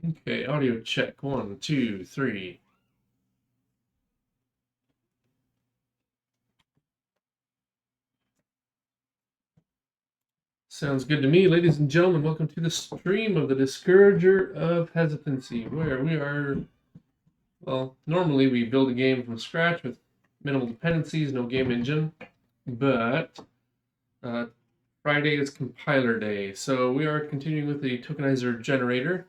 Okay, audio check. 1, 2, 3. Sounds good to me. Ladies and gentlemen, welcome to the stream of the Discourager of Hesitancy, where we are, well, normally we build a game from scratch with minimal dependencies, no game engine, but Friday is compiler day, so we are continuing with the Tokenizer Generator,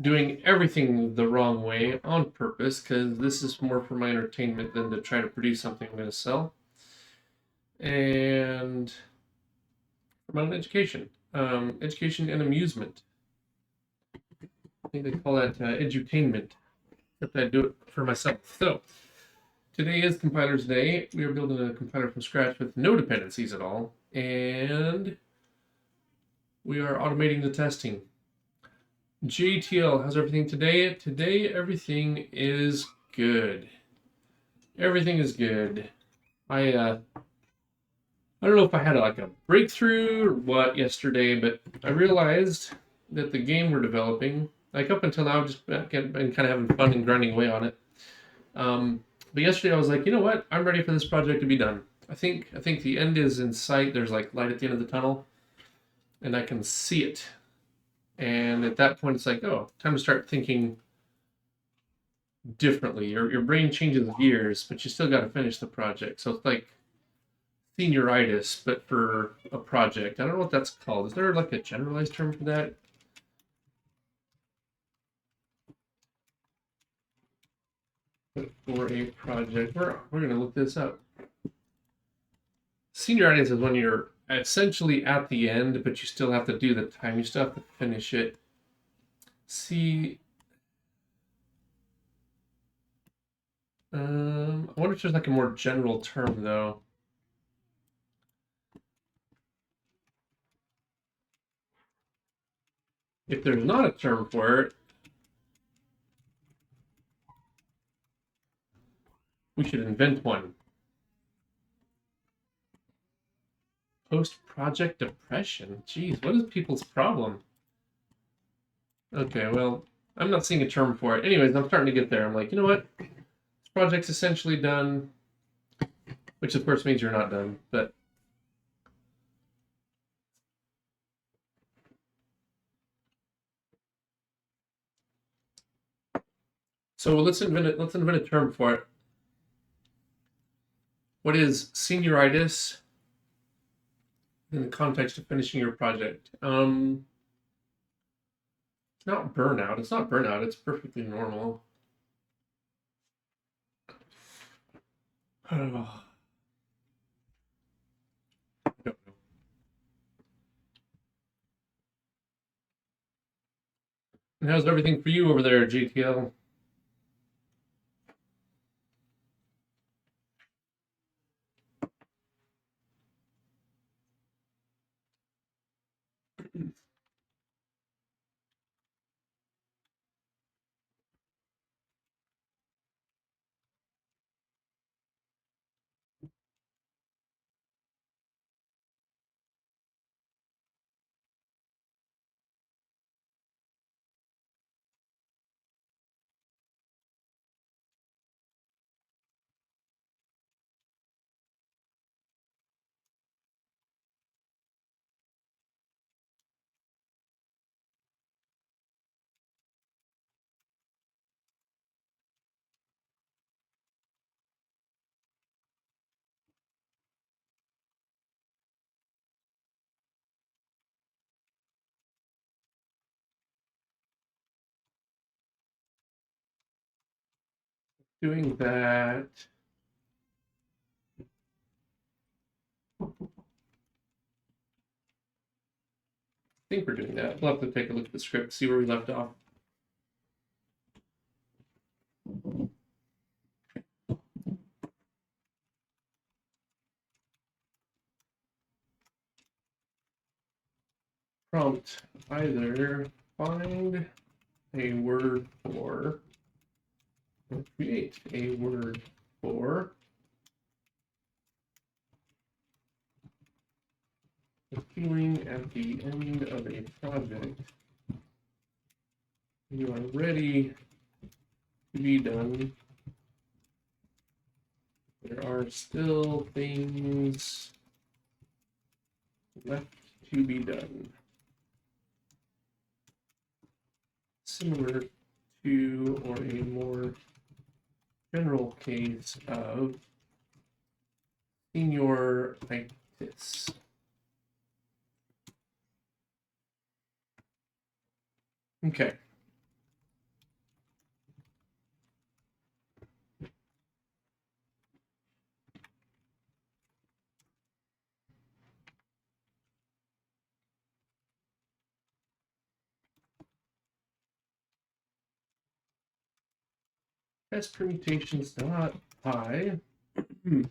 doing everything the wrong way on purpose, because this is more for my entertainment than to try to produce something I'm going to sell. And for my own education. Education and amusement. I think they call that edutainment, except I do it for myself. So, today is Compiler's Day. We are building a compiler from scratch with no dependencies at all, and we are automating the testing. JTL, how's everything today? Today, everything is good. Everything is good. I don't know if I had like a breakthrough or what yesterday, but I realized that the game we're developing, like up until now, I've just been kind of having fun and grinding away on it. But yesterday I was like, you know what? I'm ready for this project to be done. I think the end is in sight. There's like light at the end of the tunnel, and I can see it. And at that point, it's like, oh, time to start thinking differently. Your brain changes gears, but you still got to finish the project. So it's like senioritis, but for a project. I don't know what that's called. Is there like a generalized term for that? For a project, we're going to look this up. Senioritis is when you're essentially at the end, but you still have to do the time. You still have to finish it. See, I wonder if there's like a more general term though. If there's not a term for it, we should invent one. Post-project depression. Jeez, what is people's problem? Okay, well, I'm not seeing a term for it. Anyways, I'm starting to get there. I'm like, you know what? This project's essentially done, which of course means you're not done, but so let's invent a term for it. What is senioritis in the context of finishing your project? It's not burnout. It's not burnout. It's perfectly normal. I don't know. And how's everything for you over there, GTL? Doing that. I think we're doing that. We'll have to take a look at the script, see where we left off. Prompt either find a word for or create a word for the feeling at the end of a project You are ready to be done. There are still things left to be done. Similar to, or a more general case of senioritis. Okay. Test permutations not high. We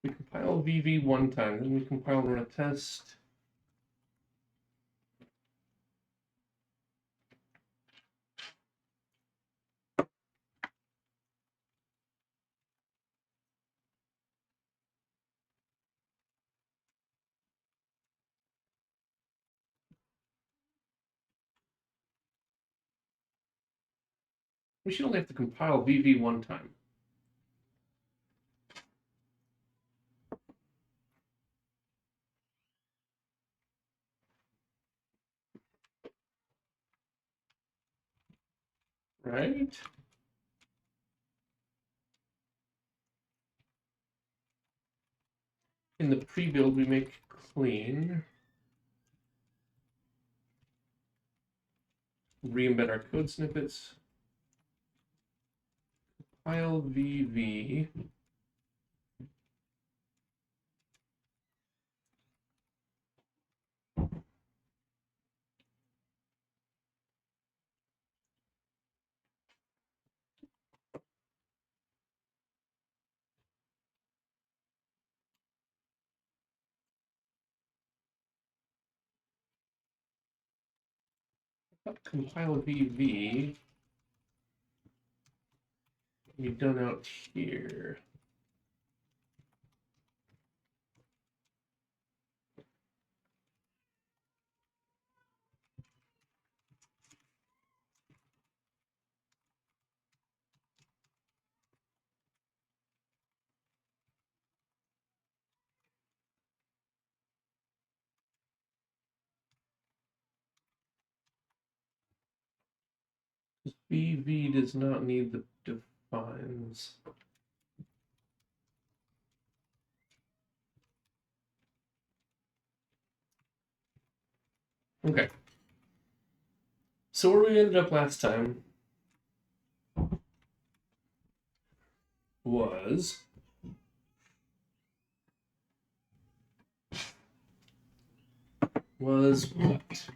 compile VV one time, then we compile and run a test. We should only have to compile VV one time. Right? In the pre-build, we make clean. Re-embed our code snippets. Compile VV. Compile VV. Be done out here. VV does not need the defines. Okay. So where we ended up last time was what?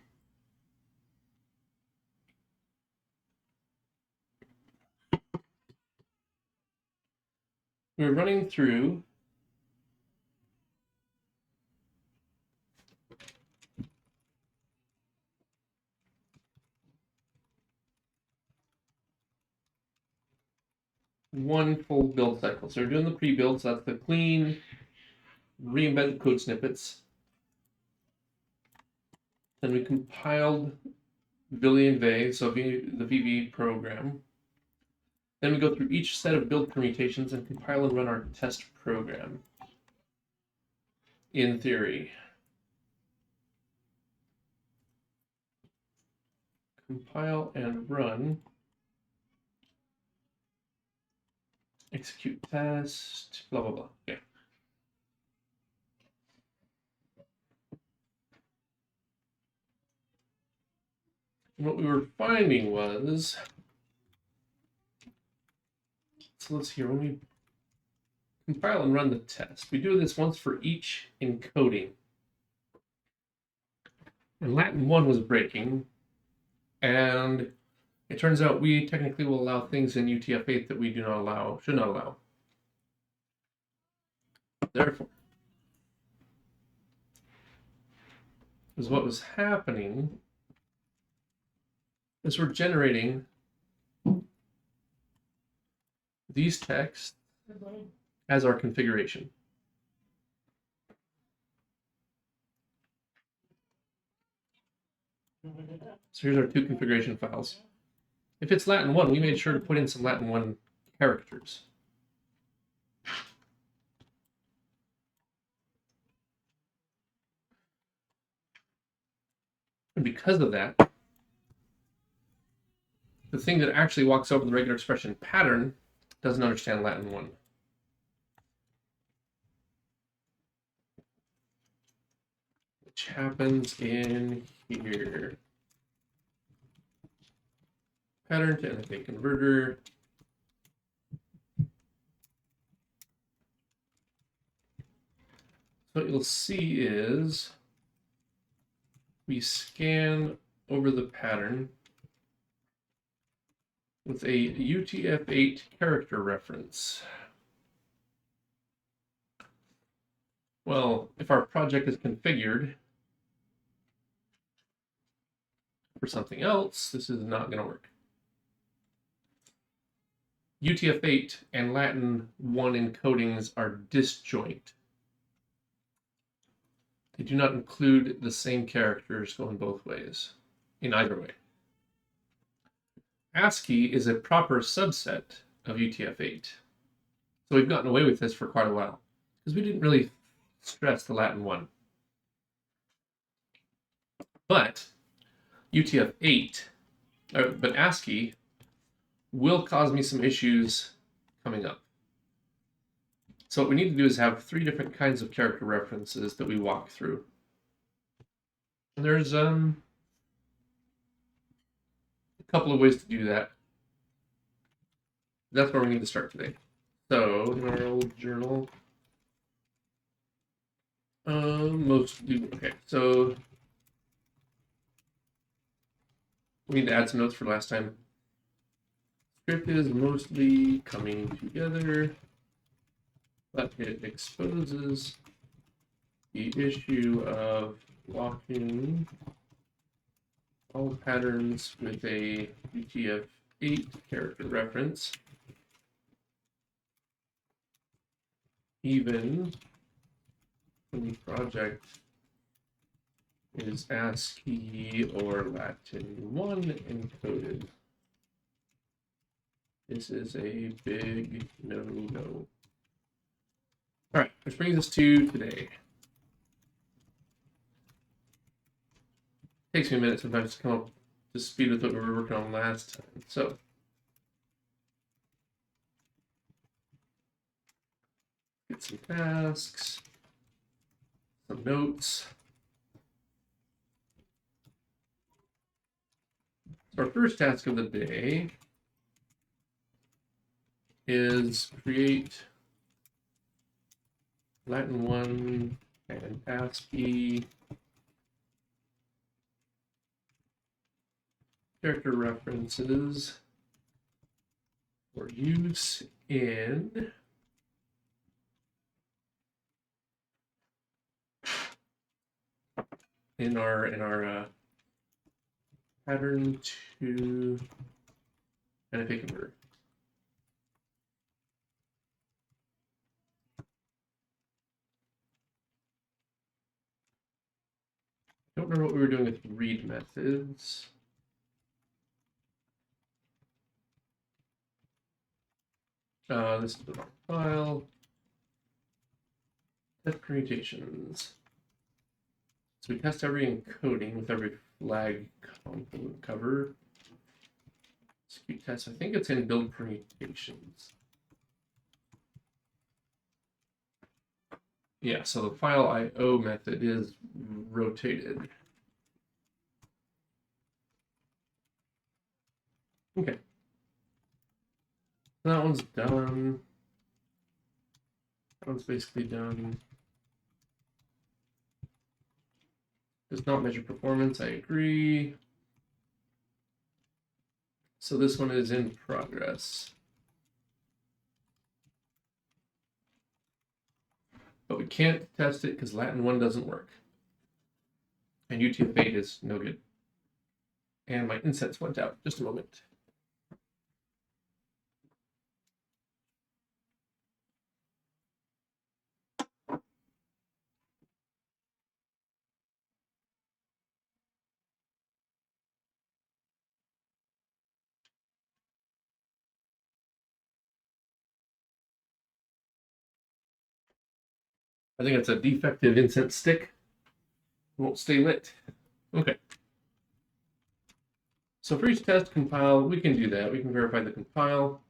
We're running through one full build cycle. So we're doing the pre-build, so that's the clean, re-embed the code snippets. Then we compiled Villian Vey, so the VV program. Then we go through each set of build permutations and compile and run our test program. In theory. Compile and run. Execute test, blah, blah, blah. Okay. And what we were finding was, so let's see here, when we compile and run the test, we do this once for each encoding. And Latin 1 was breaking, and it turns out we technically will allow things in UTF-8 that we do not allow, should not allow. Therefore, is what was happening is we're generating these texts as our configuration. So here's our two configuration files. If it's Latin 1, we made sure to put in some Latin 1 characters. And because of that, the thing that actually walks over the regular expression pattern doesn't understand Latin 1. Which happens in here. Pattern to NFA converter. So what you'll see is we scan over the pattern with a UTF-8 character reference. Well, if our project is configured for something else, this is not going to work. UTF-8 and Latin 1 encodings are disjoint. They do not include the same characters going both ways, in either way. ASCII is a proper subset of UTF-8. So we've gotten away with this for quite a while, because we didn't really stress the Latin 1. But UTF-8, but ASCII will cause me some issues coming up. So what we need to do is have 3 different kinds of character references that we walk through. And there's a couple of ways to do that. That's where we need to start today. So in our old journal, okay, so we need to add some notes for last time. Script is mostly coming together, but it exposes the issue of locking all patterns with a UTF-8 character reference, even when the project is ASCII or Latin 1 encoded. This is a big no-no. All right, which brings us to today. Takes me a minute sometimes to come up to speed with what we were working on last time. So get some tasks, some notes. So our first task of the day is create Latin 1 and ASCII character references for use in our pattern to NFA converter. I don't remember what we were doing with read methods. This is the wrong file. Test permutations. So we test every encoding with every flag component cover. Execute test. I think it's in build permutations. Yeah, so the file IO method is rotated. Okay. That one's done. That one's basically done. Does not measure performance, I agree. So this one is in progress. But we can't test it because Latin 1 doesn't work. And UTF-8 is no good. And my incense went out. Just a moment. I think it's a defective incense stick. It won't stay lit. Okay. So for each test compile, we can do that. We can verify the compile.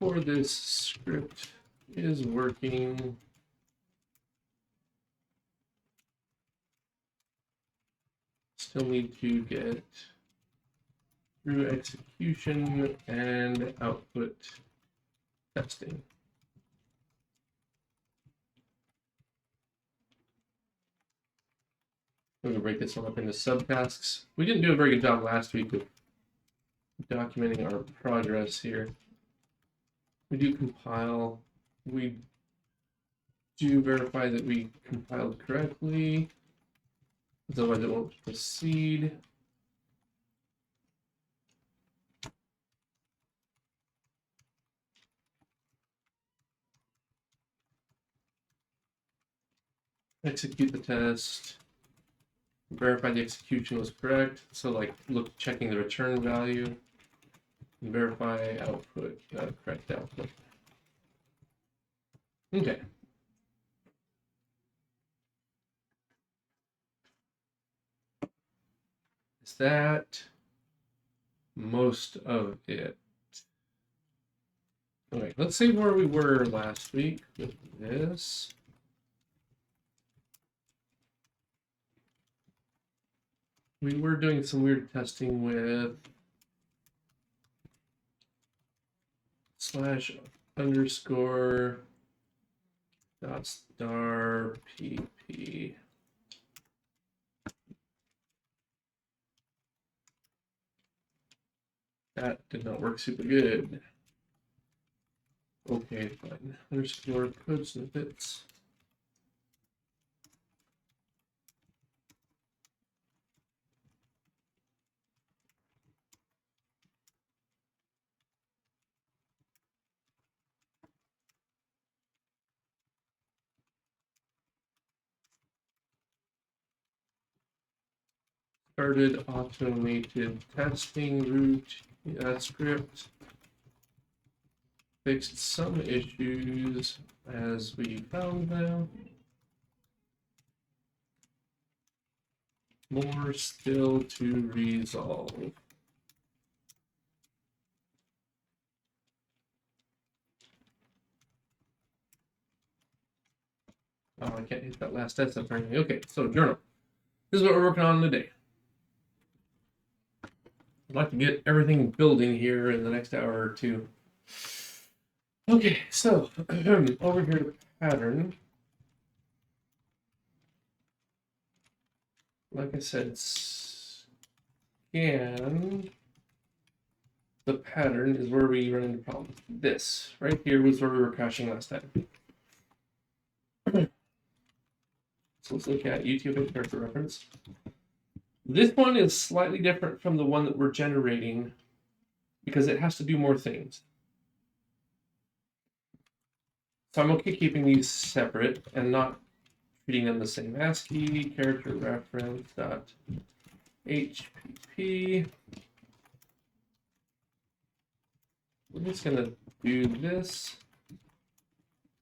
For this script is working. Still need to get through execution and output testing. I'm going to break this one up into subtasks. We didn't do a very good job last week of documenting our progress here. We do compile. We do verify that we compiled correctly. Otherwise, it won't proceed. Execute the test. Verify the execution was correct. So, like, look, checking the return value. Verify output, correct output. Okay. Is that most of it? Okay, let's see where we were last week with this. We were doing some weird testing with /_ dot star pp. That did not work super good. Okay, fine. Underscore code snippets. Started automated testing route script. Fixed some issues as we found them. More still to resolve. Oh, I can't hit that last test apparently. Okay, so journal. This is what we're working on today. I'd like to get everything building here in the next hour or two. Okay, so over here to pattern. Like I said, scan. The pattern is where we run into problems. This right here was where we were crashing last time. So let's look at YouTube character reference. This one is slightly different from the one that we're generating because it has to do more things. So I'm okay keeping these separate and not treating them the same. ASCII character reference dot HPP. We're just gonna do this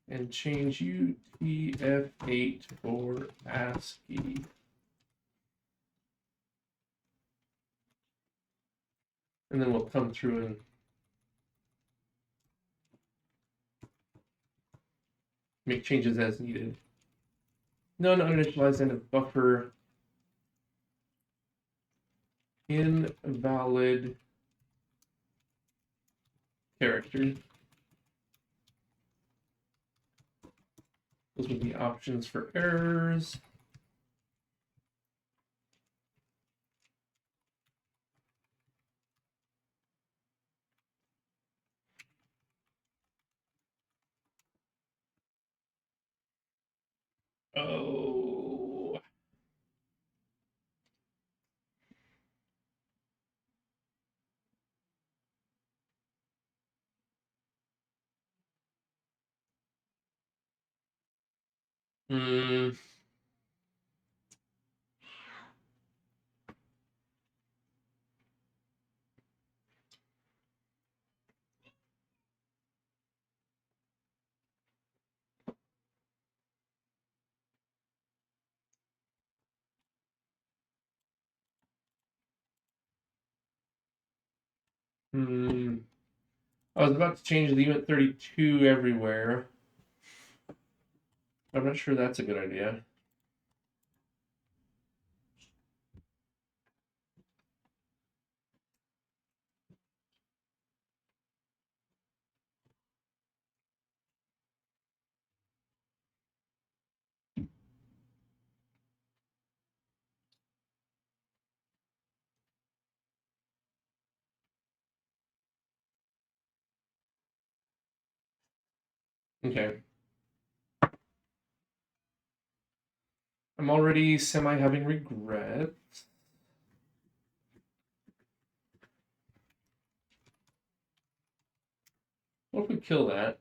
and change UTF-8 for ASCII. And then we'll come through and make changes as needed. Non-uninitialized end of buffer. Invalid character. Those would be options for errors. Oh. I was about to change the unit 32 everywhere. I'm not sure that's a good idea. Okay. I'm already semi having regrets. What if we kill that?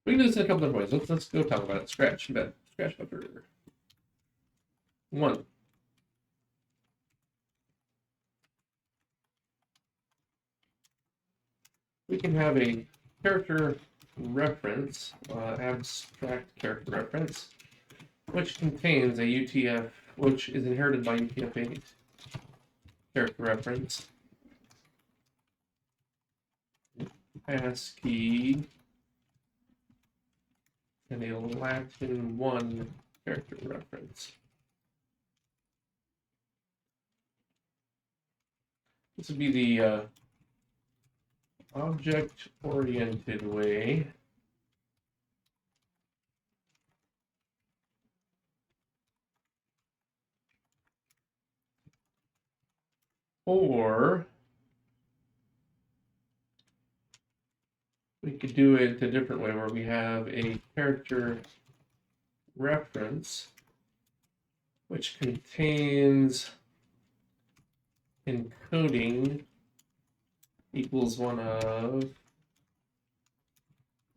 We can do this in a couple of ways. Let's go talk about it. Scratch buffer. 1. We can have a character reference, abstract character reference, which contains a UTF, which is inherited by UTF-8 character reference, ASCII, and a Latin 1 character reference. This would be the object-oriented way. Or we could do it a different way where we have a character reference which contains encoding equals one of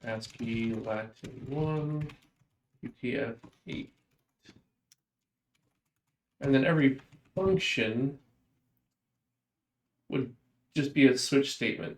ASCII Latin 1 UTF-8. And then every function would just be a switch statement.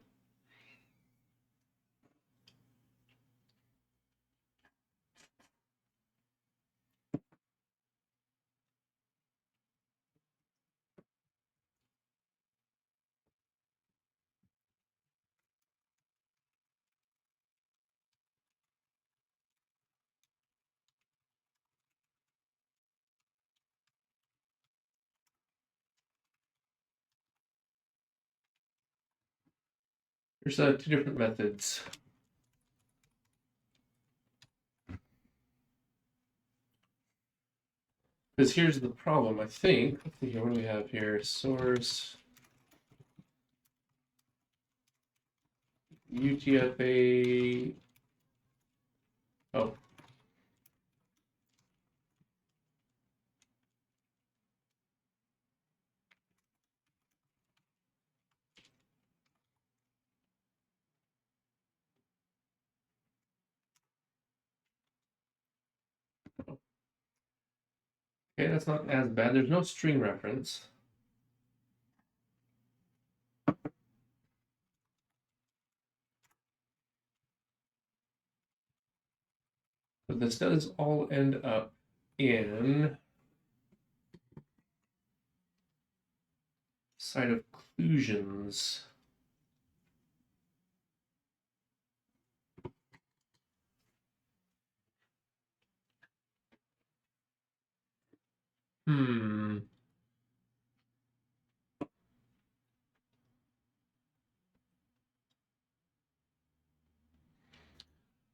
There's two different methods. Because here's the problem, I think. Let's see here, what do we have here? Source UTF-8. Oh. Okay, that's not as bad. There's no string reference. But this does all end up in side of occlusions.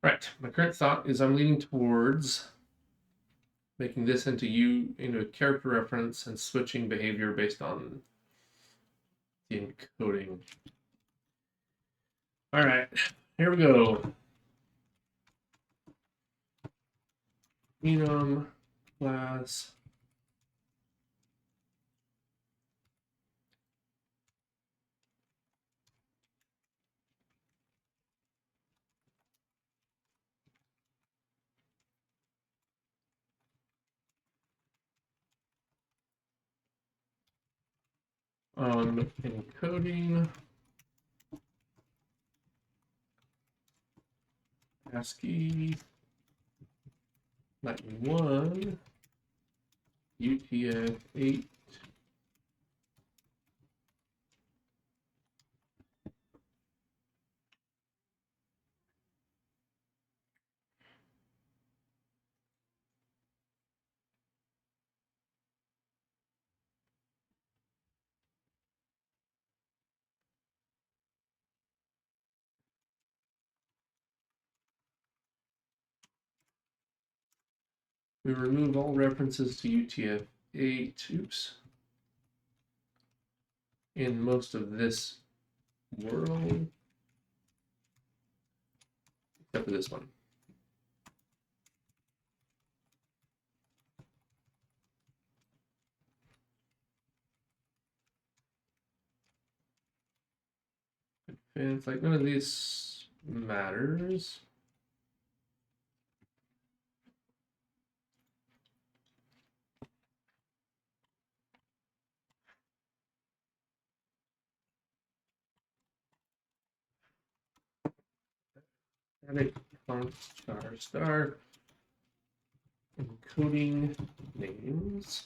Right. My current thought is I'm leaning towards making this into a character reference and switching behavior based on the encoding. All right, here we go. Enum class on encoding ASCII line 1 UTF-8 We remove all references to UTF-8, oops, in most of this world, except for this one. And it's like none of these matters. Static const char star encoding names.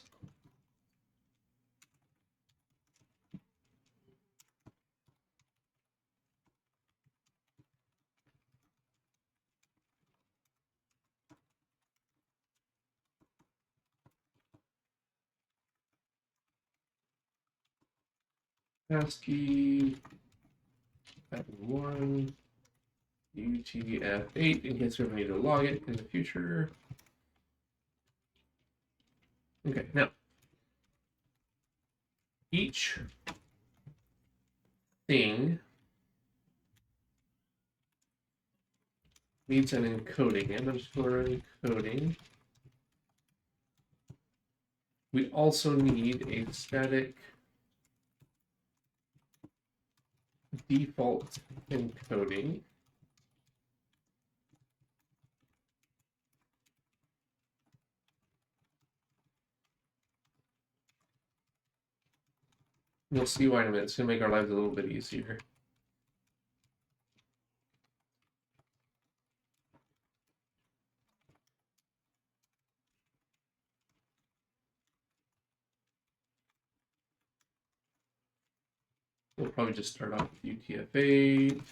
ASCII @1 UTF-8 in case we ever need to log it in the future. Okay, now each thing needs an encoding, _encoding. We also need a static default encoding. You'll see why in a minute. It's going to make our lives a little bit easier. We'll probably just start off with UTF-8.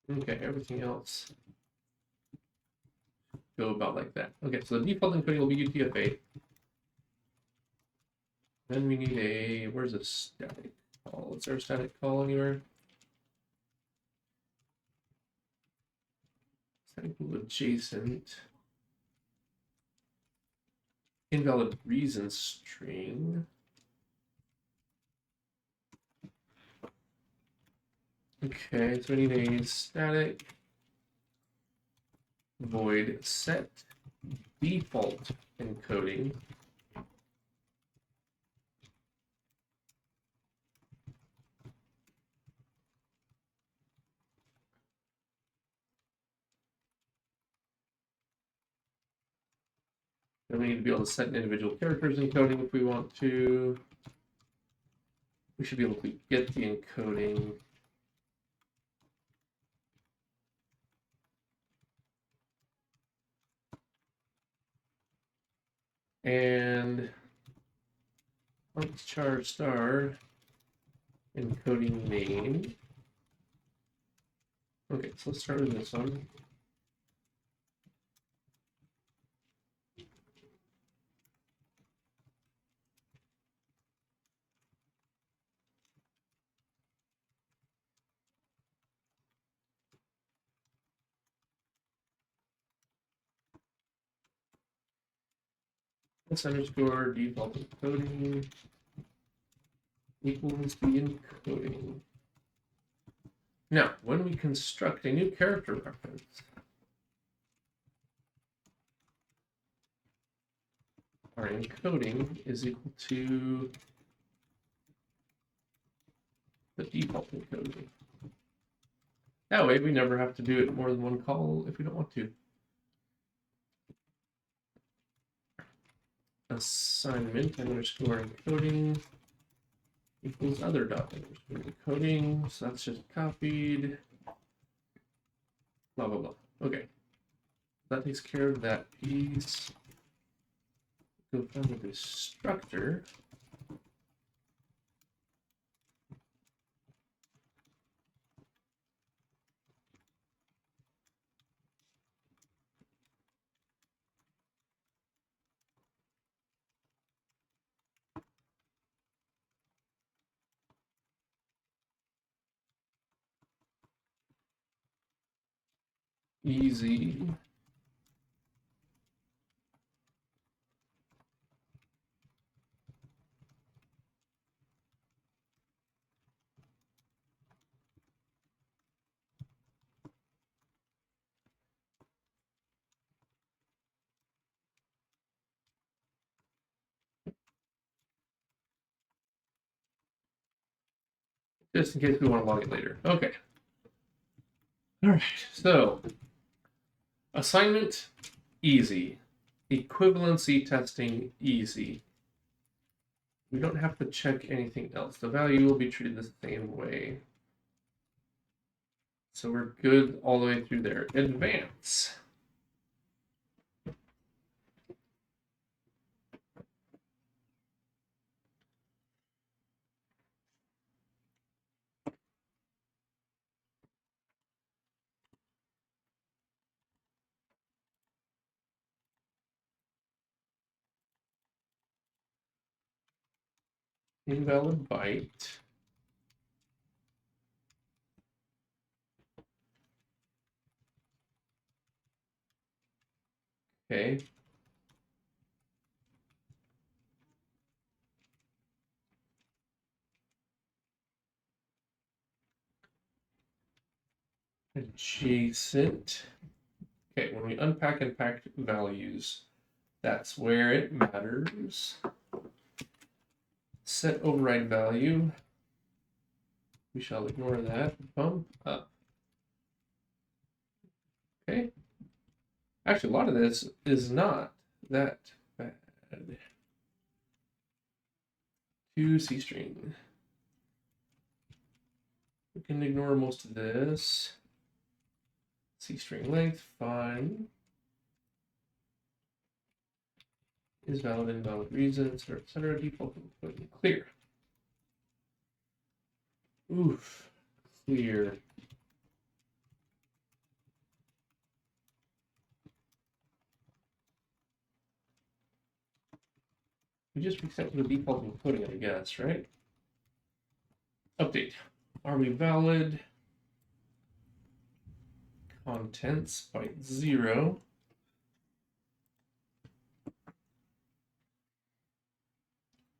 Okay, everything else go about like that. Okay, so the default encoding will be UTF-8. Then we need a, where's a static call? Is there a static call anywhere? Static adjacent. Invalid reason string. Okay, so we need a static void set default encoding. Then we need to be able to set an individual character's encoding if we want to. We should be able to get the encoding. And let's char star encoding name. Okay, so let's start with this one. Let's underscore default encoding equals the encoding. Now, when we construct a new character reference, our encoding is equal to the default encoding. That way we never have to do it more than one call if we don't want to. Assignment underscore encoding equals other dot underscore encoding. So that's just copied. Blah, blah, blah. Okay. That takes care of that piece. Go find the destructor. Easy. Just in case we want to log it later. Okay. All right. So assignment, easy. Equivalency testing, easy. We don't have to check anything else. The value will be treated the same way. So we're good all the way through there. Advance. Invalid byte. Okay. Adjacent. Okay, when we unpack and pack values, that's where it matters. Set override value. We shall ignore that. Bump up. Okay. Actually, a lot of this is not that bad. To C string. We can ignore most of this. C string length, fine. Is valid, invalid reason, etc. Default encoding clear. Oof, clear. We just reset to the default encoding, I guess, right? Update. Are we valid? Contents byte 0.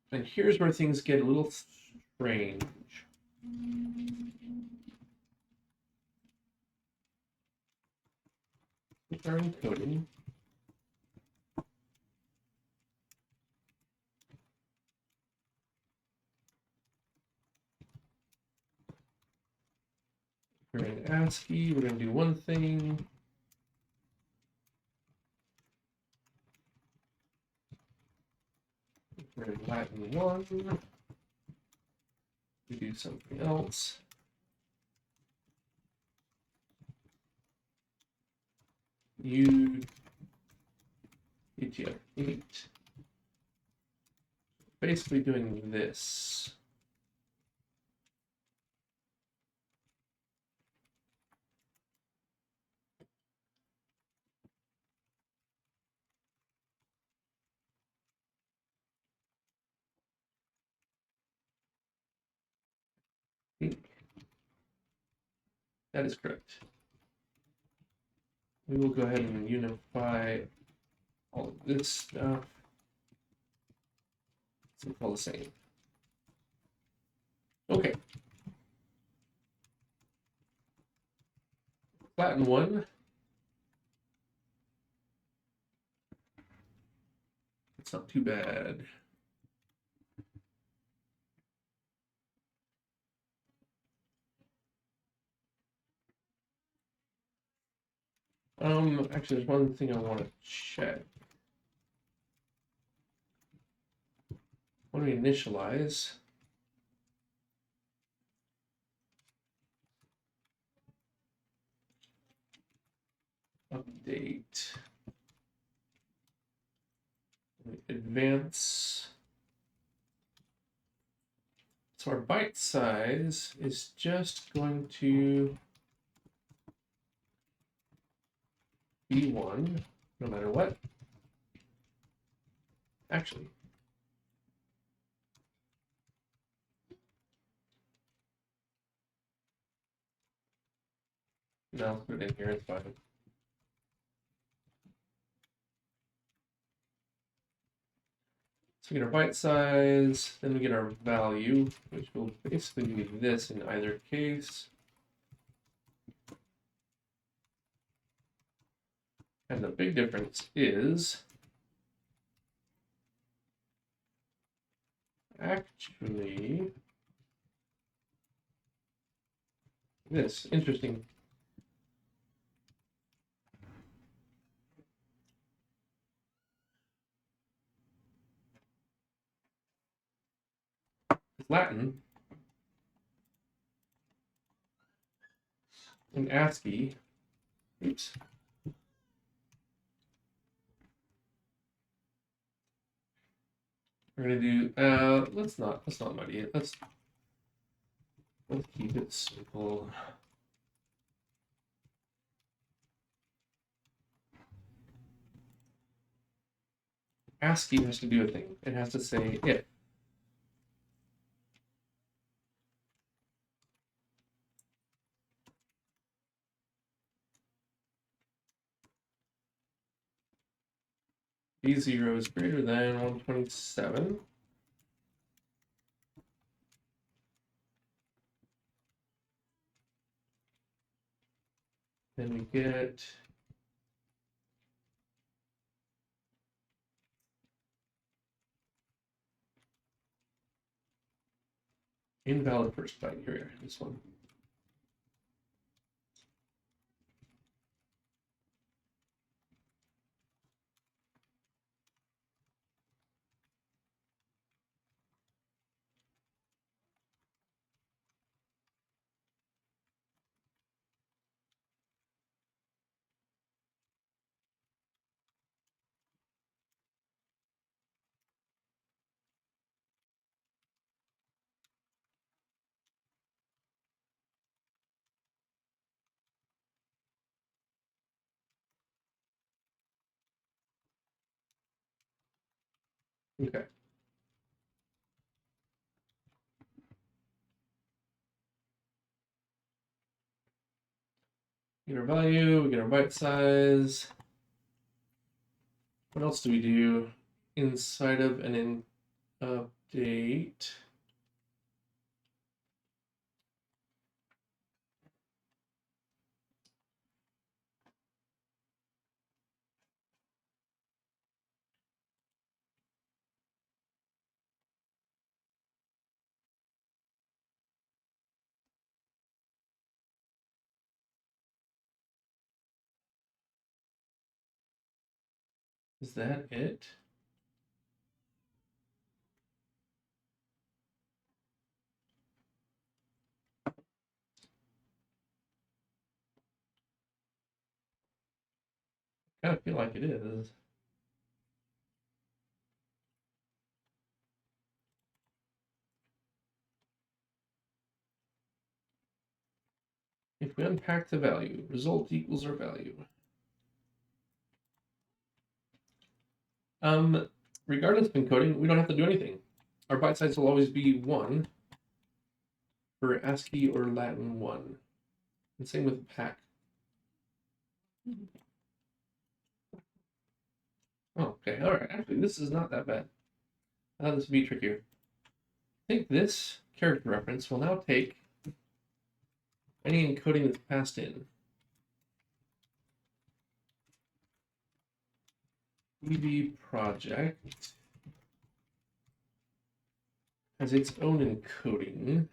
And here's where things get a little strange. With our encoding. We're in ASCII, we're going to do one thing. We're in Latin 1. We do something else. U UTF-8. Basically doing this. That is correct. We will go ahead and unify all of this stuff. So it's all the same. Okay. Latin 1. It's not too bad. Actually, there's one thing I want to check. When we initialize, update, advance. So our byte size is just going to be 1, no matter what. Actually, no, I'll put it in here, it's fine. So we get our byte size, then we get our value, which will basically be this in either case. And the big difference is actually this. Interesting. Latin and ASCII, oops. We're gonna do let's not muddy it. Let's keep it simple. ASCII has to do a thing. It has to say if. B0 is greater than 127. Then we get invalid first byte. Here, this one. Okay. We get our value, we get our byte size. What else do we do inside of an update? Is that it? I kind of feel like it is. If we unpack the value, result equals our value. Regardless of encoding, we don't have to do anything. Our byte size will always be 1 for ASCII or Latin 1. And same with pack. Oh, okay, all right. Actually, this is not that bad. I thought this would be trickier. I think this character reference will now take any encoding that's passed in. VVProject has its own encoding,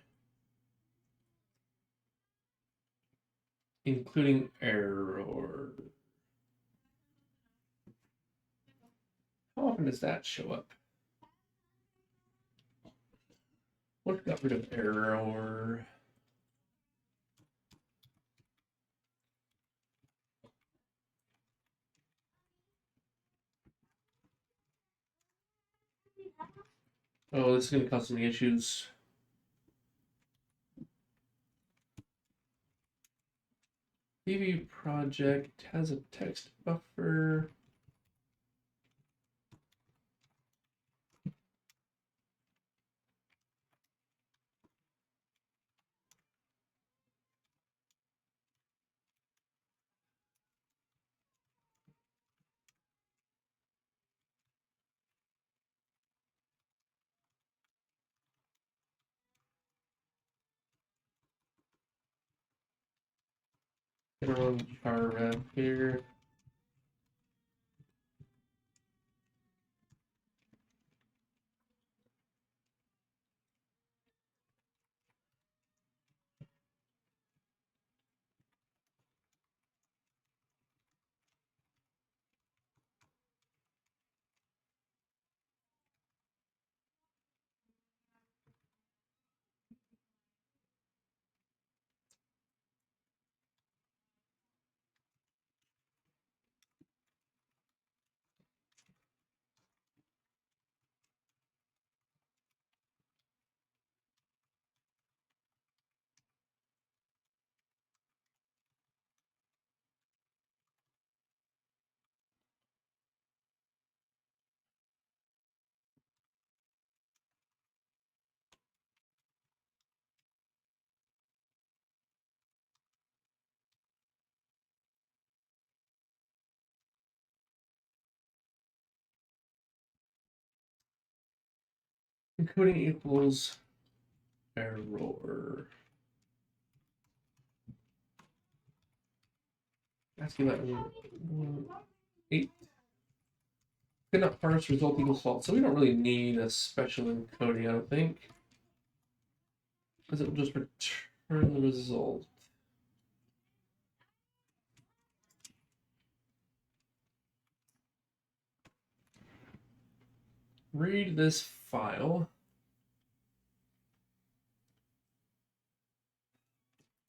including error. How often does that show up? What got rid of error? Oh, this is going to cause some issues. VVProject has a text buffer. Get our own CharRef here. Encoding equals error. Asking that 8. Could not parse result equals false. So we don't really need a special encoding, I don't think. Because it will just return the result. Read this file.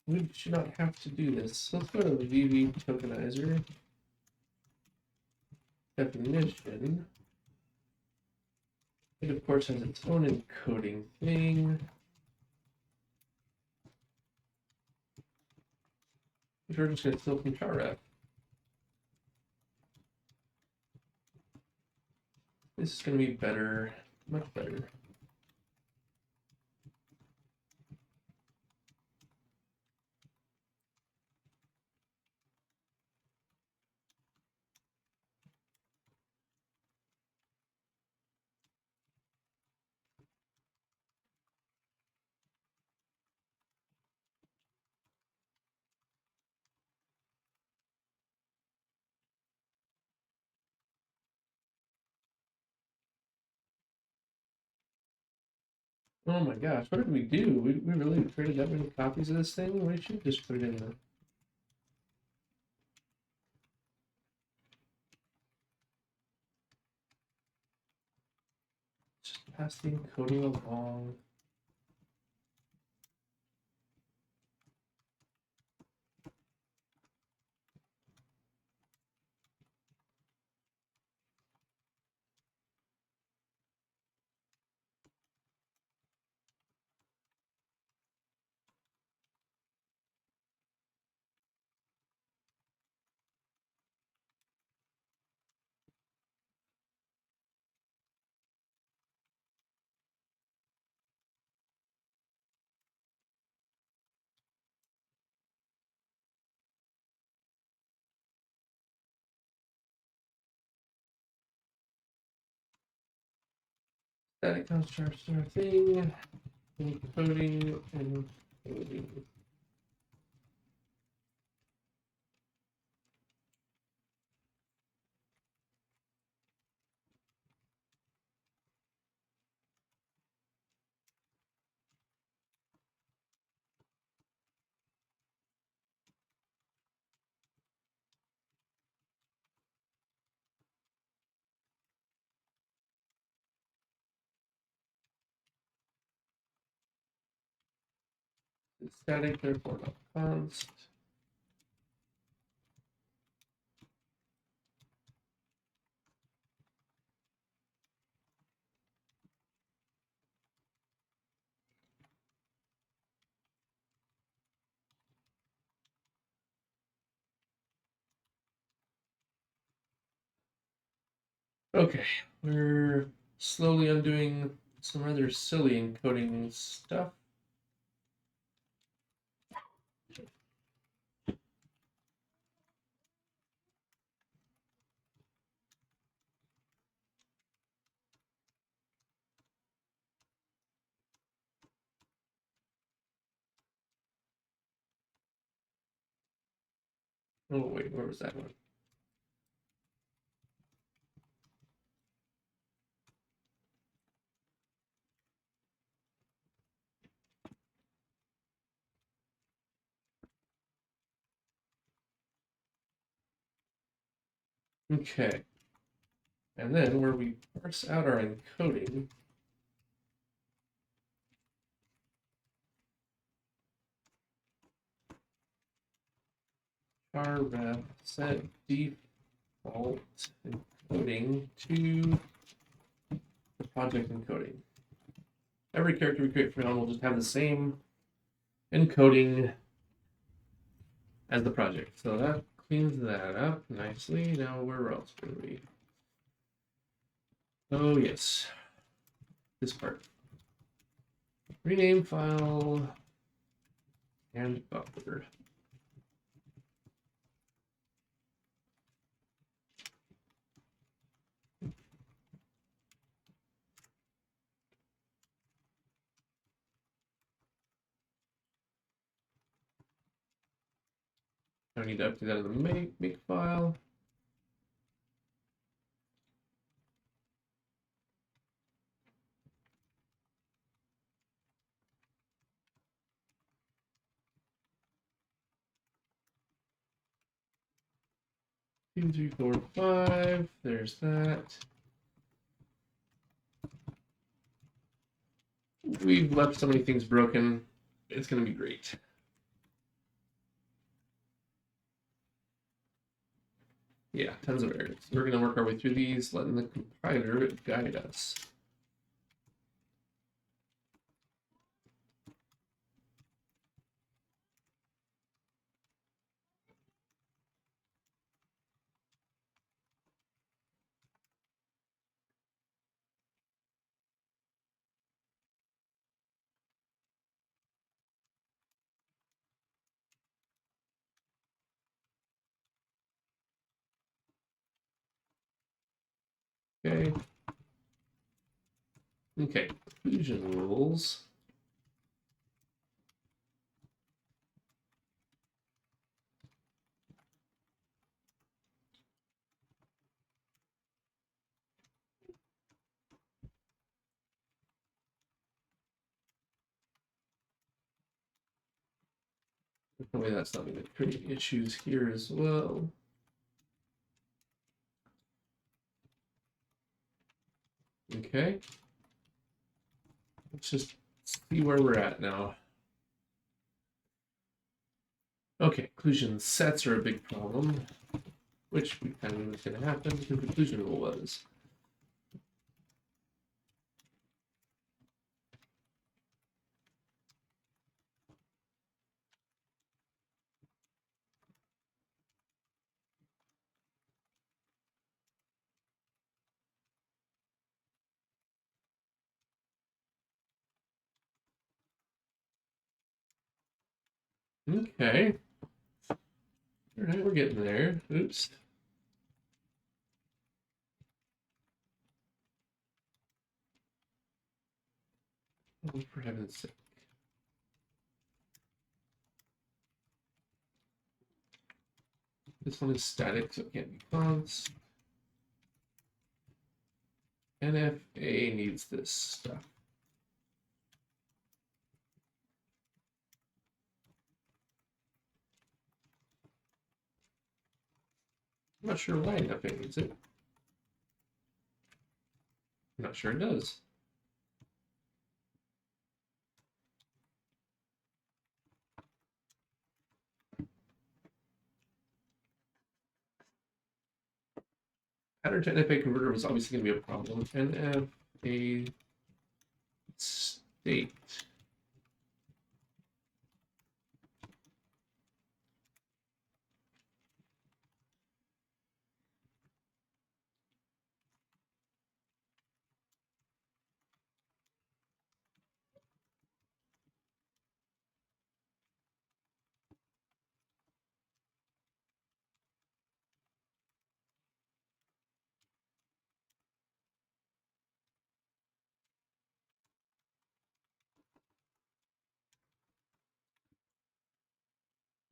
We should not have to do this. So let's go to the VV Tokenizer definition. It of course has its own encoding thing. Which we're just going to steal from CharRef. This is going to be better, much better. Oh my gosh, what did we do? We really created that many copies of this thing? We should just put it in the... Just pass the encoding along. Static constructs our thing, encoding, and encoding. is static, therefore not const. Okay, we're slowly undoing some rather silly encoding stuff. Oh wait, where was that one? Okay. And then where we parse out our encoding, CharRef set default encoding to the project encoding. Every character we create from now on will just have the same encoding as the project. So that cleans that up nicely. Now where else do we? Oh yes, this part. Rename file and buffer. I need to update that in the make file. Two, three, four, five. There's that. We've left so many things broken. It's going to be great. Yeah, tons of errors. We're going to work our way through these, letting the compiler guide us. Okay. Okay, inclusion rules. Hopefully that's not going to create issues here as well. Okay. Let's just see where we're at now. Okay, inclusion sets are a big problem, which we kind of knew was going to happen because the inclusion rule was. Okay. All right, we're getting there. Oops. Oh, for heaven's sake. This one is static, so it can't be const. NFA needs this stuff. I'm not sure why NFA needs it. I'm not sure it does. pattern to NFA converter was obviously going to be a problem. NFA state.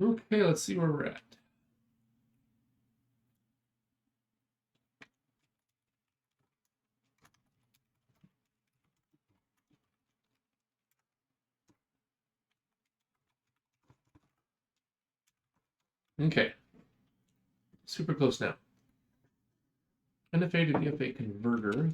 Okay, let's see where we're at. Okay, super close now. NFA to DFA converter.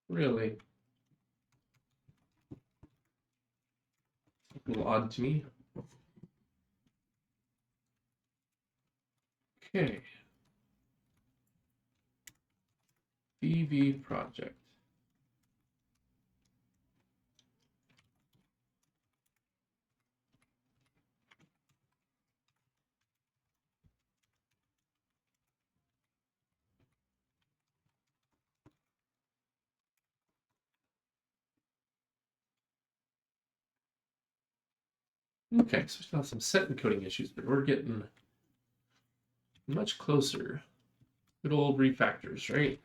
Really? A little odd to me. Okay. VVProject. Okay, so we still have some set encoding issues, but we're getting much closer. Good old refactors, right?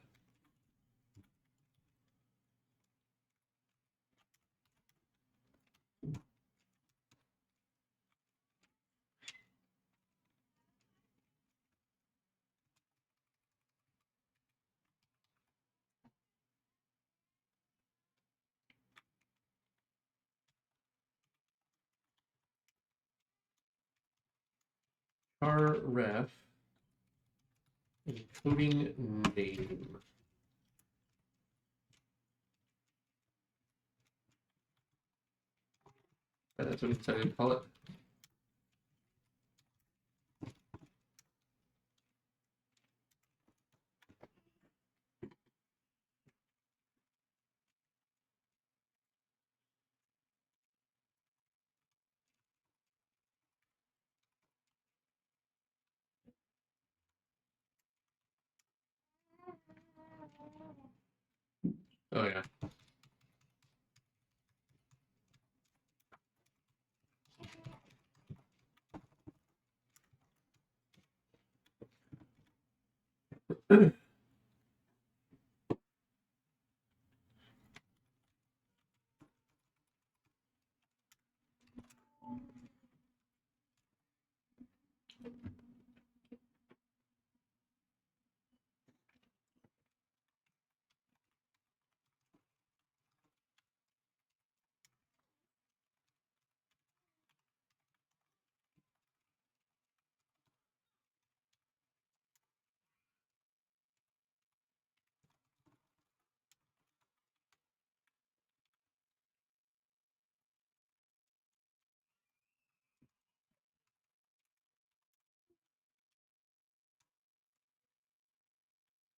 CharRef encoding name. That's what we decided to call it. Oh yeah.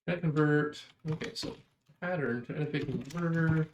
That convert. Okay, so pattern to NFA converter.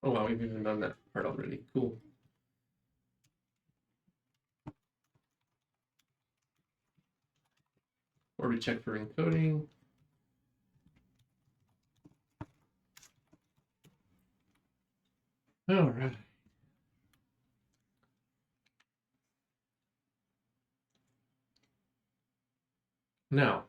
Oh wow, we've even done that part already. Cool. Or we check for encoding. All right. Now,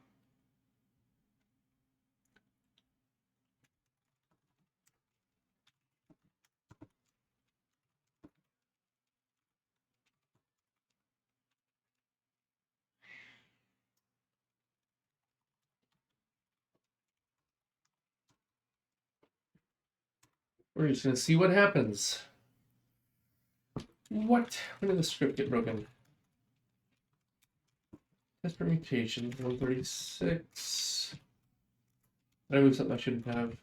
we're just going to see what happens. What? When did the script get broken? Test permutation, 136. Did I move something I shouldn't have?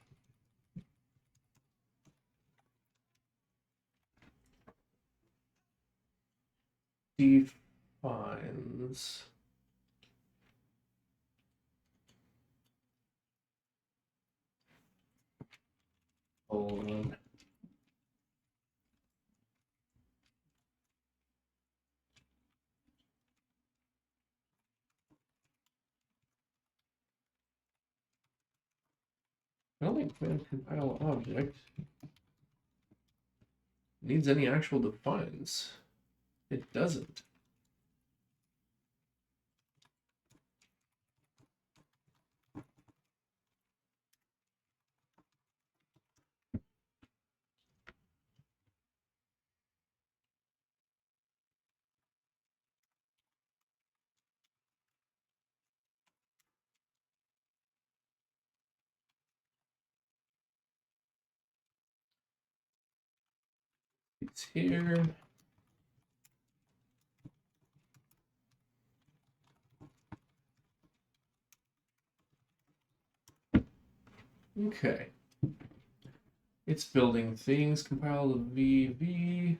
Defines. Hold on. I don't think command compile object needs any actual defines. It doesn't. It's here. Okay. It's building things. Compile the VV.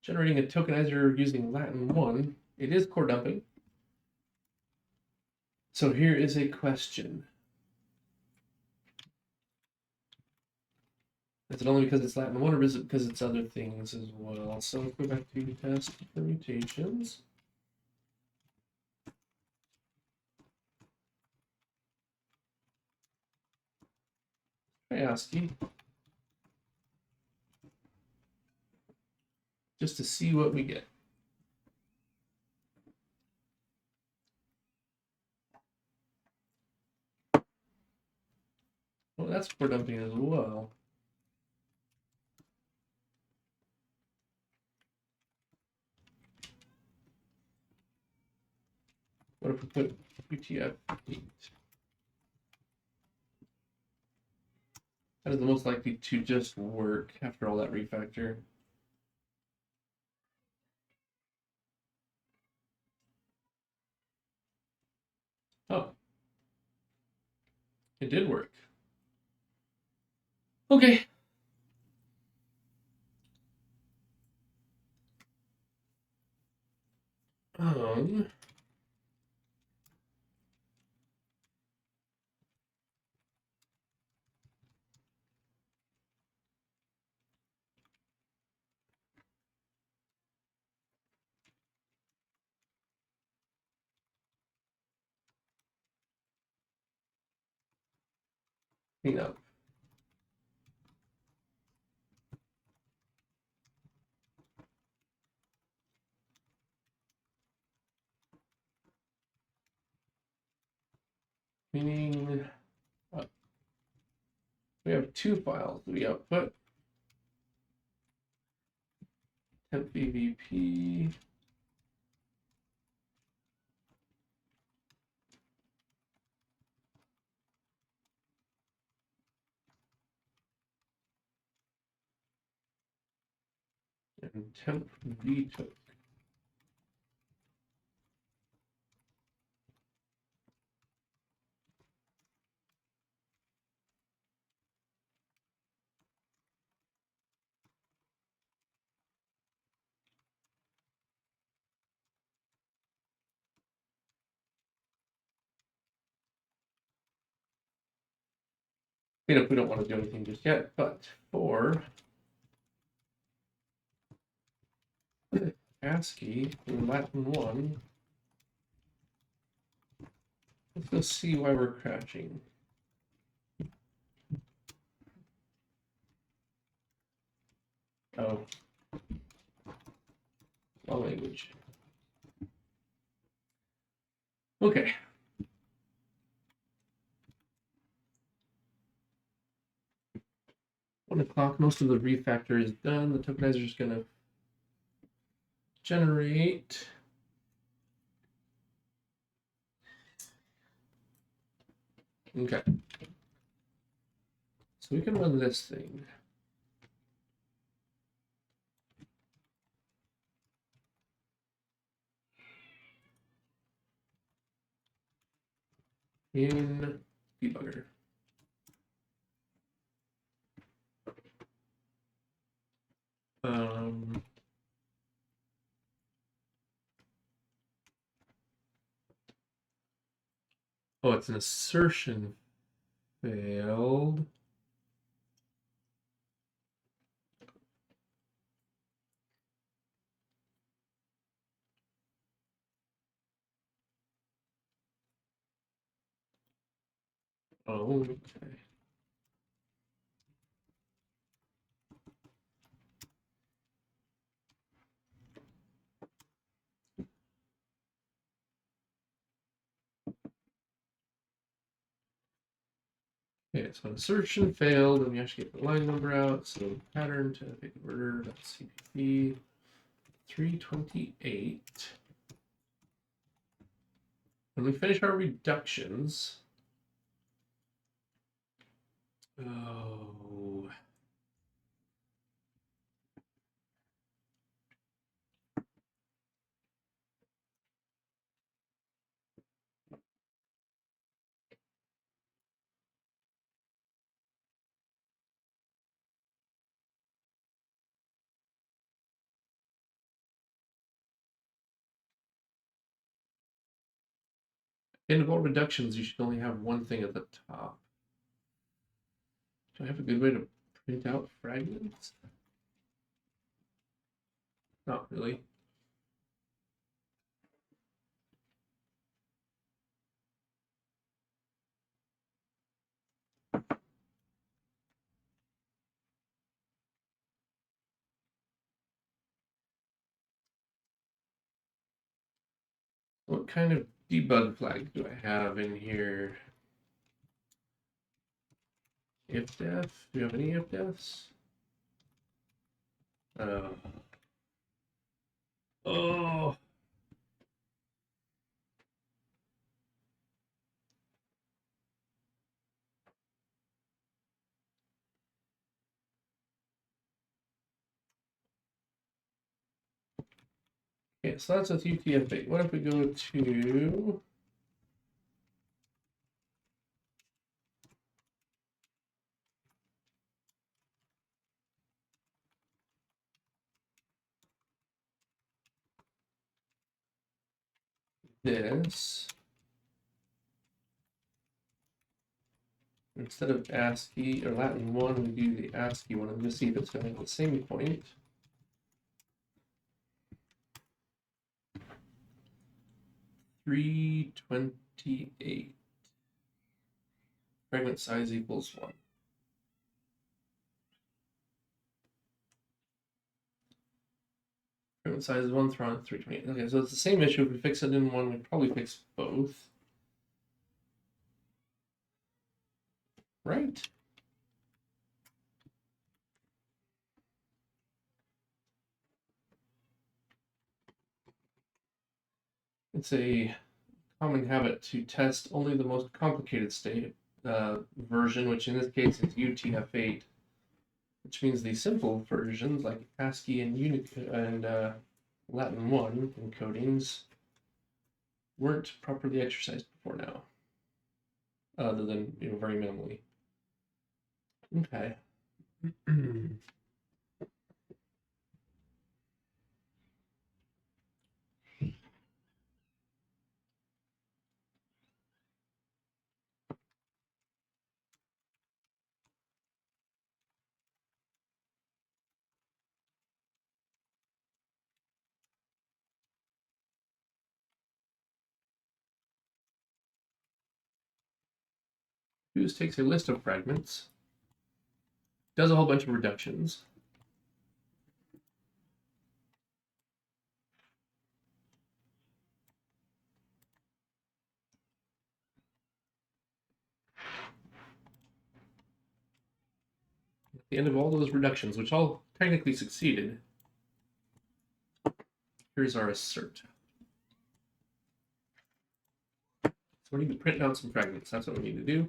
Generating a tokenizer using Latin 1. It is core dumping. So here is a question. Is it only because it's Latin 1 or is it because it's other things as well? So let's go back to test permutations. Try ASCII. Just to see what we get. Well, that's core dumping as well. What if we put UTF-8? That is the most likely to just work after all that refactor. Oh. It did work. Okay. Clean up. Meaning we have two files. We output temp VVP. And temp vtook. Clean up, we don't want to do anything just yet, but for ASCII in Latin 1, let's go see why we're crashing. Oh. All language. Okay. 1 o'clock, most of the refactor is done. The tokenizer is going to generate okay. So we can run this thing. In debugger. Oh, it's an assertion failed. Oh, okay. Okay, so an assertion failed, and we actually get the line number out. So pattern to big converter.cpp 328. When we finish our reductions, oh, end of all reductions, you should only have one thing at the top. Do I have a good way to print out fragments? Not really. What kind of debug flag do I have in here? If def? Do you have any if defs? Oh. Okay, so that's with UTF-8. What if we go to this? Instead of ASCII or Latin 1, we do the ASCII one and just see if it's going to have the same point. $328. Fragment size equals 1. Fragment size is 1, thrown 328. Okay, so it's the same issue. If we fix it in one, we probably fix both. Right? It's a common habit to test only the most complicated state version, which in this case is UTF-8, which means the simple versions like ASCII and Unicode and Latin 1 encodings weren't properly exercised before now, other than very minimally. Okay. Fuse takes a list of fragments, does a whole bunch of reductions, the end of all those reductions, which all technically succeeded, here's our assert. So we need to print down some fragments. That's what we need to do.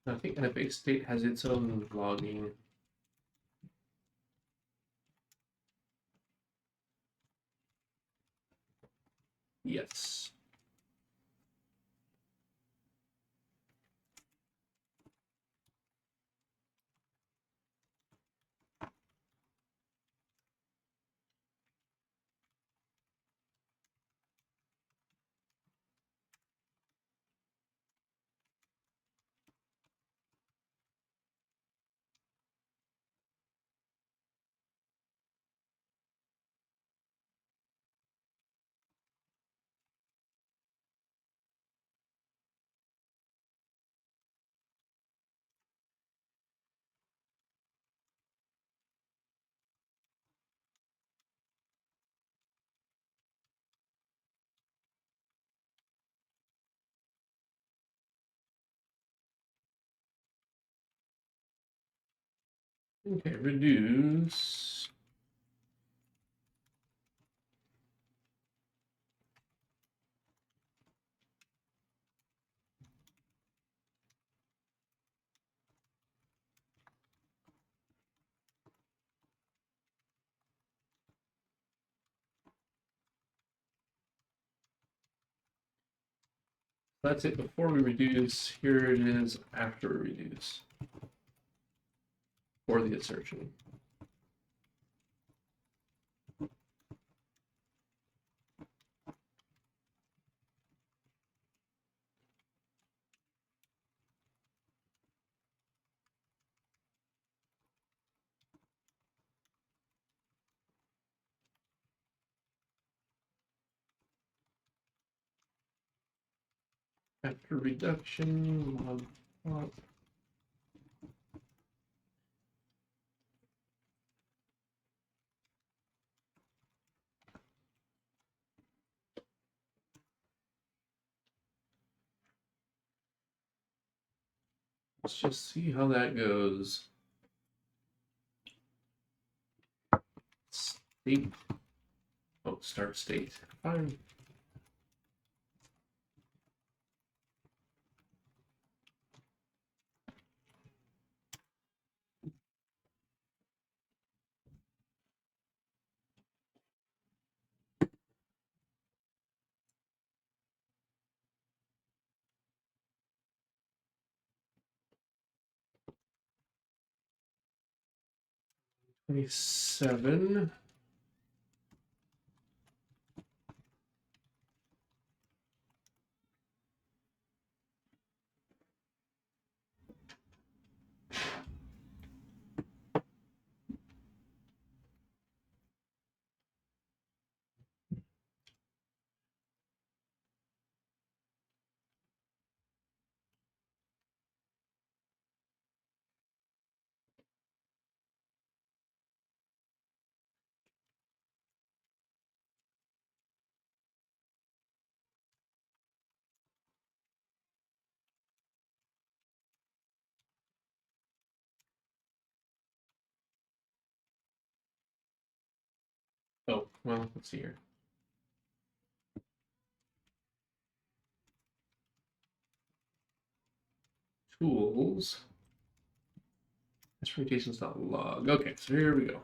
I think NFA state has its own logging. Yes. Okay, reduce. That's it before we reduce. Here it is after we reduce. For the assertion. After reduction, log plot. Let's just see how that goes. State. Oh, start state. Fine. $27. Oh, well, let's see here. Tools. Instrumentations.log. Okay, so here we go.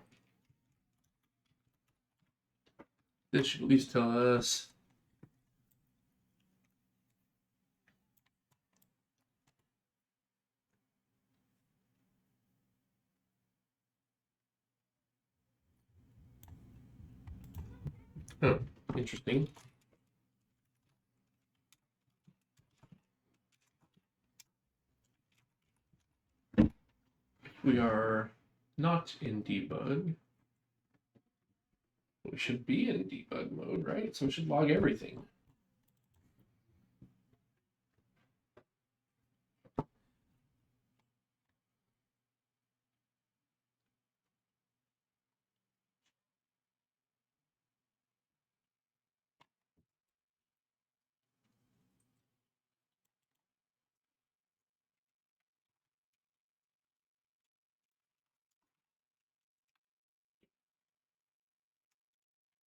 This should at least tell us Oh, interesting. We are not in debug. We should be in debug mode, right? So we should log everything.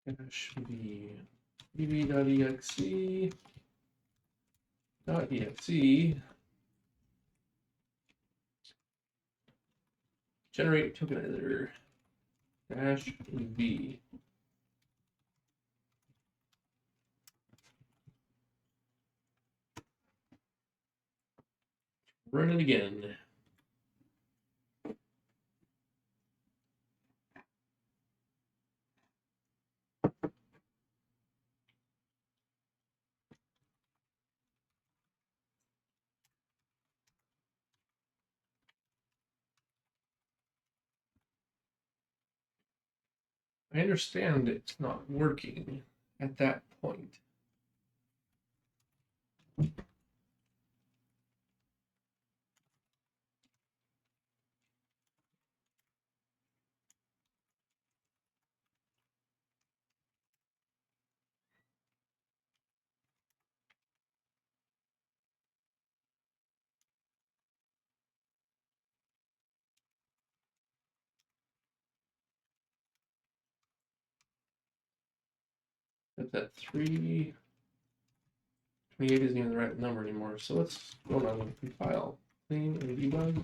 Dash v vb.exe generate tokenizer dash v. Run it again. I understand it's not working at that point. But that 328 isn't even the right number anymore. So let's go on and compile, clean, and debug.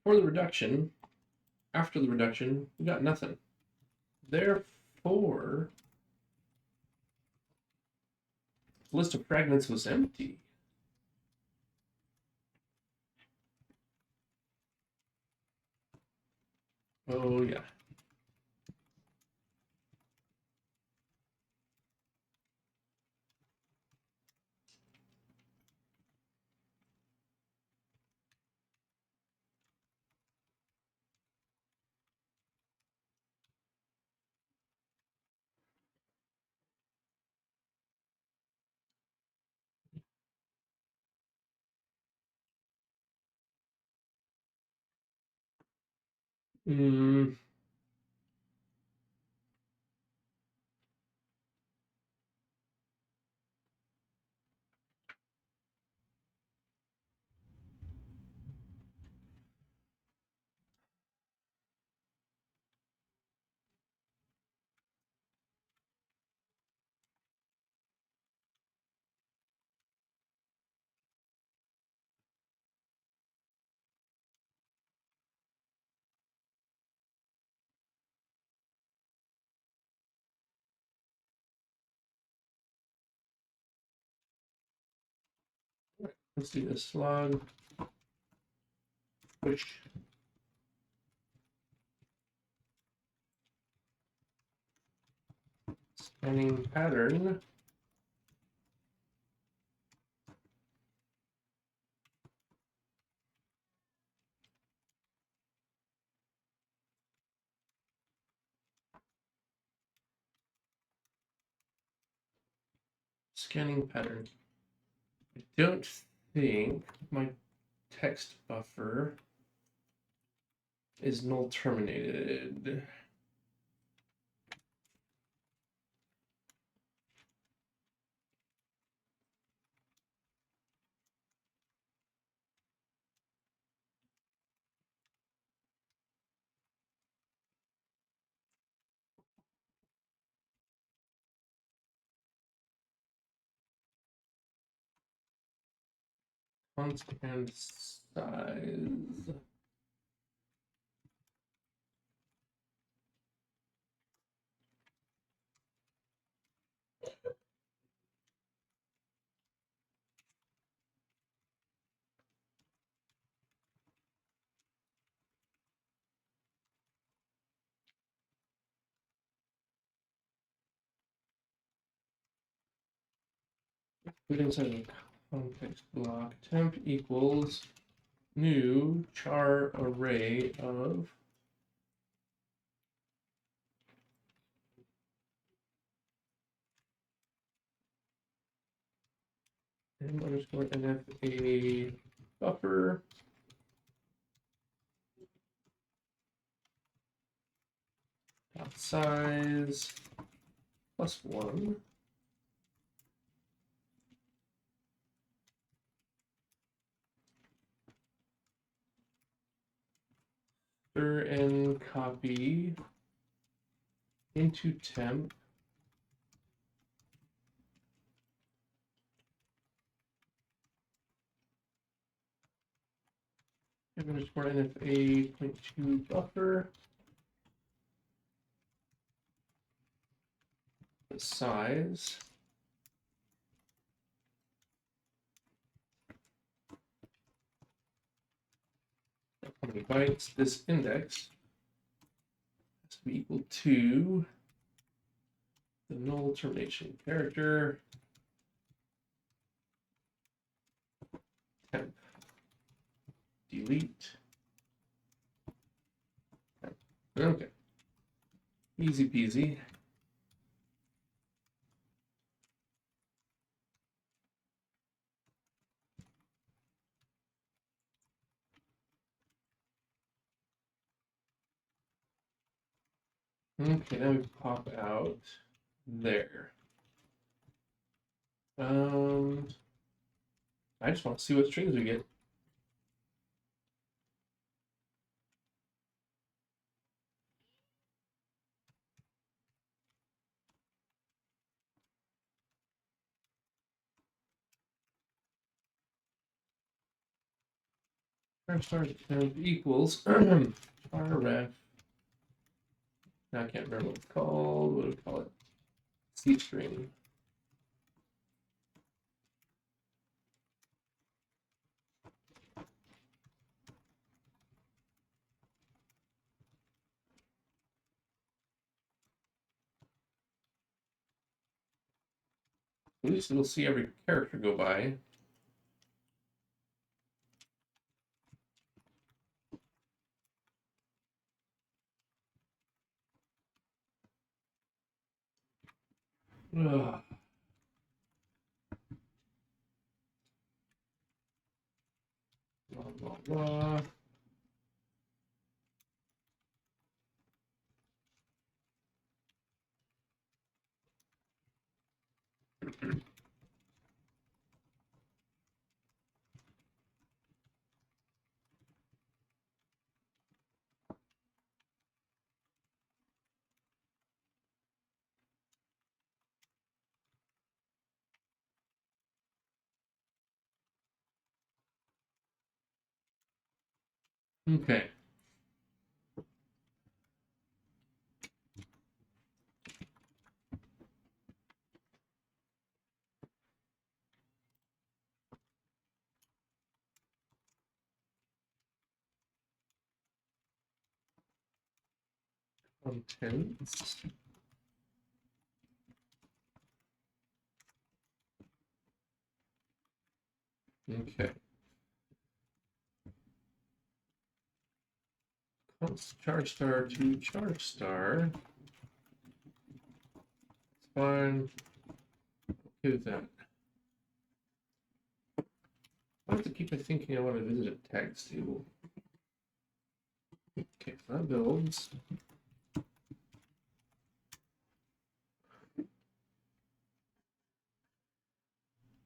Before the reduction, after the reduction, we got nothing. Therefore, the list of fragments was empty. Oh, yeah. Mm. Let's do this log push scanning pattern. Scanning pattern. I don't think my text buffer is null terminated. font and size. Put inside a context block. Temp equals new char array of m_nfa buffer dot size +1. And copy into temp m_nfa.2 buffer size how many bytes. This index has to be equal to the null termination character temp delete. Okay, easy peasy. Okay, now we pop out there. I just want to see what strings we get. Temp equals CharRef. Now I can't remember what it's called. What do we call it? C string. At least it'll see every character go by. Ugh. Blah, blah, blah. Okay. Contents. Okay. Char star to char star. It's fine. Okay with that. I have to keep thinking I want to visit a tags table. Okay, so that builds.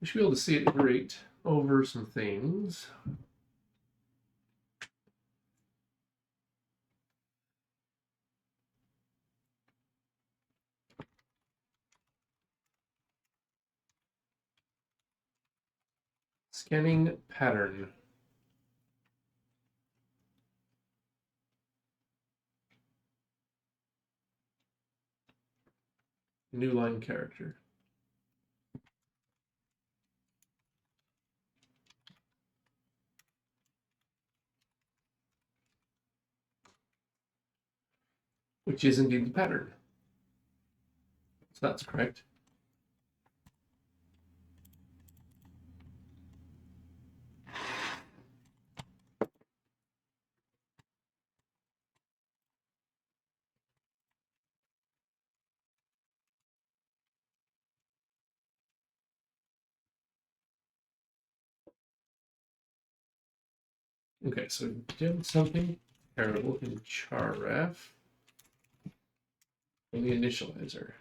We should be able to see it iterate over some things. Scanning pattern. New line character. Which is indeed the pattern. So that's correct. Okay, so did something terrible in CharRef in the initializer.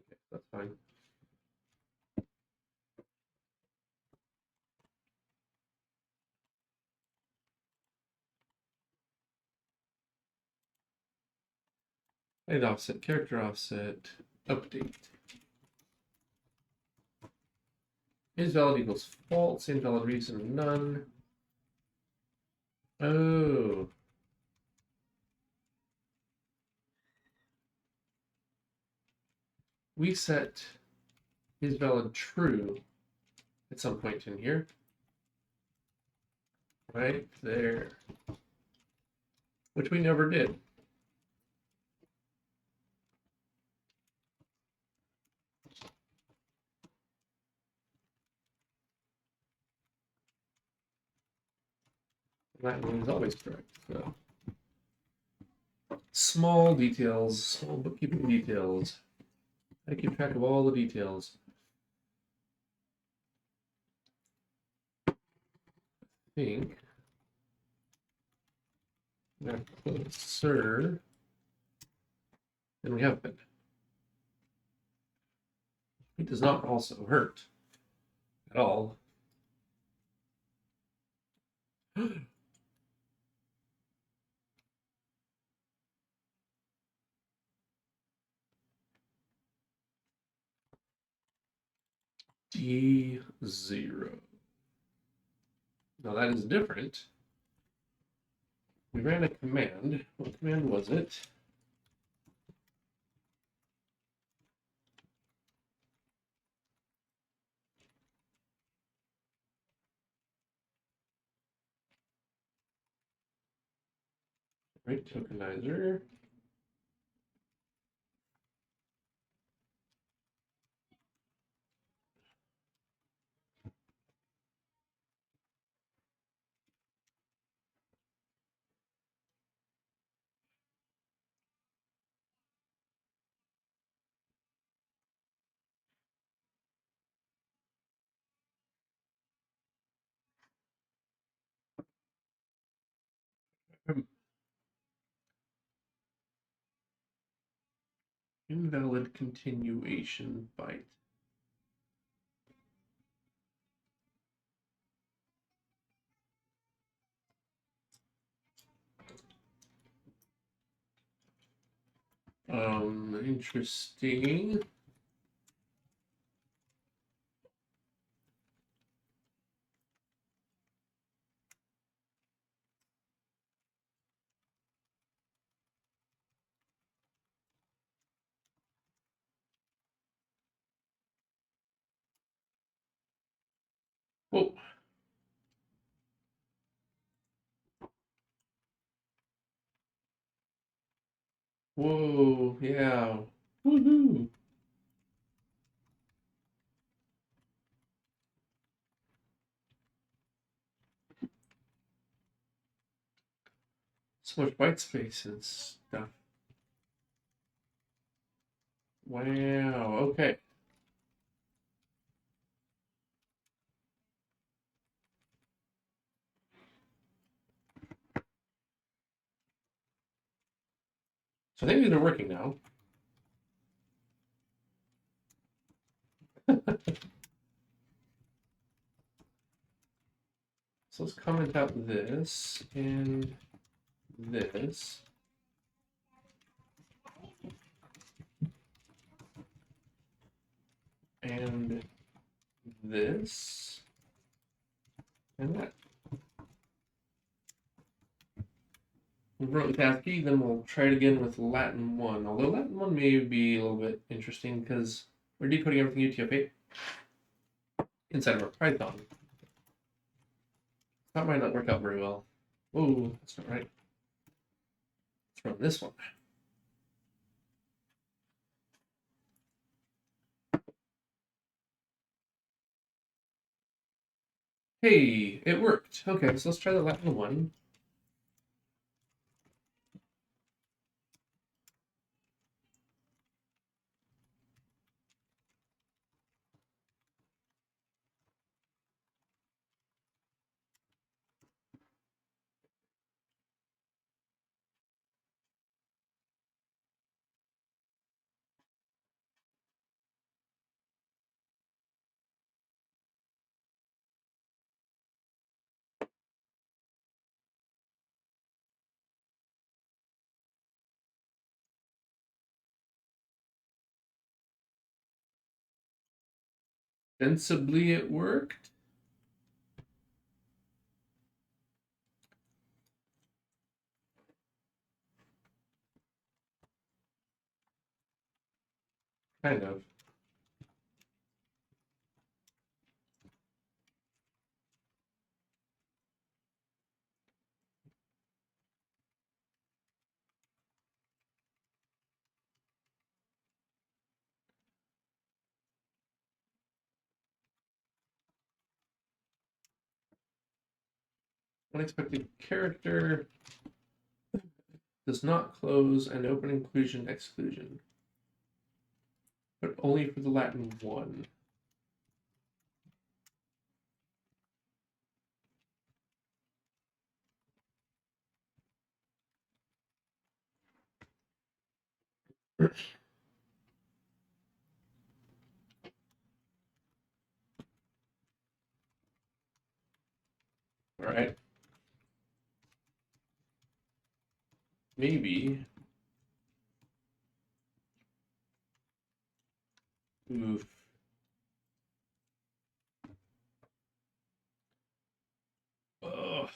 Okay, that's fine. And offset, character offset, update. Is valid equals false, invalid reason none. Oh. We set is valid true at some point in here. Right there. Which we never did. That one is always correct. So small details, small bookkeeping details. I keep track of all the details. I think we're closer than we have been. It does not also hurt at all. D0. Now that is different. We ran a command. What command was it? Right, tokenizer. Invalid continuation byte. Interesting. Whoa. Whoa, yeah. Woohoo. So much white space and stuff. Wow, okay. So I think these are working now. So let's comment out this and this. And this. And that. We'll run it with ASCII, then we'll try it again with Latin 1. Although Latin 1 may be a little bit interesting because we're decoding everything UTF-8 inside of our Python. That might not work out very well. Whoa, that's not right. Let's run this one. Hey, it worked. Okay, so let's try the Latin 1. Sensibly it worked. Kind of. Unexpected character does not close an open inclusion exclusion, but only for the Latin 1. All right. Maybe. Oof. Ugh.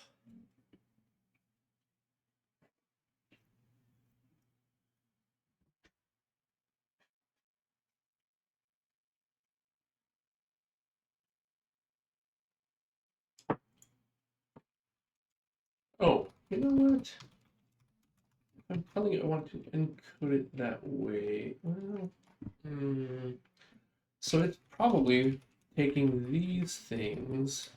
Oh, you know what? I'm telling you I want to encode it that way. Well, so it's probably taking these things.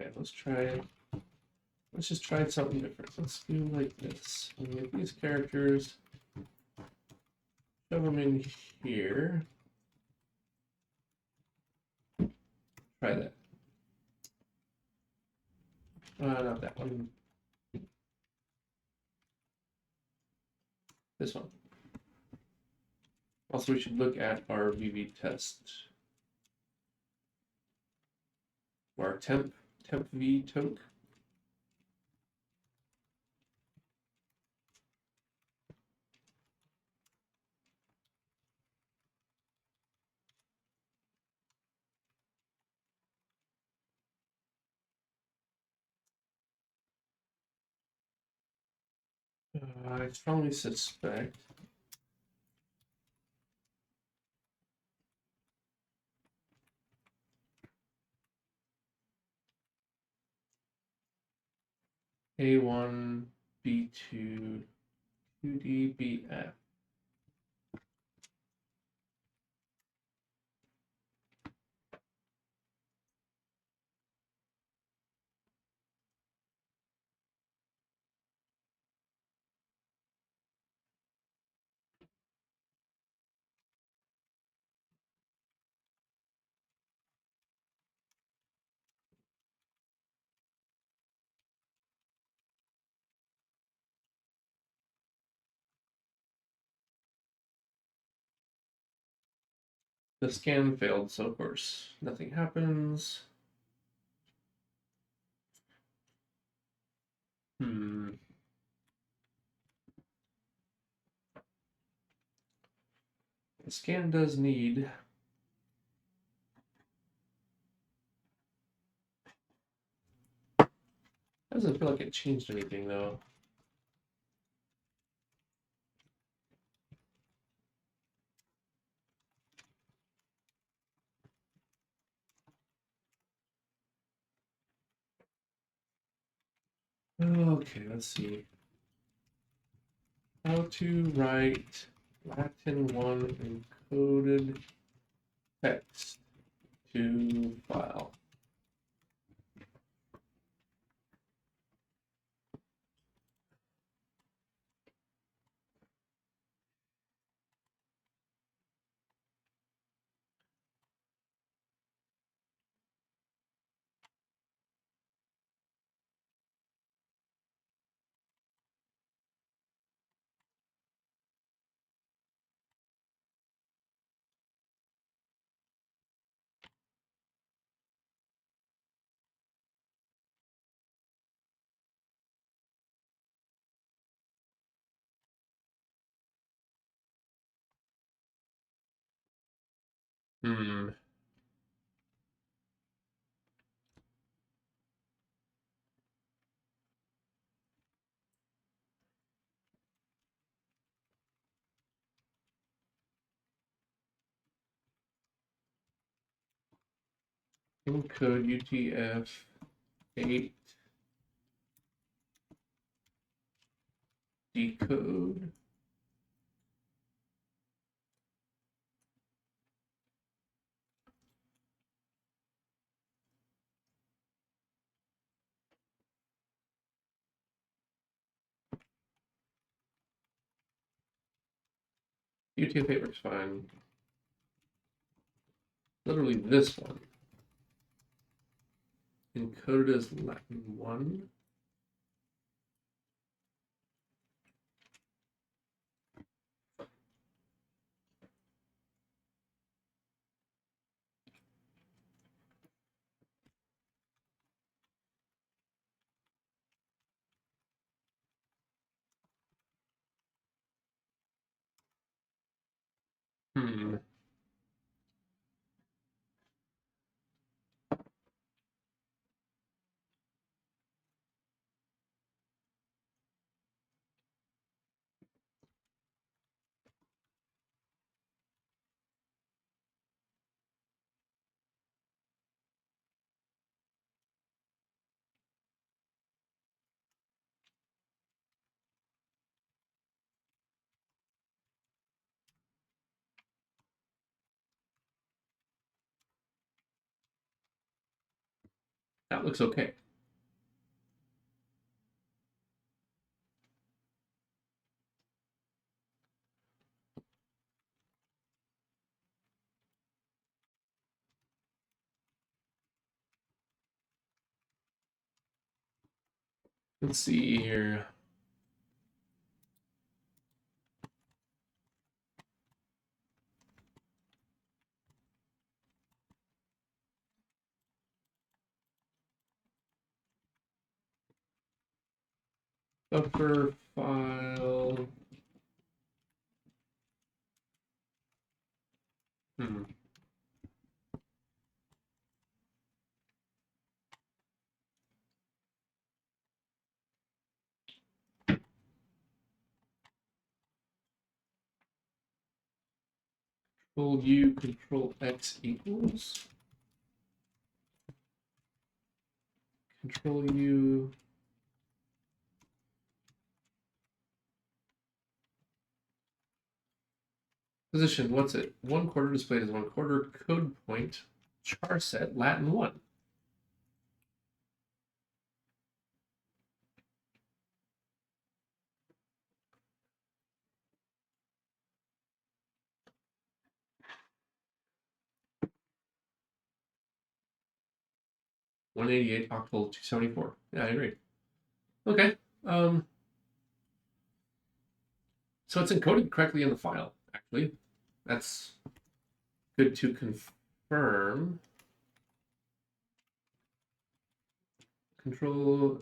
Okay, let's try. Let's just try something different. Let's do like this. We get these characters, shove them in here. Try that. Not that one. This one. Also, we should look at our VV test. Our temp v toke. I strongly suspect A1, B2, 2D, BF. The scan failed, so of course nothing happens. The scan does need doesn't feel like it changed anything though. Okay, let's see. How to write Latin 1 encoded text to file. Encode UTF-8 decode. UTF-8 works fine. Literally this one. Encoded as Latin 1. That looks okay. Let's see here. Buffer file. Control U, Control X equals. Control U. Position, what's it? 1/4 displayed as 1/4 code point. Char set Latin 1. (188) octal 274. Yeah, I agree. Okay. So it's encoded correctly in the file, actually. That's good to confirm. Control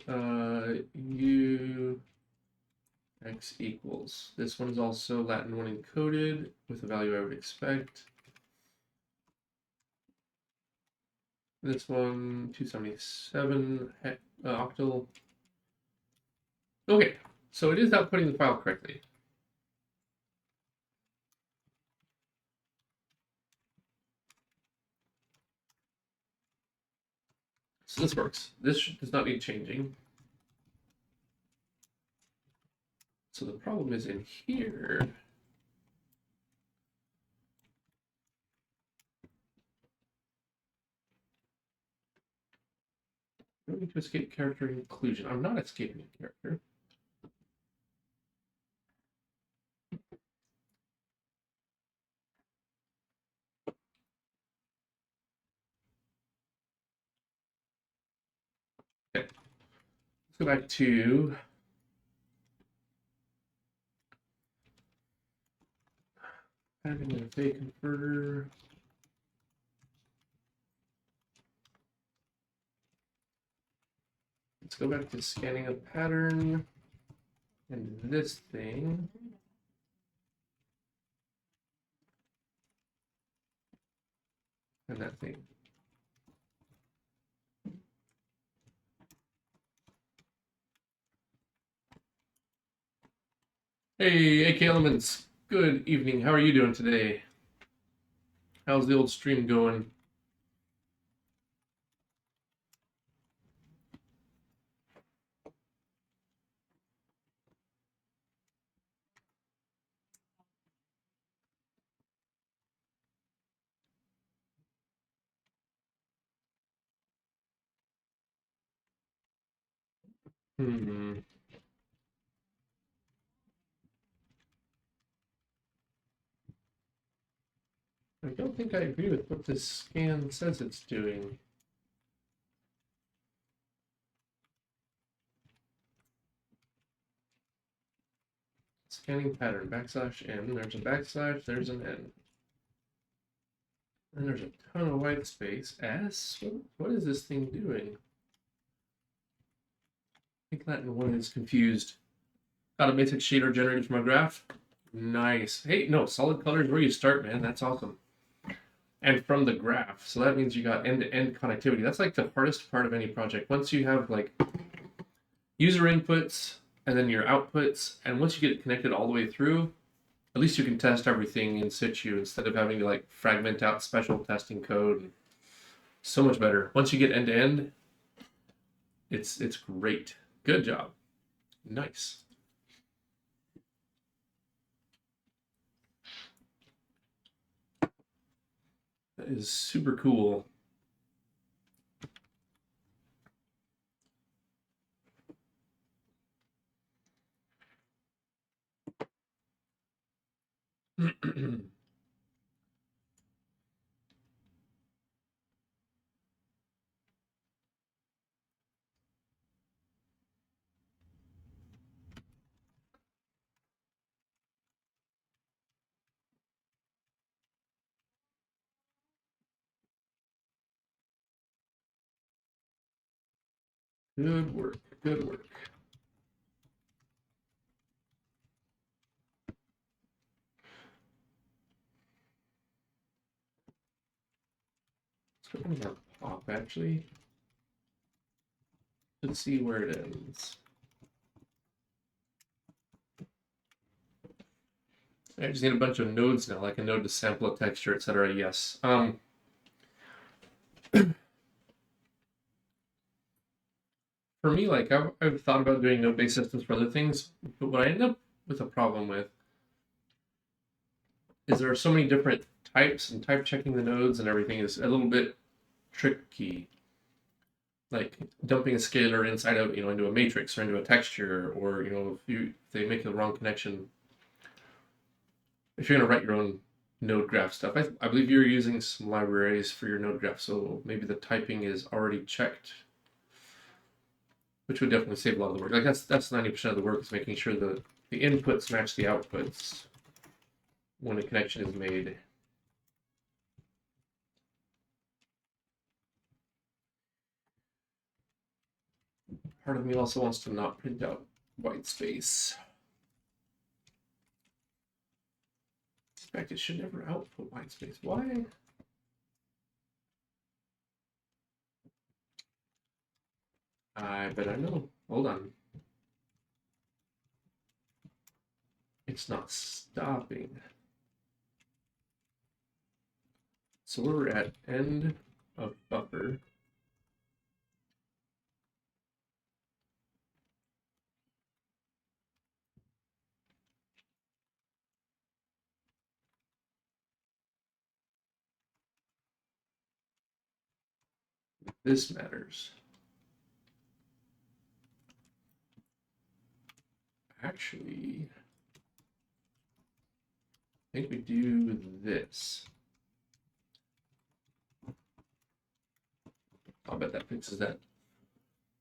U x equals. This one is also Latin 1 encoded with a value I would expect. This one, 277 octal. Okay, so it is outputting the file correctly. So this works. This does not need changing. So the problem is in here. I don't need to escape character inclusion. I'm not escaping a character. Okay. Let's go back to having an FA converter. Let's go back to scanning a pattern and this thing. And that thing. Hey, AK Elements. Good evening. How are you doing today? How's the old stream going? I don't think I agree with what this scan says it's doing. Scanning pattern, \n, there's a backslash, there's an n. And there's a ton of white space. S? What is this thing doing? I think Latin 1 is confused. Got a basic shader generated from a graph. Nice. Hey, no, solid color is where you start, man. That's awesome. And from the graph. So that means you got end-to-end connectivity. That's like the hardest part of any project. Once you have like user inputs and then your outputs, and once you get it connected all the way through, at least you can test everything in situ instead of having to like fragment out special testing code. So much better. Once you get end-to-end, it's great. Good job. Nice. That is super cool. Good work. Good work. Let's go to our pop actually. Let's see where it ends. I just need a bunch of nodes now, like a node to sample a texture, etc. Yes. For me, like I've thought about doing node-based systems for other things, but what I end up with a problem with is there are so many different types, and type checking the nodes and everything is a little bit tricky. Like dumping a scalar inside of into a matrix or into a texture, or if they make the wrong connection. If you're gonna write your own node graph stuff, I believe you're using some libraries for your node graph, so maybe the typing is already checked, which would definitely save a lot of the work. Like that's 90% of the work is making sure that the inputs match the outputs when a connection is made. part of me also wants to not print out white space. In fact, it should never output white space. Why? I bet I know. Hold on. It's not stopping. So we're at end of buffer. This matters. Actually, I think we do this. I'll bet that fixes that.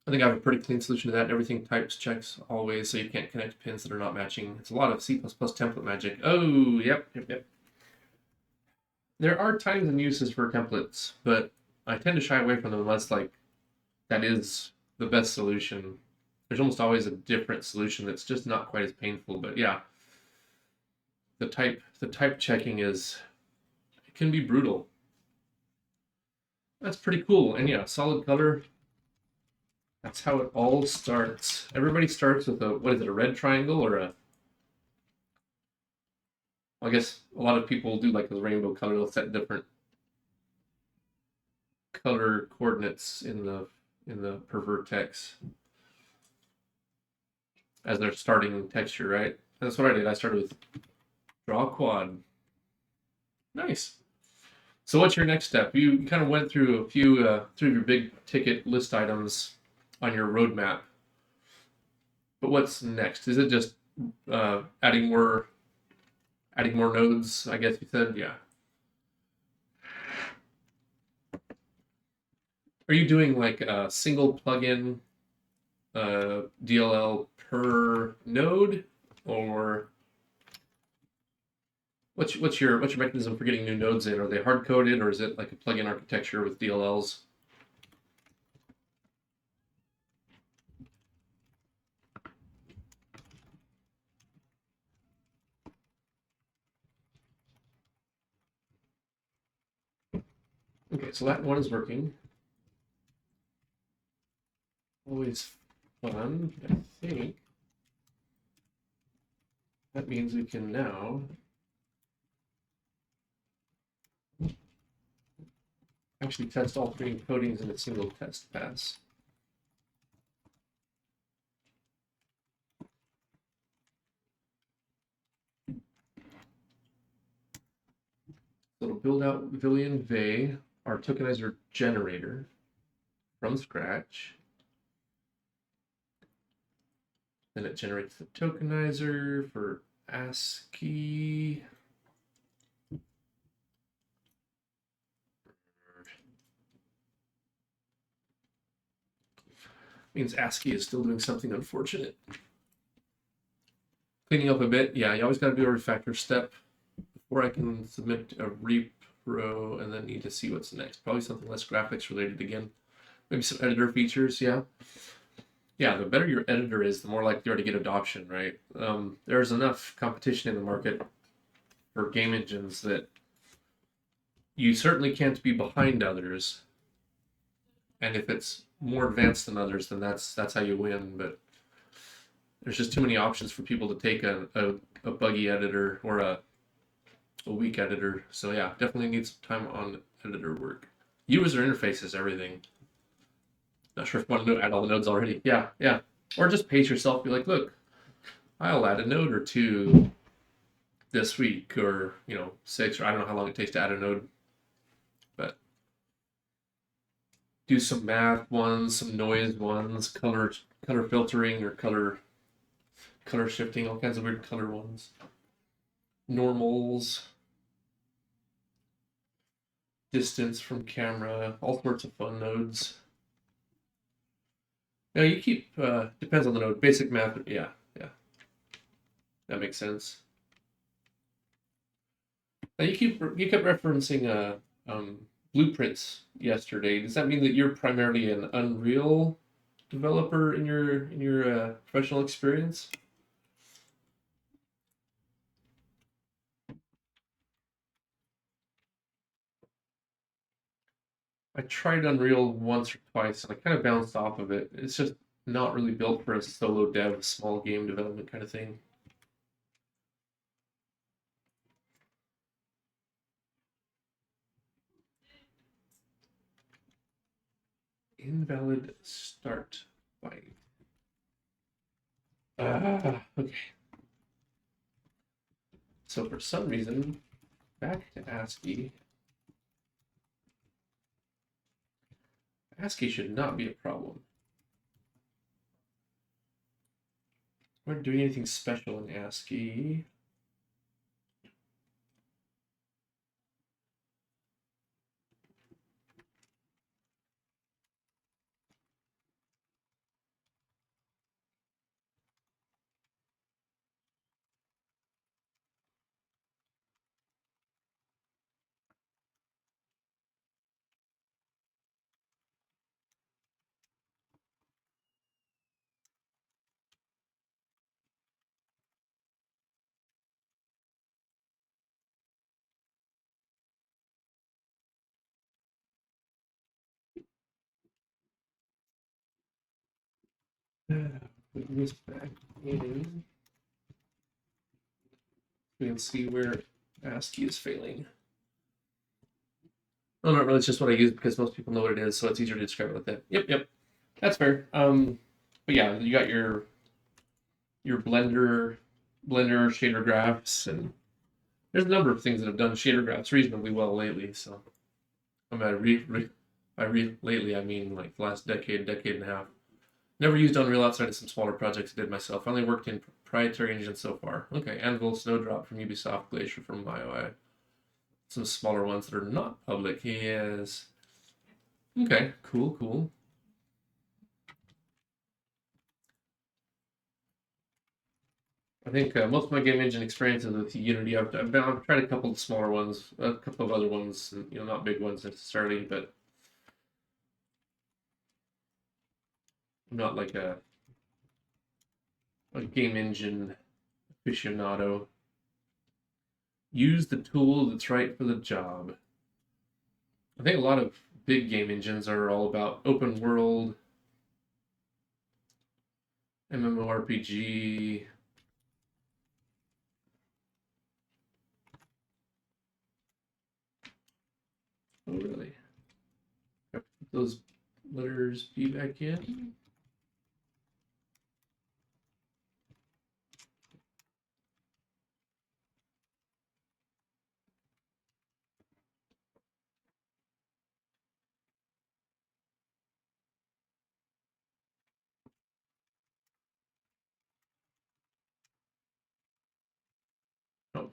I think I have a pretty clean solution to that. Everything types checks always, so you can't connect pins that are not matching. It's a lot of C++ template magic. Oh, yep. There are times and uses for templates, but I tend to shy away from them unless like that is the best solution. There's almost always a different solution that's just not quite as painful, but yeah. The type checking it can be brutal. That's pretty cool. And yeah, solid color. That's how it all starts. Everybody starts with a, what is it, a red triangle or a, I guess a lot of people do like the rainbow color. They'll set different color coordinates in the per vertex as their starting texture, right? That's what I did. I started with draw quad. Nice. So what's your next step? You kind of went through a few through your big ticket list items on your roadmap. But what's next? Is it just adding more nodes? I guess you said, yeah. Are you doing like a single plugin DLL per node, or what's your mechanism for getting new nodes in? Are they hard coded, or is it like a plugin architecture with DLLs? Okay, so that one is working. Always fun. I think that means we can now actually test all three encodings in a single test pass. So it'll build out V, our Tokenizer Generator, from scratch. Then it generates the tokenizer for ASCII. Means ASCII is still doing something unfortunate. Cleaning up a bit. Yeah, you always got to do a refactor step before I can submit a repro and then need to see what's next. Probably something less graphics related again. Maybe some editor features, yeah. Yeah, the better your editor is, the more likely you are to get adoption, right? There's enough competition in the market for game engines that you certainly can't be behind others. And if it's more advanced than others, then that's how you win. But there's just too many options for people to take a buggy editor or a weak editor. So yeah, definitely need some time on editor work. User interface is everything. Not sure if you want to add all the nodes already. Yeah. Or just pace yourself. Be like, look, I'll add a node or two this week, or 6, or I don't know how long it takes to add a node. But do some math ones, some noise ones, color filtering or color shifting, all kinds of weird color ones. Normals, distance from camera, all sorts of fun nodes. Now you keep depends on the node. Basic math, yeah. That makes sense. Now you kept referencing blueprints yesterday. Does that mean that you're primarily an Unreal developer in your professional experience? I tried Unreal once or twice and I kind of bounced off of it. It's just not really built for a solo dev, small game development kind of thing. Invalid start byte. Okay. So for some reason, back to ASCII. ASCII should not be a problem. We're not doing anything special in ASCII. Put this back in. We can see where ASCII is failing. Oh, not really. It's just what I use because most people know what it is, so it's easier to describe it like that. Yep, that's fair. But yeah, you got your Blender shader graphs, and there's a number of things that have done shader graphs reasonably well lately. So, I mean, lately, I mean like the last decade and a half. Never used Unreal outside of some smaller projects I did myself. I only worked in proprietary engines so far. Okay, Anvil, Snowdrop from Ubisoft, Glacier from MyOI. Some smaller ones that are not public. Yes. Okay, cool. I think most of my game engine experience is with Unity. I've tried a couple of smaller ones, a couple of other ones, not big ones necessarily, but I'm not like a game engine aficionado. Use the tool that's right for the job. I think a lot of big game engines are all about open world, MMORPG. Oh, really? Put those letters B back in.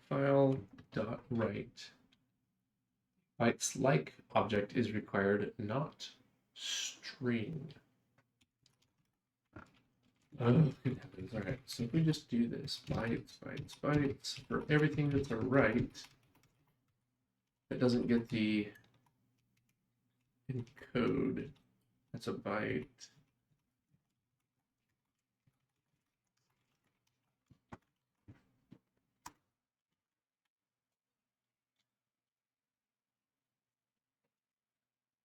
File dot write. Bytes like object is required, not string. Oh, good heavens. All right, so if we just do this, bytes, for everything that's a write, that doesn't get the encode, that's a byte.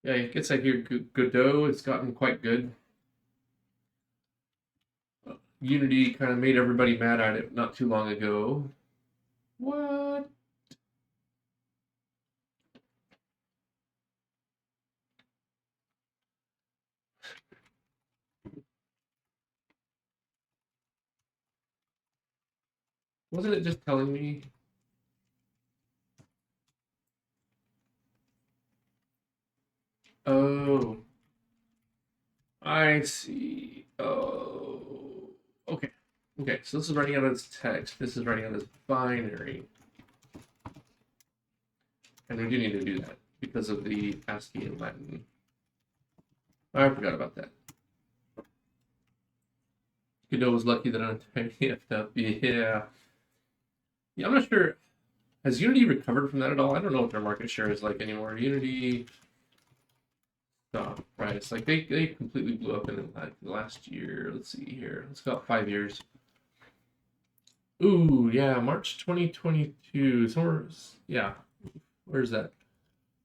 Yeah, it gets I hear Godot, it's gotten quite good. Unity kind of made everybody mad at it not too long ago. What? Wasn't it just telling me? Oh, I see. Oh, okay. Okay, so this is writing out as text. This is writing out as binary. And we do need to do that because of the ASCII in Latin. I forgot about that. Godot was lucky that I'm effed up. Yeah. Yeah, I'm not sure. Has Unity recovered from that at all? I don't know what their market share is like anymore. Unity stock price. Like they completely blew up in like the last year. Let's see here. Let's go 5 years. Ooh, yeah, March 2022. Somewhere, yeah. Where's that?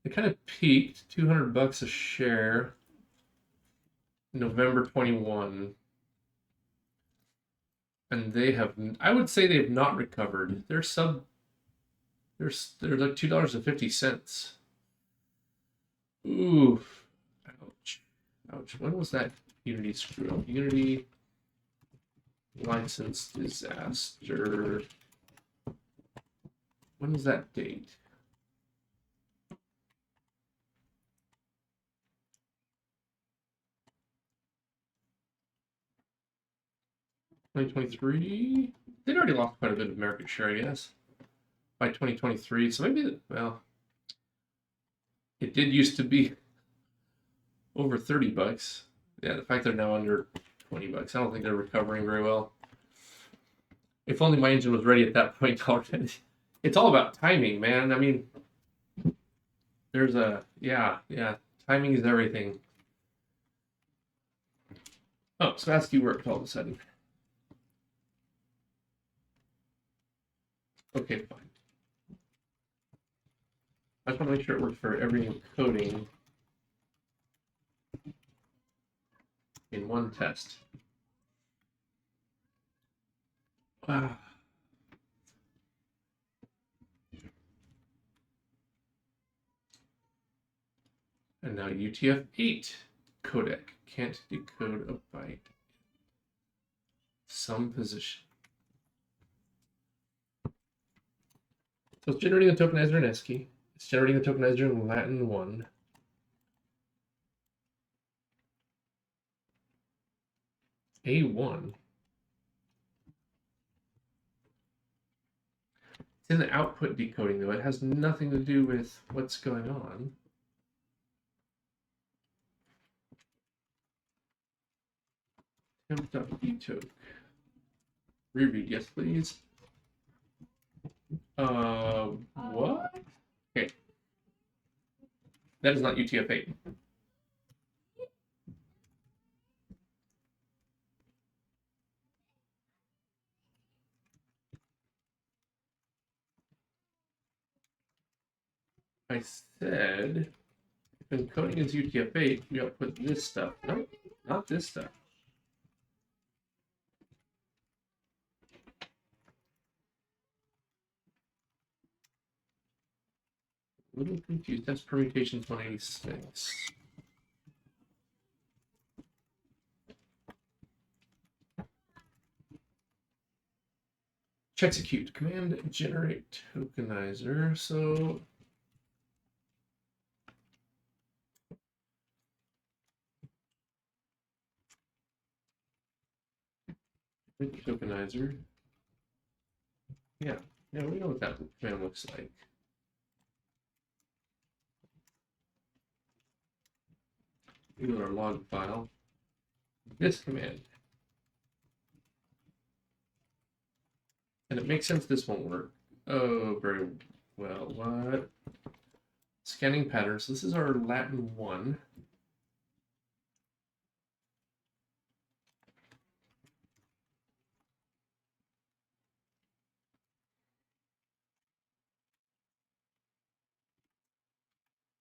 It kind of peaked, $200 a share, November 21. And they have, I would say they've not recovered. They're like $2.50. Ooh, ouch, ouch. When was that Unity screw up? Unity license disaster. When was that date? $2023? They'd already lost quite a bit of market share, I guess, by 2023. So maybe, well, it did used to be over $30. Yeah, the fact they're now under $20, I don't think they're recovering very well. If only my engine was ready at that point already. It's all about timing, man. I mean, there's a, yeah, timing is everything. Oh, so ASCII worked all of a sudden. Okay, fine. I just want to make sure it works for every encoding in one test. Wow. And now UTF-8 codec can't decode a byte. Some position. So it's generating the tokenizer in ASCII. It's generating the tokenizer in Latin 1. A1. It's in the output decoding, though. It has nothing to do with what's going on. Temp.dtoke. Reread, yes, please. What? Okay. That is not UTF-8. I said, if encoding is UTF-8, we output this stuff. No, not this stuff. A little confused. That's permutations 186. Execute command generate tokenizer. So tokenizer. Yeah, we know what that command looks like. We go to our log file. This command. And it makes sense this won't work. Oh, very well. What? Scanning patterns. This is our Latin 1.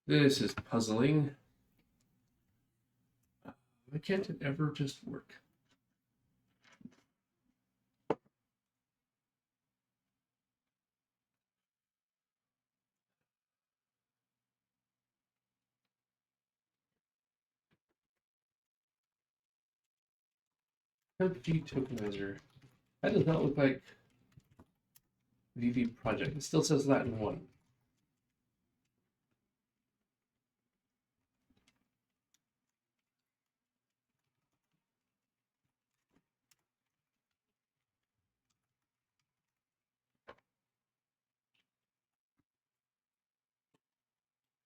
This is puzzling. Why can't it ever just work? Tokenizer. That does not look like VVProject. It still says Latin 1.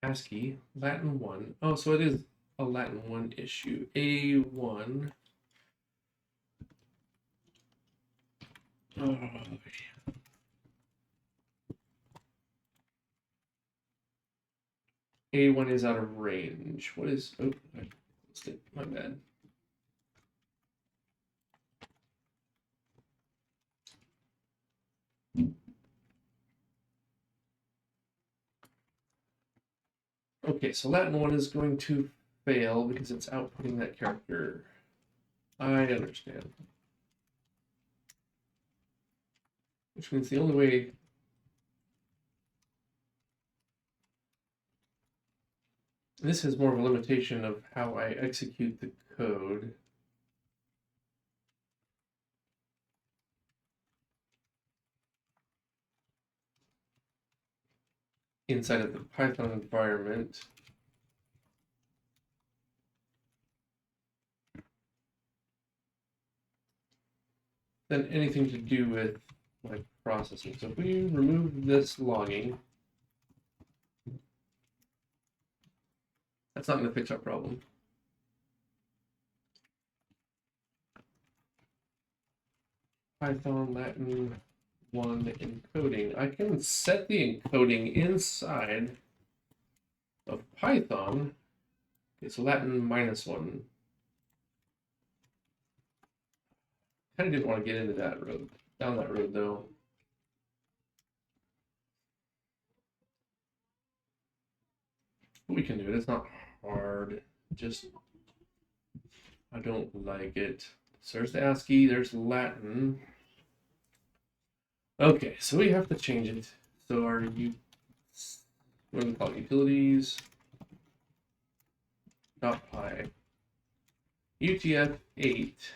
ASCII, Latin 1. Oh, so it is a Latin 1 issue. A1. Oh, A1 is out of range. What is, oh, I missed it, my bad. Okay, so Latin 1 is going to fail because it's outputting that character. I understand. Which means the only way this is more of a limitation of how I execute the code. Inside of the Python environment. Than anything to do with my processing. So if we remove this logging, that's not going to fix our problem. Python Latin 1 encoding. I can set the encoding inside of Python. Okay, so Latin -1. Kind of didn't want to get into that road, down that road though. But we can do it. It's not hard. Just I don't like it. So there's the ASCII. There's Latin. Okay, so we have to change it. So our what do we call it? Utilities. .py. UTF-8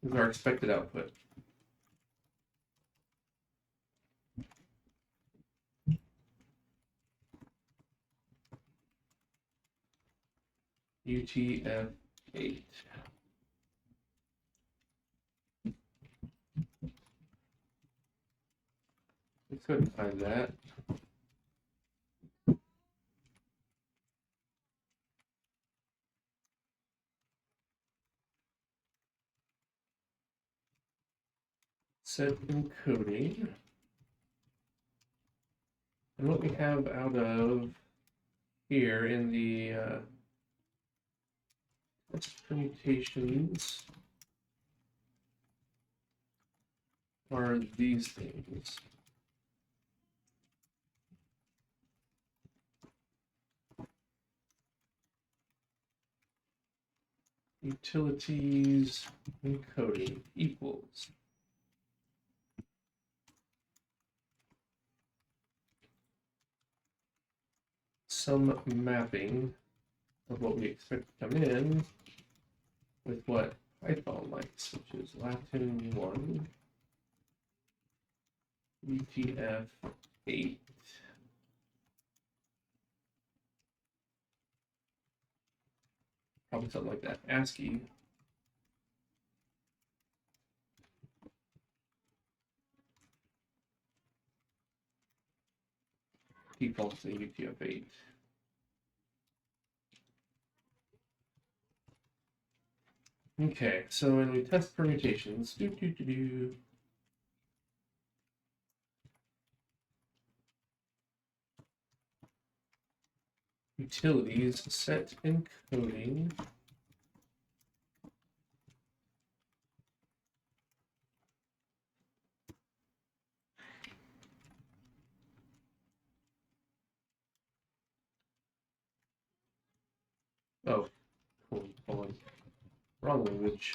is our expected output. UTF-8. Let's go ahead and find that. Set encoding. And what we have out of here in the permutations are these things. Utilities encoding equals some mapping of what we expect to come in with what Python likes, which is Latin 1, UTF-8. Probably something like that. ASCII. Defaults to UTF-8. Okay, so when we test permutations, utilities set encoding. Oh, cool. Hold on. Wrong language.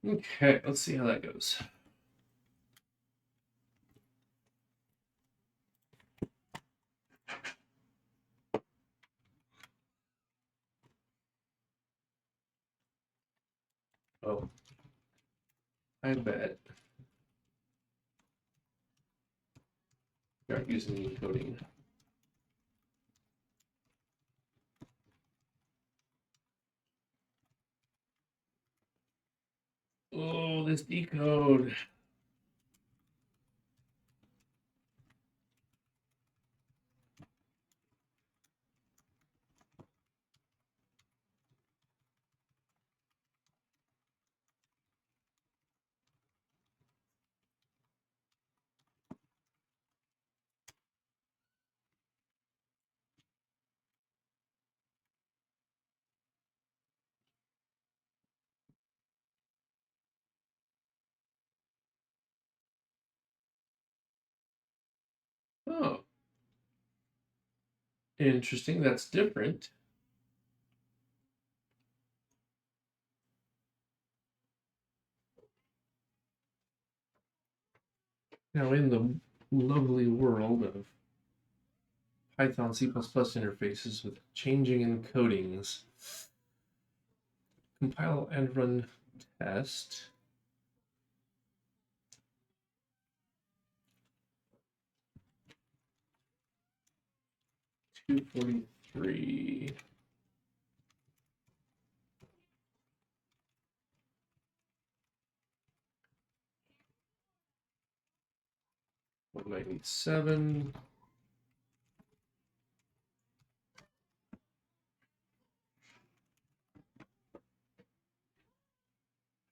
Okay, let's see how that goes. Oh, I bet we aren't using the encoding. Oh, this decode. Oh, interesting. That's different. Now, in the lovely world of Python C++ interfaces with changing encodings, compile and run test. $243. $197.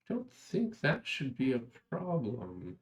Don't think that should be a problem.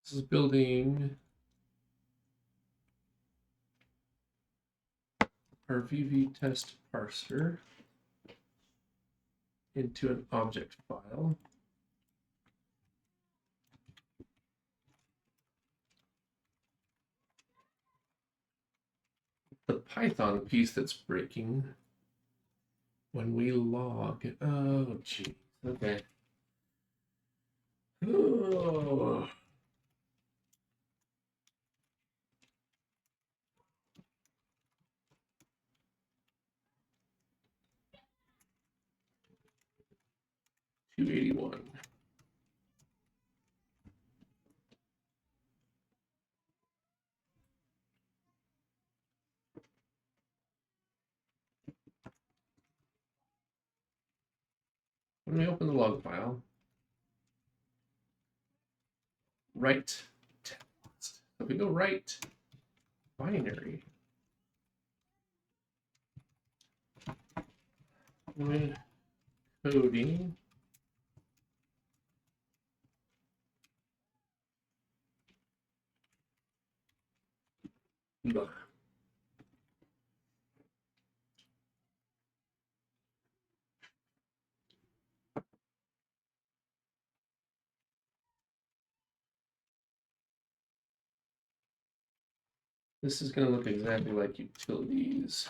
This is building our VV test parser into an object file. The Python piece that's breaking when we log. Oh, gee. Okay. Oh. $281. When we open the log file, write text. So we go write binary. Encoding. Ugh. This is going to look exactly like utilities.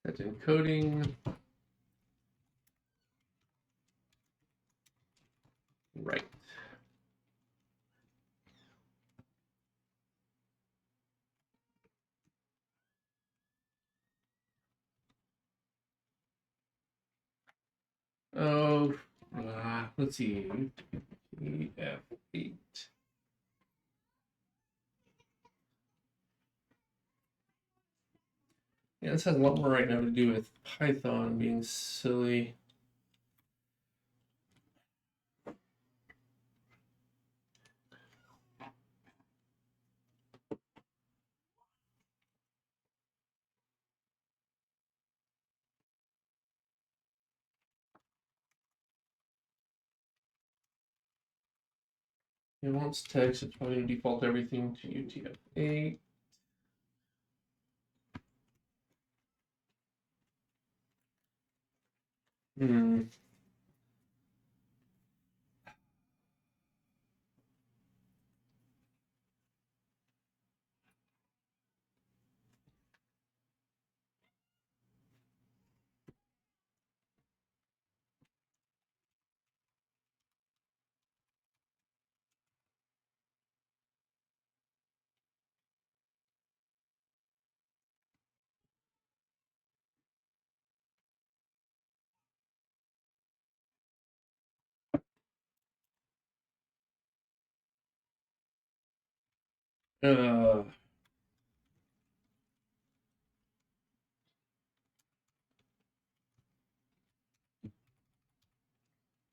That's encoding. Right. Oh, let's see. F8. Yeah, this has a lot more right now to do with Python being silly. It wants text. It's probably going to default everything to UTF-8.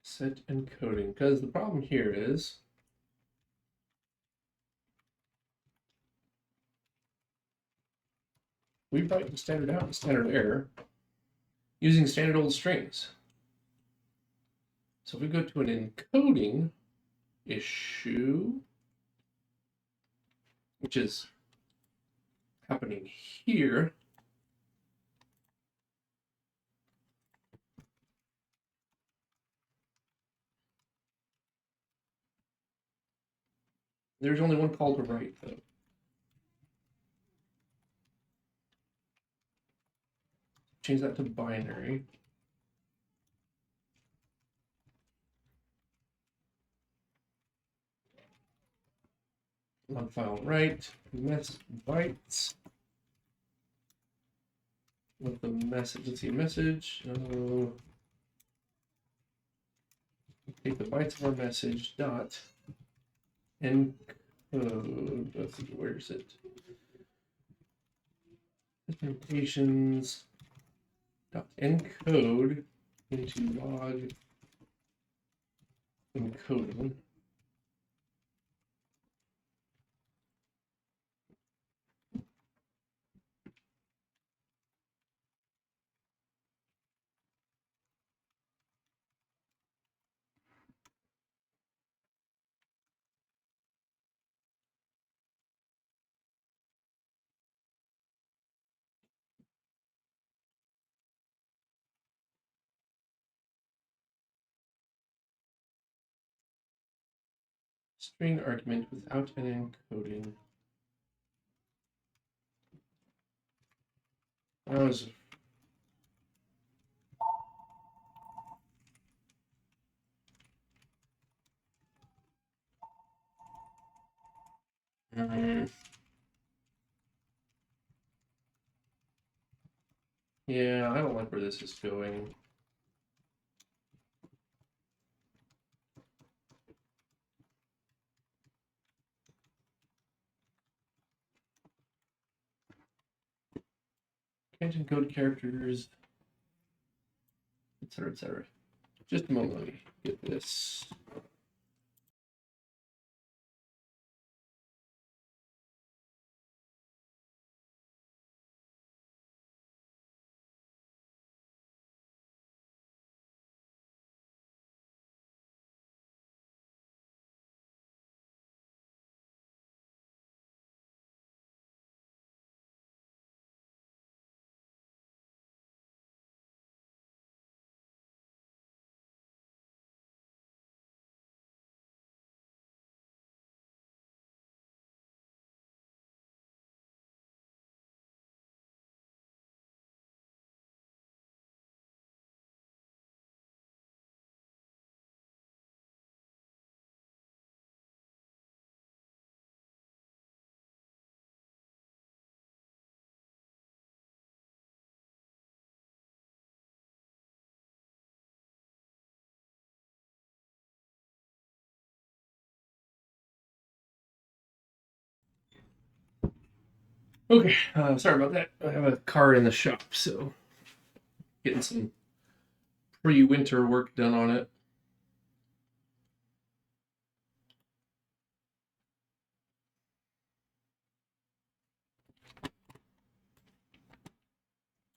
Set encoding, because the problem here is we write the standard out and standard error using standard old strings. So if we go to an encoding issue, which is happening here, there's only one call to write, though. Change that to binary. Log file write, mess bytes. With the message, let's see, message. Take the bytes of our message dot encode. Let's see, where is it? Implementations dot encode into log encoding. String argument without an encoding. That was yeah, I don't like where this is going. Can't encode characters, etc., etc. Just a moment, let me get this. Okay, sorry about that. I have a car in the shop, so getting some pre-winter work done on it.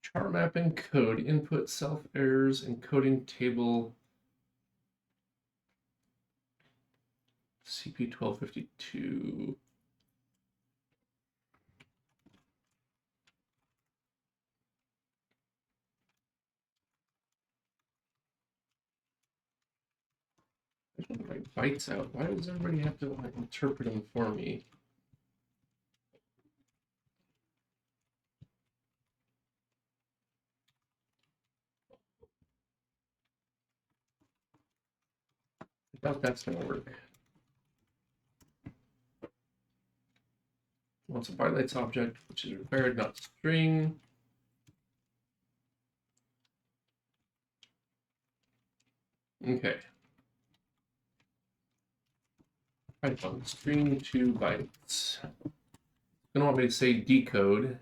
Char map encode, input self errors, encoding table, CP1252. I just want to write bytes out. Why does everybody have to like interpret them for me? I doubt that's going to work. Wants a bytes object, which is required, not string. Okay. Python string to bytes. gonna want me to say decode.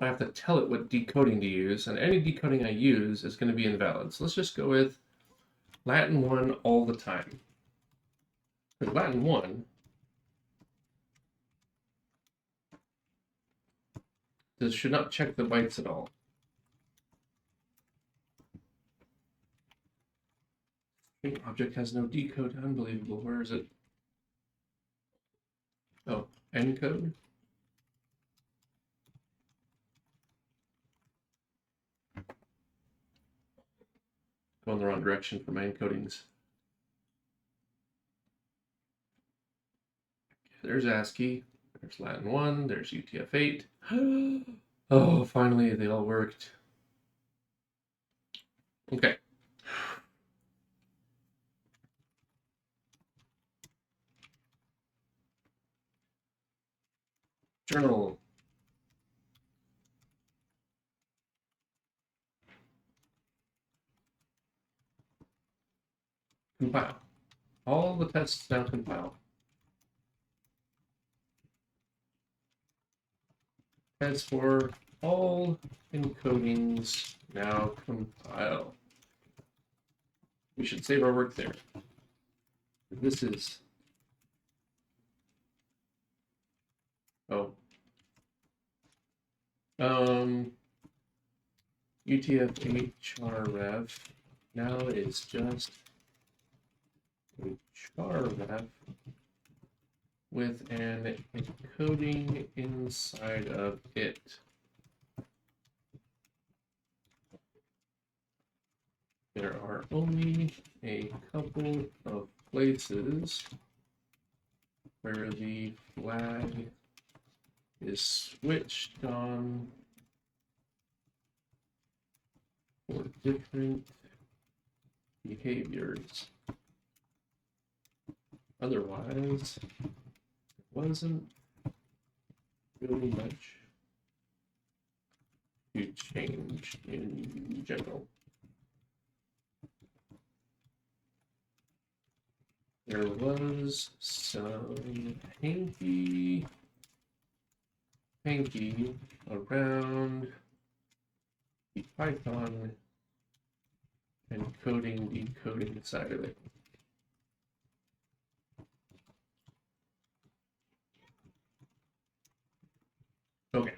I have to tell it what decoding to use, and any decoding I use is going to be invalid. So let's just go with Latin 1 all the time. Because Latin 1 should not check the bytes at all. The object has no decode. Unbelievable. Where is it? Oh, encode. Going the wrong direction for my encodings. There's ASCII. There's Latin 1. There's UTF-8. Oh, finally, they all worked. Okay. Journal. Compile. All the tests now compile. As for all encodings now compile. We should save our work there. This is UTF-8 CharRef now is just a CharRef with an encoding inside of it. There are only a couple of places where the flag is switched on for different behaviors. Otherwise, it wasn't really much to change in general. There was some hanky around the Python encoding, decoding side of it. Okay.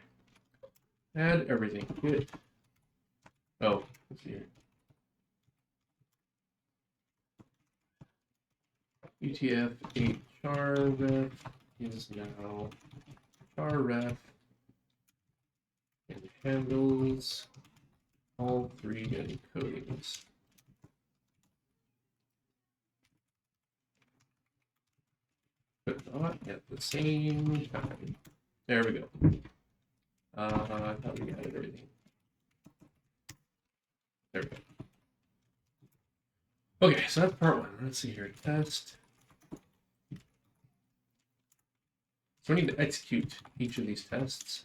Add everything. Good. Oh, let's see here. UTF-8 CharRef is now CharRef and handles all three encodings. But not at the same time. There we go. I thought we added everything. There we go. Okay, so that's part one. Let's see here. Test. So I need to execute each of these tests.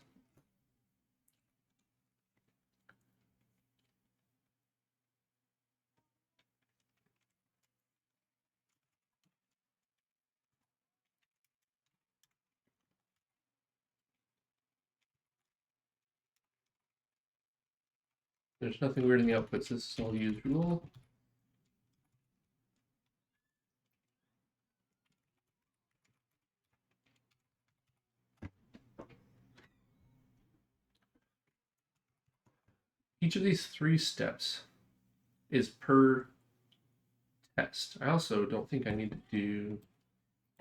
There's nothing weird in the outputs. This is all usual. Each of these three steps is per test. I also don't think I need to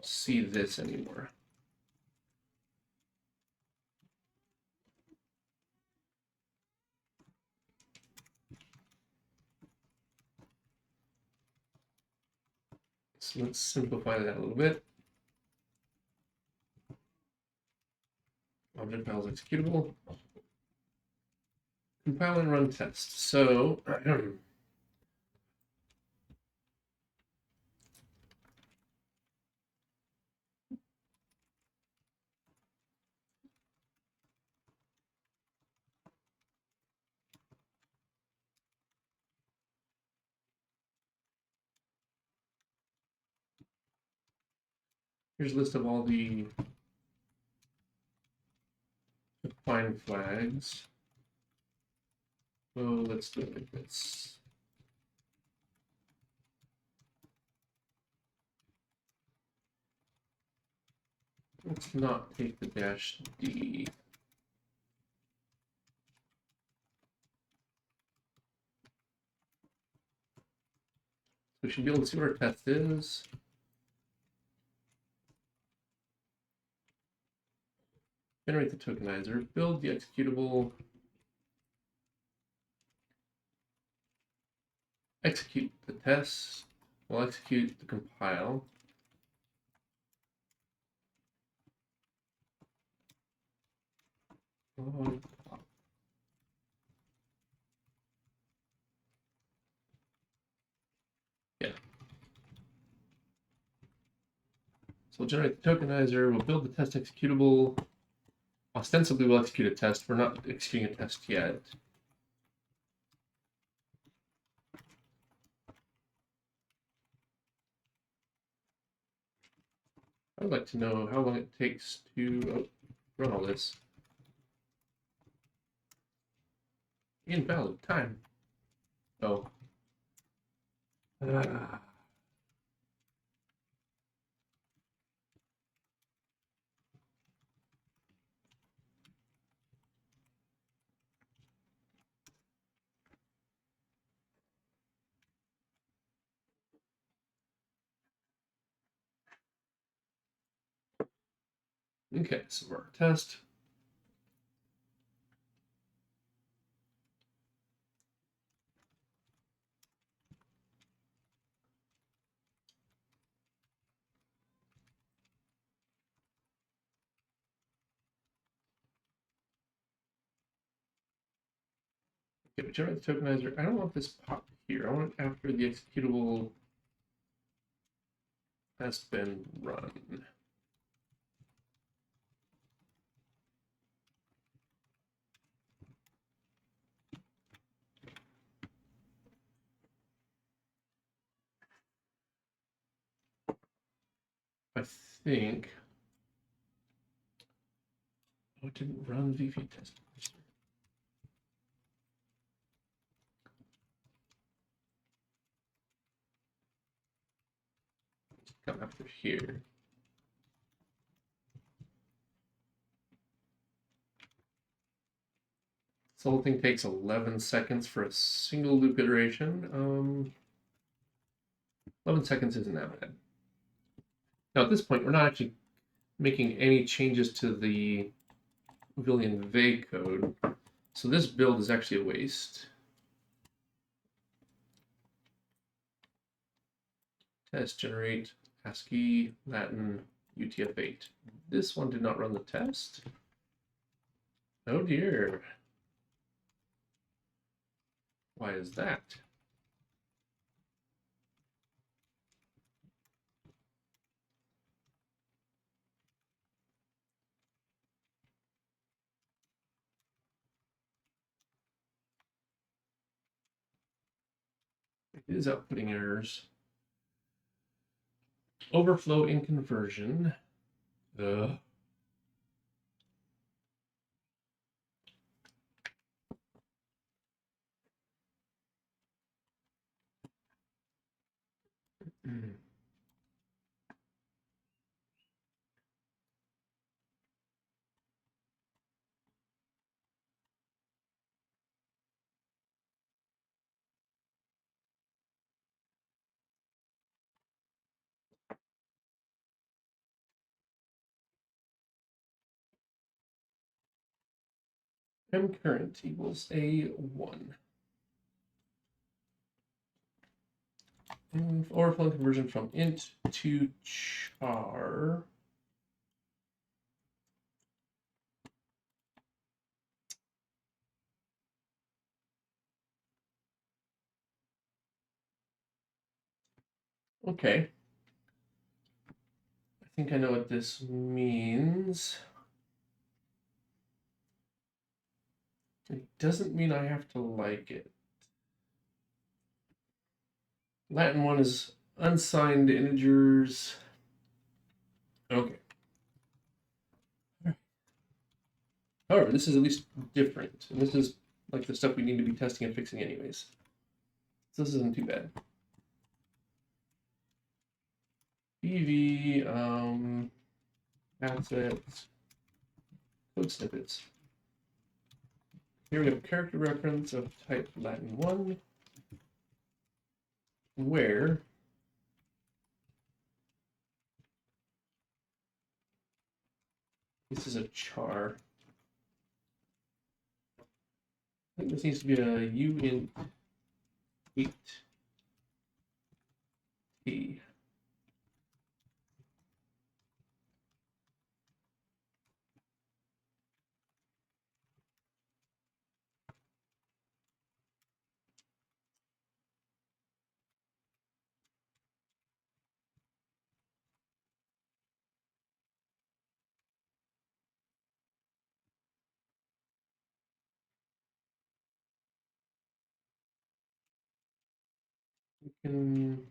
see this anymore. So let's simplify that a little bit. Object files executable. Compile and run tests. So here's a list of all the define flags. So let's do it like this. Let's not take the dash D. We should be able to see what our test is. Generate the tokenizer, build the executable, execute the test, we'll execute the compile. Yeah. So we'll generate the tokenizer, we'll build the test executable. Ostensibly, we'll execute a test. We're not executing a test yet. I would like to know how long it takes to run all this. Invalid time. Oh. Okay, so our test. Okay, we generate the tokenizer. I don't want this pop here. I want it after the executable has been run. I think. Oh, it didn't run VV test. Come after here. This whole thing takes 11 seconds for a single loop iteration. 11 seconds isn't that bad. Now at this point, we're not actually making any changes to the Villian Vague code. So this build is actually a waste. Test generate ASCII Latin UTF-8. This one did not run the test. Oh dear. Why is that? It is outputting errors. Overflow in conversion. M current equals A1. And overflow conversion from int to char. Okay. I think I know what this means. It doesn't mean I have to like it. Latin 1 is unsigned integers. Okay. However, this is at least different, and this is like the stuff we need to be testing and fixing anyways. So this isn't too bad. VV, assets, code snippets. Here we have character reference of type Latin 1, where this is a char. I think this needs to be a uint 8t. We can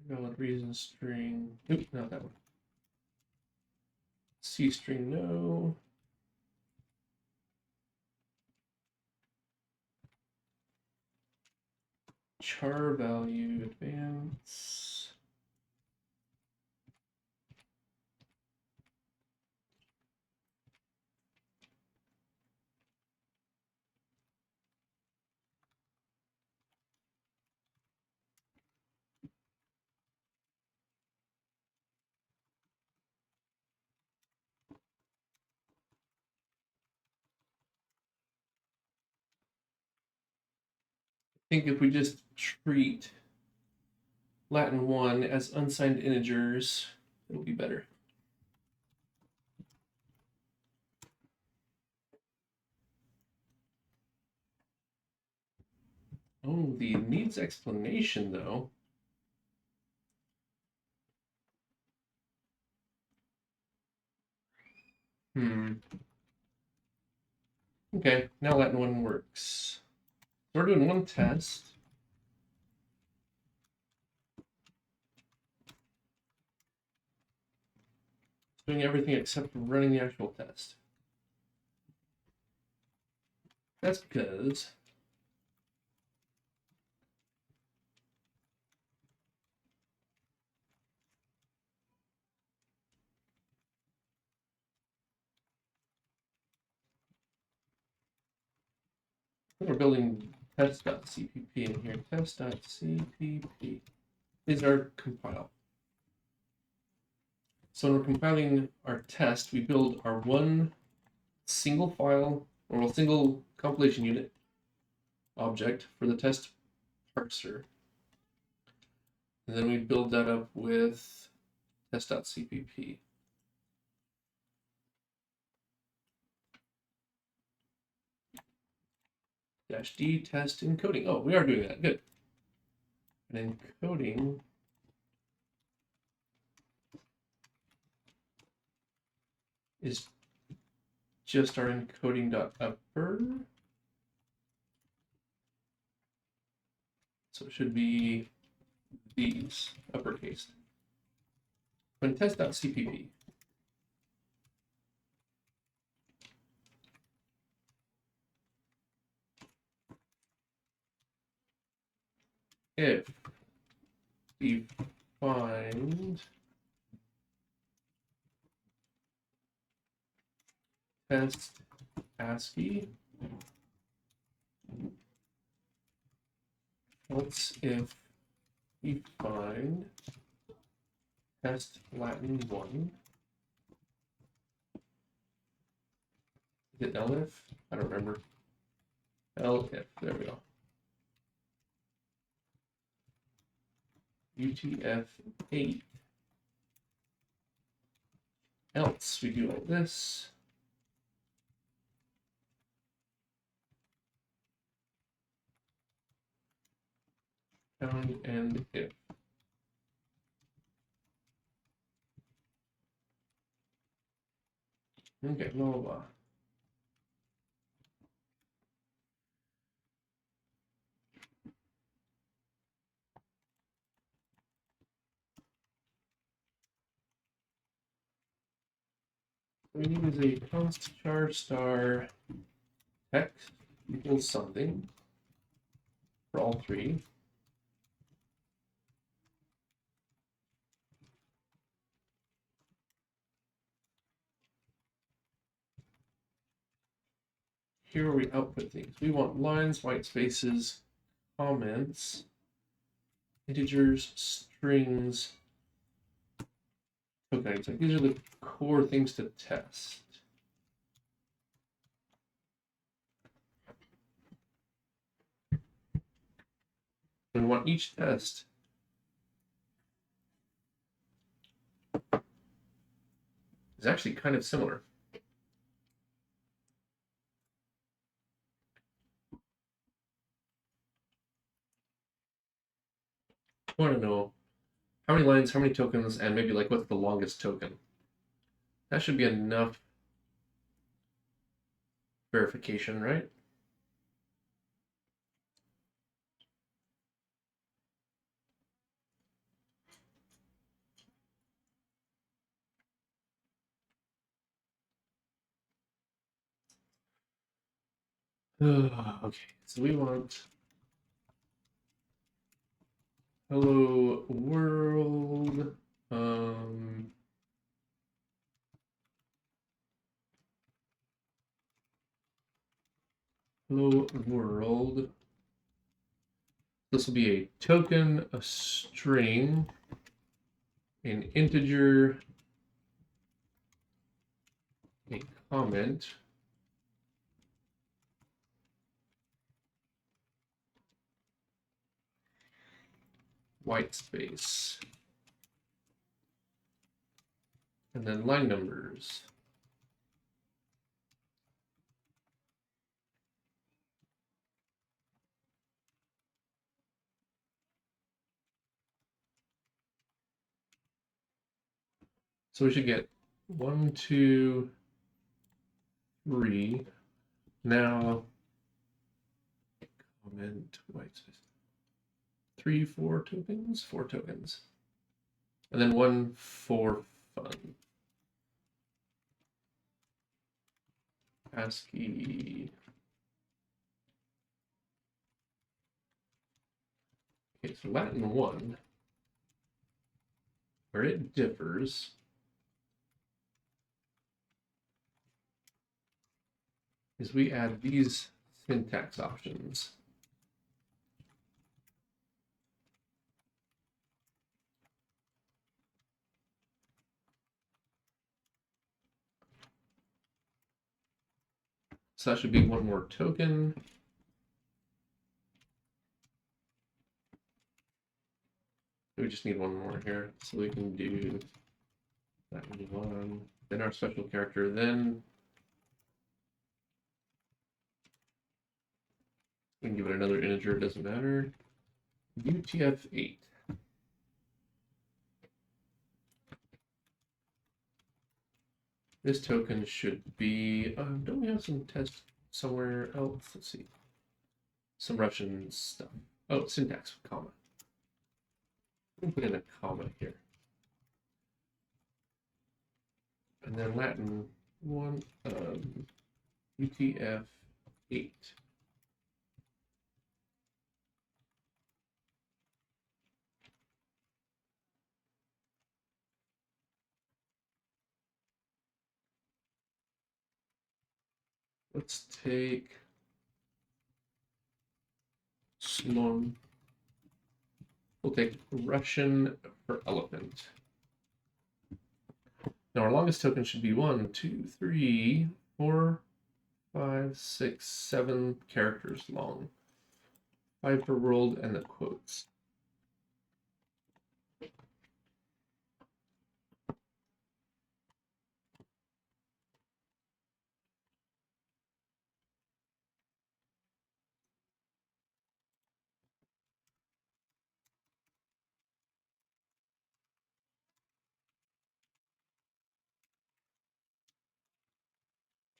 valid reason string. Nope, not that one. C string no. Char value advance. I think if we just treat Latin 1 as unsigned integers, it'll be better. Oh, the needs explanation, though. Okay, now Latin 1 works. So we're doing one test. It's doing everything except running the actual test. That's because we're building test.cpp in here. Test.cpp is our compile. So when we're compiling our test, we build our one single file or a single compilation unit object for the test parser. And then we build that up with test.cpp. -d test encoding. Oh, we are doing that. Good. And encoding is just our encoding.upper. So it should be these uppercase. When test.cpp, if we find test ASCII, else if we find test Latin 1, is it elif? I don't remember. Elif, there we go. UTF-8. Else we do like this. Found and if. Okay, blah, blah, blah. we need is a const char star text equals something for all three. Here where we output things. We want lines, white spaces, comments, integers, strings, tokenize. Like these are the core things to test. We want each test is actually kind of similar. I want to know how many lines, how many tokens, and maybe like what's the longest token. That should be enough verification, right? Okay, so we want hello world. Hello world. This will be a token, a string, an integer, a comment, white space, and then line numbers. So we should get 1, 2, 3. Now, comment, white space. 3, 4 tokens, 4 tokens. And then 1 for fun. ASCII. Okay, so Latin 1, where it differs is we add these syntax options. So that should be 1 more token. We just need 1 more here, so we can do that one. Then our special character. Then we can give it another integer. It doesn't matter. UTF-8. This token should be. Don't we have some text somewhere else? Let's see. Some Russian stuff. Oh, syntax comma. We'll put in a comma here. And then Latin 1 UTF-8. Let's take Slon. We'll take Russian for elephant. Now our longest token should be 1, 2, 3, 4, 5, 6, 7 characters long. 5 per world and the quotes.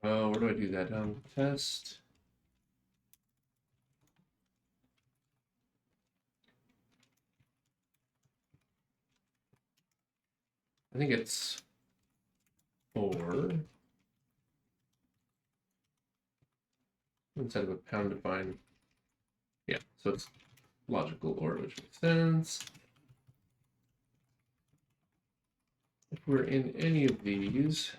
Where do I do that? Test. I think it's 4. instead of a pound define. Yeah, so it's logical OR, which makes sense. If we're in any of these,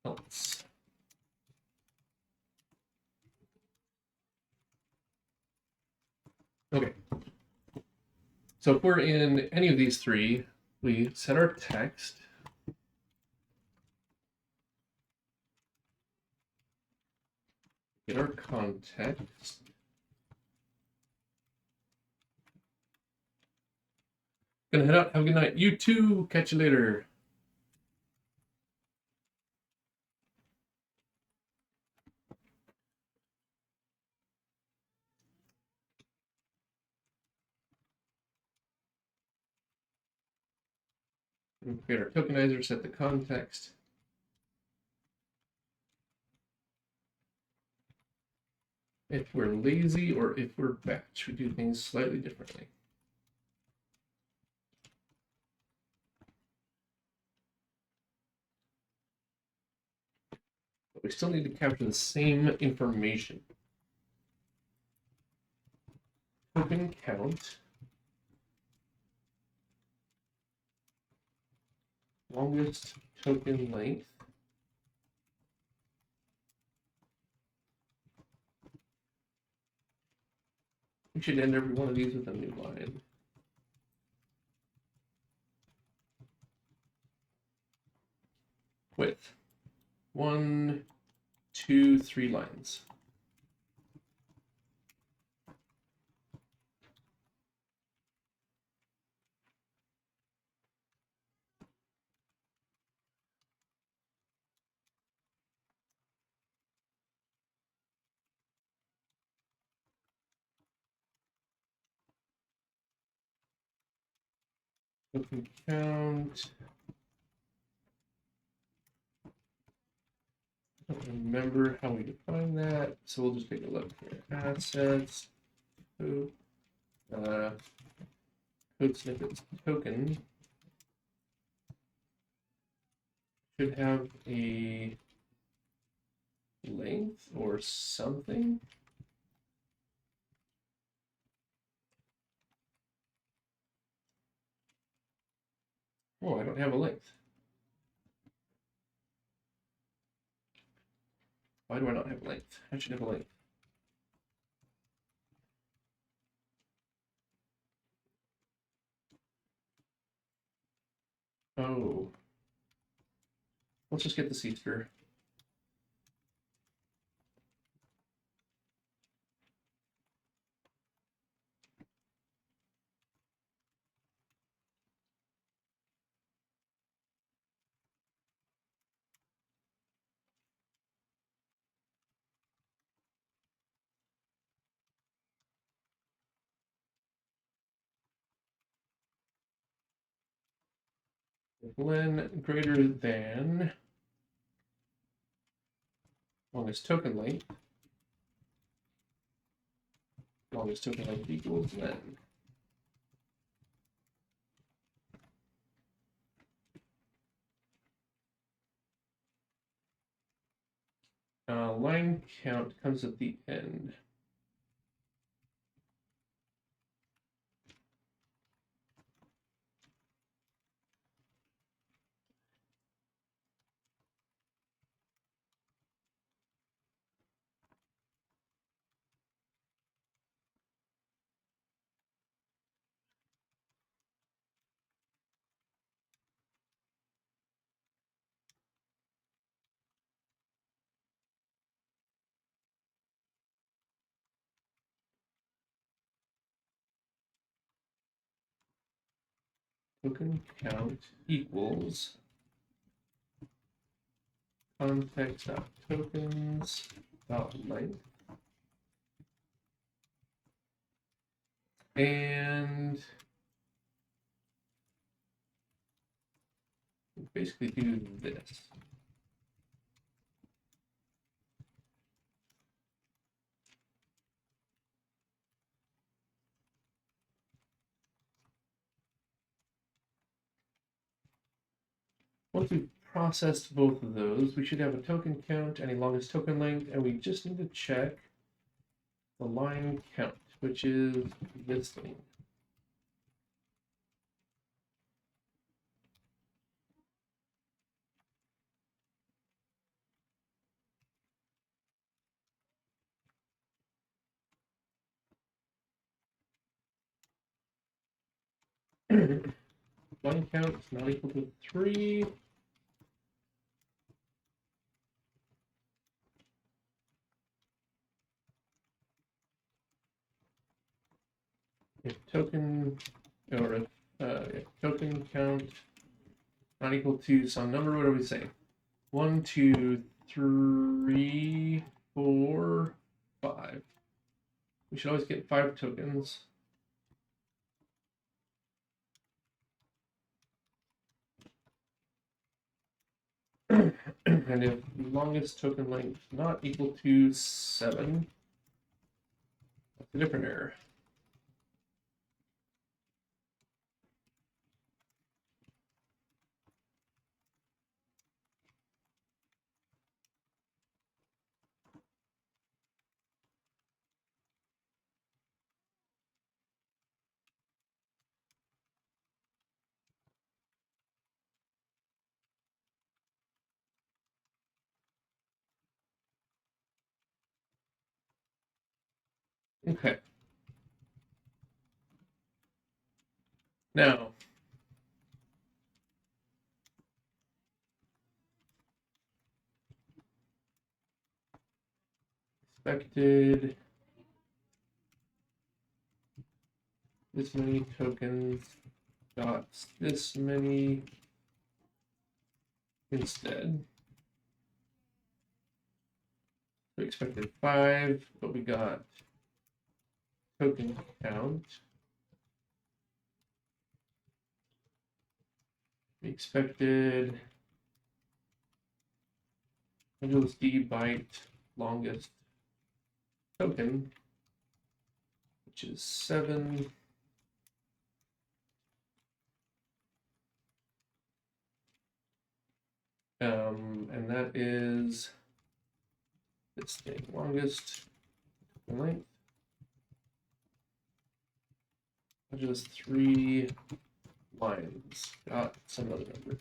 else. Okay. So if we're in any of these three, we set our text. Get our context. Gonna head out. Have a good night. You too. Catch you later. We'll create our tokenizer, set the context. If we're lazy or if we're batch, we do things slightly differently. But we still need to capture the same information. Token count. Longest token length. We should end every one of these with a new line. Width. 1, 2, 3 lines. Token count. I don't remember how we define that, so we'll just take a look here. Assets, code snippets token should have a length or something. Oh, I don't have a length. Why do I not have a length? I should have a length. Oh. Let's just get the seedster. Len greater than longest token length. Longest token length equals len. Line count comes at the end. Token count equals context.tokens.length. And basically do this. Once we've processed both of those. We should have a token count and a longest token length, and we just need to check the line count, which is this thing. Line count is not equal to 3. If token if token count not equal to some number, what do we say? 1, 2, 3, 4, 5. We should always get 5 tokens. And if longest token length not equal to 7, that's a different error. Okay. Now, expected this many tokens dots this many instead. We expected 5, but we got token count. We expected D byte longest token, which is 7. And that is this thing, longest length. Just 3 lines, not some other number.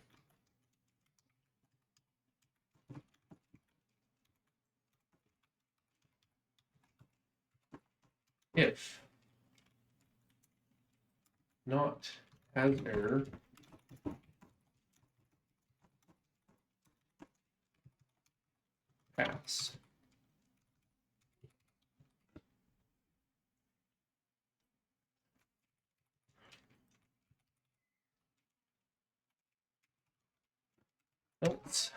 If not has error, pass. Else.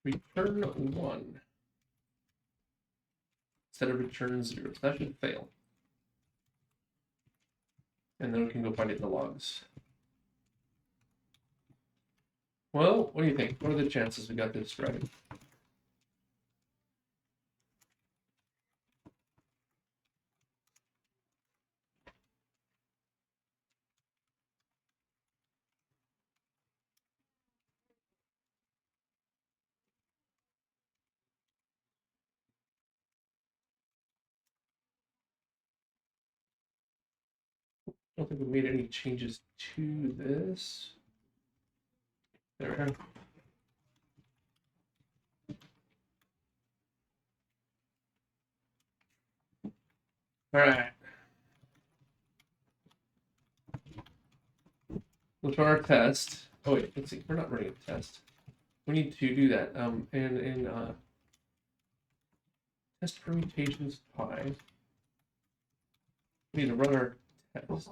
Return 1 instead of return 0. So that should fail. And then we can go find it in the logs. Well, what do you think? What are the chances we got this right? I don't think we made any changes to this. There we go. All right. Let's run our test. Oh wait, let's see. We're not running a test. We need to do that. And test permutations pi. We need to run our test.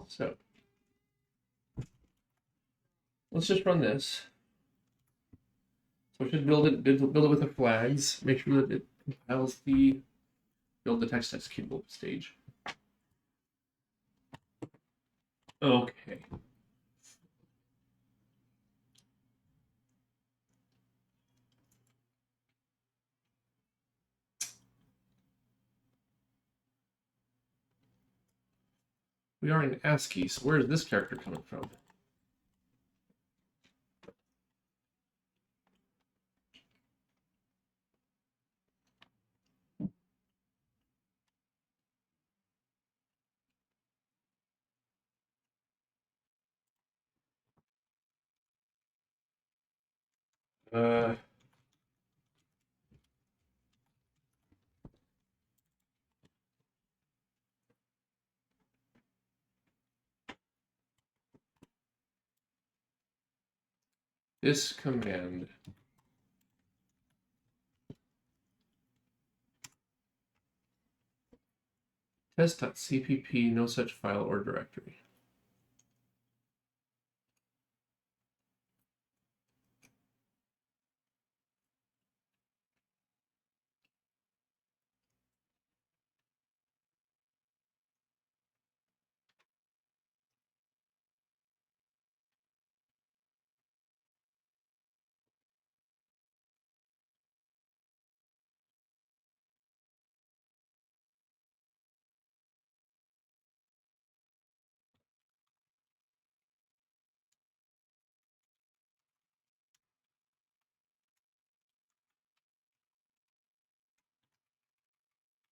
So let's just run this. So we should build it with the flags. Make sure that it compiles the build the text executable stage. Okay. We are in ASCII, so where is this character coming from? This command. Test.cpp, no such file or directory.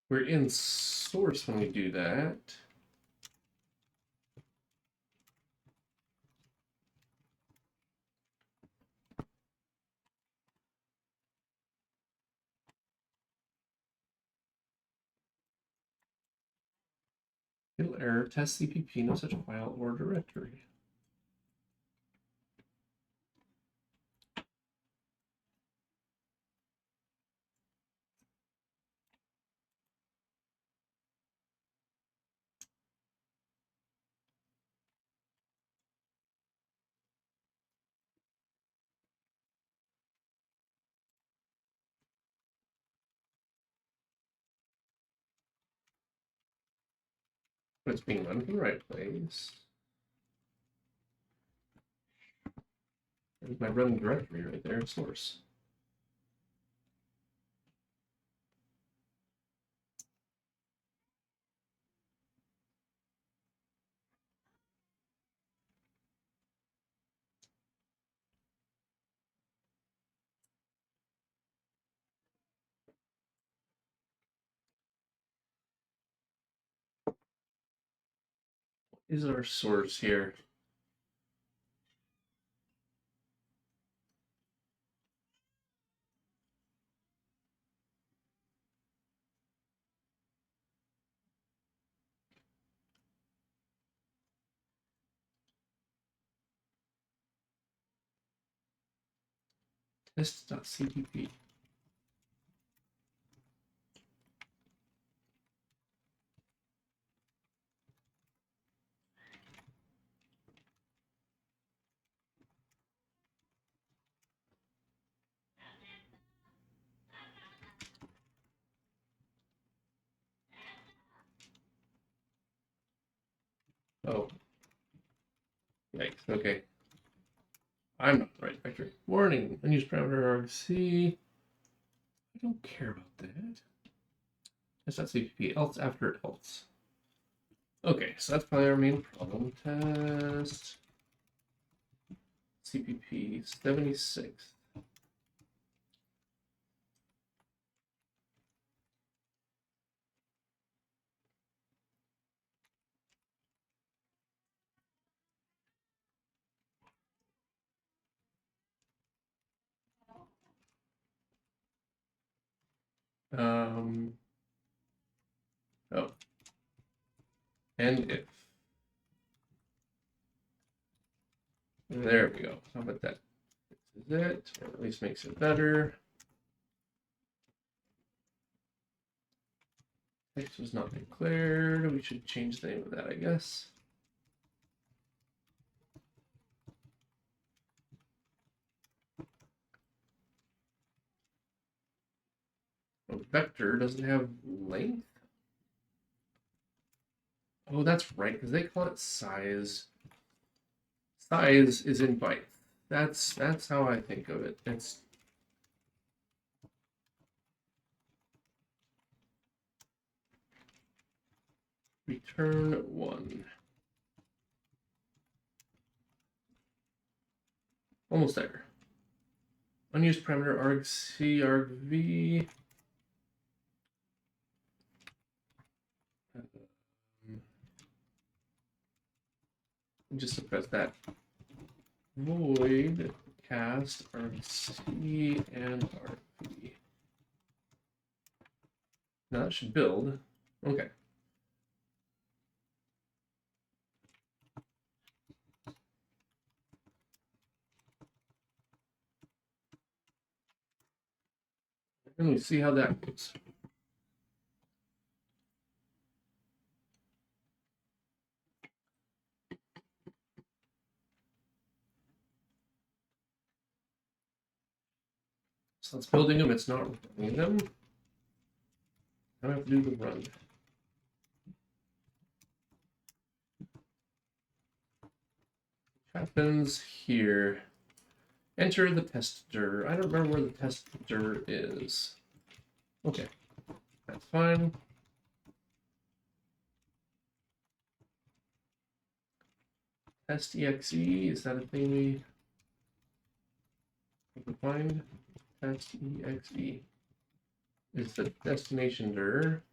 We're in source when we do that. Fatal error, test CPP, no such file or directory. But it's being run in the right place. There's my run directory right there, source. Is our source here? Test.cpp. Oh. Yikes, okay. I'm not the right vector. Warning, unused parameter argc. I don't care about that. Test.cpp, else after else. Okay, so that's probably our main problem. Test CPP 76. Oh, and if. There we go. How about that? This is it, or at least makes it better. Text was not declared. We should change the name of that, I guess. Oh, vector doesn't have length. Oh, that's right, because they call it size. Size is in bytes. That's how I think of it. It's return 1. Almost there. Unused parameter argc argv. Just suppress that. Void cast argc and argv. Now that should build. Okay. And we see how that goes. So it's building them, it's not running them. Now I have to do the run. What happens here? Enter the tester. I don't remember where the tester is. Okay, that's fine. Test exe, is that a thing we can find? Test exe is the destination dir.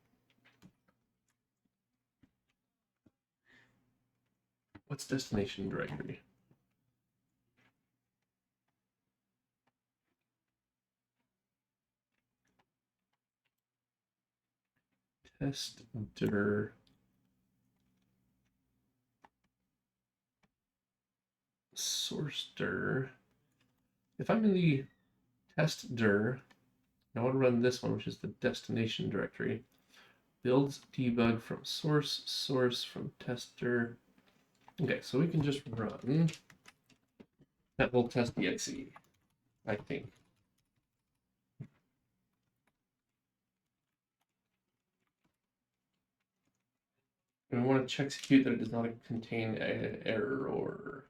What's destination directory? Test dir source dir. If I'm in the test dir, I want to run this one, which is the destination directory. Builds debug from source from tester. Okay, so we can just run that whole test exe, I think. And we want to check execute that it does not contain an error or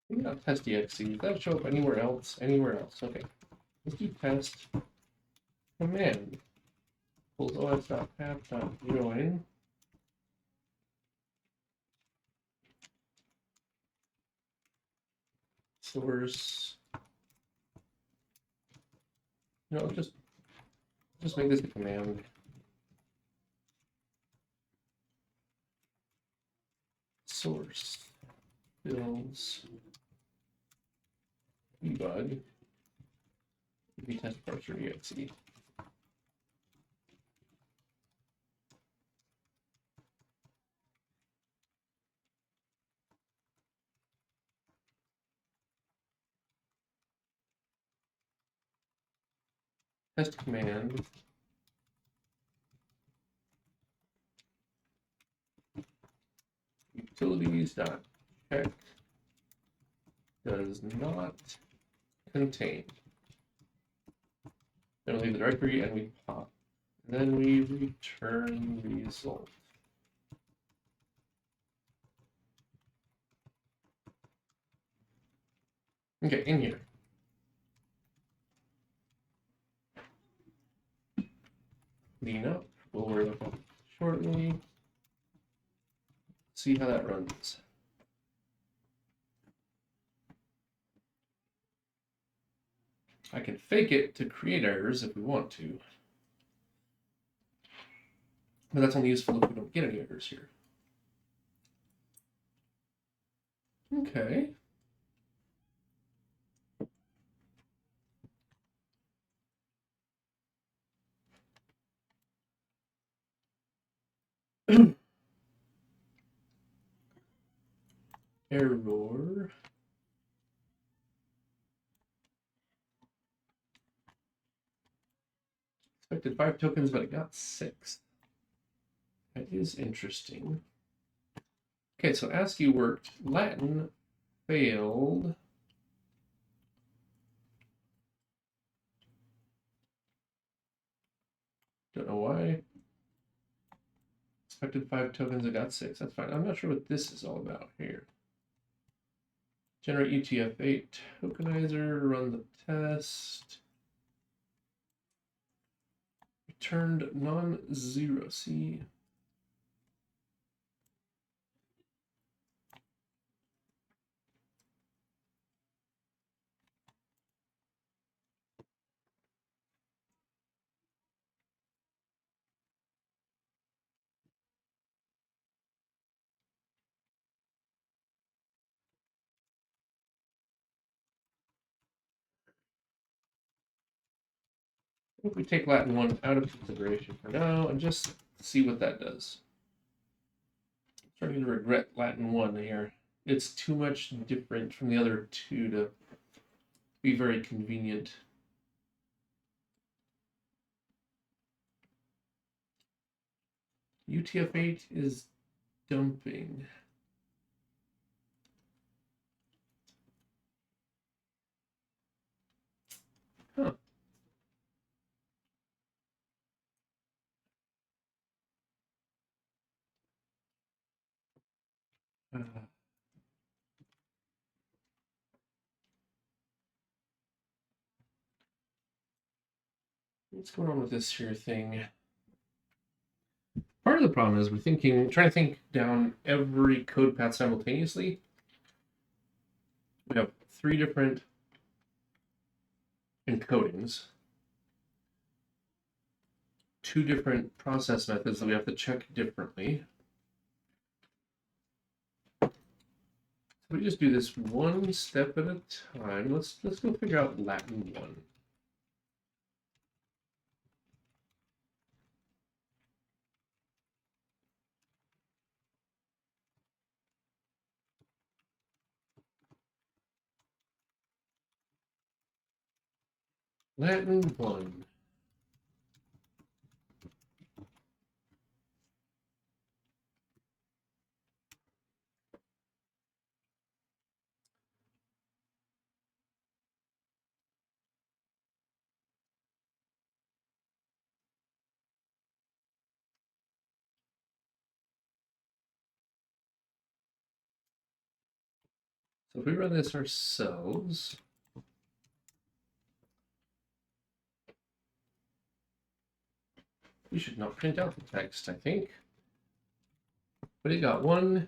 maybe not test exe. Does that show up anywhere else? Anywhere else? Okay. Let's do test command. Pulls os.path.join. Source. No, just make this a command. Source builds debug test parser exe. Test command. Utilities.check does not contain. Then we leave the directory and we pop. And then we return result. Okay, in here. Clean up. We'll worry about that shortly. See how that runs. I can fake it to create errors if we want to. But that's only useful if we don't get any errors here. Okay. Error. Expected 5 tokens, but it got 6. That is interesting. Okay, so ASCII worked. Latin failed. Don't know why. Expected 5 tokens, it got 6. That's fine. I'm not sure what this is all about here. Generate UTF-8 tokenizer, run the test. Returned non-zero. See? If we take Latin 1 out of consideration for now and just see what that does. I'm starting to regret Latin 1 here. It's too much different from the other two to be very convenient. UTF-8 is dumping. Huh. What's going on with this here thing? Part of the problem is we're trying to think down every code path simultaneously. We have 3 different encodings, 2 different process methods that we have to check differently. So we just do this one step at a time. Let's go figure out Latin 1. Latin 1. So if we run this ourselves, we should not print out the text, I think. But it got 1,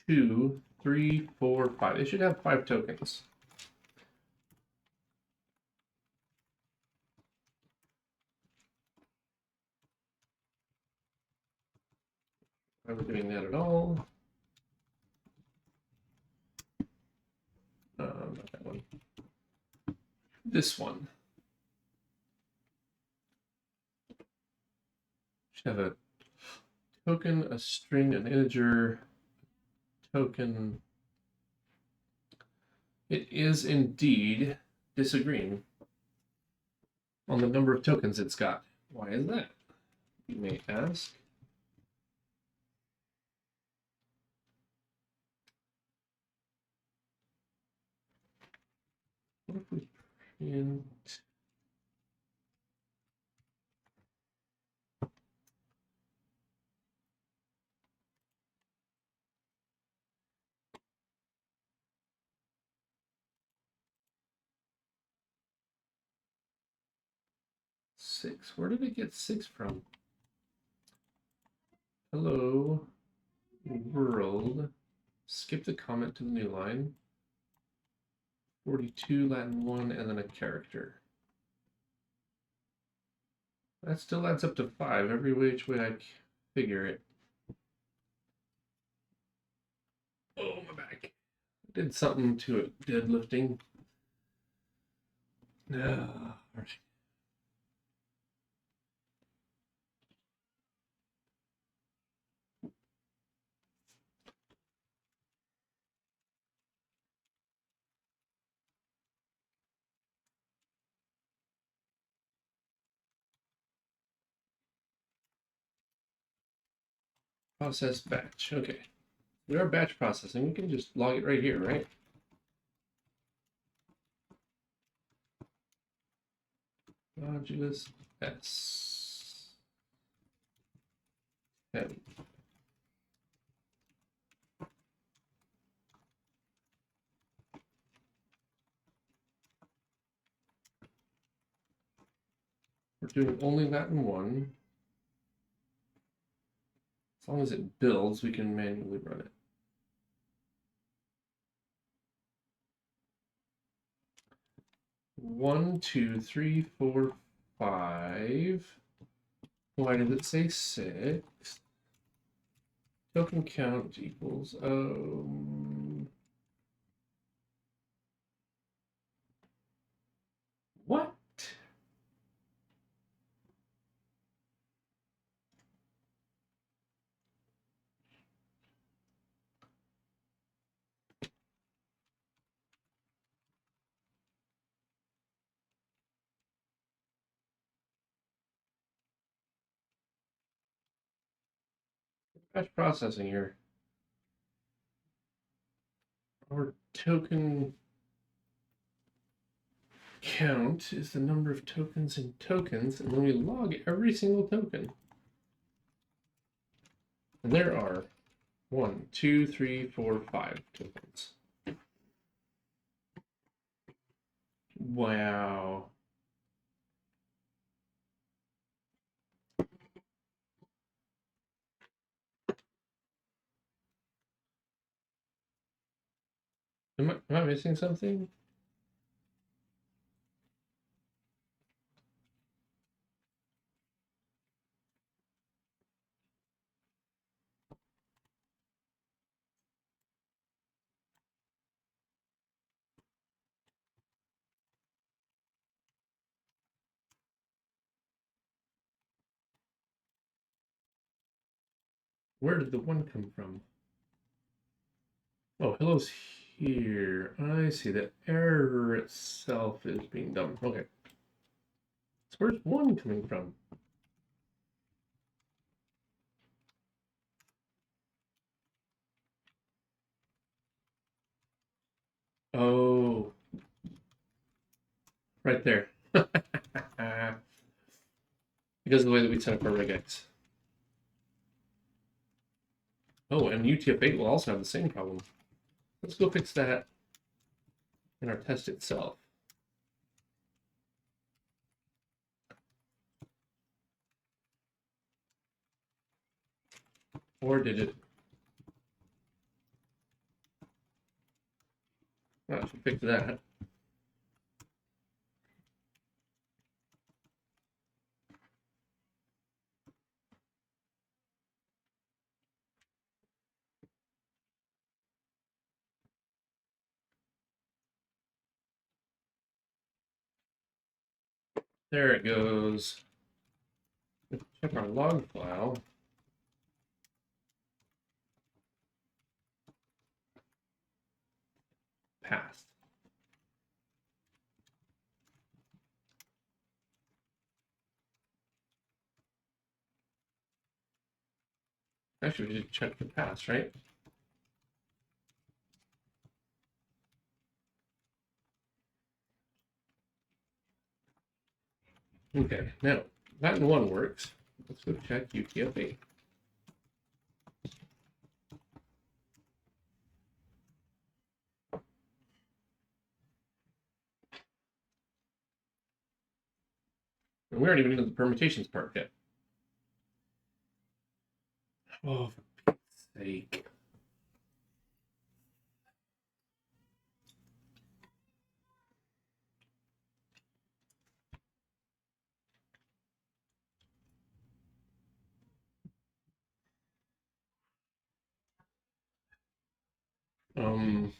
2, 3, 4, 5. It should have 5 tokens. Why are we doing that at all? Not that one. This one. Should have a token, a string, an integer, token. It is indeed disagreeing on the number of tokens it's got. Why is that? You may ask. What if we print? Six. Where did it get 6 from? Hello, world. Skip the comment to the new line. 42, Latin 1, and then a character. That still adds up to 5 every which way I figure it. Oh, my back. Did something to it, deadlifting. No. Process batch. Okay. We are batch processing. We can just log it right here, right? Modulus S. M. We're doing only Latin 1. As long as it builds, we can manually run it. One, two, three, four, 5. Why did it say 6? Token count equals what? Batch processing here. Our token count is the number of tokens in tokens, and then we log every single token. And there are 1, 2, 3, 4, 5 tokens. Wow. Am I missing something? Where did the 1 come from? Oh, hello's here. I see. The error itself is being dumb. Okay. So where's 1 coming from? Oh. Right there. Because of the way that we set up our regex. Oh, and UTF-8 will also have the same problem. Let's go fix that in our test itself. Or did it? I should fix that. There it goes. Let's check our log file. Passed. Actually, we should check the pass, right? Okay, now Latin 1 works. Let's go check UTF-8. And we aren't even into the permutations part yet. Oh, for Pete's sake. Um,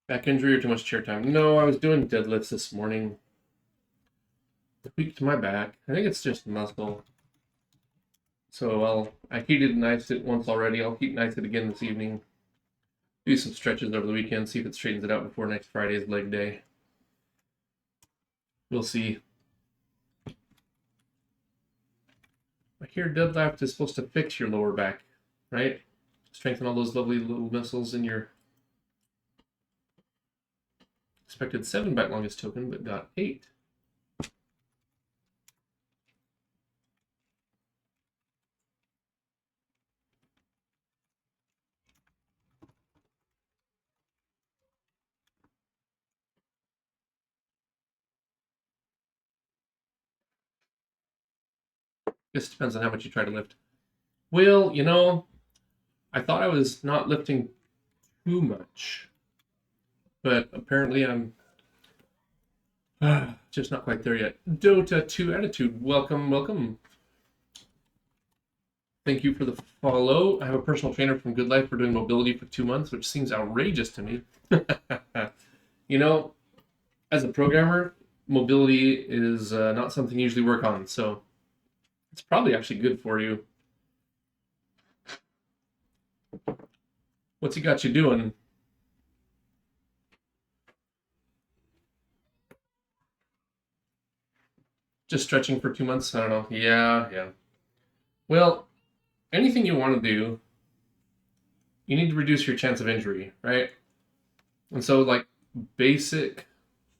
Back injury or too much chair time? No, I was doing deadlifts this morning. Tweaked my back. I think it's just muscle. So I heated and iced it once already. I'll heat and ice it again this evening. Do some stretches over the weekend, see if it straightens it out before next Friday's leg day. We'll see. I hear deadlift is supposed to fix your lower back, right? Strengthen all those lovely little muscles in your expected 7 back longest token, but got 8. Guess it depends on how much you try to lift. Well, you know, I thought I was not lifting too much, but apparently I'm just not quite there yet. Dota 2 Attitude, welcome, welcome. Thank you for the follow. I have a personal trainer from Good Life for doing mobility for 2 months, which seems outrageous to me. You know, as a programmer, mobility is not something you usually work on, so it's probably actually good for you. What's he got you doing? Just stretching for 2 months? I don't know. Yeah. Well, anything you want to do, you need to reduce your chance of injury, right? And so, like, basic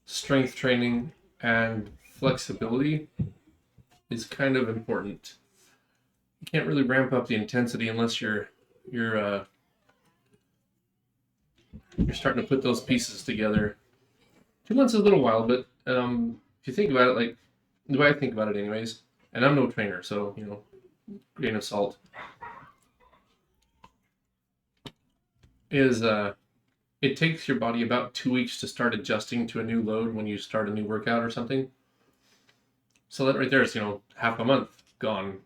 strength training and flexibility is kind of important. You can't really ramp up the intensity unless you're starting to put those pieces together. 2 months is a little while, but if you think about it, like the way I think about it, anyways, and I'm no trainer, so you know, grain of salt, is it takes your body about 2 weeks to start adjusting to a new load when you start a new workout or something. So that right there is, you know, half a month gone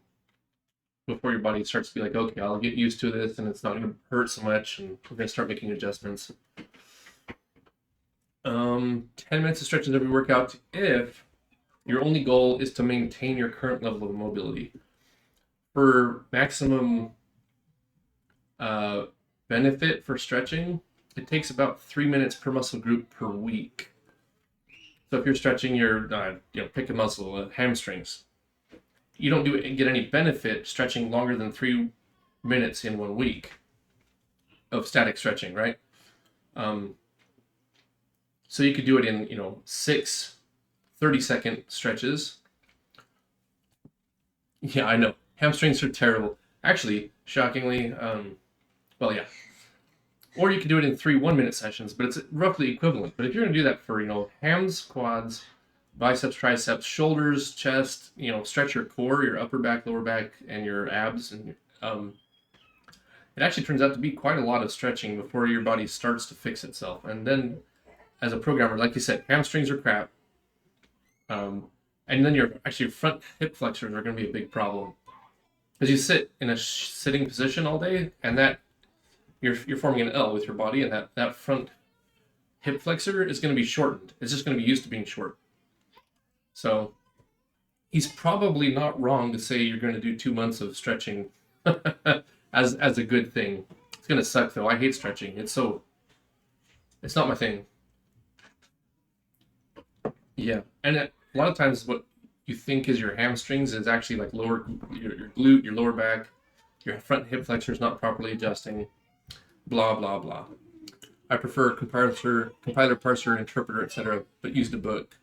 before your body starts to be like, okay, I'll get used to this and it's not going to hurt so much and we're going to start making adjustments. 10 minutes of stretches every workout if your only goal is to maintain your current level of mobility. For maximum benefit for stretching, it takes about 3 minutes per muscle group per week. So if you're stretching your, pick a muscle, hamstrings, you don't get any benefit stretching longer than 3 minutes in 1 week of static stretching, right? So you could do it in, 6 30-second stretches. Yeah, I know. Hamstrings are terrible. Actually, shockingly, well, yeah. Or you could do it in 3 1-minute sessions, but it's roughly equivalent. But if you're going to do that for, hams, quads, biceps, triceps, shoulders, chest, stretch your core, your upper back, lower back, and your abs, and it actually turns out to be quite a lot of stretching before your body starts to fix itself. And then, as a programmer, like you said, hamstrings are crap. And then your front hip flexors are going to be a big problem because you sit in a sitting position all day, and that you're forming an L with your body, and that front hip flexor is going to be shortened. It's just going to be used to being short. So he's probably not wrong to say you're going to do 2 months of stretching as a good thing. It's going to suck though. I hate stretching. It's not my thing. Yeah, and a lot of times what you think is your hamstrings is actually like your glute, your lower back, your front hip flexor is not properly adjusting. Blah blah blah. I prefer compiler, parser, interpreter, etc. But used a book.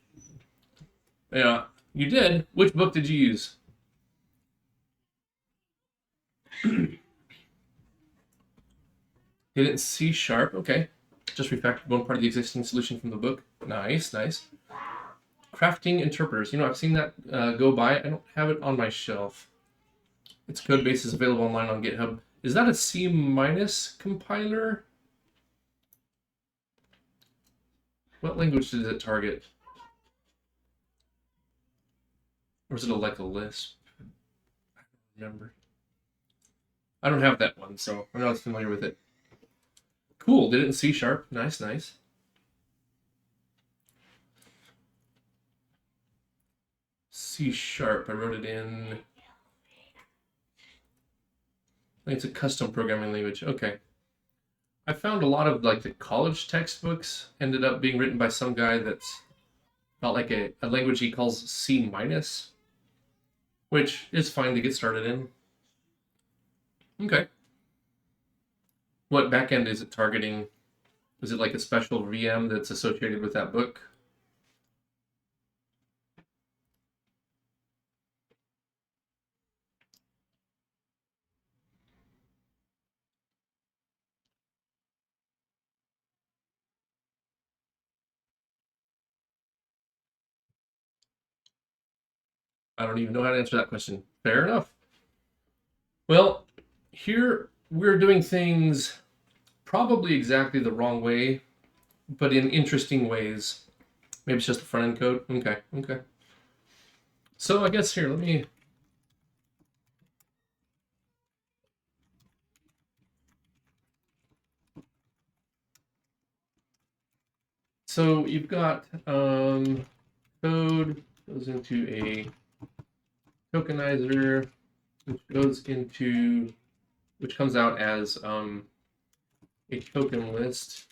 Yeah, you did. Which book did you use? Did it in C#? Okay. Just refactored one part of the existing solution from the book. Nice. Crafting interpreters. I've seen that go by. I don't have it on my shelf. Its code base is available online on GitHub. Is that a C- compiler? What language does it target? Or is it like a Lisp? I don't remember. I don't have that one, so I'm not as familiar with it. Cool, did it in C#. Nice, nice. C#, I wrote it in... I think it's a custom programming language. Okay. I found a lot of like the college textbooks ended up being written by some guy that's not like a language he calls C-, which is fine to get started in. Okay. What backend is it targeting? Is it like a special VM that's associated with that book? I don't even know how to answer that question. Fair enough. Well, here we're doing things probably exactly the wrong way, but in interesting ways. Maybe it's just the front end code. Okay, okay. So I guess here, let me... So you've got code goes into a tokenizer, which comes out as a token list,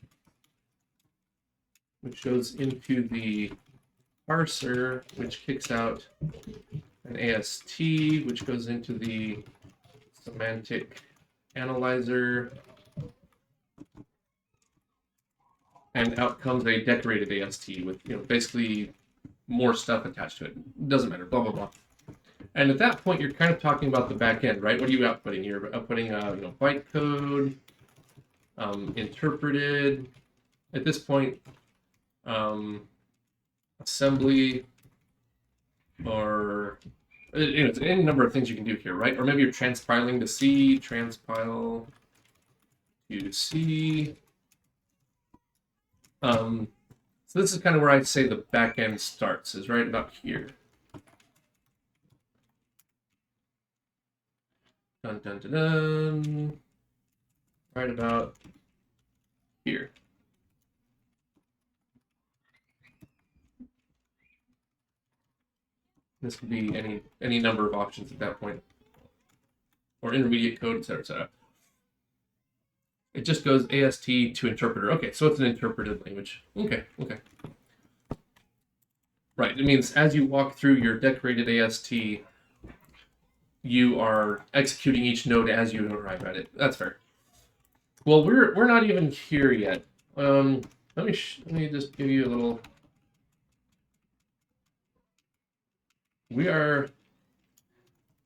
which goes into the parser, which kicks out an AST, which goes into the semantic analyzer, and out comes a decorated AST with basically more stuff attached to it. Doesn't matter, blah blah blah. And at that point, you're kind of talking about the back end, right? What are you outputting? You're outputting byte code, interpreted. At this point, assembly, or it's any number of things you can do here, right? Or maybe you're transpiling to C, transpile to C. So this is kind of where I'd say the back end starts, is right about here. Dun, dun, dun, dun. Right about here. This could be any number of options at that point, or intermediate code, etc., etc. It just goes AST to interpreter. Okay, so it's an interpreted language. Okay, okay. Right, it means as you walk through your decorated AST, you are executing each node as you arrive at it. That's fair. Well, we're not even here yet. Let me just give you a little. We are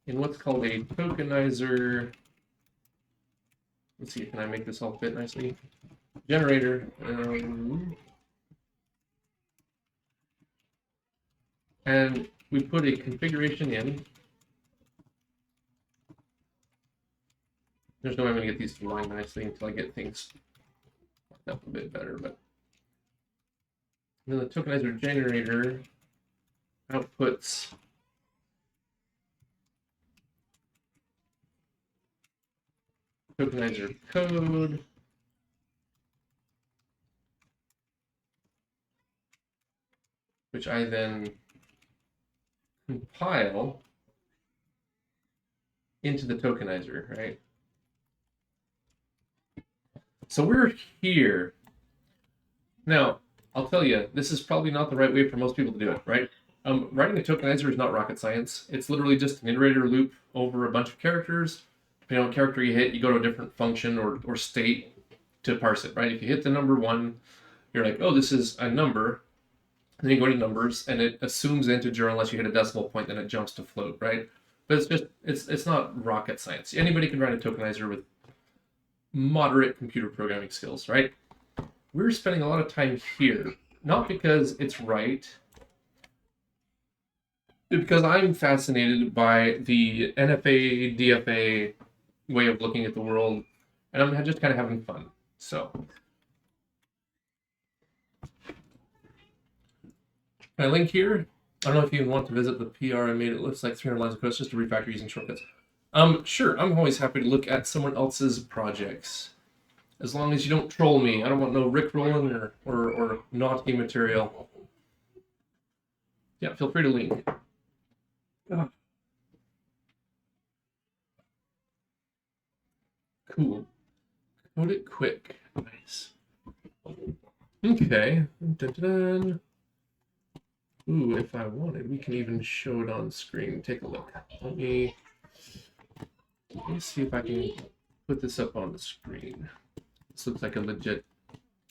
in what's called a tokenizer. Let's see, can I make this all fit nicely? Generator. And we put a configuration in. There's no way I'm going to get these to line nicely until I get things up a bit better. But then the Tokenizer Generator outputs tokenizer code, which I then compile into the tokenizer, right? So we're here. Now, I'll tell you, this is probably not the right way for most people to do it, right? Writing a tokenizer is not rocket science. It's literally just an iterator loop over a bunch of characters. Depending on what character you hit, you go to a different function or state to parse it, right? If you hit the number 1, you're like, oh, this is a number. And then you go to numbers, and it assumes integer unless you hit a decimal point, then it jumps to float, right? But it's not rocket science. Anybody can write a tokenizer with moderate computer programming skills, right? We're spending a lot of time here, not because it's right, because I'm fascinated by the NFA, DFA way of looking at the world, and I'm just kind of having fun. So, my link here. I don't know if you want to visit the PR I made. It looks like 300 lines of code just to refactor using shortcuts. Sure. I'm always happy to look at someone else's projects, as long as you don't troll me. I don't want no rickrolling or naughty material. Yeah, feel free to link. Cool. Code it quick. Nice. Okay. Dun-dun-dun. Ooh, if I wanted, we can even show it on screen. Take a look. Let me see if I can put this up on the screen. This looks like a legit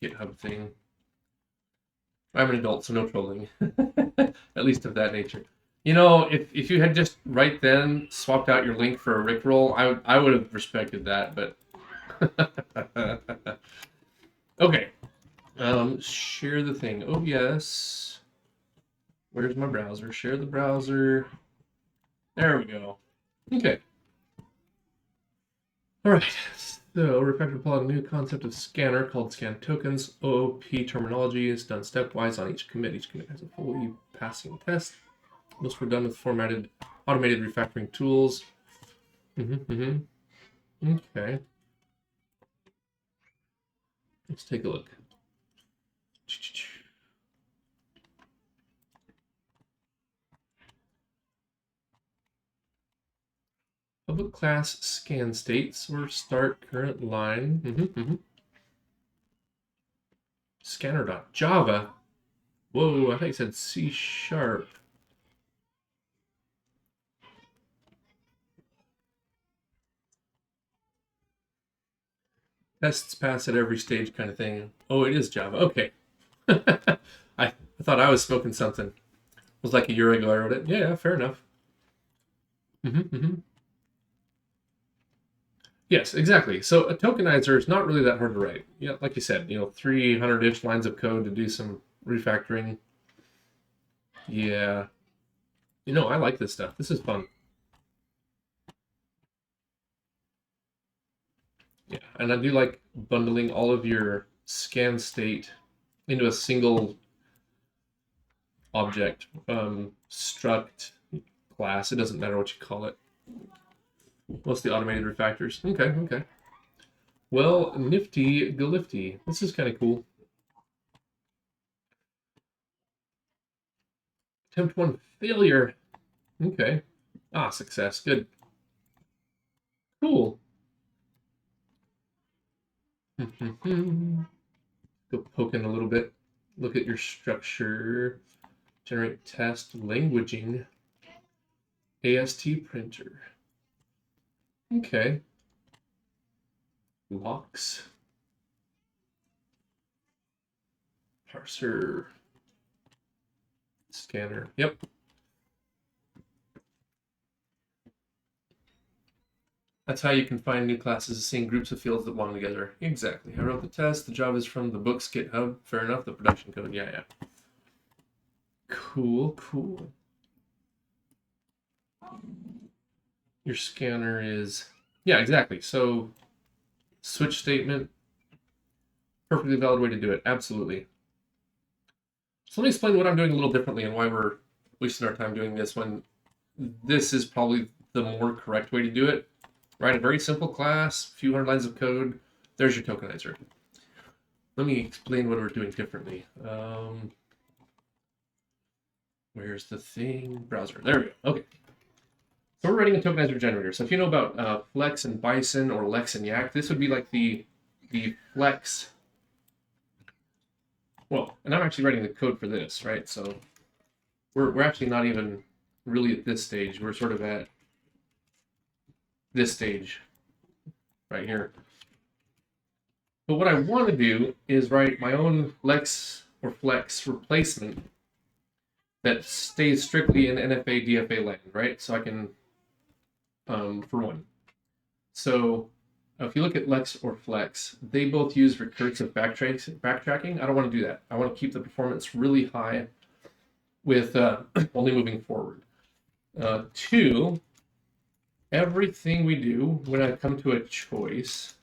GitHub thing. I'm an adult, so no trolling. At least of that nature. You know, if you had just right then swapped out your link for a rickroll, I would have respected that, but okay. Share the thing. Oh yes. Where's my browser? Share the browser. There we go. Okay. All right. So refactor applied a new concept of scanner called scan tokens. OOP terminology is done stepwise on each commit. Each commit has a fully passing test. Most were done with formatted automated refactoring tools. Okay. Let's take a look. Public class scan states or start current line. Scanner.java. Whoa, I think it said C#. Tests pass at every stage kind of thing. Oh, it is Java. Okay. I thought I was smoking something. It was like a year ago I wrote it. Yeah, fair enough. Yes, exactly. So a tokenizer is not really that hard to write. Yeah, like you said, 300-ish lines of code to do some refactoring. Yeah. I like this stuff. This is fun. Yeah, and I do like bundling all of your scan state into a single object, struct, class. It doesn't matter what you call it. Mostly automated refactors. Okay. Well, nifty galifty. This is kind of cool. Attempt 1 failure. Okay. Success. Good. Cool. Go poke in a little bit. Look at your structure. Generate test languaging. AST printer. Okay. Locks. Parser. Scanner. Yep. That's how you can find new classes, seeing groups of fields that belong together. Exactly. I wrote the test. The Java is from the book's GitHub. Fair enough. The production code. Yeah. Cool. Your scanner is... Yeah, exactly. So switch statement. Perfectly valid way to do it. Absolutely. So let me explain what I'm doing a little differently and why we're wasting our time doing this when this is probably the more correct way to do it. Write a very simple class, a few hundred lines of code. There's your tokenizer. Let me explain what we're doing differently. Where's the thing? Browser. There we go. Okay. So we're writing a tokenizer generator. So if you know about Flex and Bison or Lex and Yak, this would be like the Flex. Well, and I'm actually writing the code for this, right? So we're actually not even really at this stage. We're sort of at this stage right here. But what I want to do is write my own Lex or Flex replacement that stays strictly in NFA DFA land, right? So I can, for one. So if you look at Lex or Flex, they both use recursive backtracking. I don't want to do that. I want to keep the performance really high with only moving forward. Two, everything we do when I come to a choice,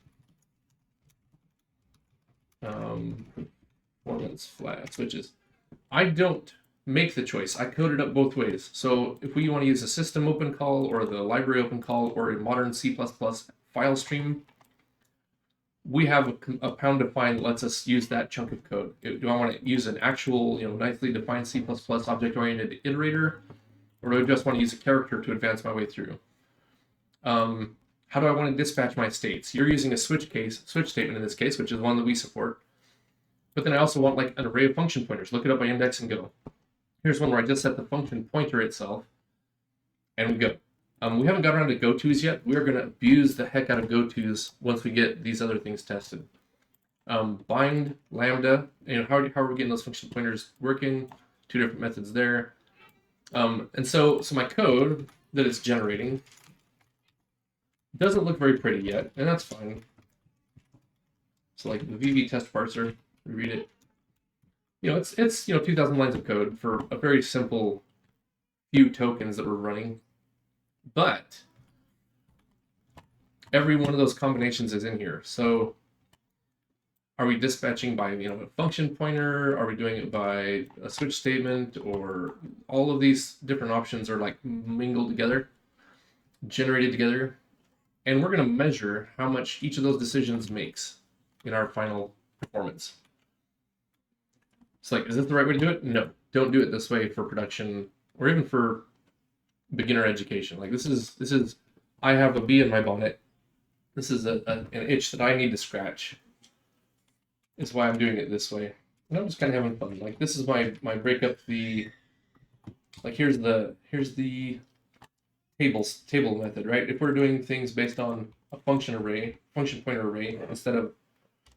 performance flat switches, I don't make the choice. I code it up both ways. So if we want to use a system open call or the library open call or a modern C++ file stream, we have a pound defined lets us use that chunk of code. Do I want to use an actual, nicely defined C++ object-oriented iterator, or do I just want to use a character to advance my way through? How do I want to dispatch my states? You're using a switch statement in this case, which is one that we support. But then I also want like an array of function pointers. Look it up by index and go. Here's one where I just set the function pointer itself, and we go. We haven't got around to gotos yet. We're going to abuse the heck out of gotos once we get these other things tested. Bind, lambda, how are we getting those function pointers working? Two different methods there. And so my code that it's generating doesn't look very pretty yet, and that's fine. So like the VV test parser, we read it. It's 2,000 lines of code for a very simple few tokens that we're running. But every one of those combinations is in here. So are we dispatching by a function pointer? Are we doing it by a switch statement? Or all of these different options are like mingled together, generated together. And we're going to measure how much each of those decisions makes in our final performance. It's like, is this the right way to do it? No, don't do it this way for production or even for beginner education. Like this is I have a bee in my bonnet. This is an itch that I need to scratch. Is why I'm doing it this way. And I'm just kind of having fun. Like this is my breakup the, like here's the table method, right? If we're doing things based on a function pointer array, instead of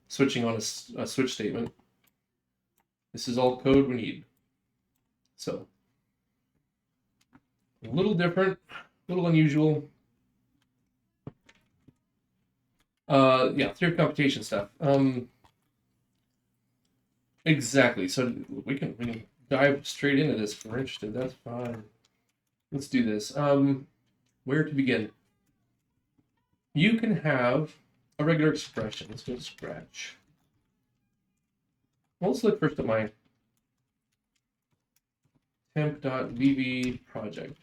switching on a switch statement, this is all code we need. So a little different, a little unusual. Theory of computation stuff. Exactly. So we can dive straight into this if we're interested. That's fine. Let's do this. Where to begin? You can have a regular expression. Let's go to Scratch. Well, let's look first at my temp.VVProject.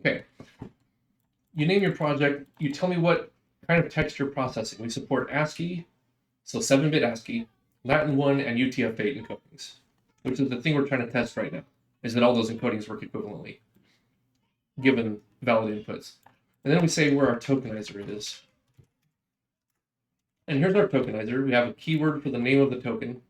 Okay. You name your project. You tell me what kind of text you're processing. We support ASCII, so 7-bit ASCII, Latin 1, and UTF-8 encodings, which is the thing we're trying to test right now, is that all those encodings work equivalently, given valid inputs. And then we say where our tokenizer is. And here's our tokenizer. We have a keyword for the name of the token.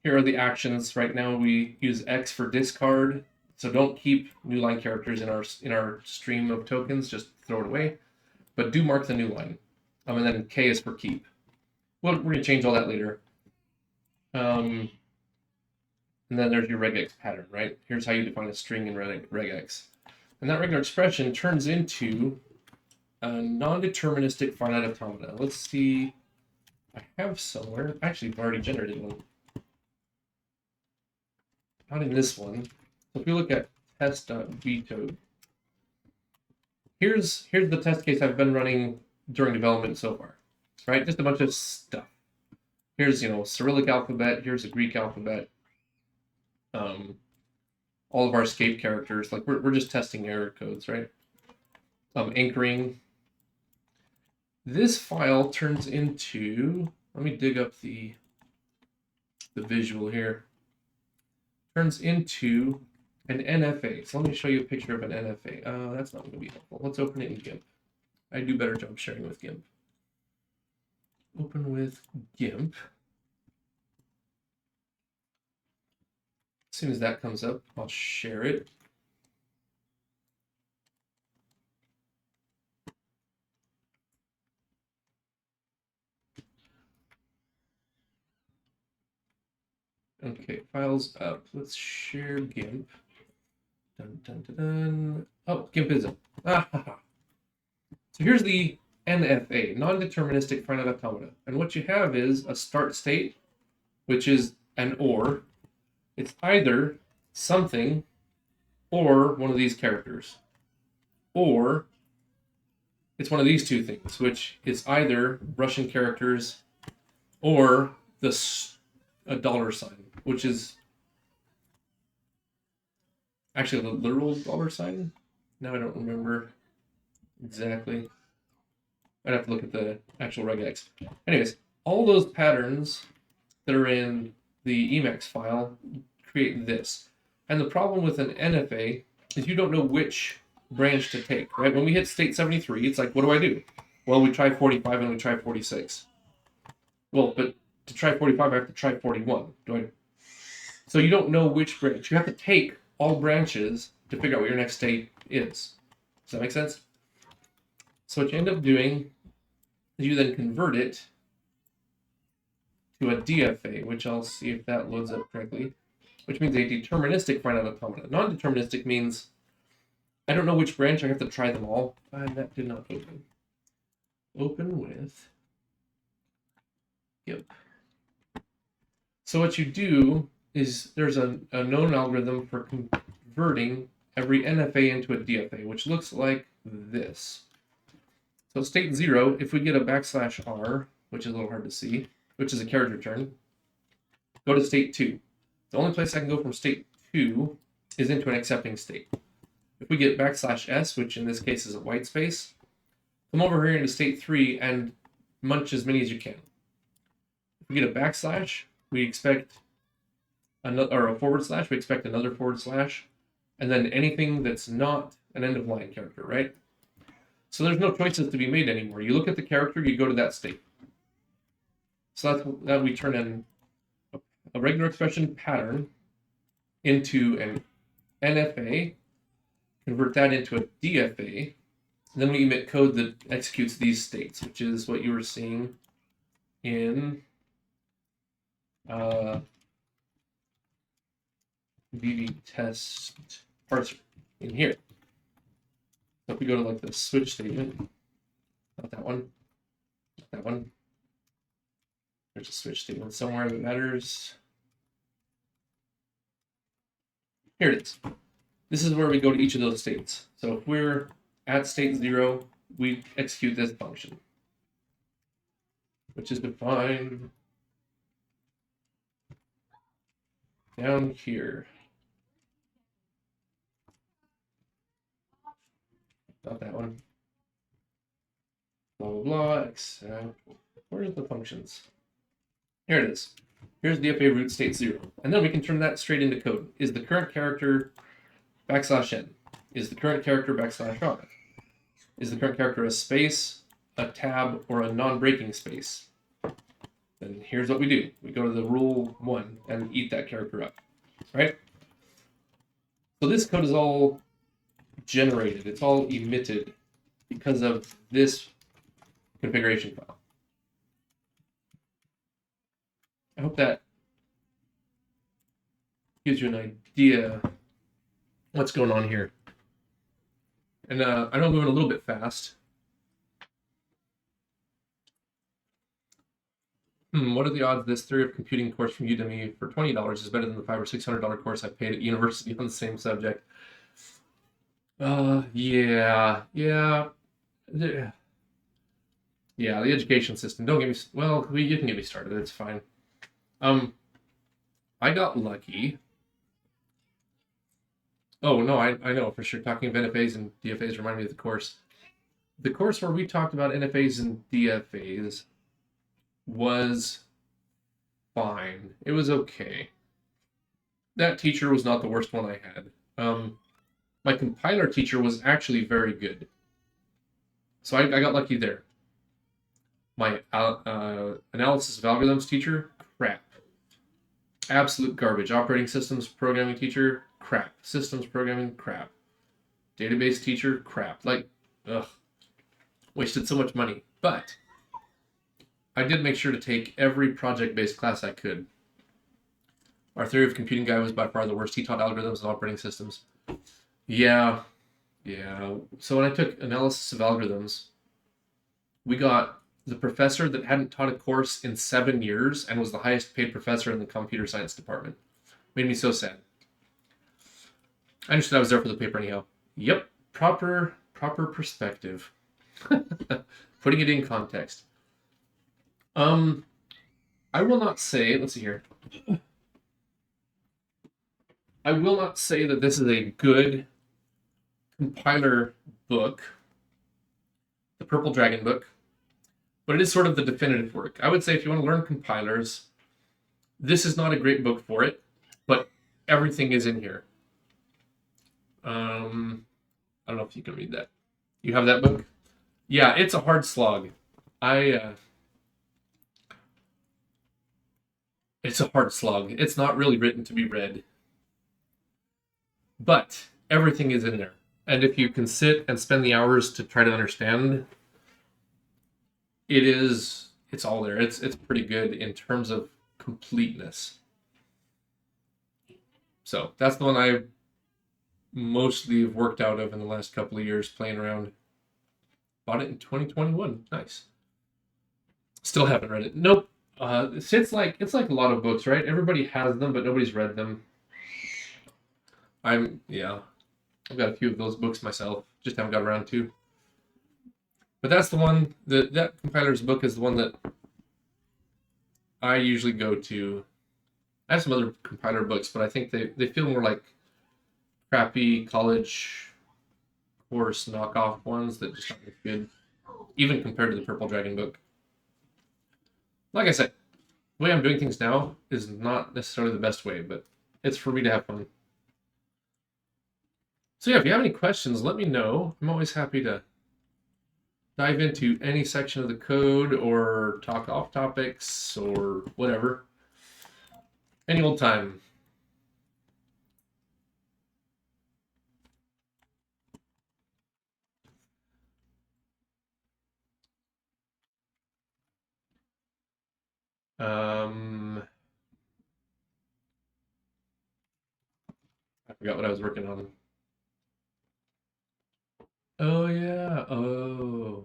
Here are the actions. Right now we use X for discard. So don't keep new line characters in our stream of tokens, just throw it away. But do mark the new line. And then K is for keep. Well, we're going to change all that later. And then there's your regex pattern, right? Here's how you define a string in regex. And that regular expression turns into a non-deterministic finite automata. Let's see. I have somewhere. Actually, I've already generated one. Not in this one. So if you look at test.vtog, here's the test case I've been running during development so far, right? Just a bunch of stuff. Here's Cyrillic alphabet. Here's a Greek alphabet. All of our escape characters. Like we're just testing error codes, right? Anchoring. This file turns into. Let me dig up the visual here. Turns into an NFA. So let me show you a picture of an NFA. That's not going to be helpful. Let's open it in GIMP. I do a better job sharing with GIMP. Open with GIMP. As soon as that comes up, I'll share it. Okay, files up. Let's share GIMP. Dun, dun, dun, dun. Oh, GIMP is up. So here's the NFA, non-deterministic finite automata. And what you have is a start state, which is an OR. It's either something or one of these characters, or it's one of these two things, which is either Russian characters or a dollar sign, which is actually the literal dollar sign. Now I don't remember exactly. I'd have to look at the actual regex. Anyways, all those patterns that are in the Emacs file create this. And the problem with an NFA is you don't know which branch to take, right? When we hit state 73, it's like, what do I do? Well, we try 45 and we try 46. Well, but to try 45, I have to try 41. So you don't know which branch. You have to take all branches to figure out what your next state is. Does that make sense? So what you end up doing is you then convert it to a DFA, which I'll see if that loads up correctly, which means a deterministic finite automata. Non-deterministic means I don't know which branch, I have to try them all. That did not open. Open with, yep. So what you do is there's a known algorithm for converting every NFA into a DFA, which looks like this. So state 0, if we get a \r, which is a little hard to see, which is a carriage return, go to state 2. The only place I can go from state 2 is into an accepting state. If we get \s, which in this case is a white space, come over here into state 3 and munch as many as you can. If we get a \, we expect another, or a /, we expect another /, and then anything that's not an end of line character, right? So there's no choices to be made anymore. You look at the character, you go to that state. So that's that we turn in a regular expression pattern into an NFA, convert that into a DFA, and then we emit code that executes these states, which is what you were seeing in VV test parser in here. So if we go to like the switch statement, not that one, not that one. There's a switch statement somewhere that matters. Here it is. This is where we go to each of those states. So if we're at state 0, we execute this function, which is defined down here. Not that one. Blah, blah, blah, except, where's the functions? Here it is. Here's DFA root state 0. And then we can turn that straight into code. Is the current character \n? Is the current character \r? Is the current character a space, a tab, or a non-breaking space? Then here's what we do. We go to the rule 1 and eat that character up, right? So this code is all generated. It's all emitted because of this configuration file. I hope that gives you an idea what's going on here. And I know I'm moving a little bit fast. What are the odds this theory of computing course from Udemy for $20 is better than the $500 or $600 course I paid at university on the same subject? Yeah. Yeah, the education system. Don't get me, well, you can get me started. It's fine. I got lucky. Oh, no, I know for sure. Talking of NFAs and DFAs remind me of the course. The course where we talked about NFAs and DFAs was fine. It was okay. That teacher was not the worst one I had. My compiler teacher was actually very good. So I got lucky there. My analysis of algorithms teacher, crap. Absolute garbage. Operating systems programming teacher, crap. Systems programming, crap. Database teacher, crap. Like, ugh. Wasted so much money. But I did make sure to take every project-based class I could. Our theory of computing guy was by far the worst. He taught algorithms and operating systems. Yeah. So when I took analysis of algorithms, we got the professor that hadn't taught a course in 7 years and was the highest paid professor in the computer science department. Made me so sad. I understood I was there for the paper anyhow. Yep, proper perspective. Putting it in context. I will not say, let's see here. I will not say that this is a good compiler book, the Purple Dragon book, but it is sort of the definitive work. I would say if you want to learn compilers, this is not a great book for it, but everything is in here. I don't know if you can read that. You have that book? Yeah, it's a hard slog. It's a hard slog. It's not really written to be read. But everything is in there. And if you can sit and spend the hours to try to understand, it's all there. It's pretty good in terms of completeness. So that's the one I mostly have worked out of in the last couple of years playing around. Bought it in 2021. Nice. Still haven't read it. Nope. It's like a lot of books, right? Everybody has them, but nobody's read them. I've got a few of those books myself. Just haven't got around to. But that's the one that compiler's book is the one that I usually go to. I have some other compiler books, but I think they feel more like crappy college course knockoff ones that just aren't as good, even compared to the Purple Dragon book. Like I said, the way I'm doing things now is not necessarily the best way, but it's for me to have fun. So yeah, if you have any questions, let me know. I'm always happy to dive into any section of the code or talk off topics or whatever. Any old time. I forgot what I was working on. Oh yeah. Oh.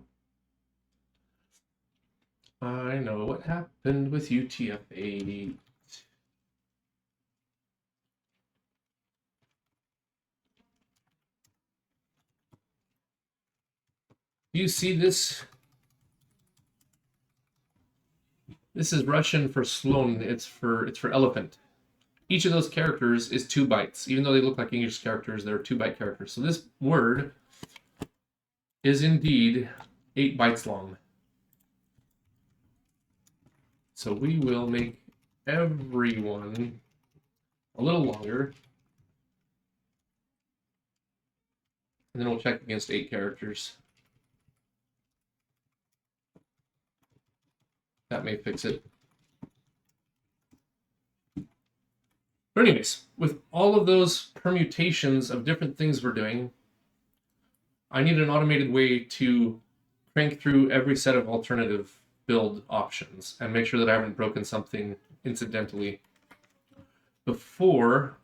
I know what happened with UTF-8. You see this? This is Russian for Sloan. It's for elephant. Each of those characters is 2 bytes. Even though they look like English characters, they're 2-byte characters. So this word is indeed 8 bytes long. So we will make everyone a little longer. And then we'll check against 8 characters. That may fix it. But anyways, with all of those permutations of different things we're doing, I need an automated way to crank through every set of alternative build options and make sure that I haven't broken something incidentally before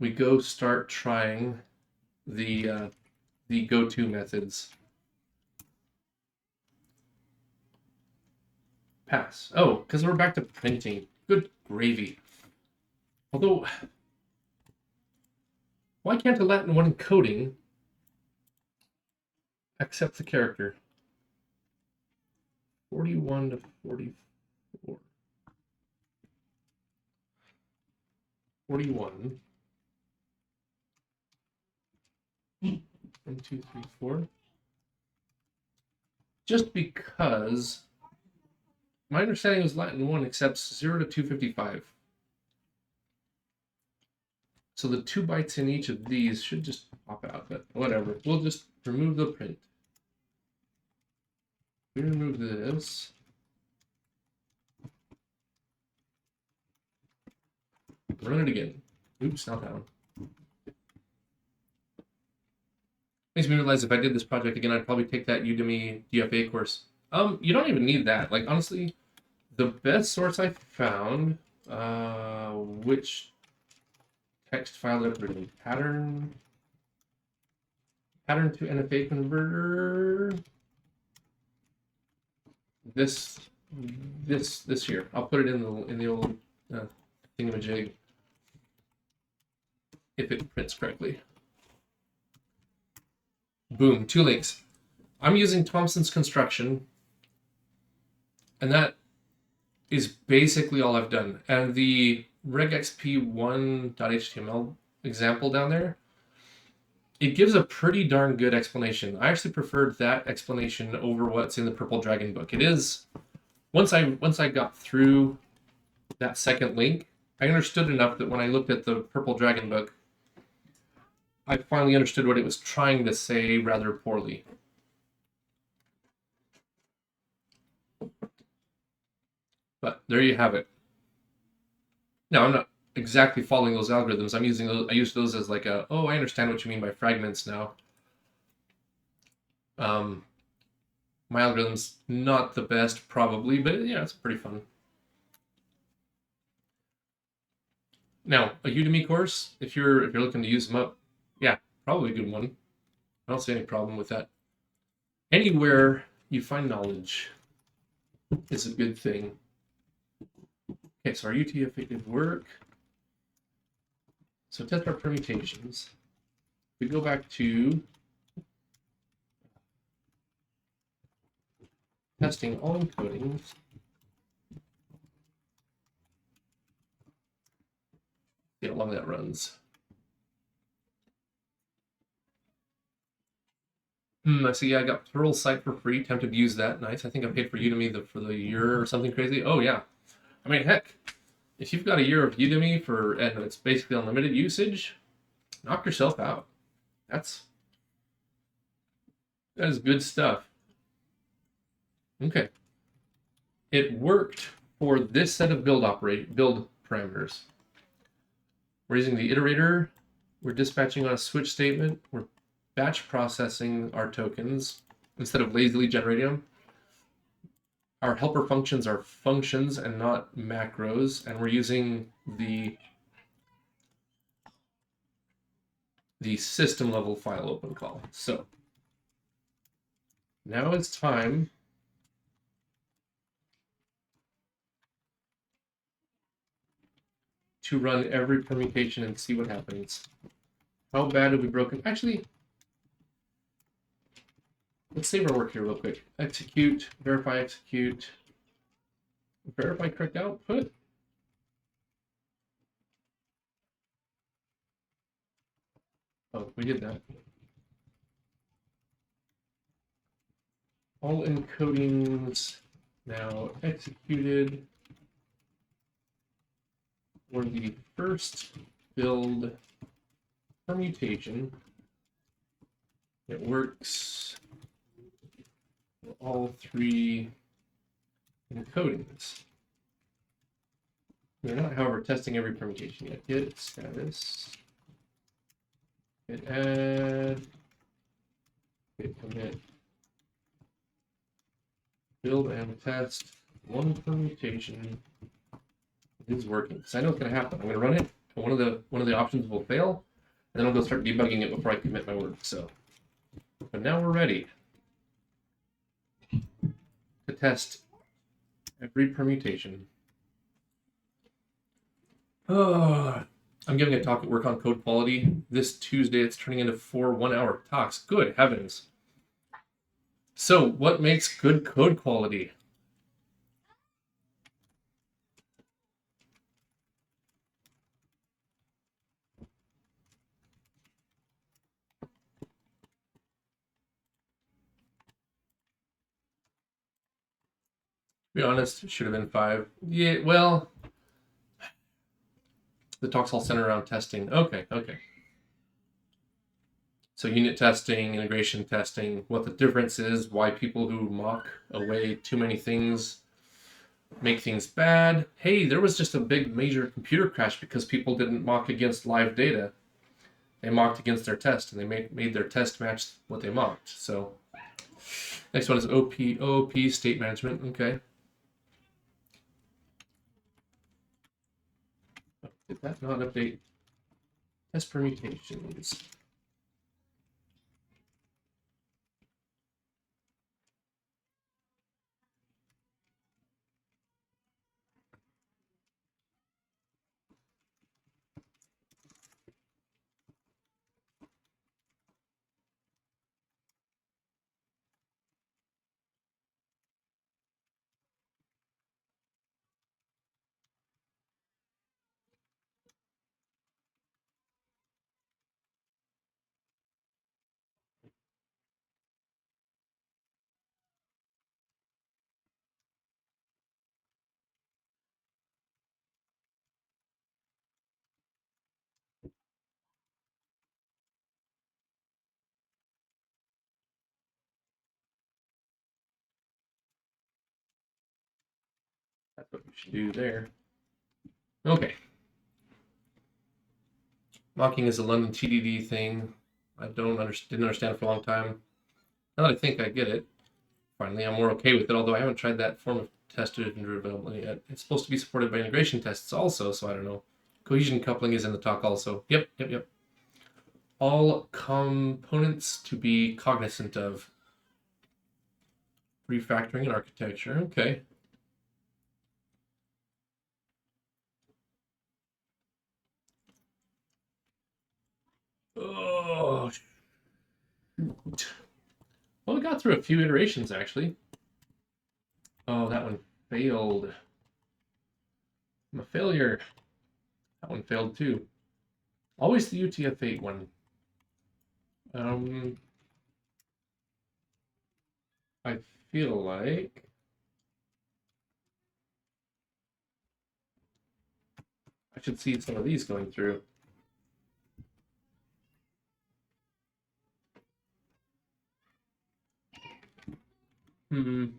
we go start trying the go-to methods. Pass. Oh, because we're back to printing. Good gravy. Although, why can't a Latin 1 encoding accept the character? 41 to 44. 41. 1, 2, 3, 4. Just because my understanding is Latin 1 accepts 0 to 255. So the 2 bytes in each of these should just pop out, but whatever. We'll just remove the print. We remove this. Run it again. Oops, not that one. Makes me realize if I did this project again, I'd probably take that Udemy DFA course. You don't even need that. Like, honestly, the best source I found, which text file did I put in? Pattern to NFA converter. This here. I'll put it in the old thingamajig. if it prints correctly. Boom, 2 links. I'm using Thompson's construction, and that is basically all I've done. And the regexp1.html example down there, it gives a pretty darn good explanation. I actually preferred that explanation over what's in the Purple Dragon book. It is, once I got through that second link, I understood enough that when I looked at the Purple Dragon book, I finally understood what it was trying to say rather poorly. But there you have it. Now, I'm not exactly following those algorithms. I use those as like a, oh, I understand what you mean by fragments now. My algorithm's not the best, probably, but yeah, it's pretty fun. Now, a Udemy course, if you're looking to use them up, yeah, probably a good one. I don't see any problem with that. Anywhere you find knowledge is a good thing. Okay, so our UTF-8 did work. So test our permutations. We go back to testing all encodings. See how long that runs. I see. I got Pearl site for free. Tempted to use that. Nice. I think I paid for Udemy for the year or something crazy. Oh yeah. I mean, heck, if you've got a year of Udemy and it's basically unlimited usage, knock yourself out. That is good stuff. Okay. It worked for this set of build parameters. We're using the iterator. We're dispatching on a switch statement. We're batch processing our tokens instead of lazily generating them. Our helper functions are functions and not macros, and we're using the system level file open call. So now it's time to run every permutation and see what happens. How bad have we broken? Actually, let's save our work here real quick. Execute, verify, execute, verify correct output. Oh, we did that. All encodings now executed for the first build permutation. It works for all 3 encodings. We're not, however, testing every permutation yet. Git status, git add, git commit, build and test 1 permutation is working. Because I know it's going to happen. I'm going to run it, and one of the options will fail, and then I'll go start debugging it before I commit my work. So, but now we're ready to test every permutation. Oh, I'm giving a talk at work on code quality this Tuesday. It's turning into 4 one-hour talks. Good heavens. So, what makes good code quality? To be honest, it should have been 5. Yeah, well, the talk's all centered around testing. Okay. So unit testing, integration testing, what the difference is, why people who mock away too many things make things bad. Hey, there was just a big major computer crash because people didn't mock against live data. They mocked against their test, and they made their test match what they mocked. So next one is OOP, state management. Okay. Did that not update? Test permutations. That's what we should do there. Okay. Mocking is a London TDD thing. I didn't understand it for a long time. Now that I think I get it, finally I'm more okay with it, although I haven't tried that form of test-driven development yet. It's supposed to be supported by integration tests also, so I don't know. Cohesion coupling is in the talk also. Yep. All components to be cognizant of. Refactoring and architecture, okay. Oh, shoot. Well, we got through a few iterations, actually. Oh, that one failed. I'm a failure. That one failed, too. Always the UTF-8 one. I feel like... I should see some of these going through. You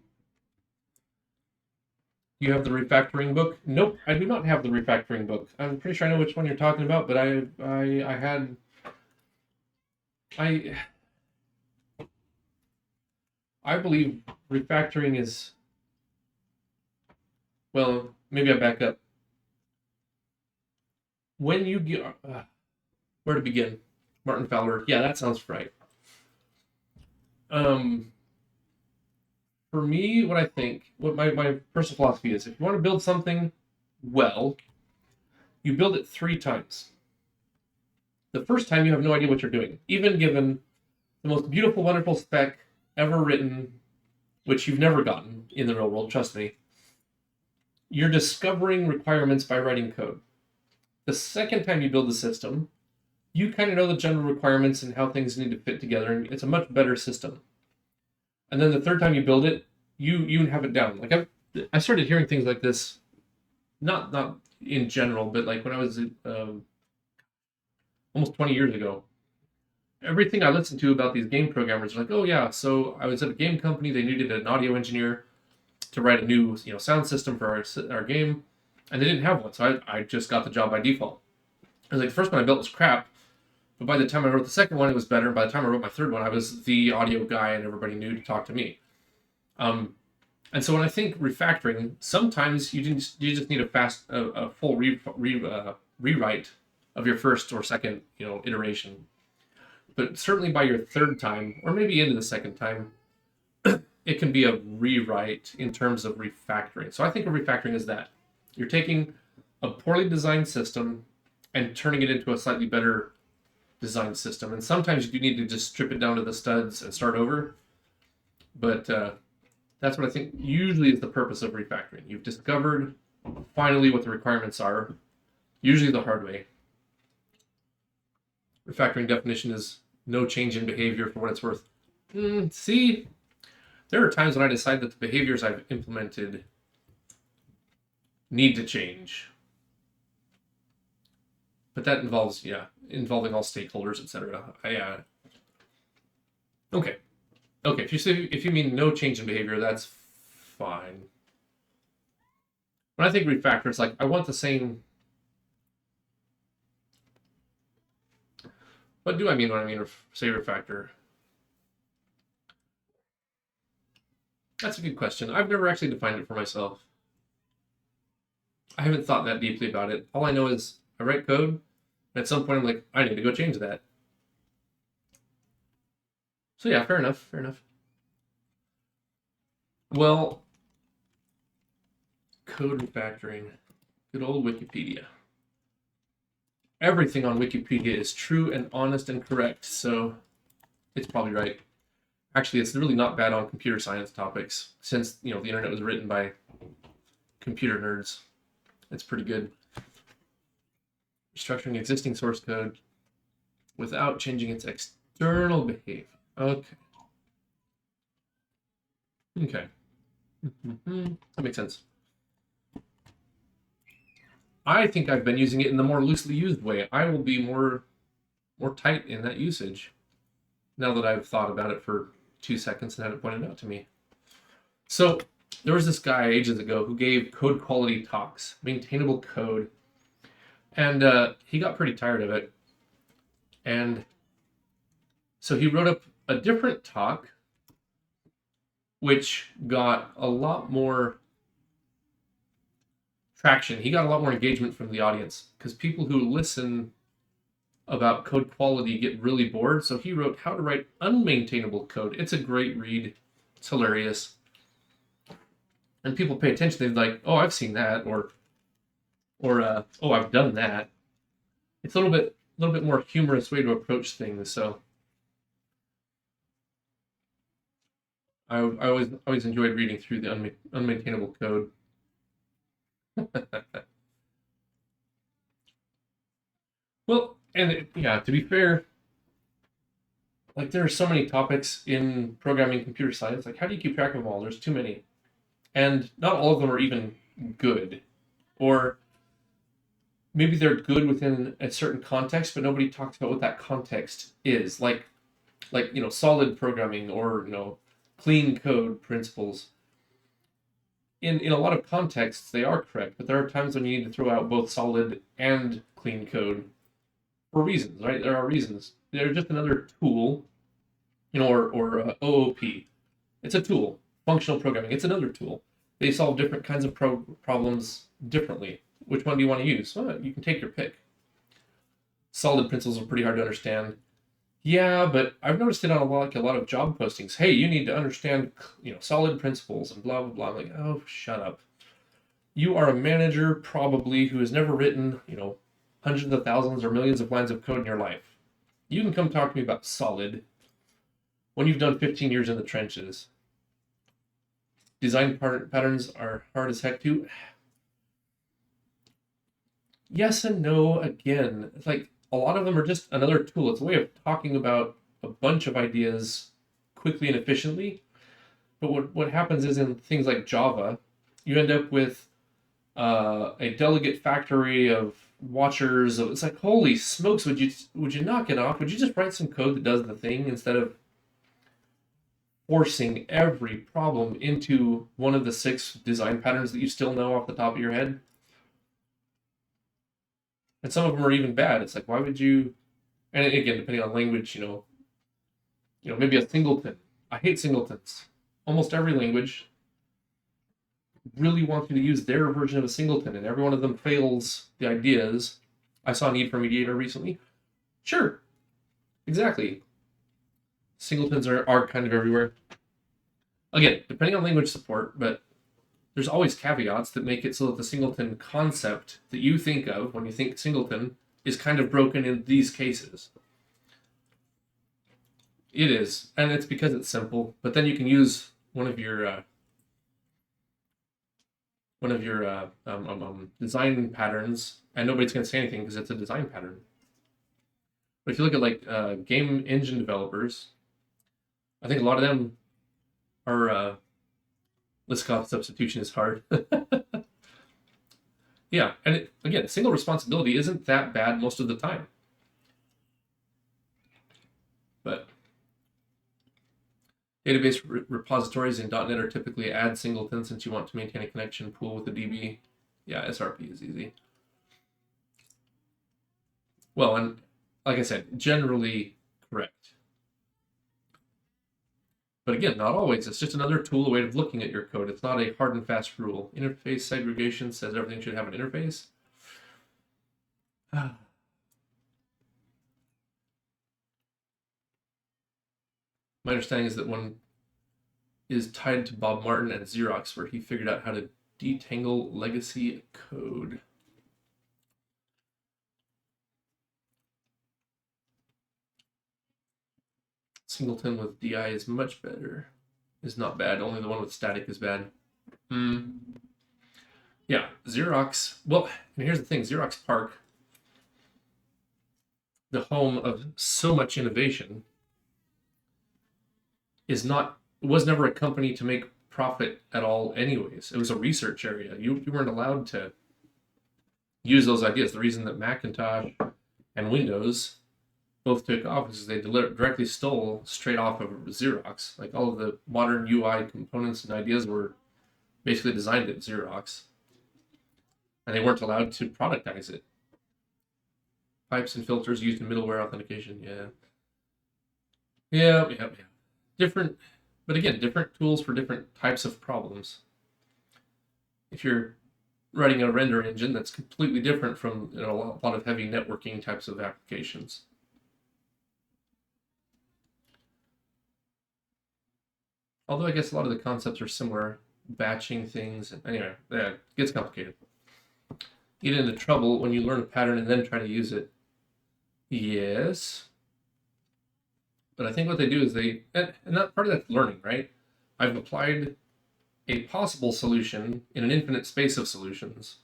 have the refactoring book? Nope, I do not have the refactoring book. I'm pretty sure I know which one you're talking about, but I believe refactoring is, well, maybe I back up. When you get, where to begin? Martin Fowler. Yeah, that sounds right. For me, what I think, what my personal philosophy is, if you want to build something well, you build it 3 times. The first time you have no idea what you're doing, even given the most beautiful, wonderful spec ever written, which you've never gotten in the real world, trust me. You're discovering requirements by writing code. The second time you build the system, you kind of know the general requirements and how things need to fit together, and it's a much better system. And then the third time you build it, you have it down. Like I started hearing things like this, not in general, but like when I was almost 20 years ago. Everything I listened to about these game programmers was like, oh yeah, so I was at a game company, they needed an audio engineer to write a new sound system for our game, and they didn't have one, so I just got the job by default. I was like, the first one I built was crap, but by the time I wrote the second one, it was better. By the time I wrote my third one, I was the audio guy, and everybody knew to talk to me. And so when I think refactoring, sometimes you just need a full rewrite of your first or second iteration. But certainly by your third time, or maybe into the second time, it can be a rewrite in terms of refactoring. So I think of refactoring as that. You're taking a poorly designed system and turning it into a slightly better designed system. And sometimes you do need to just strip it down to the studs and start over. But that's what I think usually is the purpose of refactoring. You've discovered finally what the requirements are, usually the hard way. Refactoring definition is no change in behavior for what it's worth. See, there are times when I decide that the behaviors I've implemented need to change. But that involves, involving all stakeholders, etc. Okay. If you mean no change in behavior, that's fine. When I think refactor, it's like I want the same. What do I mean when I mean say refactor? That's a good question. I've never actually defined it for myself. I haven't thought that deeply about it. All I know is I write code, and at some point I'm like, I need to go change that. So yeah, fair enough. Well, code refactoring. Good old Wikipedia. Everything on Wikipedia is true and honest and correct, so it's probably right. Actually, it's really not bad on computer science topics, since the internet was written by computer nerds. It's pretty good. Restructuring existing source code without changing its external behavior. Okay. That makes sense. I think I've been using it in the more loosely used way. I will be more tight in that usage now that I've thought about it for 2 seconds and had it pointed out to me. So there was this guy ages ago who gave code quality talks, maintainable code, and he got pretty tired of it. And so he wrote up a different talk, which got a lot more traction. He got a lot more engagement from the audience because people who listen about code quality get really bored. So he wrote How to Write Unmaintainable Code. It's a great read. It's hilarious. And people pay attention. They're like, oh, I've seen that, or oh, I've done that. It's a little bit more humorous way to approach things. So I always enjoyed reading through the unmaintainable code. Well, and yeah, to be fair, like there are so many topics in programming computer science. Like, how do you keep track of them all? There's too many, and not all of them are even good, or maybe they're good within a certain context, but nobody talks about what that context is. Like solid programming or clean code principles. In a lot of contexts, they are correct, but there are times when you need to throw out both solid and clean code for reasons, right? There are reasons. They're just another tool, or OOP. It's a tool. Functional programming. It's another tool. They solve different kinds of problems differently. Which one do you want to use? Well, you can take your pick. Solid principles are pretty hard to understand. Yeah, but I've noticed it on a lot of job postings. Hey, you need to understand, solid principles and blah blah blah. I'm like, oh, shut up. You are a manager probably who has never written, hundreds of thousands or millions of lines of code in your life. You can come talk to me about solid when you've done 15 years in the trenches. Design patterns are hard as heck too. Yes and no again. It's like a lot of them are just another tool. It's a way of talking about a bunch of ideas quickly and efficiently. But what happens is in things like Java, you end up with a delegate factory of watchers. It's like, holy smokes, would you knock it off? Would you just write some code that does the thing instead of forcing every problem into one of the 6 design patterns that you still know off the top of your head? And some of them are even bad. It's like, why would you? And again, depending on language, maybe a singleton. I hate singletons. Almost every language really wants you to use their version of a singleton, and every one of them fails the ideas. I saw Need for Mediator recently. Sure, exactly. Singletons are kind of everywhere. Again, depending on language support, but there's always caveats that make it so that the singleton concept that you think of when you think singleton is kind of broken in these cases. It is, and it's because it's simple. But then you can use one of your design patterns, and nobody's going to say anything because it's a design pattern. But if you look at game engine developers, I think a lot of them are Liskov substitution is hard. Yeah, and again, single responsibility isn't that bad most of the time. But database repositories in .NET are typically add singleton since you want to maintain a connection pool with the DB. Yeah, SRP is easy. Well, and like I said, generally correct. But again, not always. It's just another tool, a way of looking at your code. It's not a hard and fast rule. Interface segregation says everything should have an interface. My understanding is that one is tied to Bob Martin at Xerox, where he figured out how to detangle legacy code. Singleton with DI is much better. Is not bad. Only the one with static is bad. Yeah, Xerox. Well, and here's the thing: Xerox PARC, the home of so much innovation, was never a company to make profit at all. Anyways, it was a research area. You weren't allowed to use those ideas. The reason that Macintosh and Windows both took off is they directly stole straight off of Xerox. Like all of the modern UI components and ideas were basically designed it Xerox, and they weren't allowed to productize it. Pipes and filters used in middleware authentication. Yeah. Different, but again, different tools for different types of problems. If you're writing a render engine, that's completely different from a lot of heavy networking types of applications. Although I guess a lot of the concepts are similar, batching things. Anyway, it gets complicated. You get into trouble when you learn a pattern and then try to use it. Yes. But I think what they do is and that part of that's learning, right? I've applied a possible solution in an infinite space of solutions,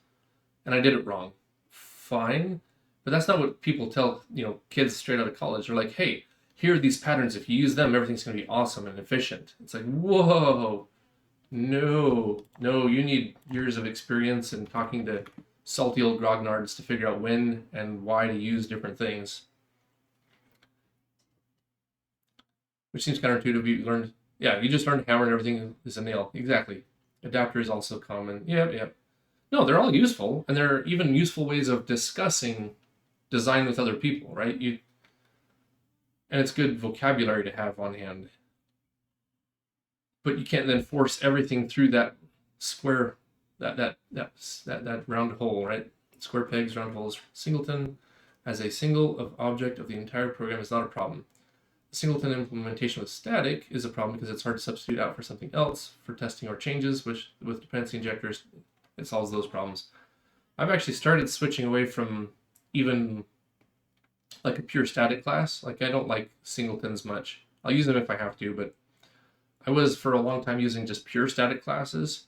and I did it wrong. Fine. But that's not what people tell, kids straight out of college. They're like, hey, here are these patterns. If you use them, everything's going to be awesome and efficient. It's like, whoa, no, you need years of experience and talking to salty old grognards to figure out when and why to use different things. Which seems counterintuitive. You just learned hammer and everything is a nail. Exactly. Adapter is also common. Yep. No, they're all useful, and they're even useful ways of discussing design with other people, right? And it's good vocabulary to have on hand. But you can't then force everything through that square, that round hole, right? Square pegs, round holes. Singleton as a single of object of the entire program is not a problem. The singleton implementation with static is a problem because it's hard to substitute out for something else for testing or changes, which with dependency injectors, it solves those problems. I've actually started switching away from even like a pure static class. Like I don't like singletons much. I'll use them if I have to, but I was for a long time using just pure static classes.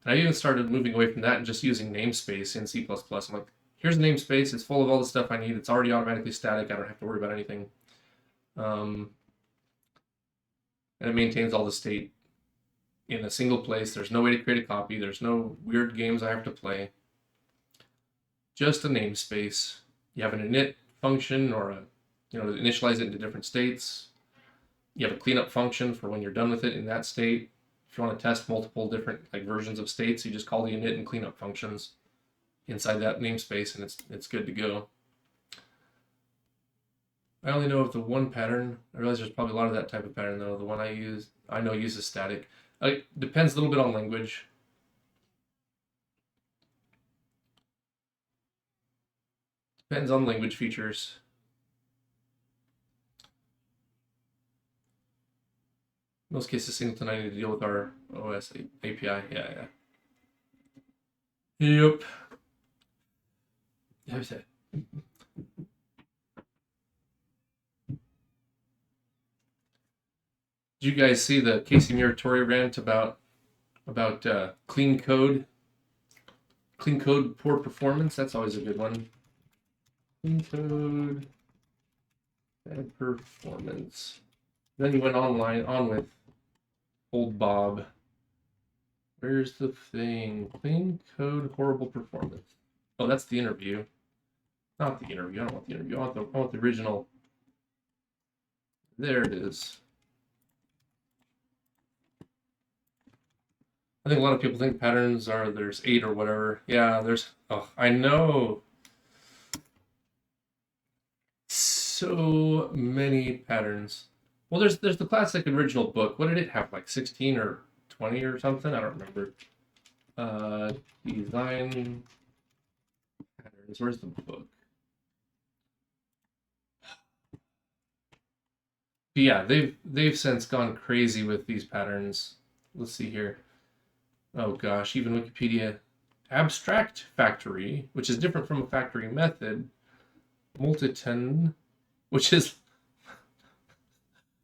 And I even started moving away from that and just using namespace in C++. I'm like, here's a namespace. It's full of all the stuff I need. It's already automatically static. I don't have to worry about anything. And it maintains all the state in a single place. There's no way to create a copy. There's no weird games I have to play. Just a namespace. You have an init function or to initialize it into different states. You have a cleanup function for when you're done with it in that state. If you want to test multiple different versions of states, you just call the init and cleanup functions inside that namespace, and it's good to go. I only know of the one pattern. I realize there's probably a lot of that type of pattern though. The one I know uses static. It depends a little bit on language. Depends on language features. In most cases, singleton, I need to deal with our OS API. Yeah. Yep. How's that? Did you guys see the Casey Muratori rant about clean code? Clean code, poor performance. That's always a good one. Clean code, bad performance. Then he went on with old Bob. Where's the thing? Clean code, horrible performance. Oh, that's the interview. Not the interview. I don't want the interview. I want the original. There it is. I think a lot of people think patterns there's 8 or whatever. Yeah, I know. So many patterns. Well, there's the classic original book. What did it have? Like 16 or 20 or something? I don't remember. Design patterns. Where's the book? But yeah, they've since gone crazy with these patterns. Let's see here. Oh gosh, even Wikipedia. Abstract factory, which is different from a factory method. Multiton, which is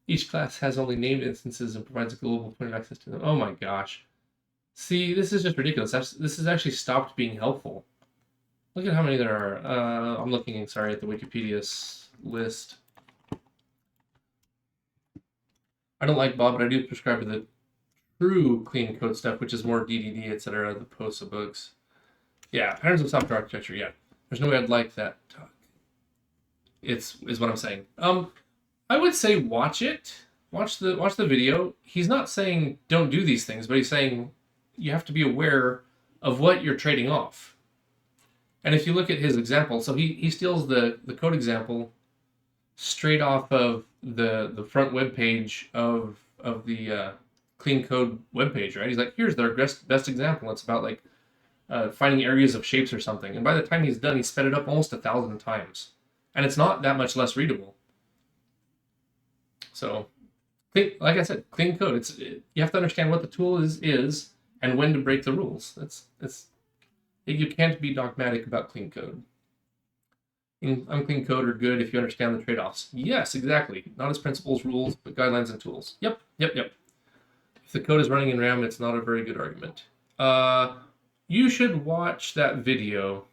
each class has only named instances and provides a global point of access to them. Oh my gosh. See, this is just ridiculous. This has actually stopped being helpful. Look at how many there are. I'm looking, at the Wikipedia list. I don't like Bob, but I do prescribe to the true clean code stuff, which is more DDD, etc., the POSA books. Yeah, patterns of software architecture, yeah. There's no way I'd like that talk. Is what I'm saying. I would say watch it. Watch the video. He's not saying don't do these things, but he's saying you have to be aware of what you're trading off. And if you look at his example, so he steals the code example straight off of the front web page of the clean code web page, right? He's like, here's their best example. It's about like finding areas of shapes or something. And by the time he's done, he sped it up almost 1,000 times, and it's not that much less readable. So, like I said, clean code. You have to understand what the tool is and when to break the rules. You can't be dogmatic about clean code. Unclean code are good if you understand the trade-offs. Yes, exactly. Not as principles, rules, but guidelines and tools. Yep. If the code is running in RAM, it's not a very good argument. You should watch that video.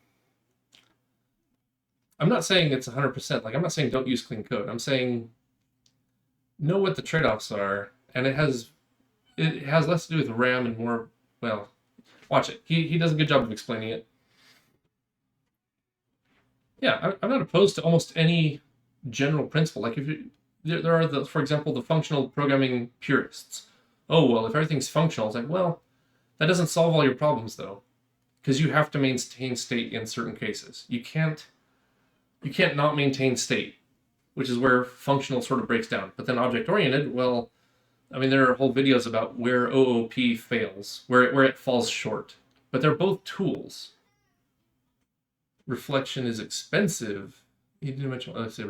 I'm not saying it's 100%. Like, I'm not saying don't use clean code. I'm saying know what the trade-offs are, and it has less to do with RAM and more, well, watch it. He does a good job of explaining it. Yeah, I'm not opposed to almost any general principle. Like there are for example, the functional programming purists. Oh, well, if everything's functional, it's like, well, that doesn't solve all your problems though, because you have to maintain state in certain cases. You can't not maintain state, which is where functional sort of breaks down. But then object-oriented, well, I mean, there are whole videos about where OOP fails, where it falls short. But they're both tools. Reflection is expensive. He didn't mention. Let's see. He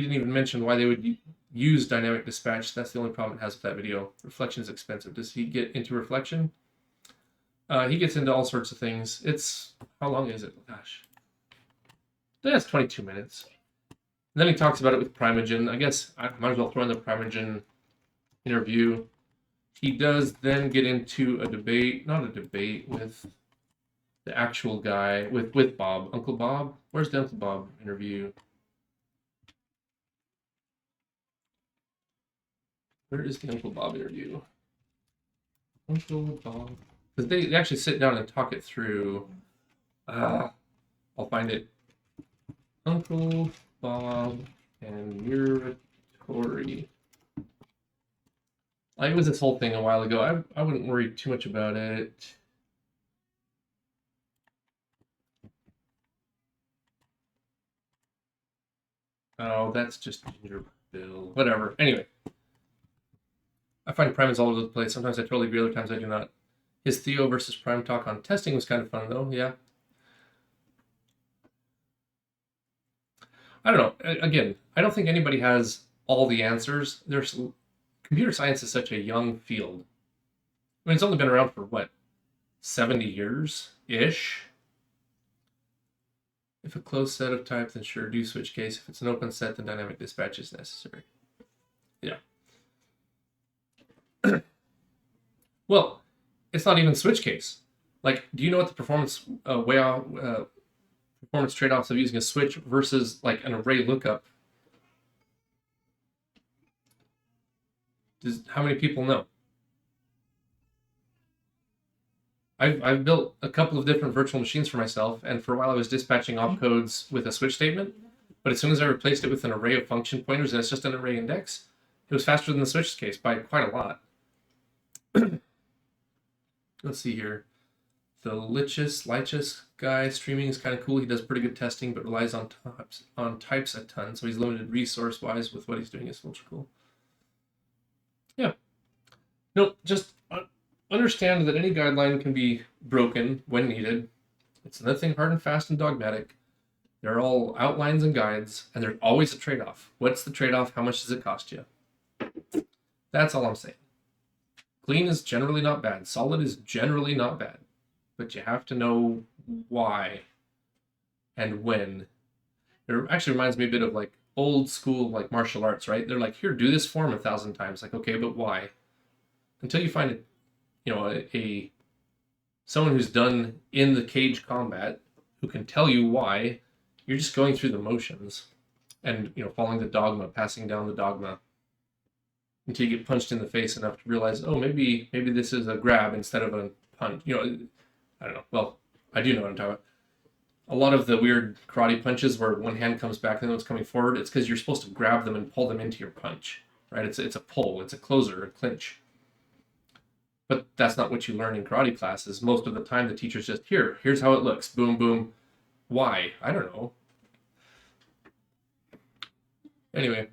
didn't even mention why they would use dynamic dispatch. That's the only problem it has with that video. Reflection is expensive. Does he get into reflection? He gets into all sorts of things. How long is it? Gosh. That's 22 minutes. And then he talks about it with Primogen. I guess I might as well throw in the Primogen interview. He does then get into a debate, not a debate, with the actual guy, with Bob. Uncle Bob? Where's the Uncle Bob interview? Where is the Uncle Bob interview? Uncle Bob. Because they actually sit down and talk it through. I'll find it. Uncle Bob and Muratori. It was this whole thing a while ago. I wouldn't worry too much about it. Oh, that's just Ginger Bill. Whatever. Anyway. I find Prime is all over the place. Sometimes I totally agree, other times I do not. His Theo versus Prime talk on testing was kind of fun, though. Yeah. I don't know. Again, I don't think anybody has all the answers. Computer science is such a young field. I mean, it's only been around for, what, 70 years-ish? If a closed set of type, then sure, do switch case. If it's an open set, then dynamic dispatch is necessary. Yeah. Well, it's not even switch case. Like, do you know what the performance performance trade-offs of using a switch versus like an array lookup? How many people know? I've built a couple of different virtual machines for myself, and for a while I was dispatching opcodes with a switch statement, but as soon as I replaced it with an array of function pointers and it's just an array index, it was faster than the switch case by quite a lot. Let's see here. The Lichess guy streaming is kind of cool. He does pretty good testing, but relies on types a ton, so he's limited resource-wise with what he's doing. Is ultra cool. Yeah. No, just understand that any guideline can be broken when needed. It's nothing hard and fast and dogmatic. They're all outlines and guides, and there's always a trade-off. What's the trade-off? How much does it cost you? That's all I'm saying. Clean is generally not bad. Solid is generally not bad. But you have to know why and when. It actually reminds me a bit of like old school like martial arts, right? They're like, here, do this form 1,000 times. Like, okay, but why? Until you find someone who's done in the cage combat who can tell you why, you're just going through the motions and following the dogma, passing down the dogma until you get punched in the face enough to realize, oh, maybe this is a grab instead of a punch. I don't know. Well, I do know what I'm talking about. A lot of the weird karate punches where one hand comes back and the one's coming forward, it's because you're supposed to grab them and pull them into your punch, right? It's a pull, it's a closer, a clinch. But that's not what you learn in karate classes. Most of the time, the teacher's just, here's how it looks. Boom, boom. Why? I don't know. Anyway,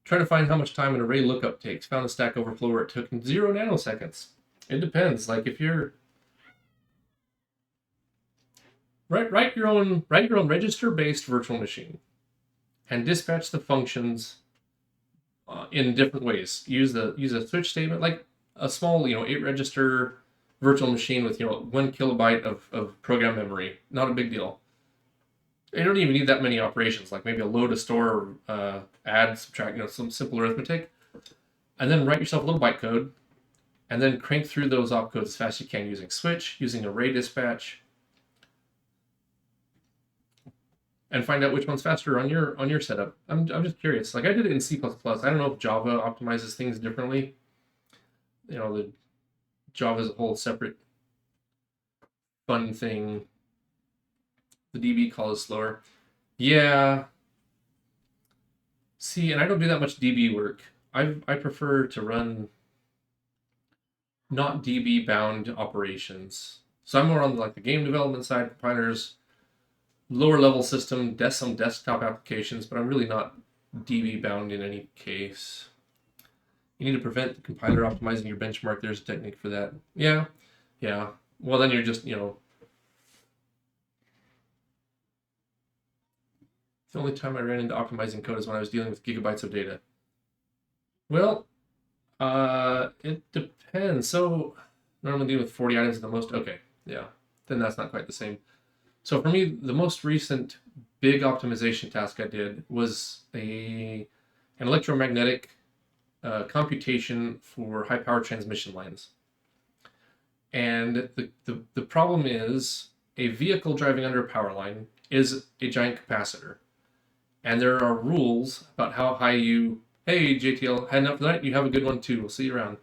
trying to find how much time an array lookup takes. Found a Stack Overflow where it took 0 nanoseconds. It depends. Like if you're write your own register-based virtual machine and dispatch the functions in different ways. Use a switch statement, like a small 8-register virtual machine with 1 kilobyte of program memory. Not a big deal. You don't even need that many operations, like maybe a load, a store, add, subtract, some simple arithmetic. And then write yourself a little bytecode, and then crank through those opcodes as fast as you can using switch, using array dispatch, and find out which one's faster on your setup. I'm just curious. Like I did it in C++. I don't know if Java optimizes things differently. The Java is a whole separate fun thing. The DB call is slower. Yeah. See, and I don't do that much DB work. I prefer to run not DB bound operations. So I'm more on the game development side, compilers, lower level system, some desktop applications, but I'm really not DB bound in any case. You need to prevent the compiler optimizing your benchmark. There's a technique for that. Yeah. Well, then you're just, the only time I ran into optimizing code is when I was dealing with gigabytes of data. Well, it depends. So normally dealing with 40 items at the most. Okay, yeah, then that's not quite the same. So for me, the most recent big optimization task I did was an electromagnetic computation for high power transmission lines. And the problem is a vehicle driving under a power line is a giant capacitor. And there are rules about how high you... Hey, JTL, heading up for the night? You have a good one too. We'll see you around.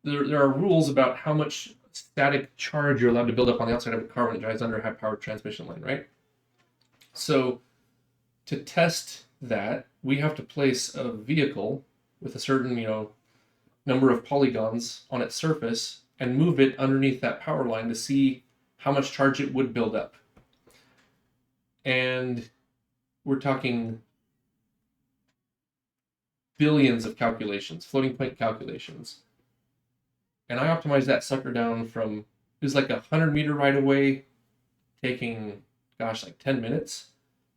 There are rules about how much static charge you're allowed to build up on the outside of a car when it drives under a high-powered transmission line, right? So to test that, we have to place a vehicle with a certain, number of polygons on its surface and move it underneath that power line to see how much charge it would build up. And we're talking billions of calculations, floating point calculations. And I optimized that sucker down from, it was like 100-meter right away, taking, 10 minutes,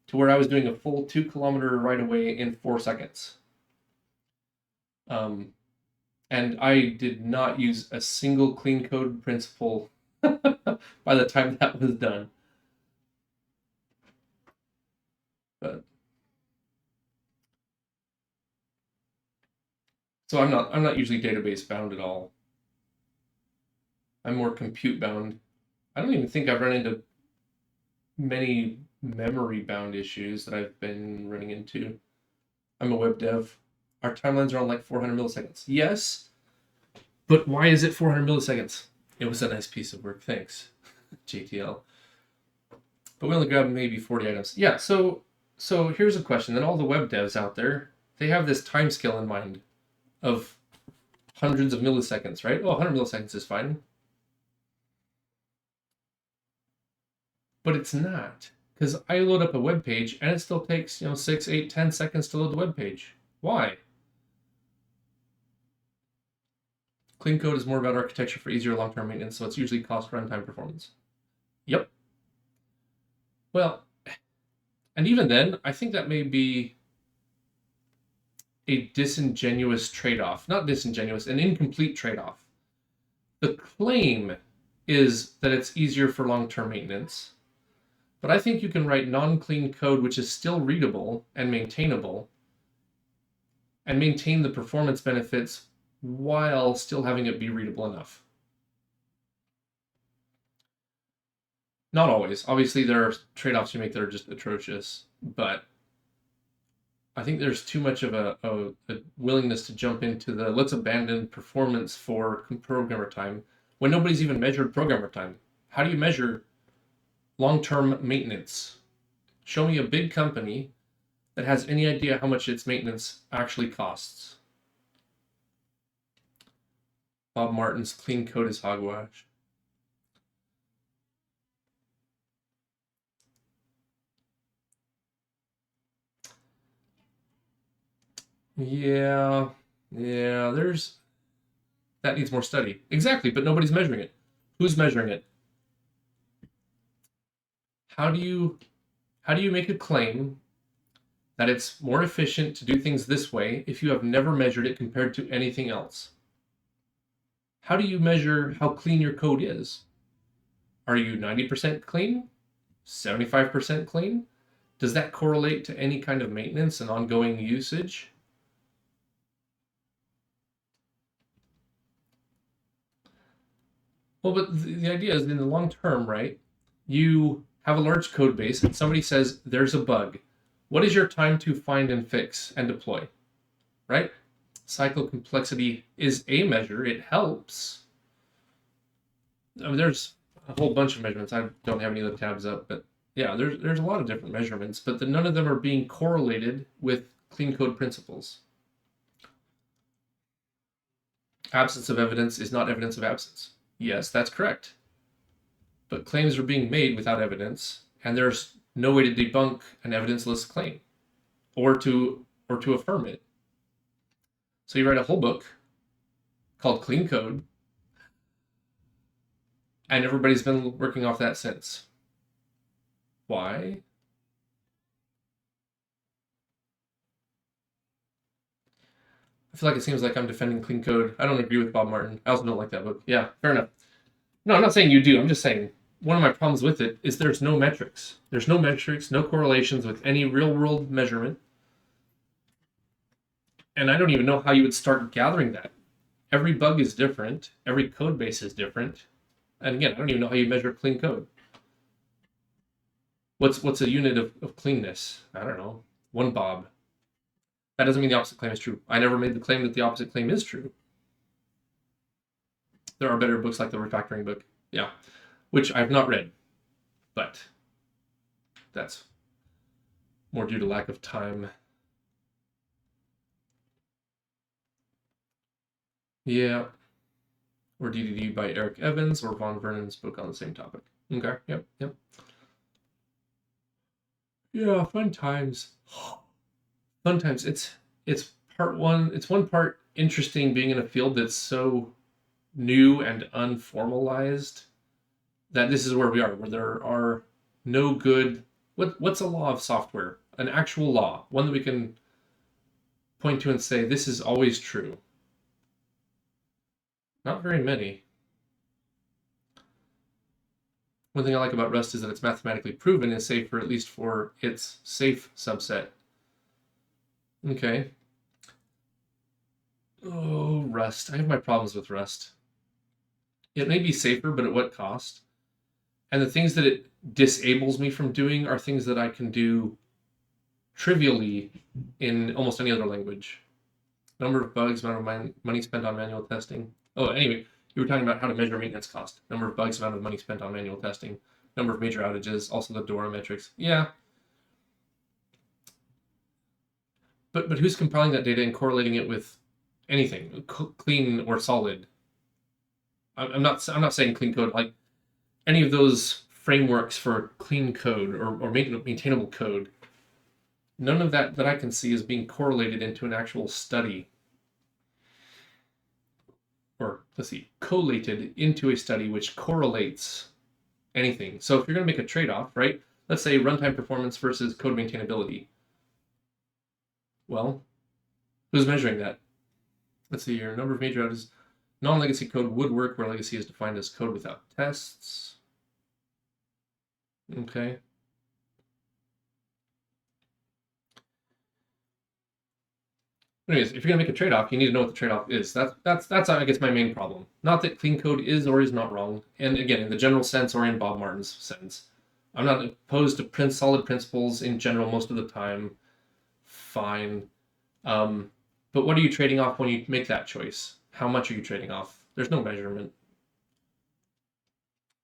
to where I was doing a full 2-kilometer right away in 4 seconds. And I did not use a single clean code principle by the time that was done. But so I'm not usually database bound at all. I'm more compute bound. I don't even think I've run into many memory bound issues that I've been running into. I'm a web dev. Our timelines are on like 400 milliseconds. Yes, but why is it 400 milliseconds? It was a nice piece of work. Thanks, JTL. But we only grabbed maybe 40 items. Yeah, so here's a question. Then all the web devs out there, they have this time scale in mind of hundreds of milliseconds, right? Well, 100 milliseconds is fine. But it's not, because I load up a web page and it still takes 6, 8, 10 seconds to load the web page. Why? Clean code is more about architecture for easier long-term maintenance, so it's usually cost, runtime, performance. Yep. Well, and even then, I think that may be a disingenuous trade-off. Not disingenuous, an incomplete trade-off. The claim is that it's easier for long-term maintenance, but I think you can write non-clean code which is still readable and maintainable and maintain the performance benefits while still having it be readable enough. Not always. Obviously, there are trade-offs you make that are just atrocious, but I think there's too much of a willingness to jump into the let's abandon performance for programmer time when nobody's even measured programmer time. How do you measure long-term maintenance? Show me a big company that has any idea how much its maintenance actually costs. Bob Martin's clean code is hogwash. Yeah, that needs more study. Exactly, but nobody's measuring it. Who's measuring it? How do you make a claim that it's more efficient to do things this way if you have never measured it compared to anything else? How do you measure how clean your code is? Are you 90% clean? 75% clean? Does that correlate to any kind of maintenance and ongoing usage? Well, but the idea is in the long term, right? You have a large code base and somebody says there's a bug. What is your time to find and fix and deploy? Right? Cycle complexity is a measure. It helps. I mean, there's a whole bunch of measurements. I don't have any of the tabs up, but yeah, there's a lot of different measurements, but none of them are being correlated with clean code principles. Absence of evidence is not evidence of absence. Yes, that's correct. But claims are being made without evidence, and there's no way to debunk an evidenceless claim or to affirm it. So you write a whole book called Clean Code, and everybody's been working off that since. Why? I feel like it seems like I'm defending clean code. I don't agree with Bob Martin. I also don't like that book. Yeah, fair enough. No, I'm not saying you do. I'm just saying one of my problems with it is there's no metrics. There's no metrics, no correlations with any real world measurement. And I don't even know how you would start gathering that. Every bug is different. Every code base is different. And again, I don't even know how you measure clean code. What's a unit of cleanness? I don't know. 1 bob. That doesn't mean the opposite claim is true. I never made the claim that the opposite claim is true. There are better books like the refactoring book. Yeah. Which I've not read. But that's more due to lack of time. Yeah. Or DDD by Eric Evans or Von Vernon's book on the same topic. Okay. Yep. Yeah, fun times. Fun times. It's part one. It's one part interesting being in a field that's so new and unformalized that this is where we are, where there are no good. What's a law of software? An actual law, one that we can point to and say this is always true. Not very many. One thing I like about Rust is that it's mathematically proven is safe for at least for its safe subset. Okay. Oh, Rust. I have my problems with Rust. It may be safer, but at what cost? And the things that it disables me from doing are things that I can do trivially in almost any other language. Number of bugs, amount of money spent on manual testing. Oh, anyway, you were talking about how to measure maintenance cost. Number of bugs, amount of money spent on manual testing. Number of major outages, also the DORA metrics. Yeah. But who's compiling that data and correlating it with anything, clean or solid? I'm not saying clean code, like any of those frameworks for clean code or maintainable code. None of that I can see is being correlated into an actual study. Or let's see, collated into a study which correlates anything. So if you're going to make a trade-off, right? Let's say runtime performance versus code maintainability. Well, who's measuring that? Let's see here, number of major outages. Non-legacy code would work where legacy is defined as code without tests. Okay. Anyways, if you're gonna make a trade-off, you need to know what the trade-off is. That's I guess my main problem. Not that clean code is or is not wrong, and again, in the general sense or in Bob Martin's sense, I'm not opposed to solid principles in general most of the time. Fine, but what are you trading off when you make that choice? How much are you trading off? There's no measurement.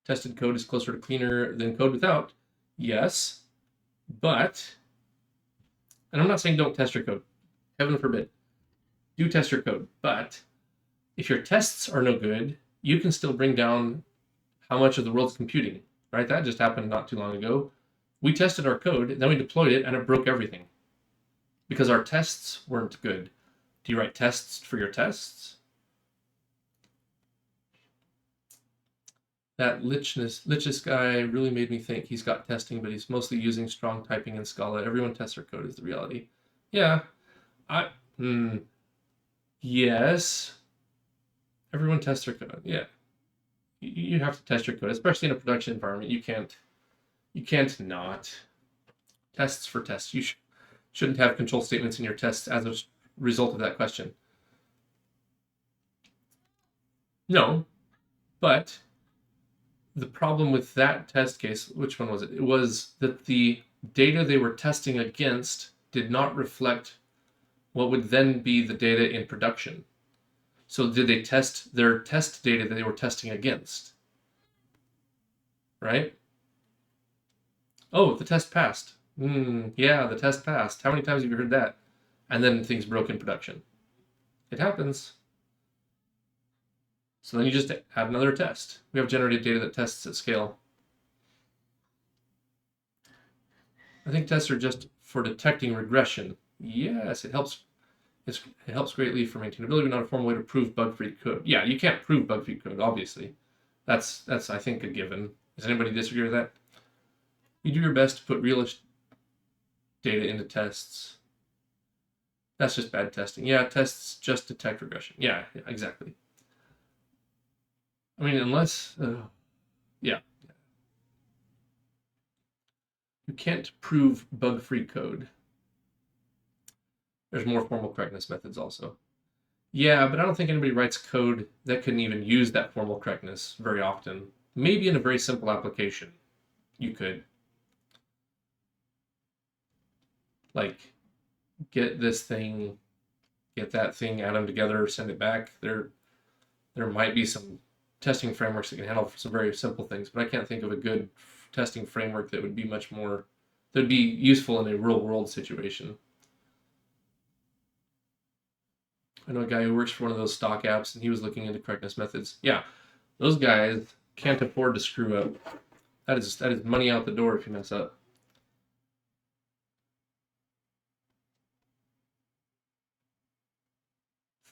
Tested code is closer to cleaner than code without. Yes, but, and I'm not saying don't test your code. Heaven forbid. Do test your code, but If your tests are no good, you can still bring down how much of the world's computing, right? That just happened not too long ago. We tested our code, then we deployed it, and it broke everything because our tests weren't good. Do you write tests for your tests? That Lichess guy really made me think he's got testing, but he's mostly using strong typing in Scala. Everyone tests their code is the reality. Yeah, yes. Everyone tests their code. Yeah, you have to test your code, especially in a production environment. You can't not. Tests for tests. You shouldn't have control statements in your tests as a result of that question. No, but the problem with that test case, which one was it? It was that the data they were testing against did not reflect what would then be the data in production. So did they test their test data that they were testing against? Right? Oh, the test passed. Yeah, the test passed. How many times have you heard that? And then things broke in production. It happens. So then you just add another test. We have generated data that tests at scale. I think tests are just for detecting regression. Yes, it helps. It helps greatly for maintainability, but not a formal way to prove bug-free code. Yeah, you can't prove bug-free code, obviously. That's I think a given. Does anybody disagree with that? You do your best to put real data into tests. That's just bad testing. Yeah, tests just detect regression. Yeah, exactly. I mean, unless, yeah. You can't prove bug-free code. There's more formal correctness methods also. Yeah, but I don't think anybody writes code that can even use that formal correctness very often. Maybe in a very simple application, you could. Like, get this thing, get that thing, add them together, send it back. There might be some testing frameworks that can handle some very simple things, but I can't think of a good testing framework that would be much more, that would be useful in a real world situation. I know a guy who works for one of those stock apps, and he was looking into correctness methods. Yeah, those guys can't afford to screw up. That is money out the door if you mess up.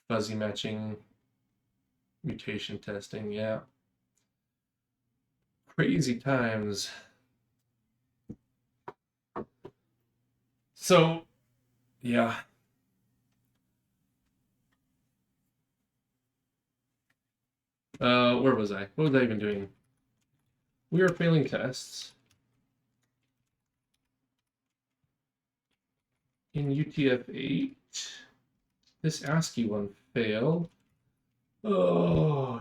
Fuzzy matching, mutation testing, yeah. Crazy times. So, yeah. Where was I? What was I even doing? We are failing tests. In UTF-8, this ASCII one failed. Oh,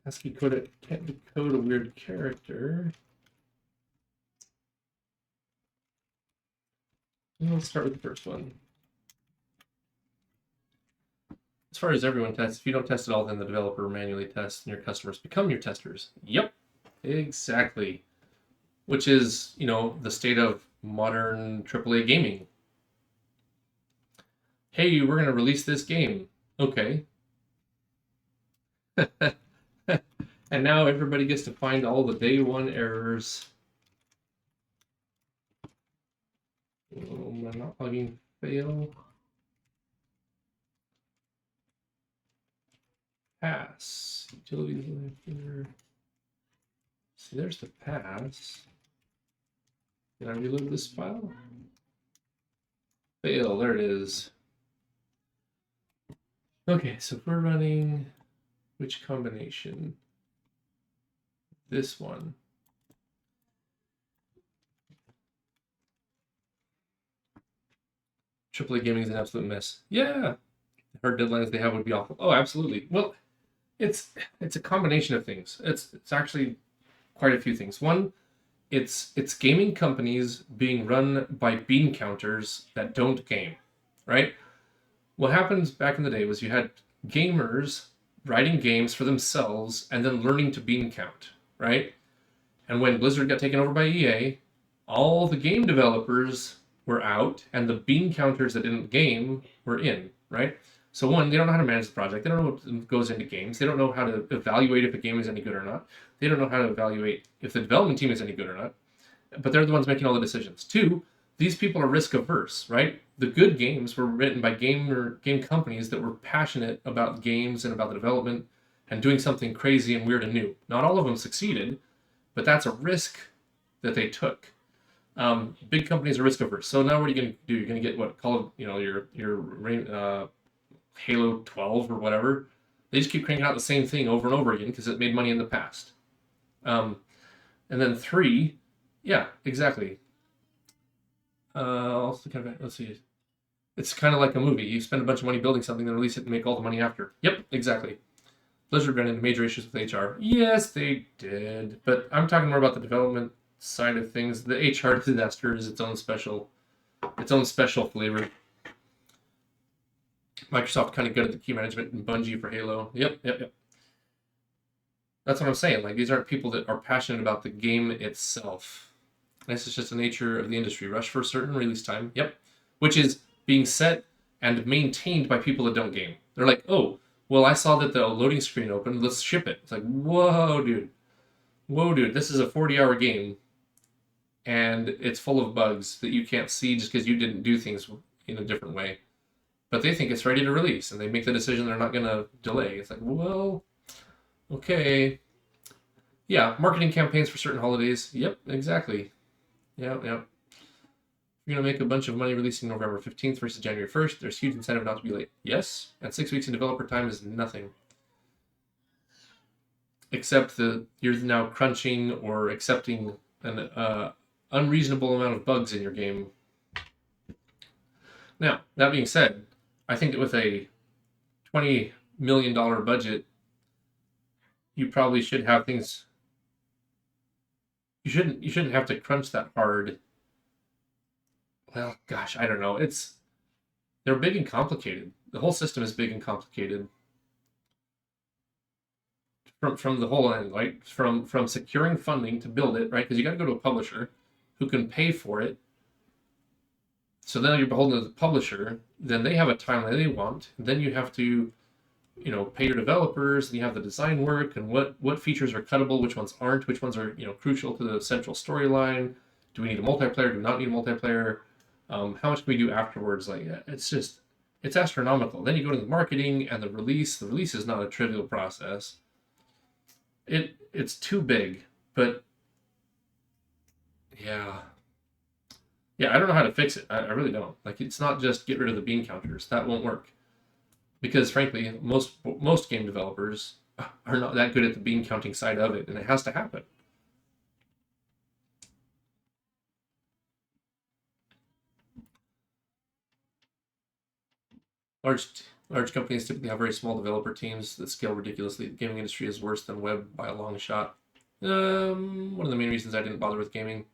ASCII code can't decode a weird character. Let's start with the first one. As far as everyone tests, if you don't test at all, then the developer manually tests and your customers become your testers. Yep, exactly. Which is, the state of modern AAA gaming. Hey, we're going to release this game. Okay. And now everybody gets to find all the day one errors. I'm not plugging fail. Pass. Utilities here. See, there's the pass. Did I reload this file? Fail, there it is. Okay, so if we're running which combination? This one. AAA gaming is an absolute mess. Yeah, the hard deadlines they have would be awful. Oh, absolutely. Well, it's a combination of things. It's actually quite a few things. One, it's gaming companies being run by bean counters that don't game, right? What happens back in the day was you had gamers writing games for themselves and then learning to bean count, right? And when Blizzard got taken over by EA, all the game developers were out and the bean counters that didn't game were in, right? So one, they don't know how to manage the project. They don't know what goes into games. They don't know how to evaluate if a game is any good or not. They don't know how to evaluate if the development team is any good or not. But they're the ones making all the decisions. Two, these people are risk averse, right? The good games were written by game companies that were passionate about games and about the development and doing something crazy and weird and new. Not all of them succeeded, but that's a risk that they took. Big companies are risk averse. So now what are you going to do? You're going to get what called your Halo 12 or whatever. They just keep cranking out the same thing over and over again because it made money in the past. And then three, yeah, exactly. Let's see. It's kind of like a movie. You spend a bunch of money building something, then release it and make all the money after. Yep, exactly. Blizzard ran into major issues with HR. Yes, they did. But I'm talking more about the development side of things. The HR disaster is its own special flavor. Microsoft kind of good at the key management and Bungie for Halo. Yep. That's what I'm saying. Like, these aren't people that are passionate about the game itself. This is just the nature of the industry. Rush for a certain release time. Yep. Which is being set and maintained by people that don't game. They're like, oh, well, I saw that the loading screen opened. Let's ship it. It's like, whoa, dude. This is a 40-hour game. And it's full of bugs that you can't see just because you didn't do things in a different way. But they think it's ready to release, and they make the decision they're not going to delay. It's like, well, okay. Yeah, marketing campaigns for certain holidays. Yep, exactly. Yep. You're going to make a bunch of money releasing November 15th versus January 1st. There's huge incentive not to be late. Yes, and 6 weeks in developer time is nothing. Except that you're now crunching or accepting an unreasonable amount of bugs in your game. Now, that being said, I think that with a $20 million budget, you probably should have things. You shouldn't have to crunch that hard. Well, gosh, I don't know. They're big and complicated. The whole system is big and complicated. From the whole end, right? From securing funding to build it, right? Because you got to go to a publisher who can pay for it. So then you're beholden to the publisher. Then they have a timeline they want. Then you have to, pay your developers. And you have the design work and what features are cuttable, which ones aren't, which ones are crucial to the central storyline. Do we need a multiplayer? Do we not need a multiplayer? How much can we do afterwards? Like, it's astronomical. Then you go to the marketing and the release. The release is not a trivial process. It's too big, but yeah, I don't know how to fix it. I really don't. Like, it's not just get rid of the bean counters. That won't work, because frankly, most game developers are not that good at the bean counting side of it, and it has to happen. Large companies typically have very small developer teams that scale ridiculously. The gaming industry is worse than web by a long shot. One of the main reasons I didn't bother with gaming.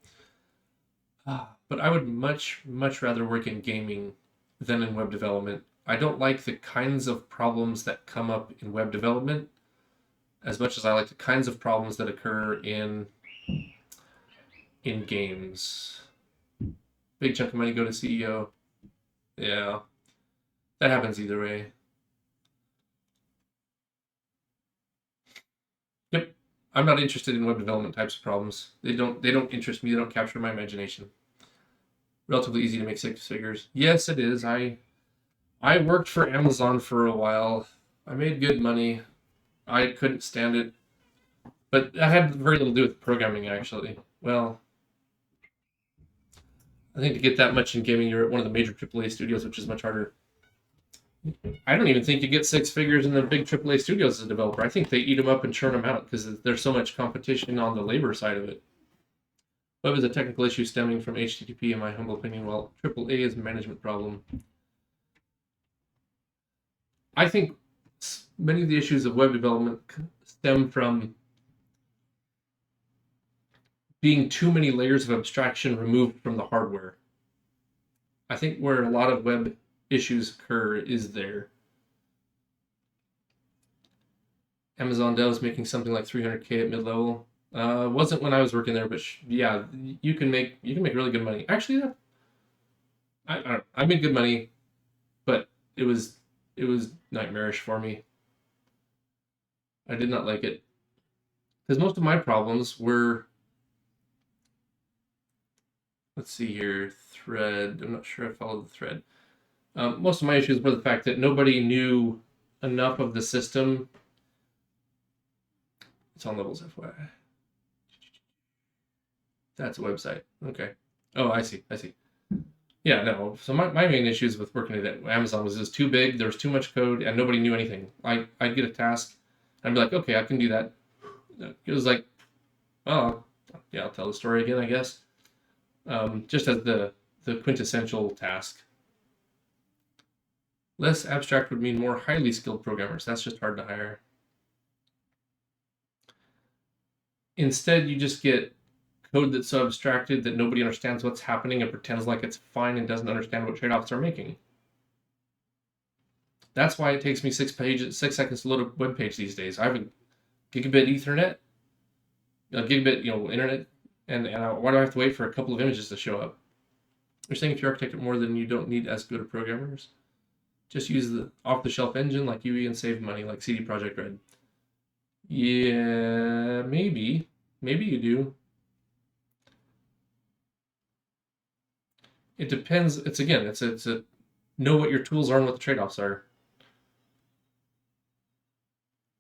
But I would much rather work in gaming than in web development. I don't like the kinds of problems that come up in web development as much as I like the kinds of problems that occur in games. Big chunk of money go to CEO. Yeah. That happens either way. Yep. I'm not interested in web development types of problems. They don't interest me. They don't capture my imagination. Relatively easy to make 6 figures. Yes, it is. I worked for Amazon for a while. I made good money. I couldn't stand it. But that had very little to do with programming, actually. Well, I think to get that much in gaming, you're at one of the major AAA studios, which is much harder. I don't even think you get 6 figures in the big AAA studios as a developer. I think they eat them up and churn them out because there's so much competition on the labor side of it. Web is a technical issue stemming from HTTP, in my humble opinion, while AAA is a management problem. I think many of the issues of web development stem from being too many layers of abstraction removed from the hardware. I think where a lot of web issues occur is there. Amazon devs making something like 300K at mid-level. Wasn't when I was working there, but yeah, you can make really good money. Actually, I made good money, but it was It was nightmarish for me. I did not like it. Because most of my problems were, let's see here, thread. I'm not sure I followed the thread. Most of my issues were the fact that nobody knew enough of the system. It's on levels, FYI. That's a website. Okay. Oh, I see. Yeah, no. So my main issues with working at Amazon was it was too big, there was too much code, and nobody knew anything. I'd get a task, and I'd be like, okay, I can do that. It was like, oh, yeah, I'll tell the story again, I guess. Just as the quintessential task. Less abstract would mean more highly skilled programmers. That's just hard to hire. Instead, you just get code that's so abstracted that nobody understands what's happening and pretends like it's fine and doesn't understand what trade-offs are making. That's why it takes me 6 seconds to load a web page these days. I have a gigabit Ethernet, a gigabit internet, and why do I have to wait for a couple of images to show up? They're saying if you architect it more, then you don't need as good of programmers. Just use the off-the-shelf engine like UE and save money like CD Projekt Red. Yeah, maybe you do. It depends. It's a know what your tools are and what the trade-offs are.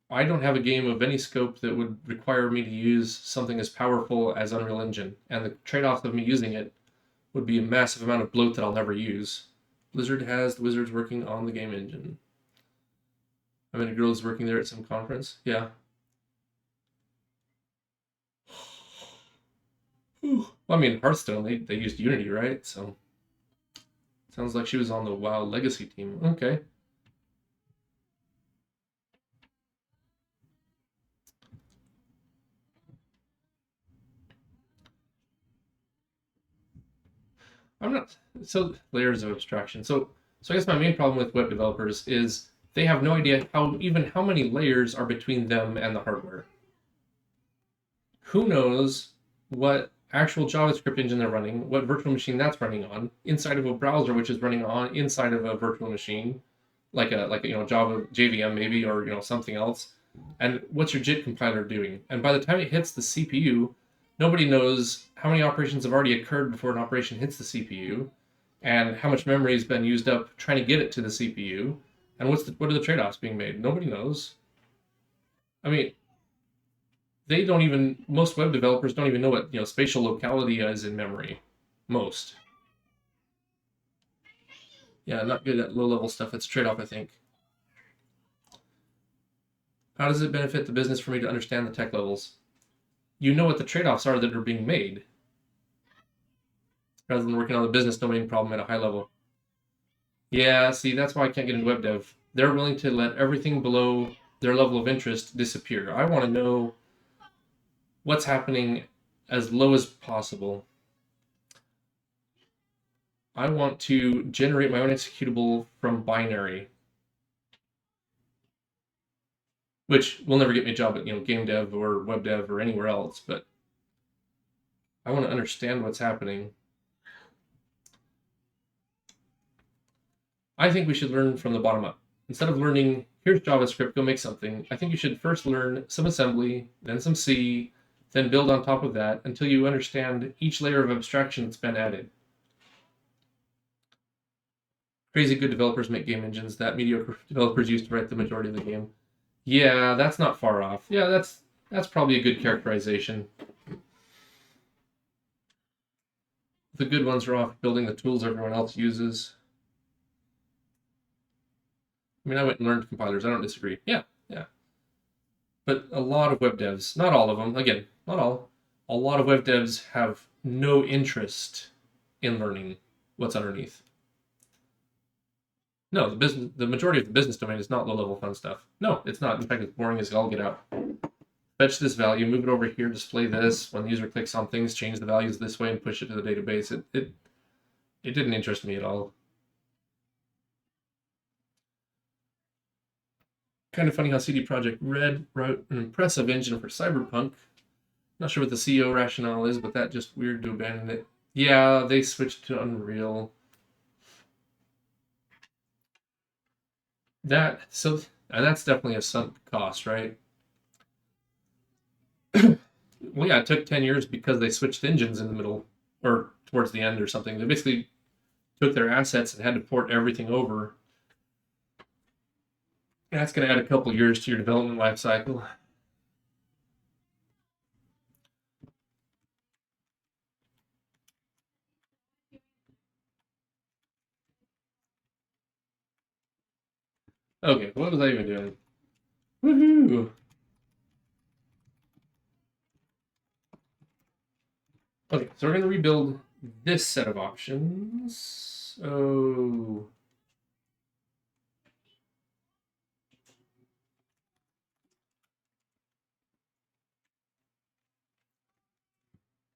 I don't have a game of any scope that would require me to use something as powerful as Unreal Engine, and the trade-off of me using it would be a massive amount of bloat that I'll never use. Blizzard has the wizards working on the game engine. I mean, a girl is working there at some conference. Yeah. Well, I mean, Hearthstone, they used Unity, right? So sounds like she was on the WoW Legacy team. Okay. I'm not. So layers of abstraction. So I guess my main problem with web developers is they have no idea how many layers are between them and the hardware. Who knows what actual JavaScript engine they're running, what virtual machine that's running on, inside of a browser which is running on inside of a virtual machine, like a Java JVM maybe, or something else. And what's your JIT compiler doing? And by the time it hits the CPU, nobody knows how many operations have already occurred before an operation hits the CPU, and how much memory has been used up trying to get it to the CPU, and what are the trade-offs being made? Nobody knows. I mean, most web developers don't even know what spatial locality is in memory. Most. Yeah, not good at low-level stuff. It's a trade-off, I think. How does it benefit the business for me to understand the tech levels? You know what the trade-offs are that are being made, rather than working on the business domain problem at a high level. Yeah, see, that's why I can't get into web dev. They're willing to let everything below their level of interest disappear. I want to know what's happening as low as possible. I want to generate my own executable from binary, which will never get me a job at game dev or web dev or anywhere else, but I want to understand what's happening. I think we should learn from the bottom up. Instead of learning, here's JavaScript, go make something, I think you should first learn some assembly, then some C, then build on top of that until you understand each layer of abstraction that's been added. Crazy good developers make game engines that mediocre developers use to write the majority of the game. Yeah, that's not far off. Yeah, that's probably a good characterization. The good ones are off building the tools everyone else uses. I mean, I went and learned compilers. I don't disagree. Yeah. But a lot of web devs, not all of them, again, not all, a lot of web devs have no interest in learning what's underneath. No, the majority of the business domain is not low-level fun stuff. No, it's not. In fact, it's boring as all get out. Fetch this value, move it over here, display this. When the user clicks on things, change the values this way and push it to the database. It didn't interest me at all. Kind of funny how CD Projekt Red wrote an impressive engine for Cyberpunk. Not sure what the CEO rationale is, but that just weird to abandon it. Yeah, they switched to Unreal. That's definitely a sunk cost, right? Well, yeah, it took 10 years because they switched engines in the middle or towards the end or something. They basically took their assets and had to port everything over. That's going to add a couple years to your development life cycle. Okay, what was I even doing? Woohoo! Okay, so we're going to rebuild this set of options. Oh.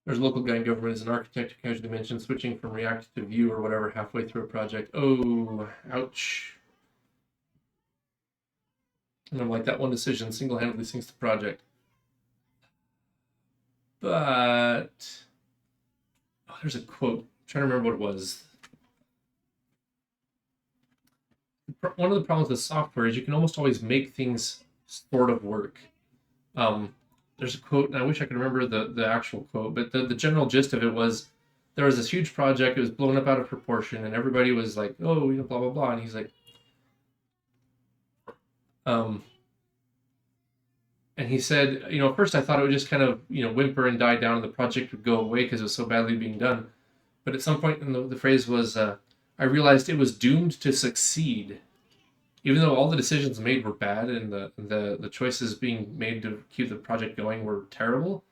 There's a local guy in government as an architect who casually mentioned switching from React to Vue or whatever halfway through a project. Oh, ouch. And I'm like, that one decision single-handedly sinks the project. But oh, there's a quote. I'm trying to remember what it was. One of the problems with software is you can almost always make things sort of work. There's a quote, and I wish I could remember the actual quote, but the general gist of it was there was this huge project, it was blown up out of proportion, and everybody was like, oh, you know, blah, blah, blah. And he's like, um, and he said, you know, at first I thought it would just kind of, you know, whimper and die down and the project would go away because it was so badly being done. But at some point, in the phrase was, I realized it was doomed to succeed. Even though all the decisions made were bad and the choices being made to keep the project going were terrible,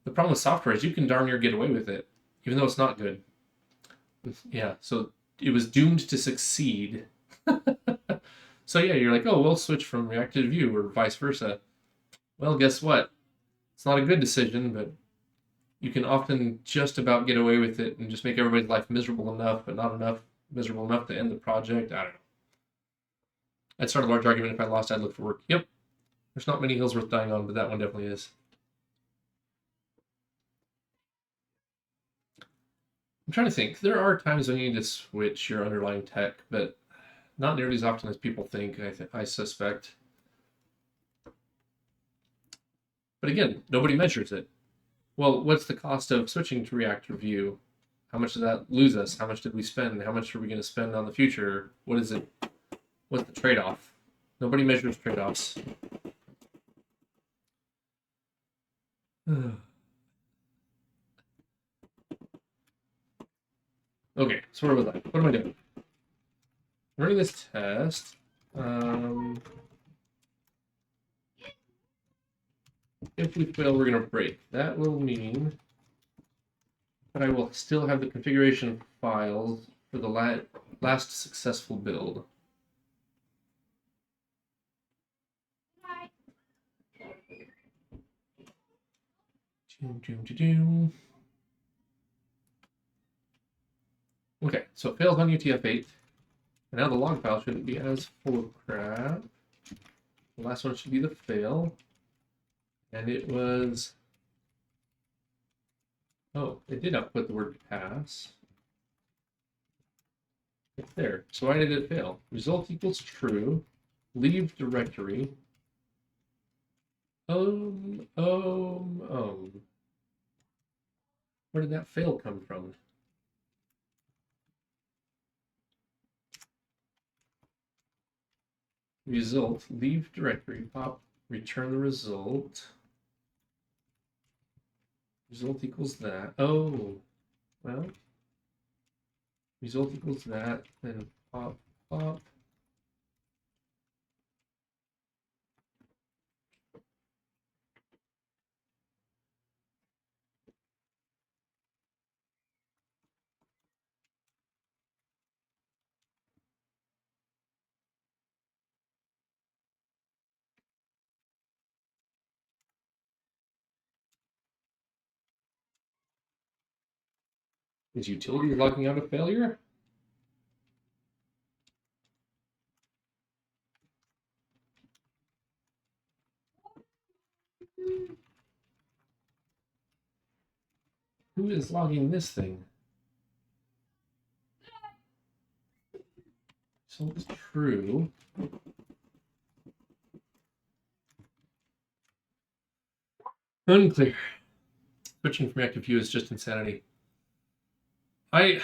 the problem with software is you can darn near get away with it, even though it's not good. Yeah, so it was doomed to succeed. So yeah, you're like, oh, we'll switch from React to Vue or vice versa. Well, guess what? It's not a good decision, but you can often just about get away with it and just make everybody's life miserable enough, but not enough miserable enough to end the project. I don't know. I'd start a large argument if I lost, I'd look for work. Yep. There's not many hills worth dying on, but that one definitely is. I'm trying to think. There are times when you need to switch your underlying tech, but not nearly as often as people think, I suspect. But again, nobody measures it. Well, what's the cost of switching to React or Vue? How much does that lose us? How much did we spend? How much are we going to spend on the future? What is it? What's the trade-off? Nobody measures trade-offs. Okay, so where was I? What am I doing? Running this test. If we fail, we're going to break. That will mean that I will still have the configuration files for the last successful build. Okay, so it fails on UTF-8. And now the log file shouldn't be as full of crap. The last one should be the fail. And it was... Oh, it did output the word pass. It's there. So why did it fail? Result equals true. Leave directory. Where did that fail come from? Result, leave directory, pop, return the result. Result equals that. Oh, well, result equals that, then pop, pop. Is utility logging out a failure? Who is logging this thing? holds true. Unclear. Switching from active view is just insanity. I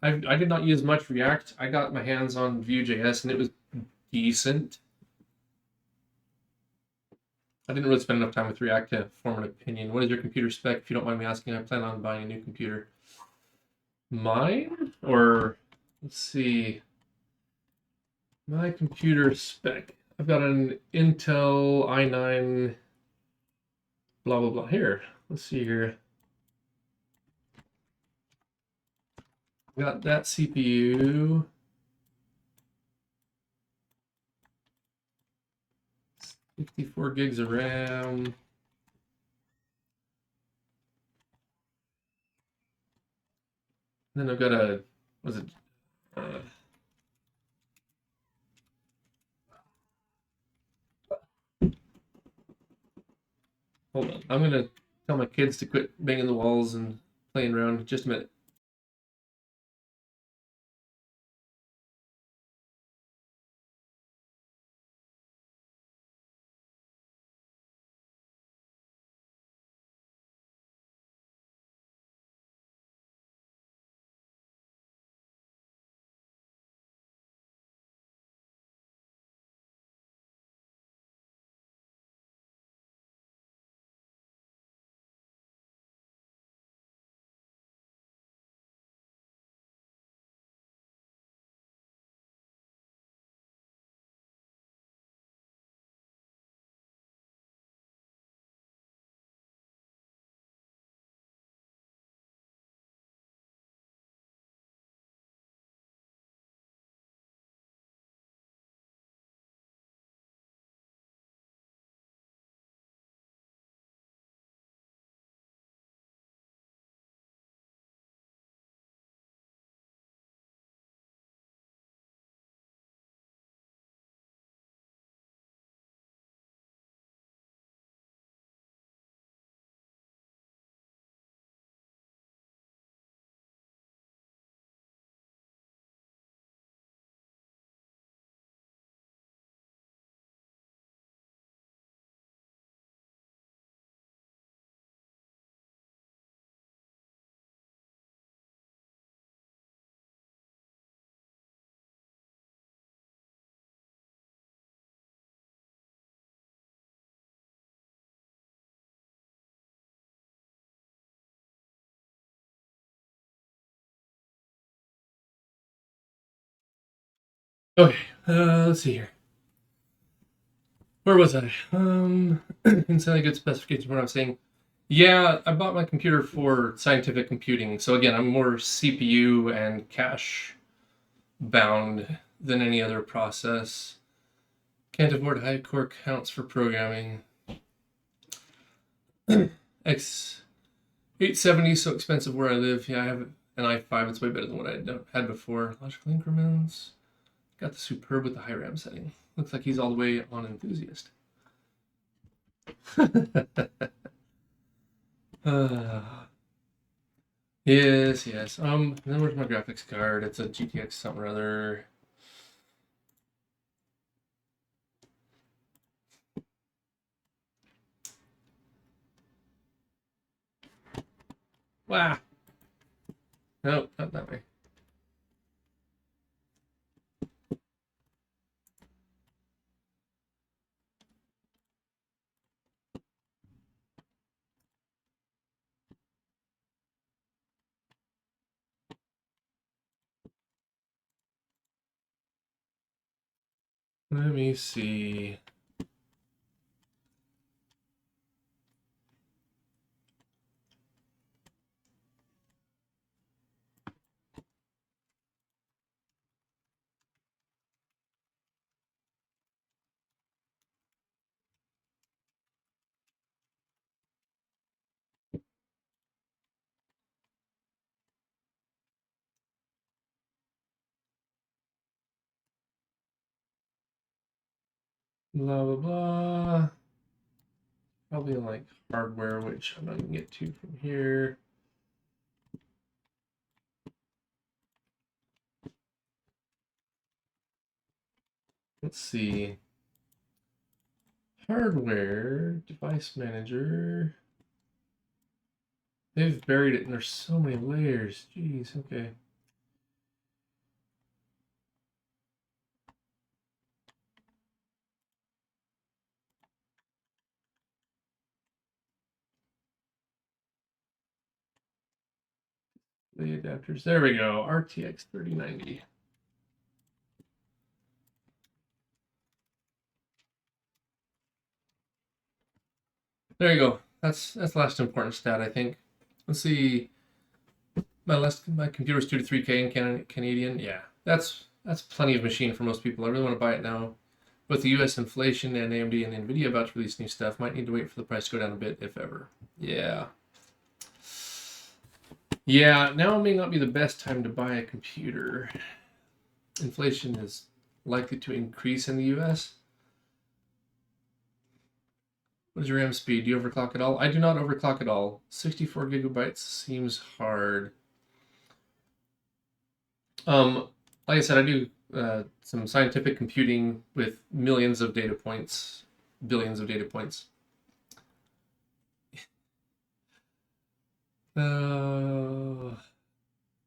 did not use much React. I got my hands on Vue.js and it was decent. I didn't really spend enough time with React to form an opinion. What is your computer spec? If you don't mind me asking, I plan on buying a new computer. Mine? Or, let's see. My computer spec. I've got an Intel i9 blah, blah, blah. Here, let's see here. Got that CPU. 64 gigs of RAM. Then I've got a, what is it? Hold on. I'm going to tell my kids to quit banging the walls and playing around. Just a minute. Okay, let's see here. Where was I? Insanely good specifications. What I'm saying. Yeah, I bought my computer for scientific computing. So again, I'm more CPU and cache bound than any other process. Can't afford high core counts for programming. X870 so expensive where I live. Yeah, I have an i5. It's way better than what I had before. Logical increments. Got the superb with the high RAM setting. Looks like he's all the way on enthusiast. Yes, yes. Then where's my graphics card? It's a GTX something or other. Wow. No, not that way. Let me see. Blah, blah, blah. Probably like hardware, which I'm not going to get to from here. Let's see. Hardware, device manager. They've buried it and there's so many layers. Jeez, okay. The adapters. There we go. RTX 3090. There you go. That's the last important stat, I think. Let's see. My computer's 2 to 3K in Canadian. Yeah, that's plenty of machine for most people. I really want to buy it now. With the US inflation and AMD and Nvidia about to release new stuff, might need to wait for the price to go down a bit, if ever. Yeah. Yeah, now may not be the best time to buy a computer. Inflation is likely to increase in the US. What is your RAM speed? Do you overclock at all? I do not overclock at all. 64 gigabytes seems hard. Like I said, I do some scientific computing with millions of data points, billions of data points.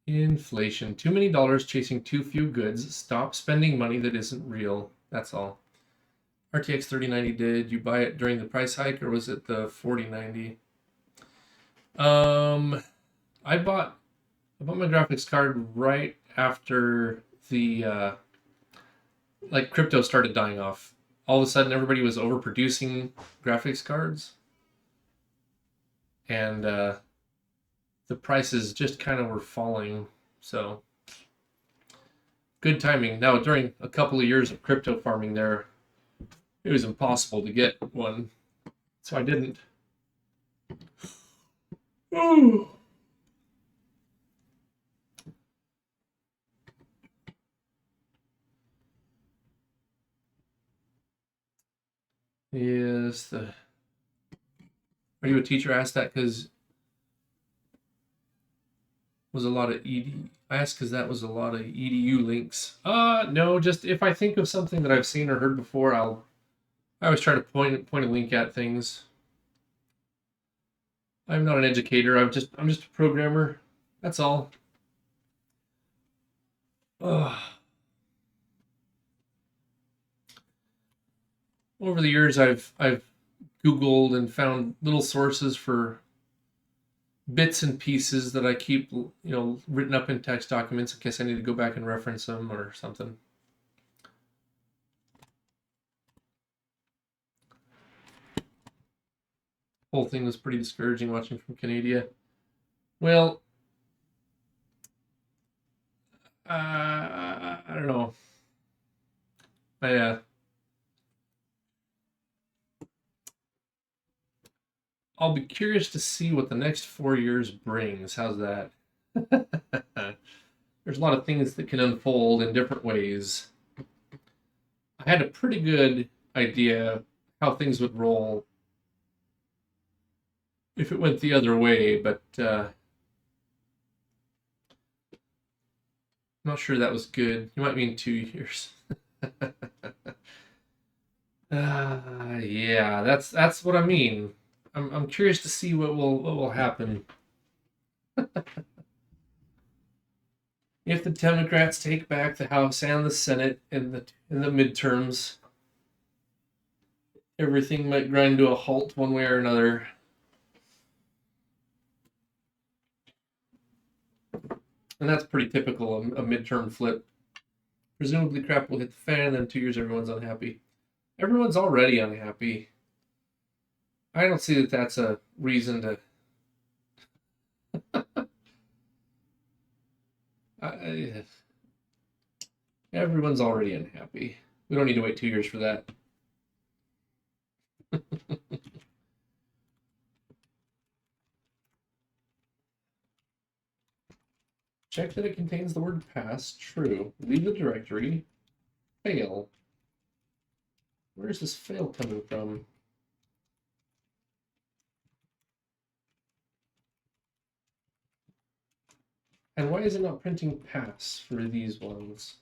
Inflation. Too many dollars chasing too few goods. Stop spending money that isn't real. That's all. RTX 3090, did you buy it during the price hike or was it the 4090? I bought my graphics card right after the like crypto started dying off. All of a sudden everybody was overproducing graphics cards. And the prices just kind of were falling. So good timing. Now during a couple of years of crypto farming there, it was impossible to get one. So I didn't. Oh. Yes, are you a teacher? I asked that because was a lot of I asked because that was a lot of edu links. No, just if I think of something that I've seen or heard before, I always try to point a link at things. I'm not an educator. I'm just a programmer. That's all. Ugh. Over the years, I've Googled and found little sources for bits and pieces that I keep, written up in text documents in case I need to go back and reference them or something. Whole thing was pretty discouraging watching from Canada. Well, I don't know. I'll be curious to see what the next 4 years brings. How's that? There's a lot of things that can unfold in different ways. I had a pretty good idea how things would roll if it went the other way, but I'm not sure that was good. You might mean 2 years. Yeah, that's what I mean. I'm curious to see what will happen if the Democrats take back the House and the Senate in the midterms. Everything might grind to a halt one way or another. And that's pretty typical, a midterm flip. Presumably crap will hit the fan, and then 2 years everyone's unhappy. Everyone's already unhappy. I don't see that that's a reason to... everyone's already unhappy. We don't need to wait 2 years for that. Check that it contains the word pass. True. Leave the directory. Fail. Where's this fail coming from? And why is it not printing pass for these ones?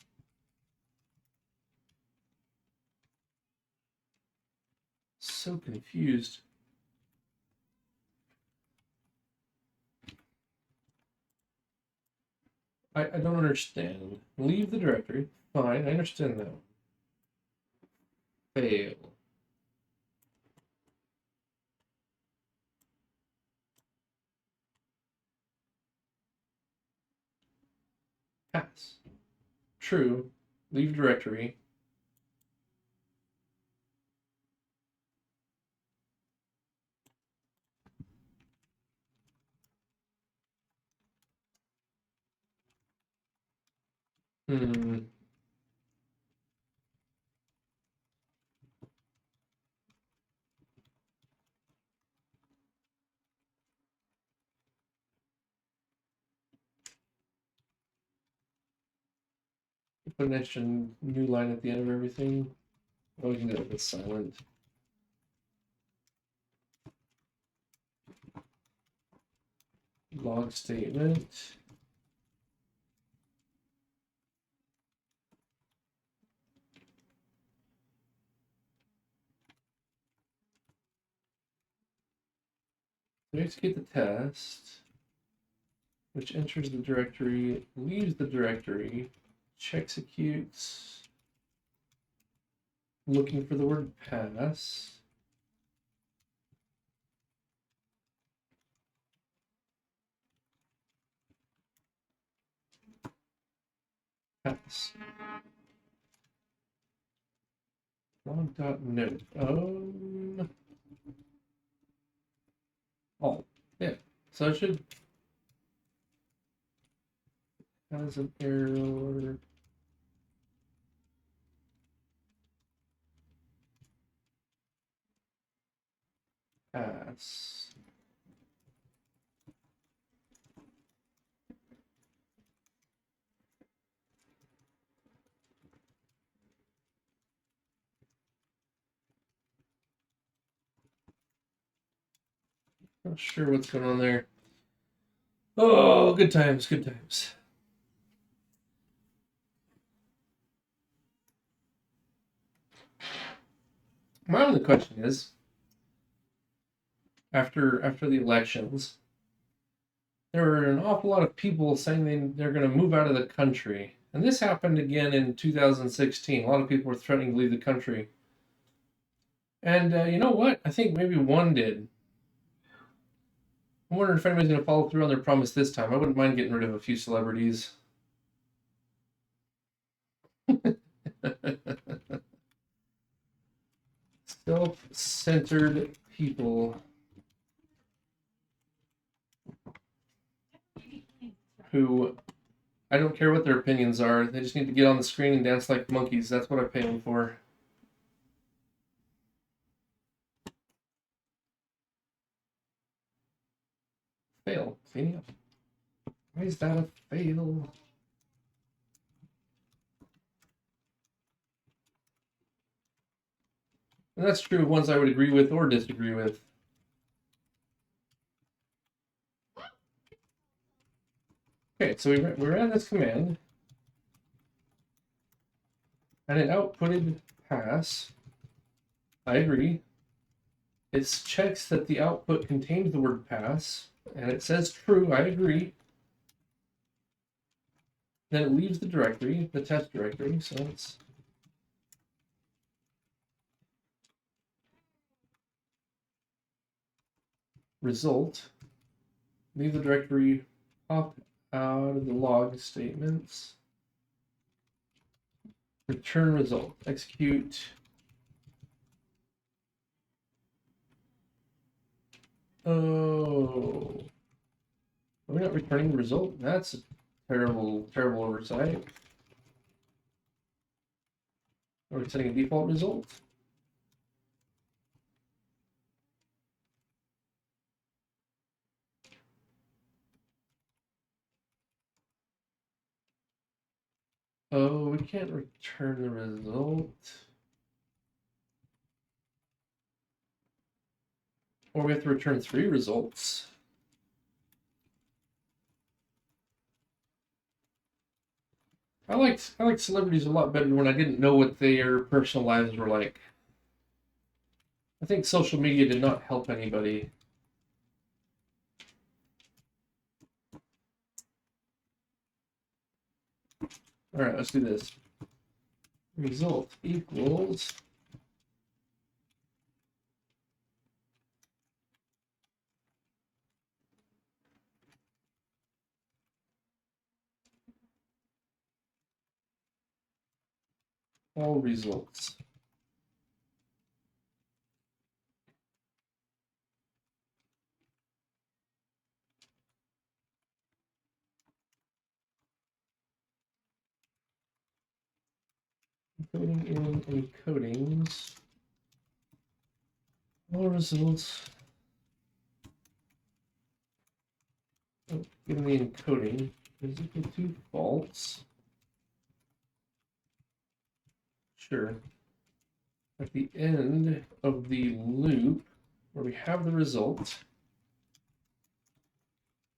so confused. I don't understand. Leave the directory. Fine, I understand that. Fail. Pass. True. Leave directory. Put an extra new line at the end of everything. Oh, we can do it with silent. Log statement. We execute the test, which enters the directory, leaves the directory, executes, looking for the word pass. Pass. Log.note. Oh, yeah. So it should has an error. Pass. Not sure what's going on there. Oh, good times, good times. My only question is, after the elections, there were an awful lot of people saying they're going to move out of the country. And this happened again in 2016. A lot of people were threatening to leave the country. And you know what? I think maybe one did. I'm wondering if anybody's going to follow through on their promise this time. I wouldn't mind getting rid of a few celebrities. Self-centered people who, I don't care what their opinions are, they just need to get on the screen and dance like monkeys. That's what I pay them for. Fail. See? Why is that a fail? And that's true of ones I would agree with or disagree with. Okay, so we ran this command, and it outputted pass. I agree. It checks that the output contains the word pass, and it says true. I agree. Then it leaves the directory, the test directory, so it's result. Leave the directory, pop out of the log statements. Return result. Execute. Oh. Are we not returning the result? That's a terrible, terrible oversight. Are we setting a default result? Oh, we can't return the result. Or we have to return 3 results. I liked celebrities a lot better when I didn't know what their personal lives were like. I think social media did not help anybody. All right, let's do this. Result equals all results. Putting in encodings, all results. Oh, given the encoding is equal to false. Sure. At the end of the loop, where we have the result,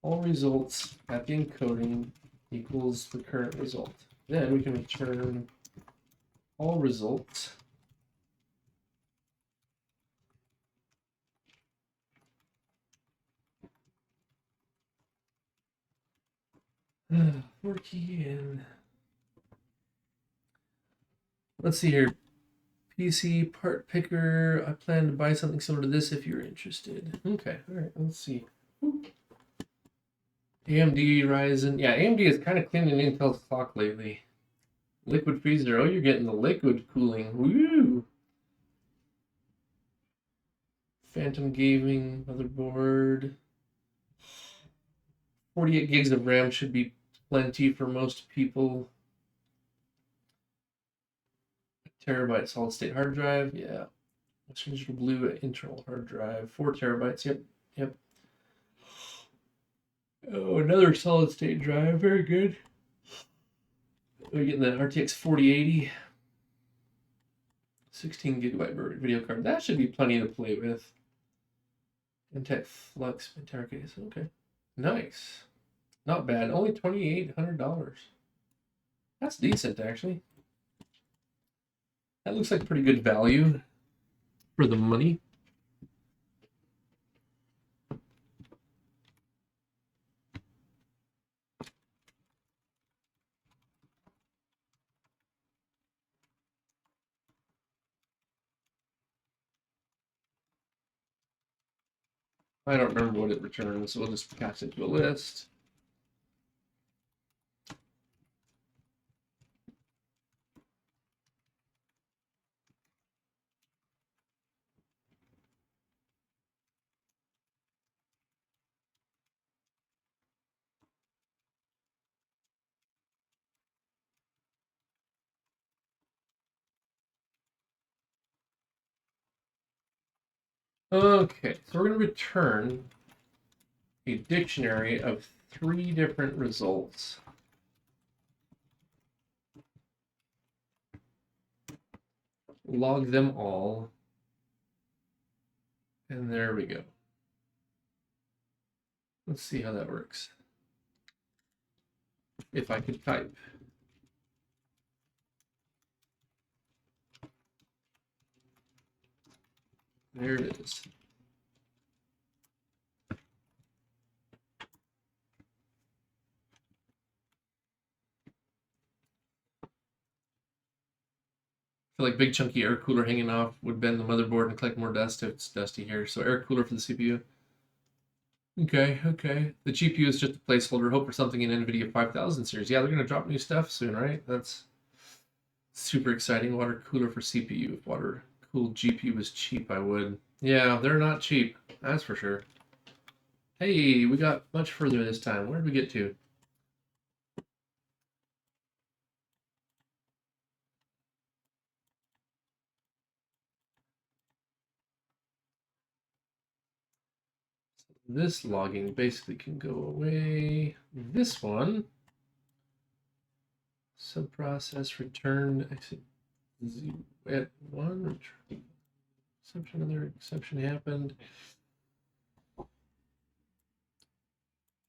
all results at the encoding equals the current result. Then we can return all results for key in. Let's see here. PC part picker. I plan to buy something similar to this if you're interested. Okay, all right, let's see. AMD Ryzen. Yeah, AMD is kind of cleaning Intel's clock lately. Liquid freezer. Oh, you're getting the liquid cooling. Woo! Phantom gaming motherboard. 48 gigs of RAM should be plenty for most people. A terabyte solid state hard drive. Yeah. Western Digital Blue internal hard drive. 4 terabytes. Yep. Yep. Oh, another solid state drive. Very good. We're getting the RTX 4080. 16 gigabyte video card. That should be plenty to play with. Intech Flux entire case. Okay. Nice. Not bad. Only $2,800. That's decent, actually. That looks like pretty good value for the money. I don't remember what it returns, so we'll just pass it to a list. Okay, so we're going to return a dictionary of 3 different results. Log them all. And there we go. Let's see how that works. If I could type. There it is. I feel like big chunky air cooler hanging off would bend the motherboard and collect more dust if it's dusty here. So air cooler for the CPU. Okay, okay. The GPU is just a placeholder. Hope for something in NVIDIA 5000 series. Yeah, they're going to drop new stuff soon, right? That's super exciting. Water cooler for CPU. If water cooled GPU was cheap, I would. Yeah, they're not cheap. That's for sure. Hey, we got much further this time. Where did we get to? This logging basically can go away. This one, subprocess return exit at 1, exception, another exception happened.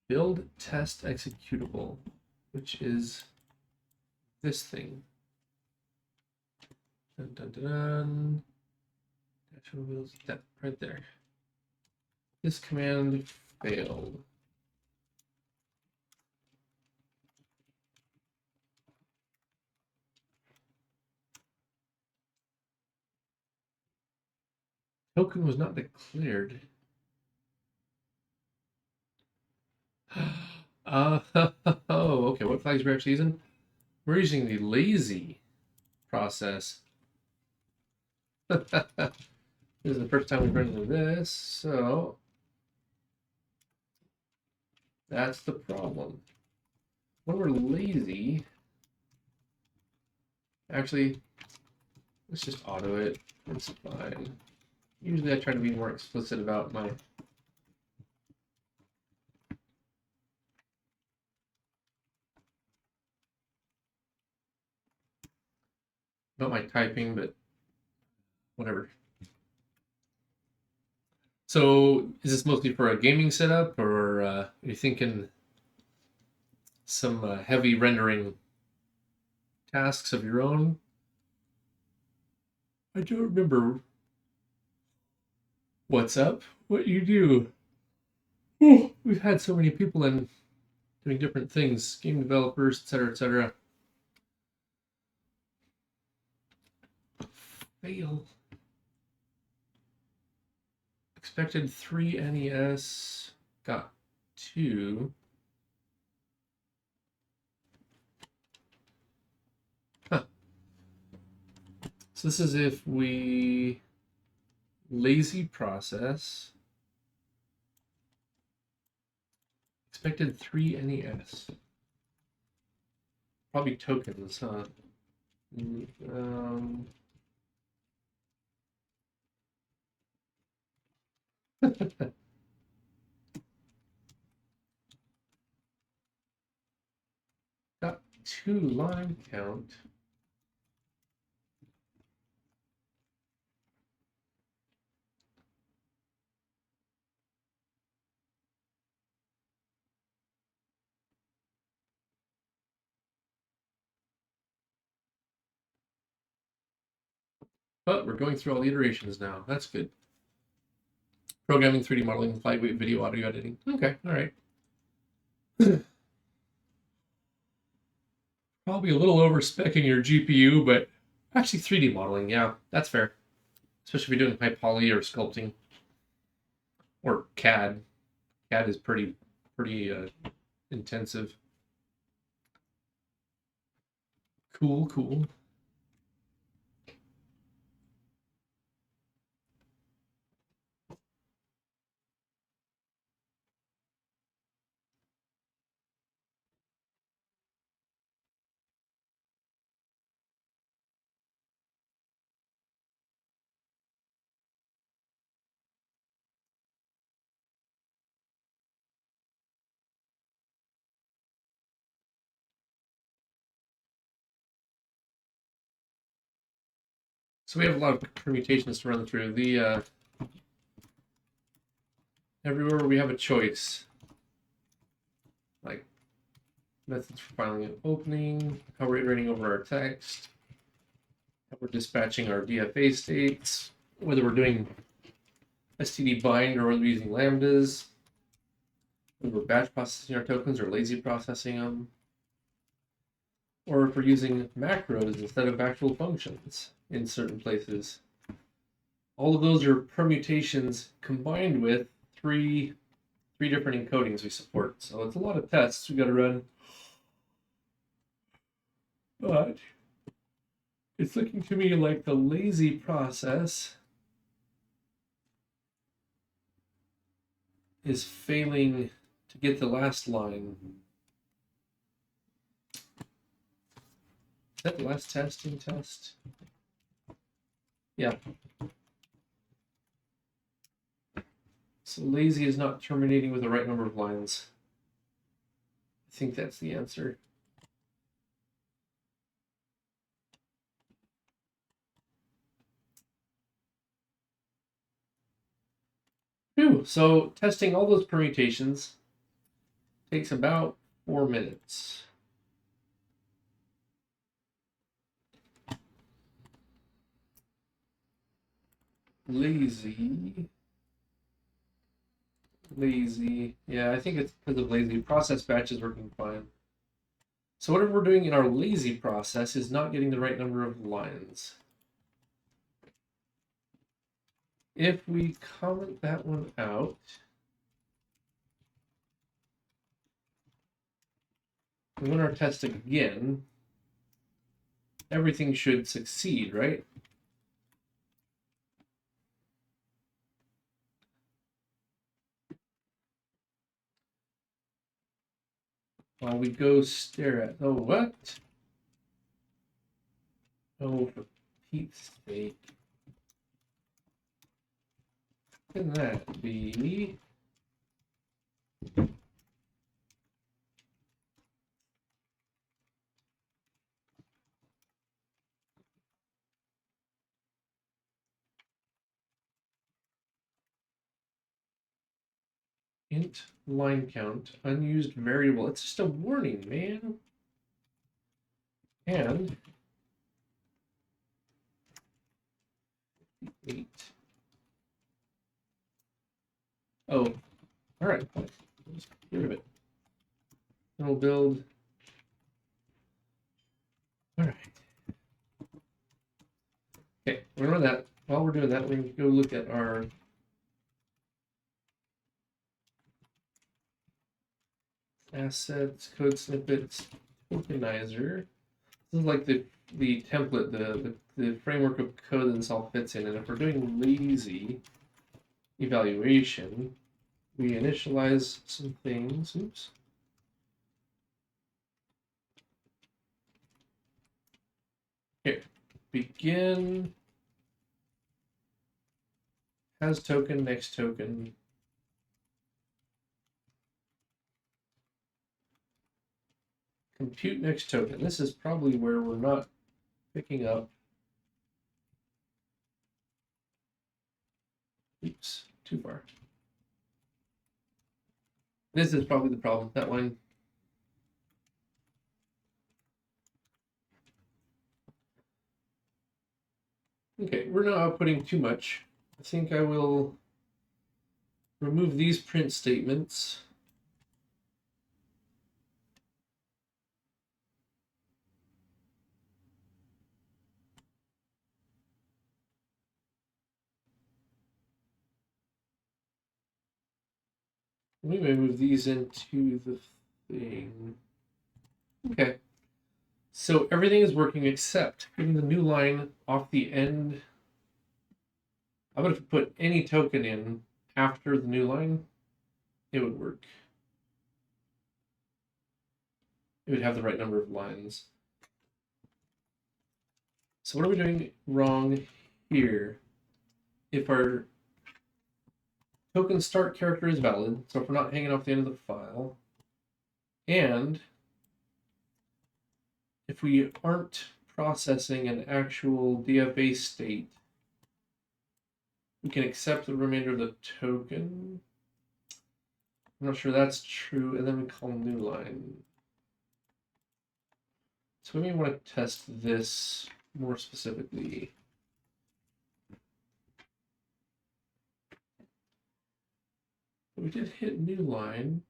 Build test executable, which is this thing. Dun, dun, dun, dun. Actually, we'll use that right there. This command failed. Token was not declared. Oh, okay. What flags we're actually using? We're using the lazy process. This is the first time we've run into this, so that's the problem. When we're lazy, actually, let's just auto it. It's fine. Usually I try to be more explicit about my typing, but whatever. So is this mostly for a gaming setup, or are you thinking some heavy rendering tasks of your own? I don't remember what's up, what you do. We've had so many people in doing different things, game developers, etc., etc. Fail. Expected 3 NES, got 2. Huh. So this is if we lazy process. Expected 3 NES. Probably tokens, huh? Got 2 line count. But we're going through all the iterations now. That's good. Programming, 3D modeling, lightweight video, audio editing. Okay, all right. Probably a little over-specking your GPU, but actually 3D modeling, yeah, that's fair. Especially if you're doing high poly or sculpting. Or CAD. CAD is pretty intensive. Cool, cool. So we have a lot of permutations to run through. The everywhere we have a choice, like methods for filing and opening, how we're iterating over our text, how we're dispatching our DFA states, whether we're doing STD bind or whether we're using lambdas, whether we're batch processing our tokens or lazy processing them, or if we're using macros instead of actual functions in certain places. All of those are permutations combined with three different encodings we support. So it's a lot of tests we got to run. But it's looking to me like the lazy process is failing to get the last line. Is that the last testing test? Yeah. So lazy is not terminating with the right number of lines. I think that's the answer. Phew. So testing all those permutations takes about 4 minutes. lazy. Lazy. Yeah, I think it's because of lazy. Process batch is working fine. So whatever we're doing in our lazy process is not getting the right number of lines. If we comment that one out, and run our test again, everything should succeed, right? While we go stare at, oh, what? Oh, for Pete's sake. Can that be? Int line count, unused variable. It's just a warning, man. And 8. Oh, all right. Just get rid of it. And we'll build. All right. Okay, we're gonna run that. While we're doing that, we're gonna go look at our assets, code snippets, tokenizer. This is like the template, the framework of code that this all fits in. And if we're doing lazy evaluation, we initialize some things. Oops. Here, begin has token, next token. Compute next token. This is probably where we're not picking up. Oops, too far. This is probably the problem, that line. Okay, we're not outputting too much. I think I will remove these print statements. We may move these into the thing. Okay. So everything is working except getting the new line off the end. I would have put any token in after the new line, it would work. It would have the right number of lines. So what are we doing wrong here? If our token start character is valid, so if we're not hanging off the end of the file, and if we aren't processing an actual DFA state, we can accept the remainder of the token. I'm not sure that's true, and then we call new line. So we may want to test this more specifically. We did hit new line.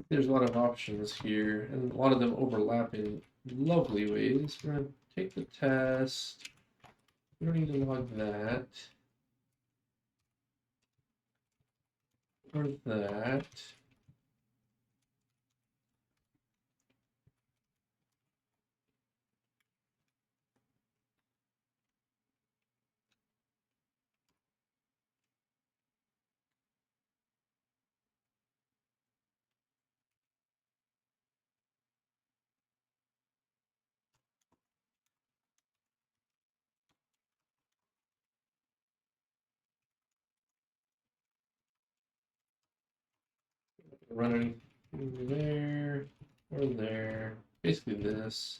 There's a lot of options here, and a lot of them overlap in lovely ways. We're going to take the test. We don't need to log that. Or that. run anything there or there. Basically this.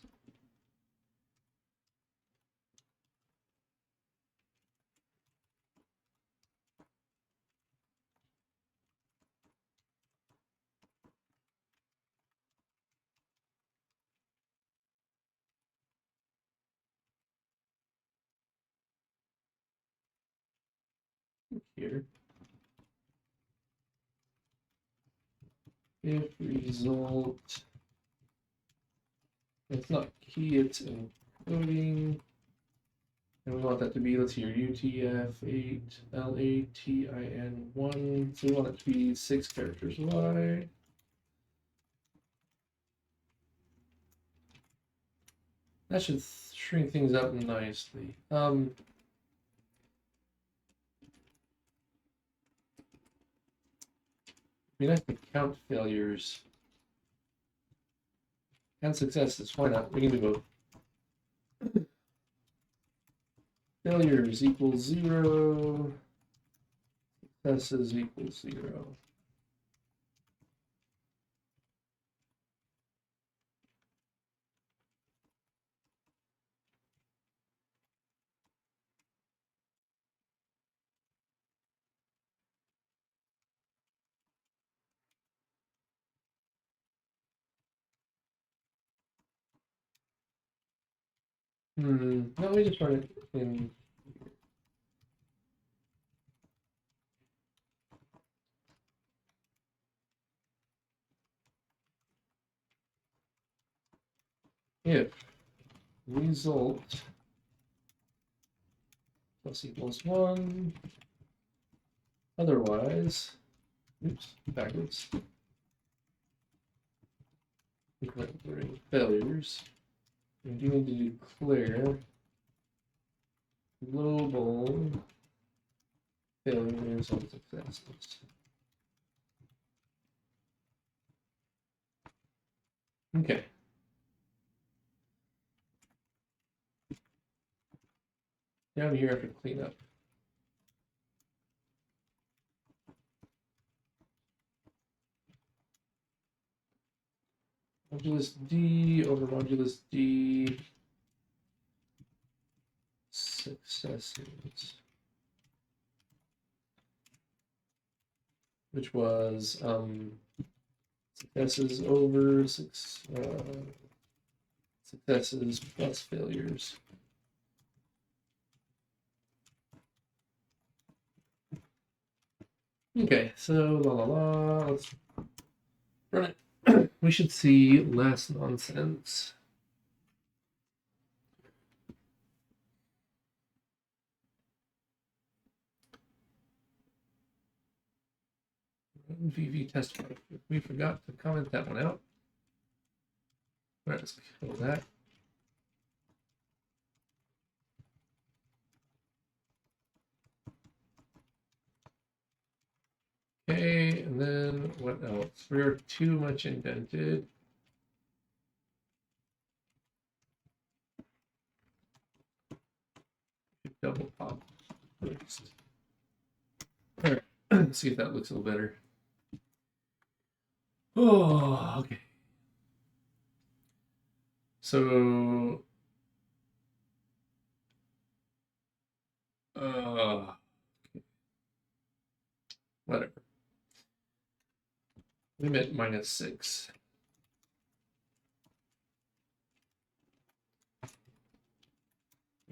Here. If result, it's not key, it's encoding. And we want that to be, let's see here, UTF-8 LATIN1. So we want it to be 6 characters wide. That should shrink things up nicely. We have to count failures and successes. Why not? We can do both. Failures equals 0. Successes equals 0. No, we just run it in. If result plus equals 1, otherwise, oops, backwards. Declaring failures. We do need to declare global failures and successes. Okay. Down here, I have to clean up. Modulus D over modulus D successes, which was successes over successes plus failures. Okay, so let's run it. We should see less nonsense. VV test. We forgot to comment that one out. All right, let's kill that. Okay, and then what else? We're too much indented. Double pop first. All right, let's see if that looks a little better. Oh, okay. So, whatever. We meant -6.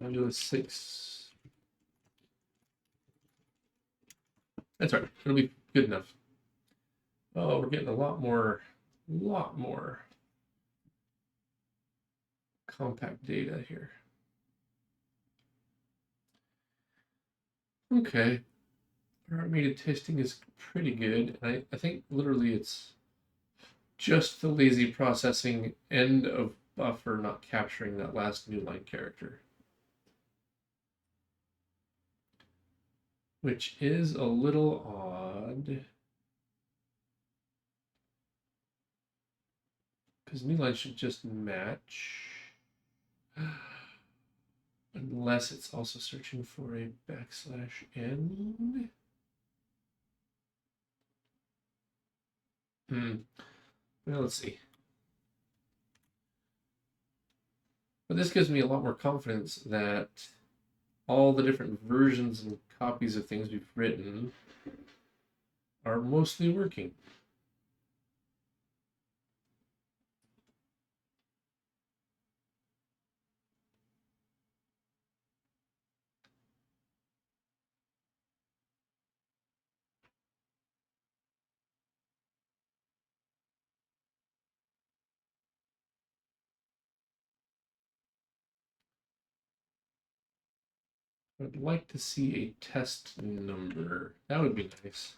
I'll do a 6. That's right. It'll be good enough. Oh, we're getting a lot more compact data here. Okay. Our automated testing is pretty good. I think literally it's just the lazy processing end of buffer not capturing that last new line character, which is a little odd because new line should just match unless it's also searching for a \n. Well, let's see. But this gives me a lot more confidence that all the different versions and copies of things we've written are mostly working. I'd like to see a test number. That would be nice.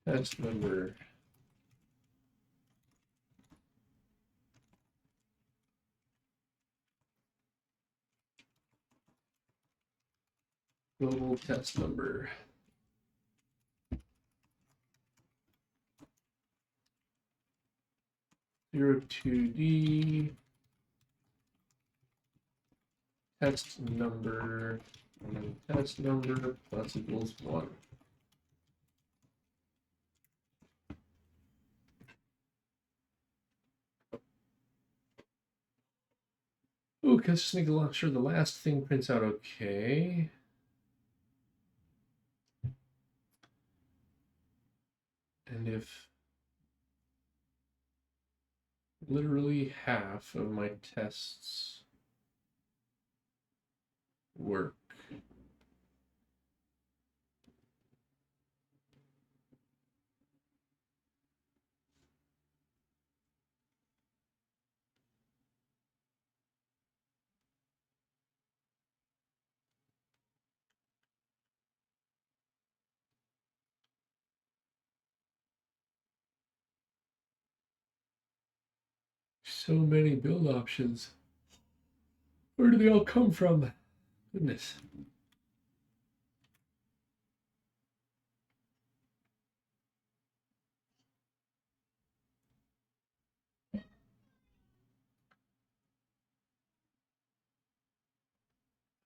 Test number. Global test number. Zero 2D test number and test number plus equals 1. Ooh, let's just make sure the last thing prints out okay. And if literally half of my tests work, so many build options. Where do they all come from? Goodness.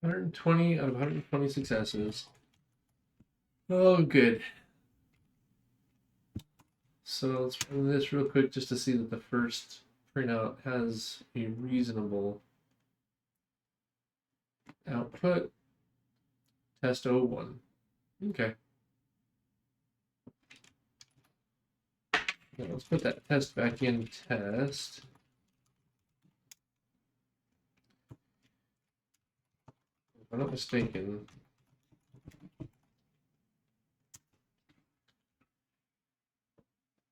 $120 out of 120 successes. Oh, good. So let's run this real quick just to see that the first printout has a reasonable output. Test 01. Okay. Now let's put that test back in test. If I'm not mistaken,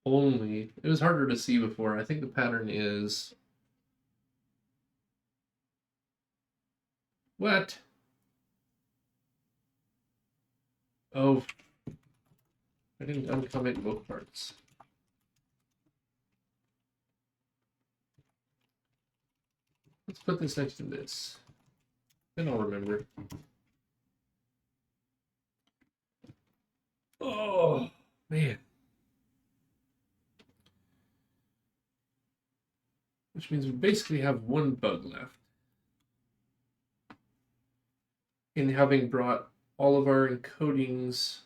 only, it was harder to see before. I think the pattern is, what? Oh, I didn't uncomment both parts. Let's put this next to this. Then I'll remember. Oh, man. Which means we basically have one bug left. In having brought all of our encodings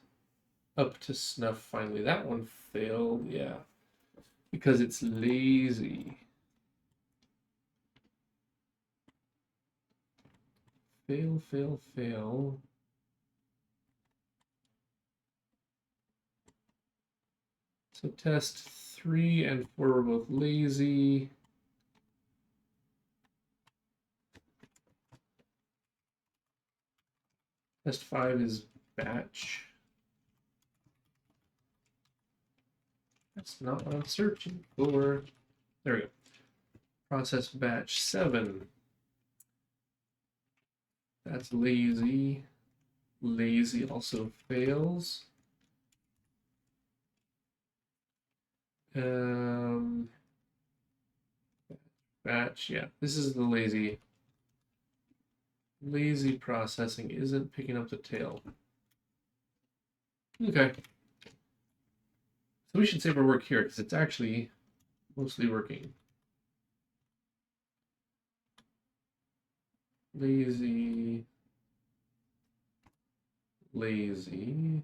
up to snuff finally. That one failed, yeah. Because it's lazy. Fail, fail, fail. So test 3 and 4 were both lazy. Test 5 is batch. That's not what I'm searching for. There we go. Process batch 7. That's lazy. Lazy also fails. Batch, yeah. This is the lazy. Lazy processing isn't picking up the tail. Okay. So we should save our work here because it's actually mostly working. Lazy, lazy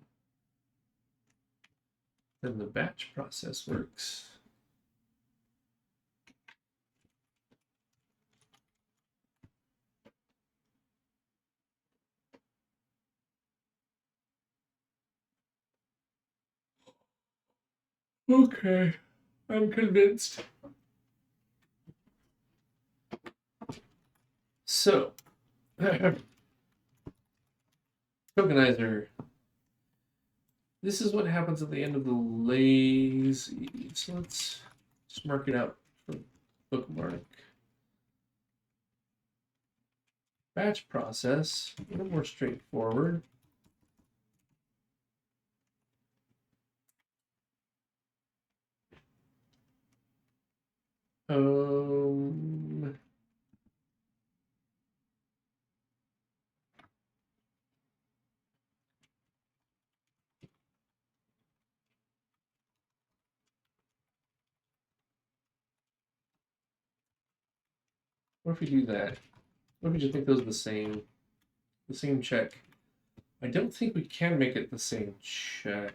than the batch process works. Okay, I'm convinced. So, Tokenizer. This is what happens at the end of the lazy. So let's just mark it out for bookmark. Batch process, a little more straightforward. What if we do that? What if we just make those the same check? I don't think we can make it the same check.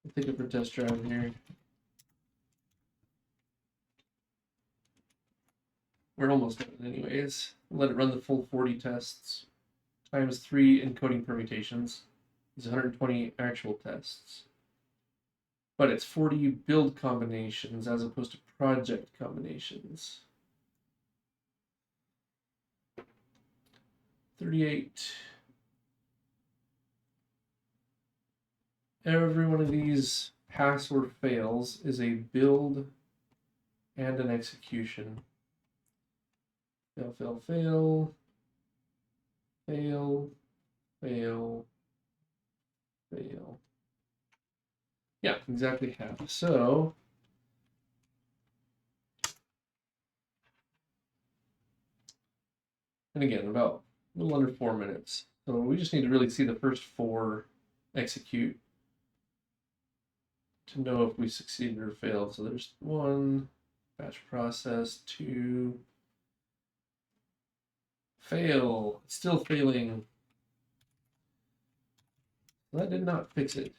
I'll take it for test drive here. We're almost done anyways. Let it run the full 40 tests times 3 encoding permutations is 120 actual tests. But it's 40 build combinations as opposed to project combinations. 38. Every one of these pass or fails is a build and an execution. Fail, fail, fail. Fail, fail, fail. Yeah, exactly half. So and again, about a little under 4 minutes. So we just need to really see the first 4 execute to know if we succeeded or failed. So there's 1, batch process, 2, fail, it's still failing. That did not fix it.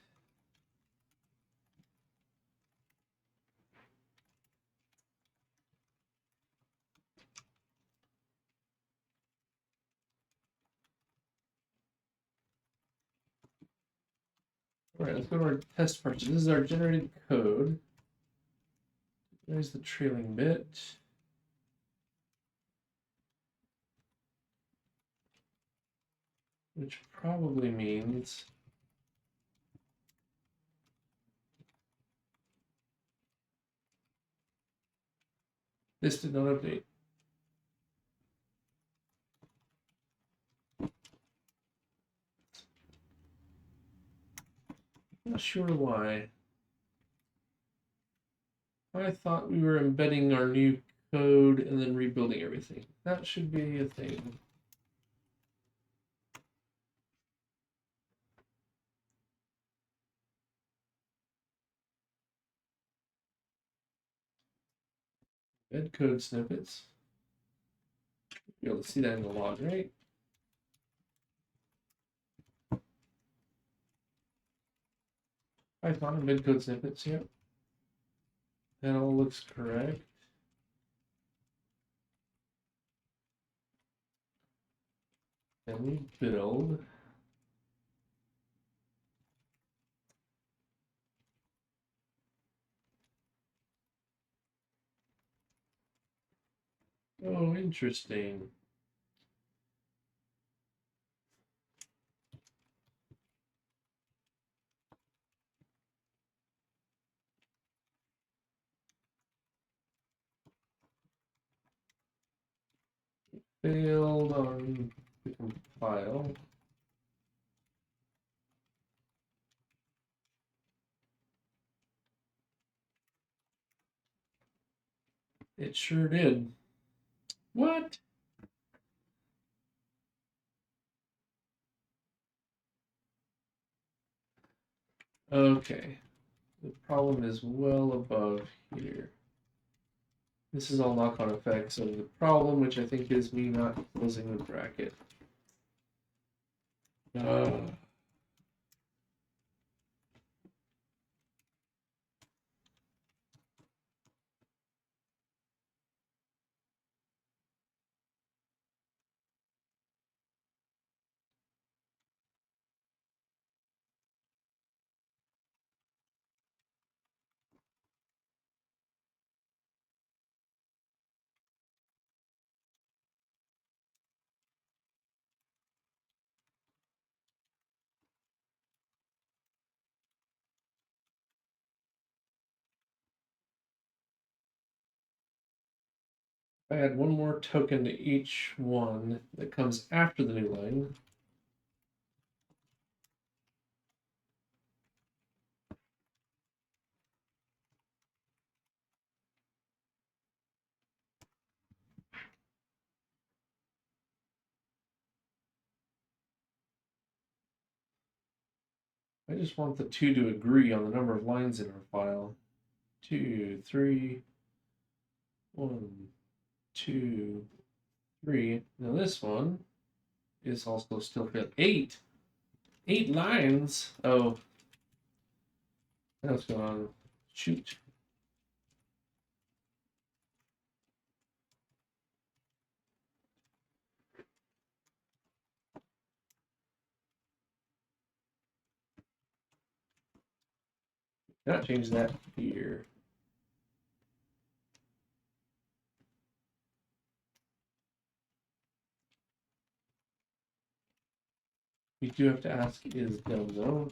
All right, let's go to our test parts. This is our generated code. There's the trailing bit. Which probably means this did not update. Not sure why. I thought we were embedding our new code and then rebuilding everything. That should be a thing. Embed code snippets. Be able to see that in the log, right? Python embed code snippets, yep. That all looks correct. Then we build. Oh, interesting. Failed on the compile. It sure did. What? Okay. The problem is well above here. This is all knock-on effects of the problem, which I think is me not closing the bracket. I add one more token to each one that comes after the new line. I just want the two to agree on the number of lines in our file. 2, 3, 1, 2, 3. Now this one is also still fit. 8 lines. Oh, that's going on. Shoot. Not change that here. We do have to ask is done though.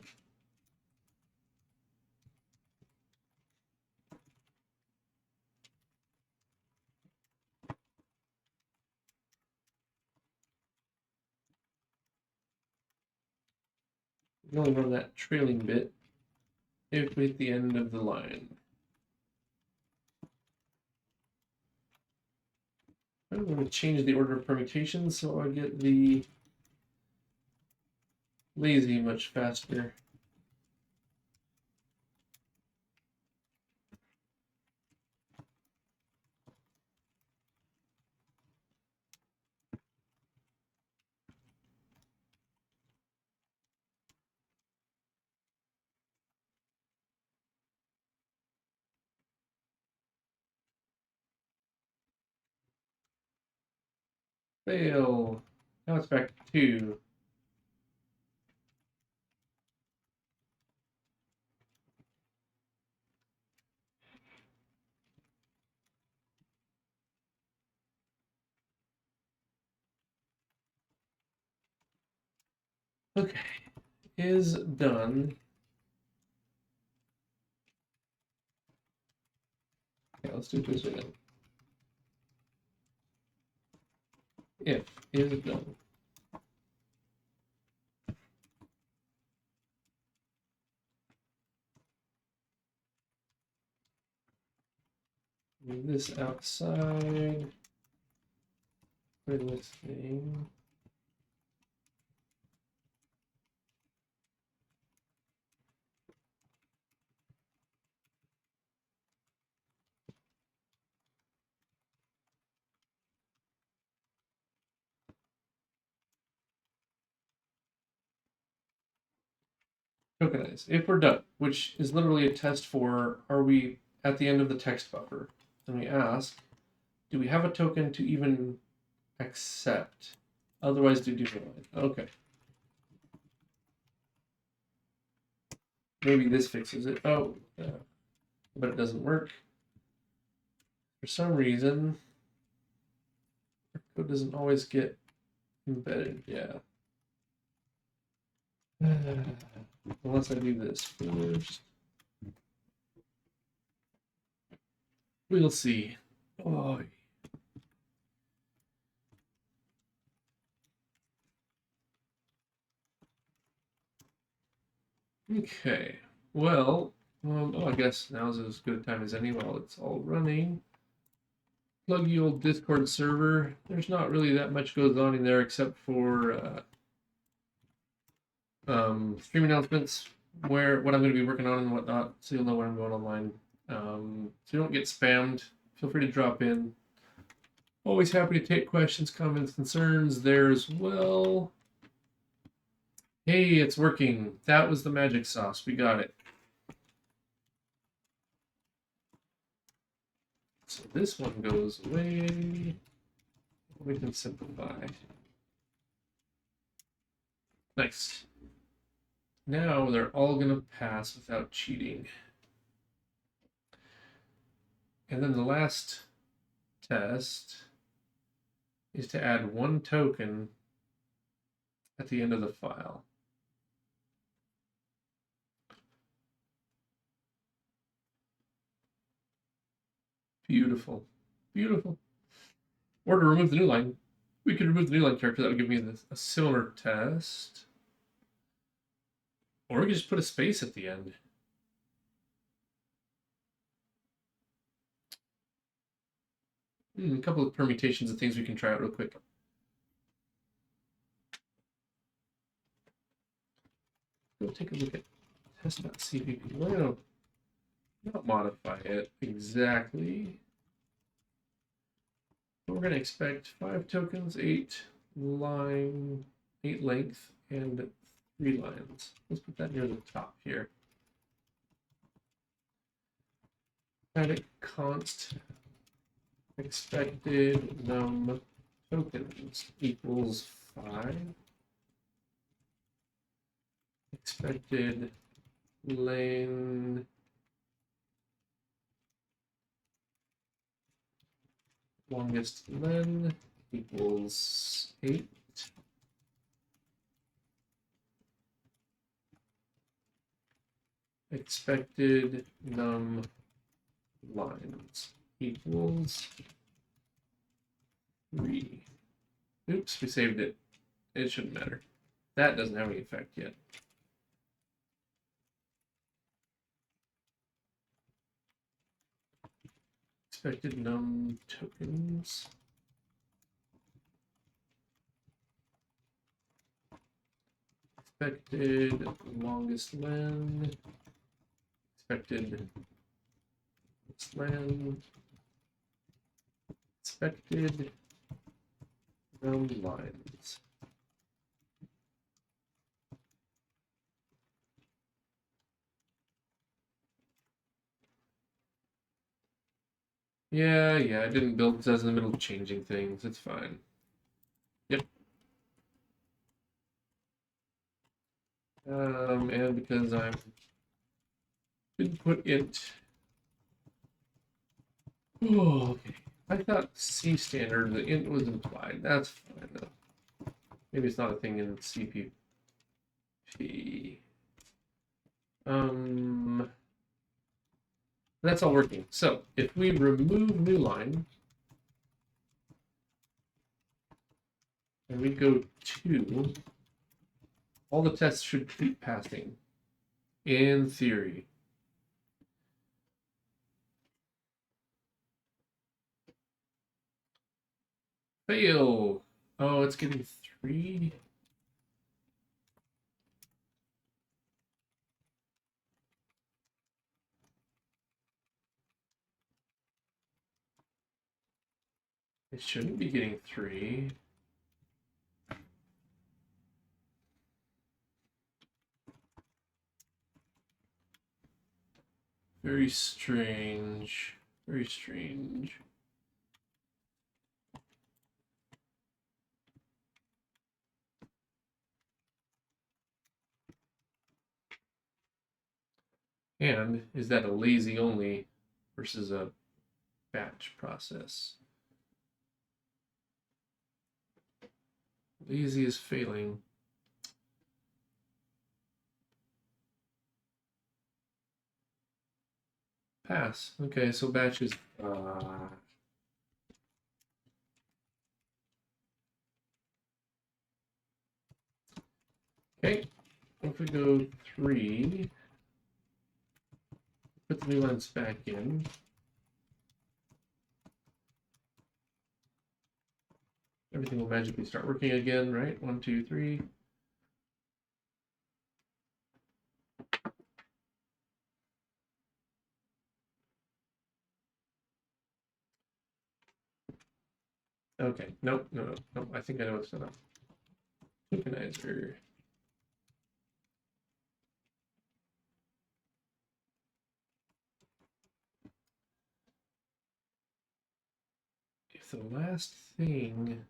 We only run that trailing bit if we hit the end of the line. I'm going to change the order of permutations so I get the lazy much faster. Fail. Now it's back to 2. Okay, is done. Okay, let's do it this way then. If is done. Move this outside. Put in this thing. Tokenize. If we're done, which is literally a test for are we at the end of the text buffer? And we ask, do we have a token to even accept? Otherwise, do line. Okay. Maybe this fixes it. Oh, but it doesn't work. For some reason, our code doesn't always get embedded. Yeah. Unless I do this first. We'll see. Oh. Okay. Well, I guess now's as good a time as any while it's all running. Plug the old Discord server. There's not really that much goes on in there except for stream announcements. what I'm going to be working on and whatnot, so you'll know when I'm going online. So you don't get spammed. Feel free to drop in. Always happy to take questions, comments, concerns there as well. Hey, it's working. That was the magic sauce. We got it. So this one goes away. We can simplify. Nice. Now they're all going to pass without cheating. And then the last test is to add one token at the end of the file. Beautiful. Beautiful. Or to remove the new line. We could remove the new line character. That would give me a similar test. Or we could just put a space at the end. A couple of permutations of things we can try out real quick. Go take a look at test.cpp. We're going to not modify it exactly. But we're going to expect 5 tokens, 8 length, and 3 lines. Let's put that near the top here. Static const expected num tokens equals 5. Expected len longest len equals 8. Expected num lines equals 3. Oops, we saved it. It shouldn't matter. That doesn't have any effect yet. Expected num tokens. Expected longest len. Expected len. Expected num lines. Yeah, I didn't build because I was in the middle of changing things. It's fine. Yep. And because I didn't put int. Oh, okay. I thought C standard, the int was implied. That's fine though. Maybe it's not a thing in CPP. That's all working. So if we remove new line and we go to, all the tests should keep passing in theory. Fail. Oh, it's getting 3. It shouldn't be getting 3. Very strange. Very strange. And is that a lazy only versus a batch process? Lazy is failing. Pass. Okay, so batch is okay. If we go 3, put the new lines back in. Everything will magically start working again, right? 1, 2, 3. Okay, nope, no. I think I know what's set up. Tokenizer. If the last thing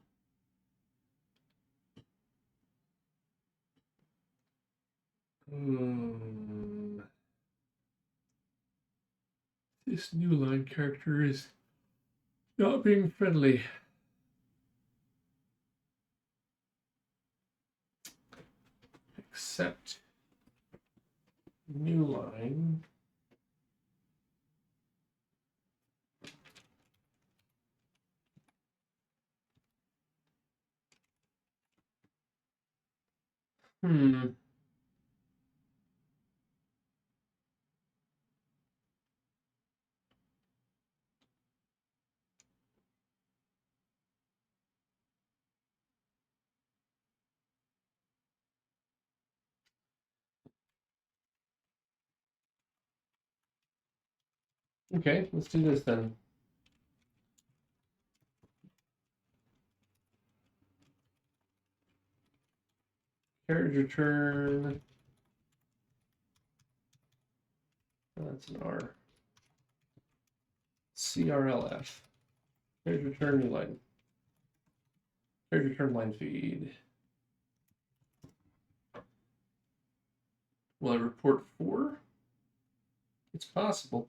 this new line character is not being friendly. Accept new line. Okay, let's do this then. Carriage return. That's an R. CRLF. Carriage return new line. Carriage return line feed. Will I report 4? It's possible.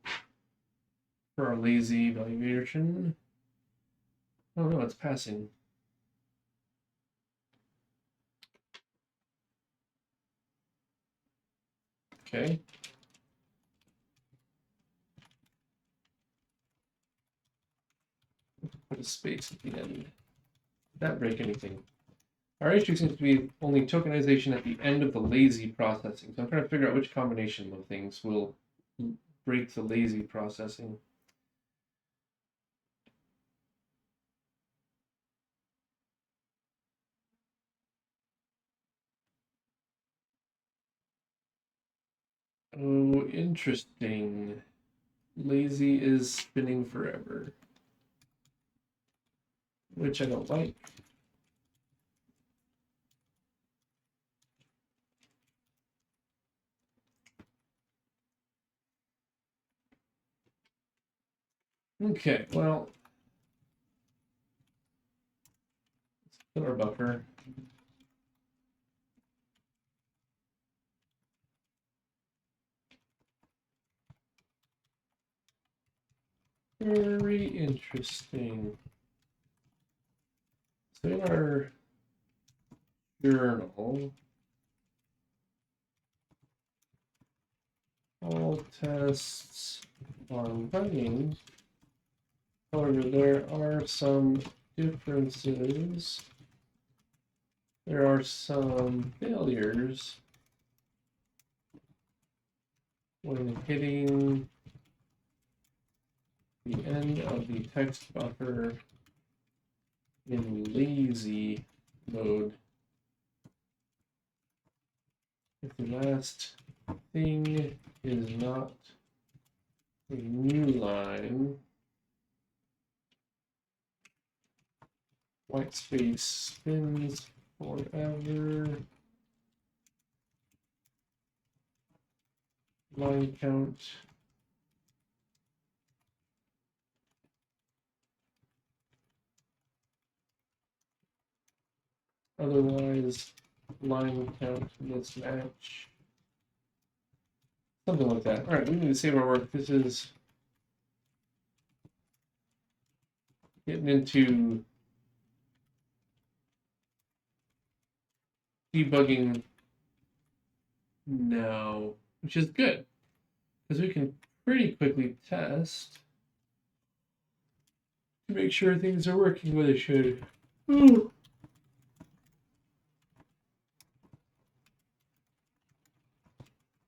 For our lazy evaluation. Oh no, it's passing. Okay. Put a space at the end. Did that break anything? Our issue seems to be only tokenization at the end of the lazy processing. So I'm trying to figure out which combination of things will break the lazy processing. Oh, interesting. Lazy is spinning forever, which I don't like. Okay, well, let's put our buffer. Very interesting. So in our journal, all tests are running. However, there are some differences. There are some failures when hitting the end of the text buffer in lazy mode. If the last thing is not a new line, white space spins forever. Line count. Otherwise, line count mismatch. Something like that. All right, we need to save our work. This is getting into debugging now, which is good because we can pretty quickly test to make sure things are working where they should. Ooh.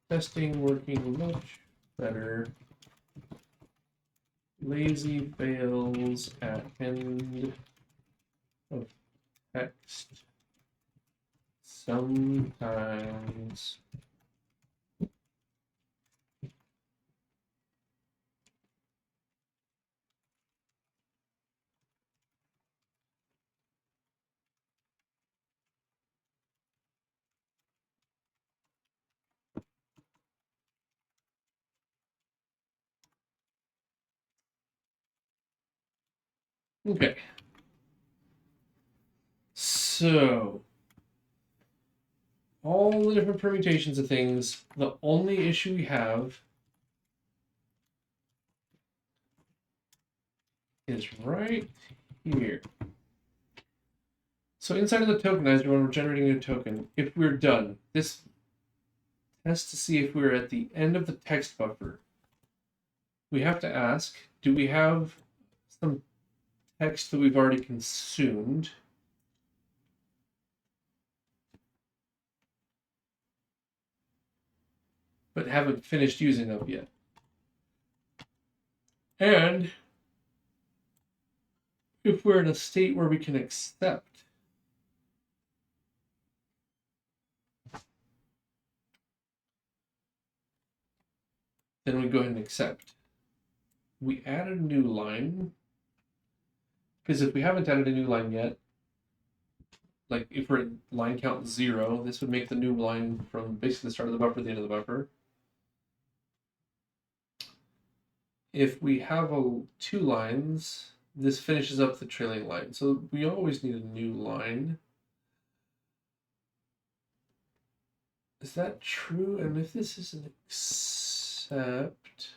Testing working much better. Lazy fails at end of text sometimes. Okay. So, all the different permutations of things, the only issue we have is right here. So inside of the tokenizer, when we're generating a token, if we're done, this tests to see if we're at the end of the text buffer. We have to ask, do we have some text that we've already consumed? But haven't finished using up yet. And if we're in a state where we can accept, then we go ahead and accept. We added a new line, because if we haven't added a new line yet, like if we're at line count 0, this would make the new line from basically the start of the buffer to the end of the buffer. If we have 2 lines, this finishes up the trailing line. So we always need a new line. Is that true? And if this is an accept,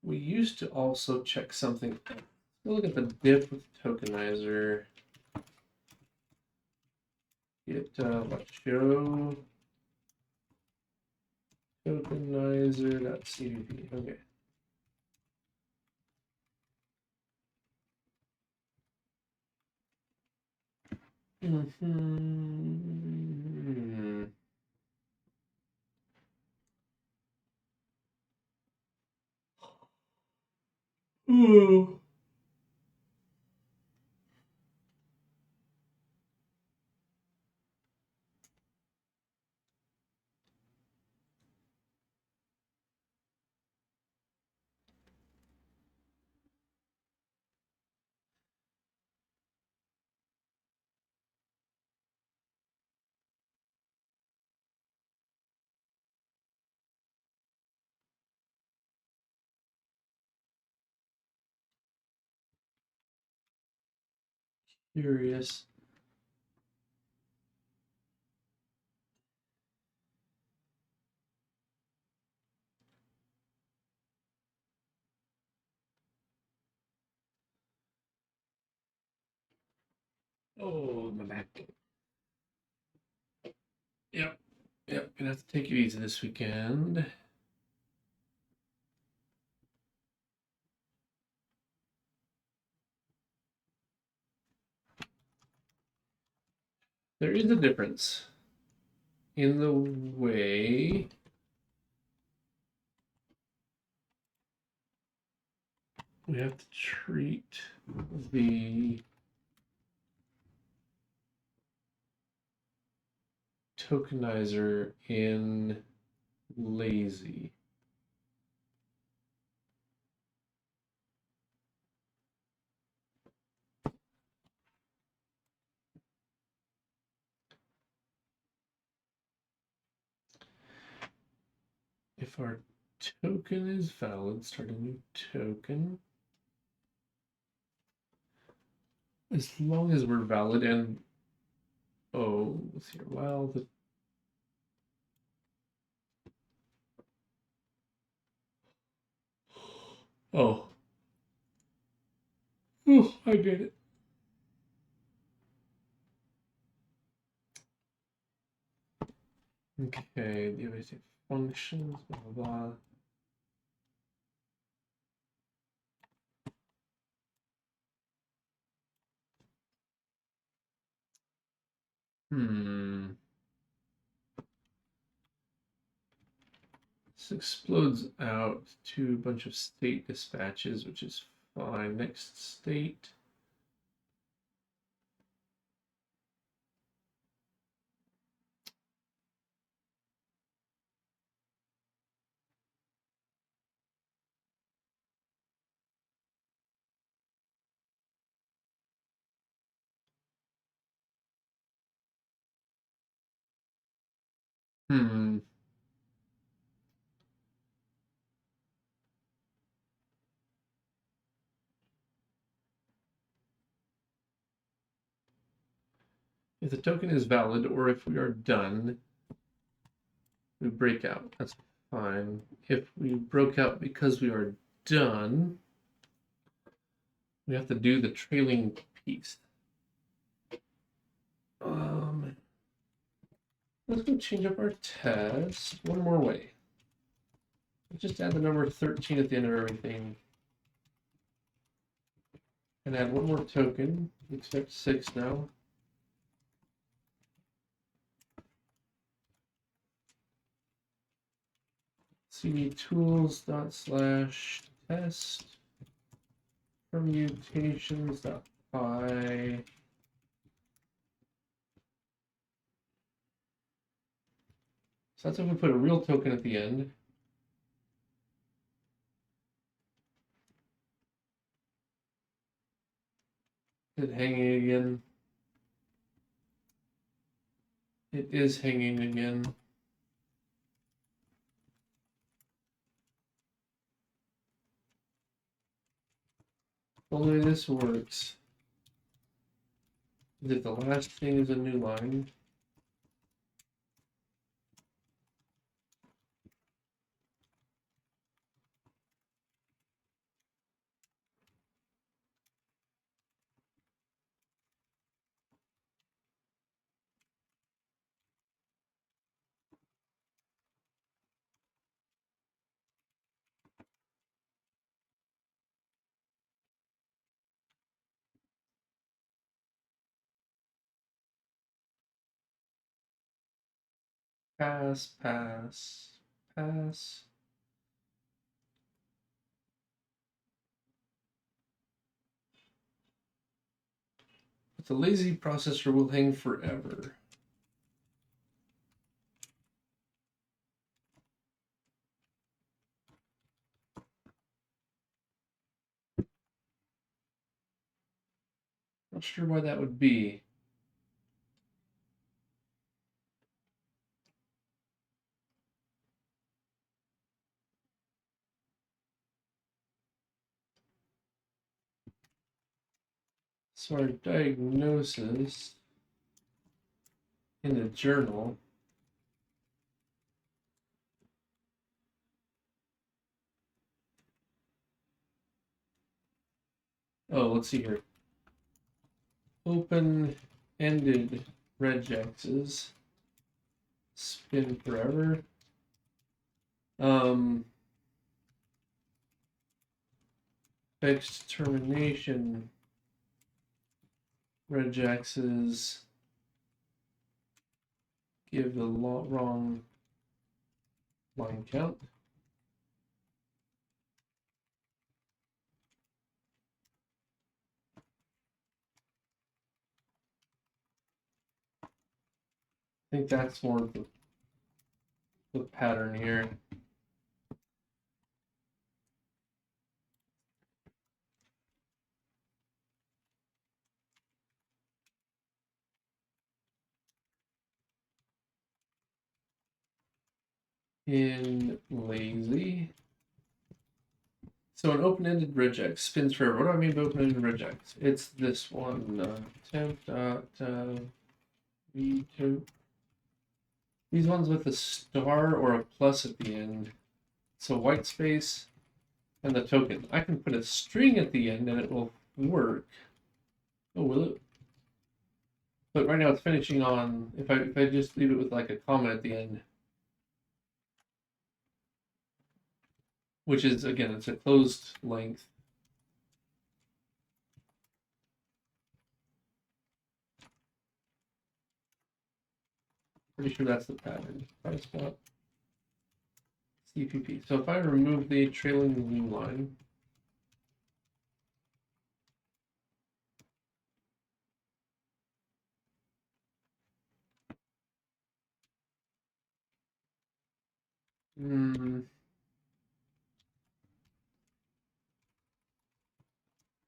we used to also check something. We'll look at the diff with tokenizer. Get let's show tokenizer.cvp. Okay. Ooh. Curious. Oh, my back. Yep. Yep. Gonna have to take it easy this weekend. There is a difference in the way we have to treat the tokenizer in lazy. If our token is valid, start a new token. As long as we're valid and let's see here. Well, the I get it. Okay, the basic functions, blah blah blah. This explodes out to a bunch of state dispatches, which is fine. Next state. If the token is valid or if we are done, we break out. That's fine. If we broke out because we are done, we have to do the trailing piece. Let's go change up our test one more way. Let's just add the number 13 at the end of everything. And add one more token. We expect 6 now. cd tools./test permutations.py. So that's if we put a real token at the end. Is it hanging again? It is hanging again. The only way this works is if the last thing is a new line. Pass, pass, pass. But the lazy processor will hang forever. Not sure why that would be. So our diagnosis in the journal let's see here. Open-ended regexes spin forever. Fixed termination regexes give the wrong line count. I think that's more of the pattern here. In lazy. So an open-ended regex spins forever. What do I mean by open-ended regex? It's this one, temp.v2. These ones with a star or a plus at the end. So white space and the token. I can put a string at the end and it will work. Oh, will it? But right now it's finishing on, if I just leave it with like a comma at the end, which is, again, it's a closed length. Pretty sure that's the pattern. Price spot. CPP. So if I remove the trailing new line,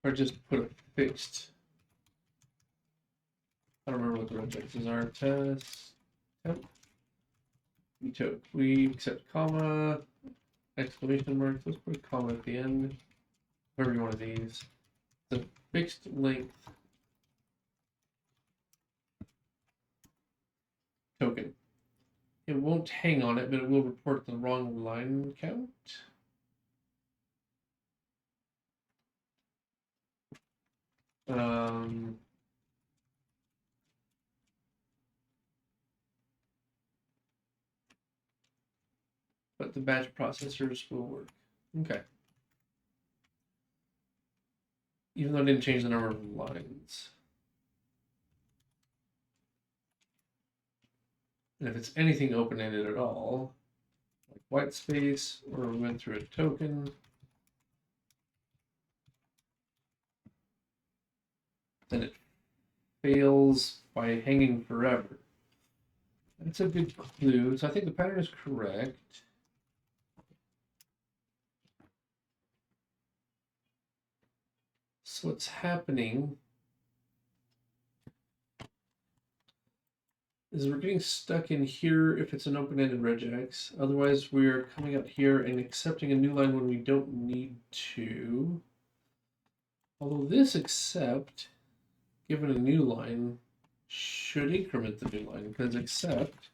or just put a fixed. I don't remember what the regexes are. Test. Temp. we accept comma, exclamation mark. Let's put a comma at the end. Whatever you want of these. The fixed length token. It won't hang on it, but it will report the wrong line count. But the batch processors will work. Okay. Even though I didn't change the number of lines. And if it's anything open-ended at all, like white space, or we went through a token, then it fails by hanging forever. That's a good clue. So I think the pattern is correct. So what's happening is we're getting stuck in here if it's an open-ended regex. Otherwise, we're coming out here and accepting a new line when we don't need to. Although this accept, given a new line, should increment the new line, because accept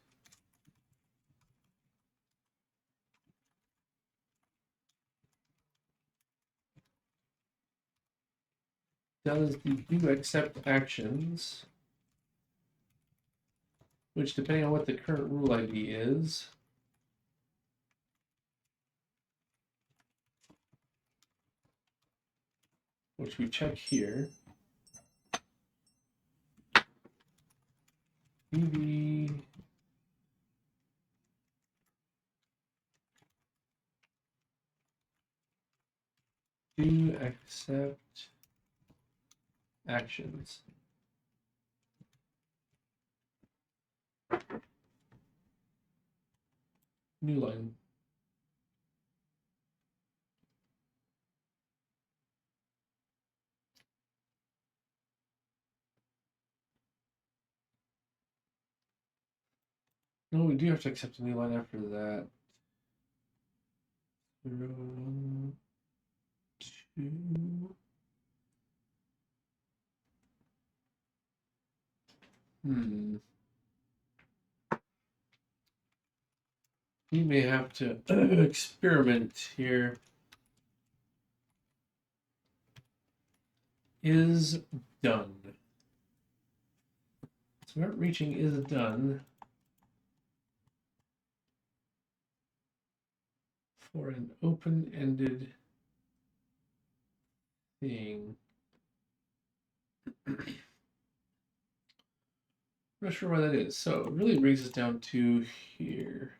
does the do accept actions, which depending on what the current rule ID is, which we check here, VV do accept actions. New line. No, we do have to accept a new line after that. 0, 1, 2. We may have to experiment here. Is done. Smart reaching is done for an open-ended thing. I'm not sure why that is. So it really brings us down to here.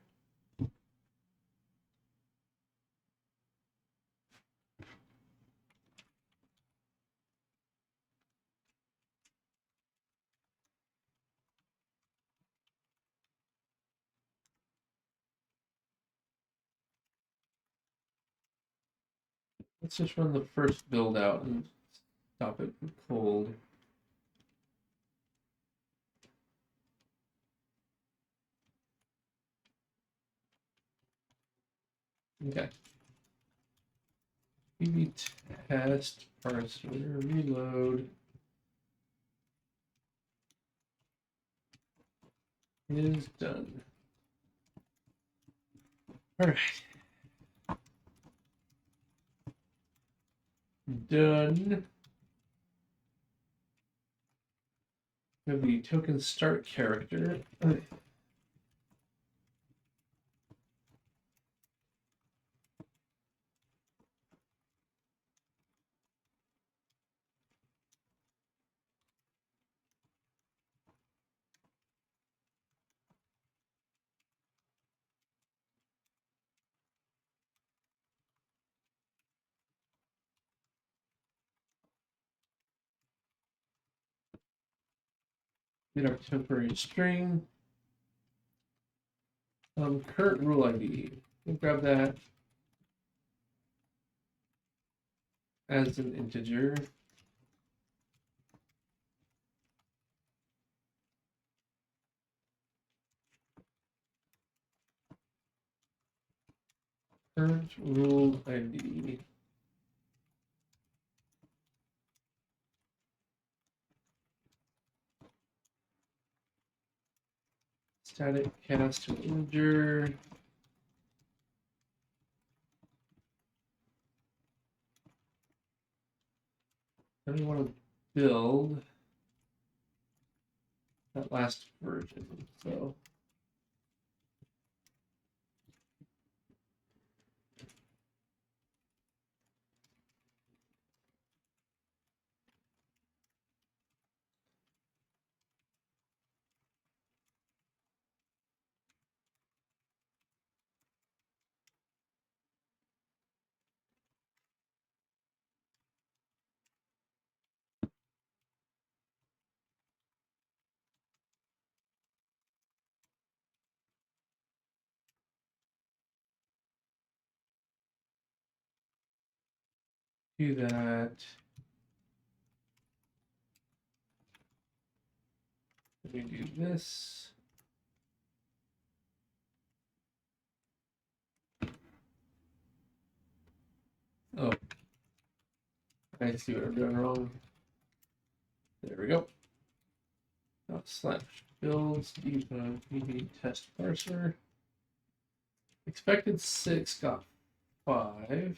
Let's just run the first build out and stop it cold. Okay. VV test parser reload is done. All right. Done. We have the token start character. Get our temporary string. Current rule ID. We'll grab that as an integer. current rule ID. Static cast to integer. Then we want to build that last version. So do that. Let me do this. Oh, I see what I'm doing wrong. There we go. Now slash builds debug VV test parser. Expected 6 got 5.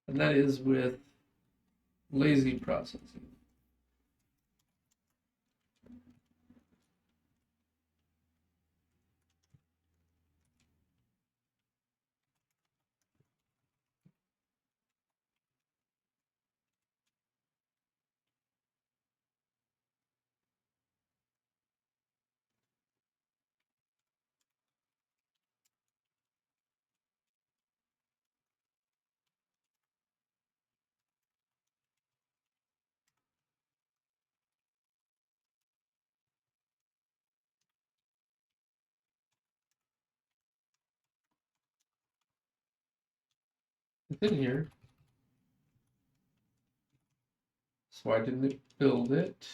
And that is with lazy processing. Within here. So why didn't it build it?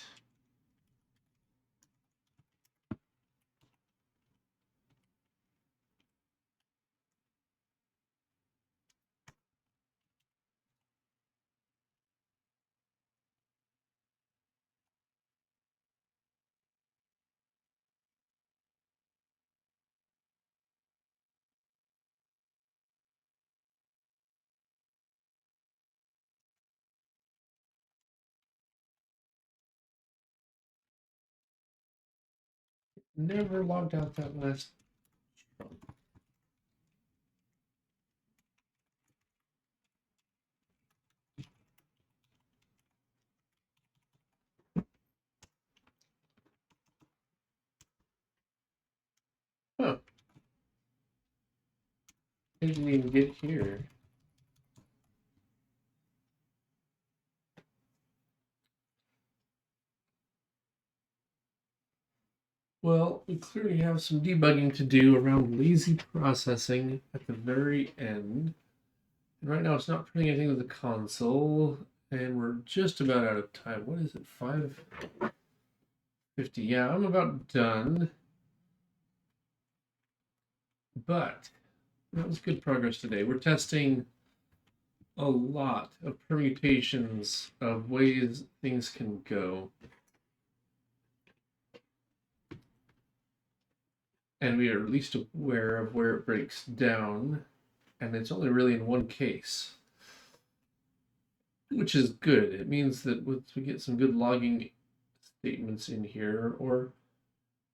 Never logged out that last. Huh. I didn't even get here. Well, we clearly have some debugging to do around lazy processing at the very end. And right now it's not printing anything to the console, and we're just about out of time. What is it, 5:50? Yeah, I'm about done. But that was good progress today. We're testing a lot of permutations of ways things can go. And we are at least aware of where it breaks down. And it's only really in one case, which is good. It means that once we get some good logging statements in here, or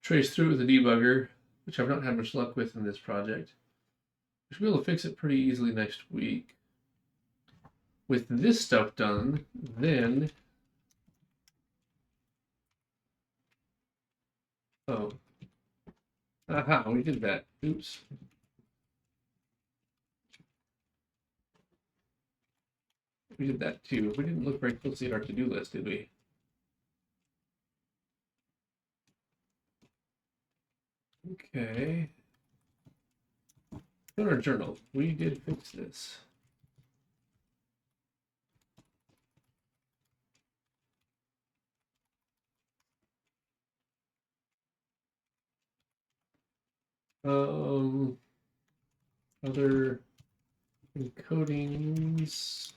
trace through with a debugger, which I've not had much luck with in this project, we should be able to fix it pretty easily next week. With this stuff done, then aha, we did that. Oops. We did that too. We didn't look very closely at our to-do list, did we? Okay. In our journal, we did fix this. Other encodings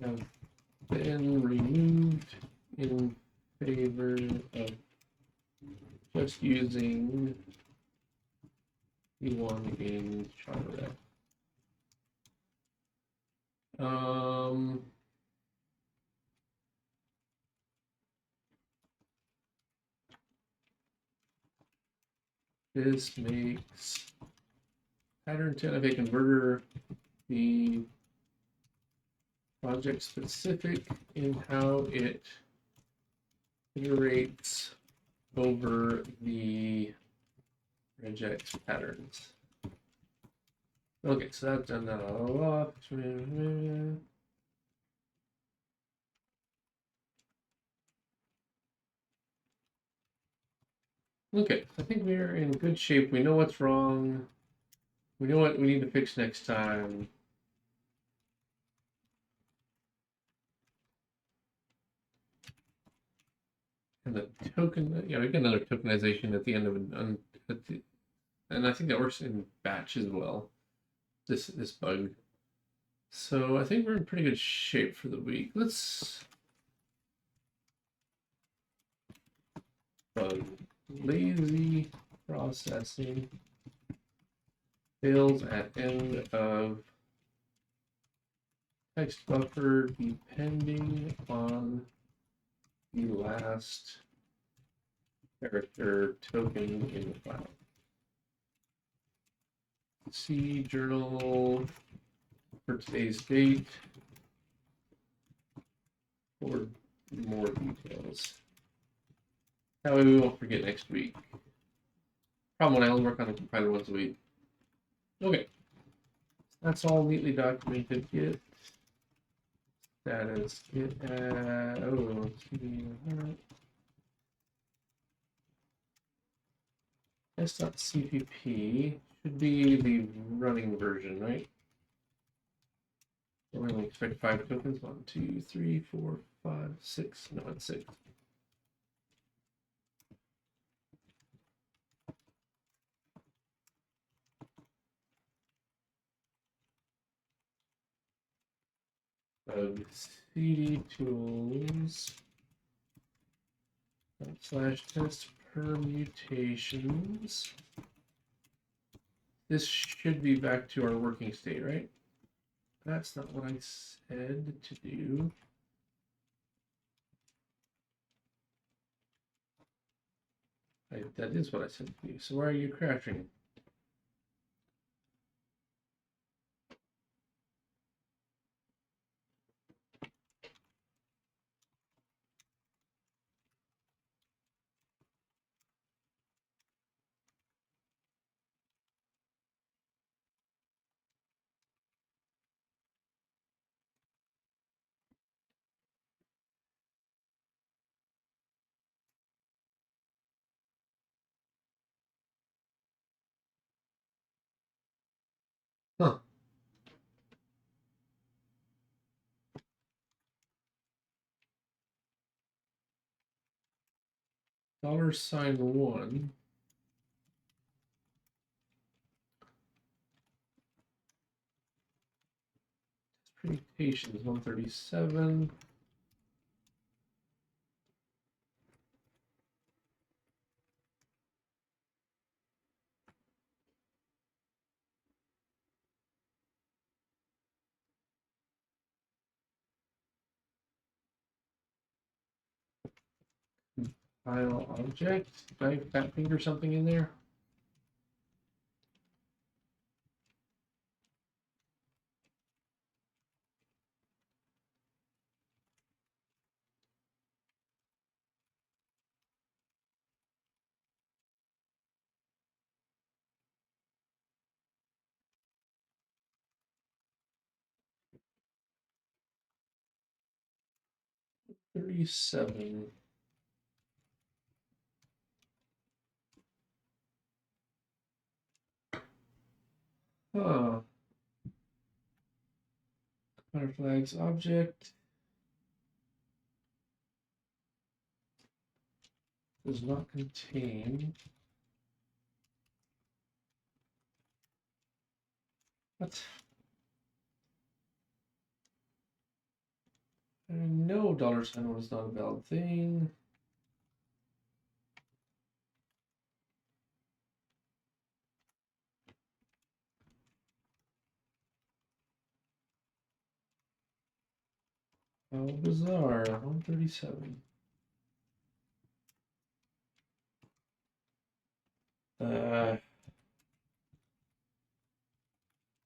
have been removed in favor of just using the one in CharRef. This makes pattern 10 of a converter be project specific in how it iterates over the regex patterns. Okay, so that's done that a lot. Okay, I think we're in good shape. We know what's wrong. We know what we need to fix next time. And the token, yeah, we get another tokenization at the end of an, and I think that works in batch as well. This bug. So I think we're in pretty good shape for the week. Let's bug lazy processing fails at end of text buffer depending on the last character token in the file. See journal for today's date for more details. That way we won't forget next week. Problem when I only work on a compiler once a week. Okay. That's all neatly documented. Git status, git s.cpp should be the running version, right? So we only expect 5 tokens. 1, 2, 3, 4, 5, 6. No, it's 6. cd tools /test permutations. This should be back to our working state, right? That's not what I said to do. That is what I said to do. So why are you crashing? Huh. $1. Permutation is 137. File object. Did I fat finger something in there? $37. Huh. Flags object does not contain What? I know $1 is not a valid thing. How bizarre. 137.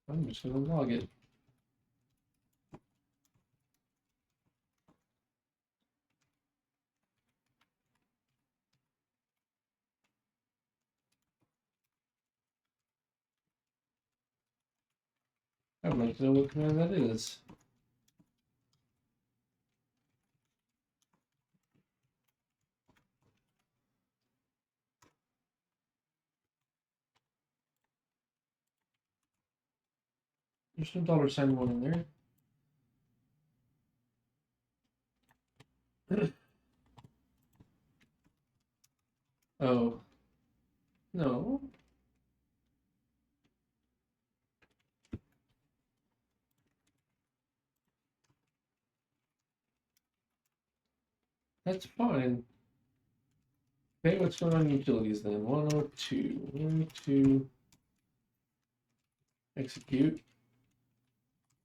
I'm just gonna log it. I'd like to know what command that is. There's no $1 in there. Oh. No. That's fine. Okay, what's going on in utilities then? 102. 102. Execute.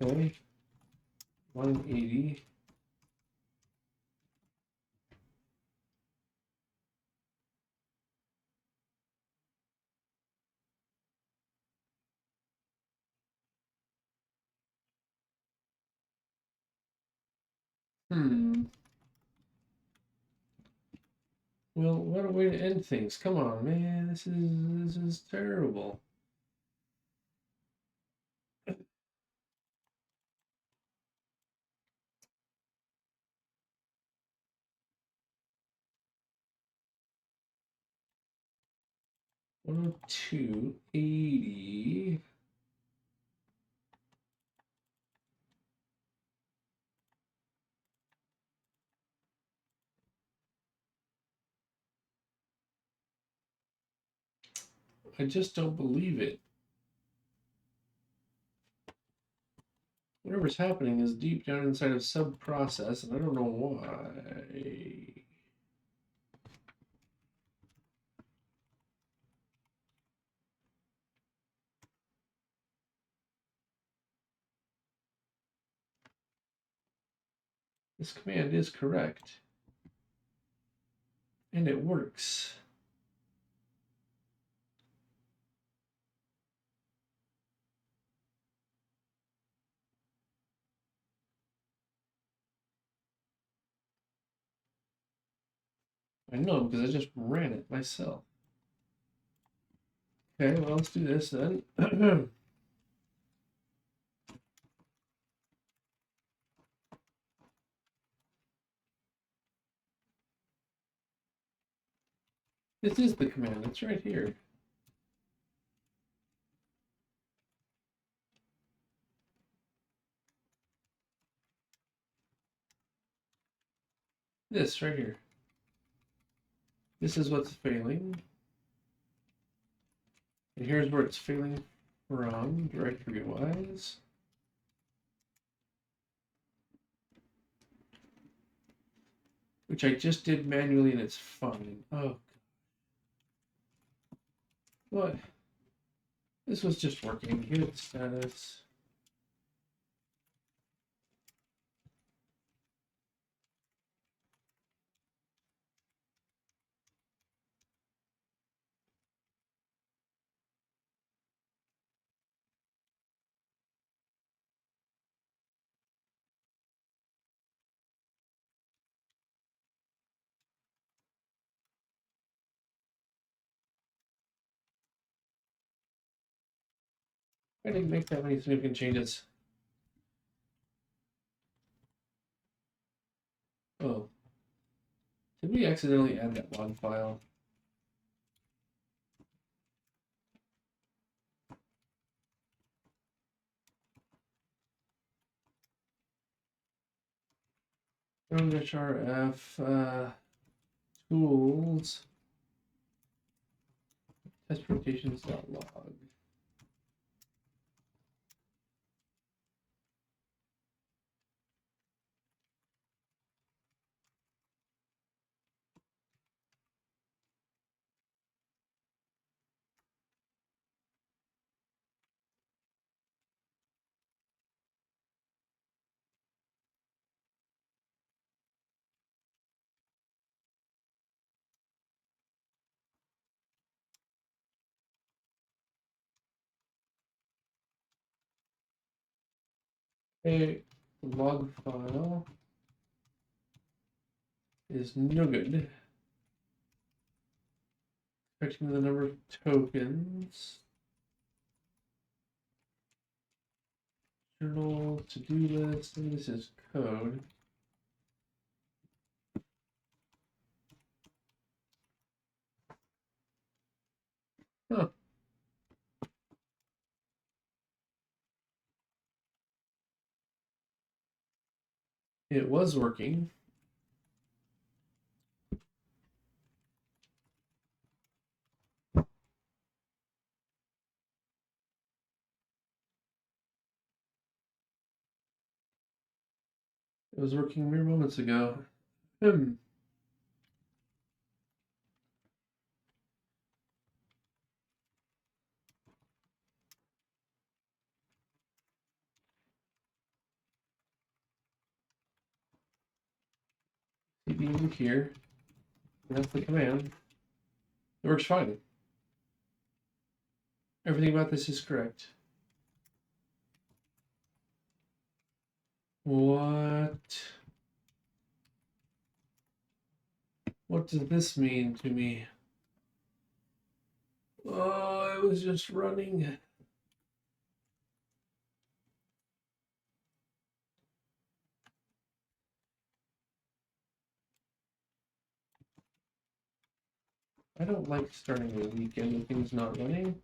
Okay. 180. Well, what a way to end things. Come on, man. This is terrible. $102, 80. I just don't believe it. Whatever's happening is deep down inside of sub-process, and I don't know why. This command is correct. And it works. I know, because I just ran it myself. Okay, well, let's do this then. This is the command. It's right here. This right here. This is what's failing. And here's where it's failing from, directory-wise. Which I just did manually and it's fine. Oh. What? This was just working. Git status. I didn't make that many significant changes. Oh. Did we accidentally add that log file? From the CharRef tools test rotations.log. A log file is no good. Expecting the number of tokens. Journal, to-do list, and this is code. Huh. It was working. It was working mere moments ago. CD here. That's the command. It works fine. Everything about this is correct. What does this mean to me? Oh, it was just running. I don't like starting the weekend when things not running.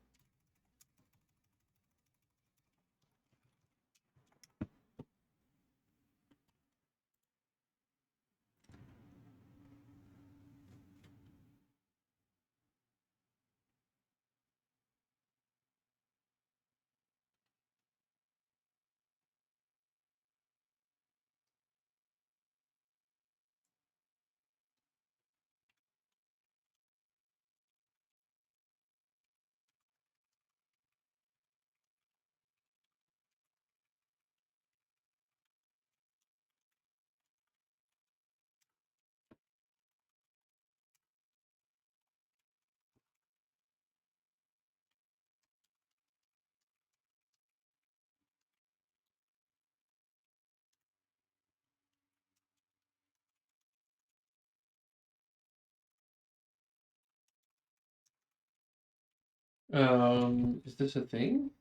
Is this a thing?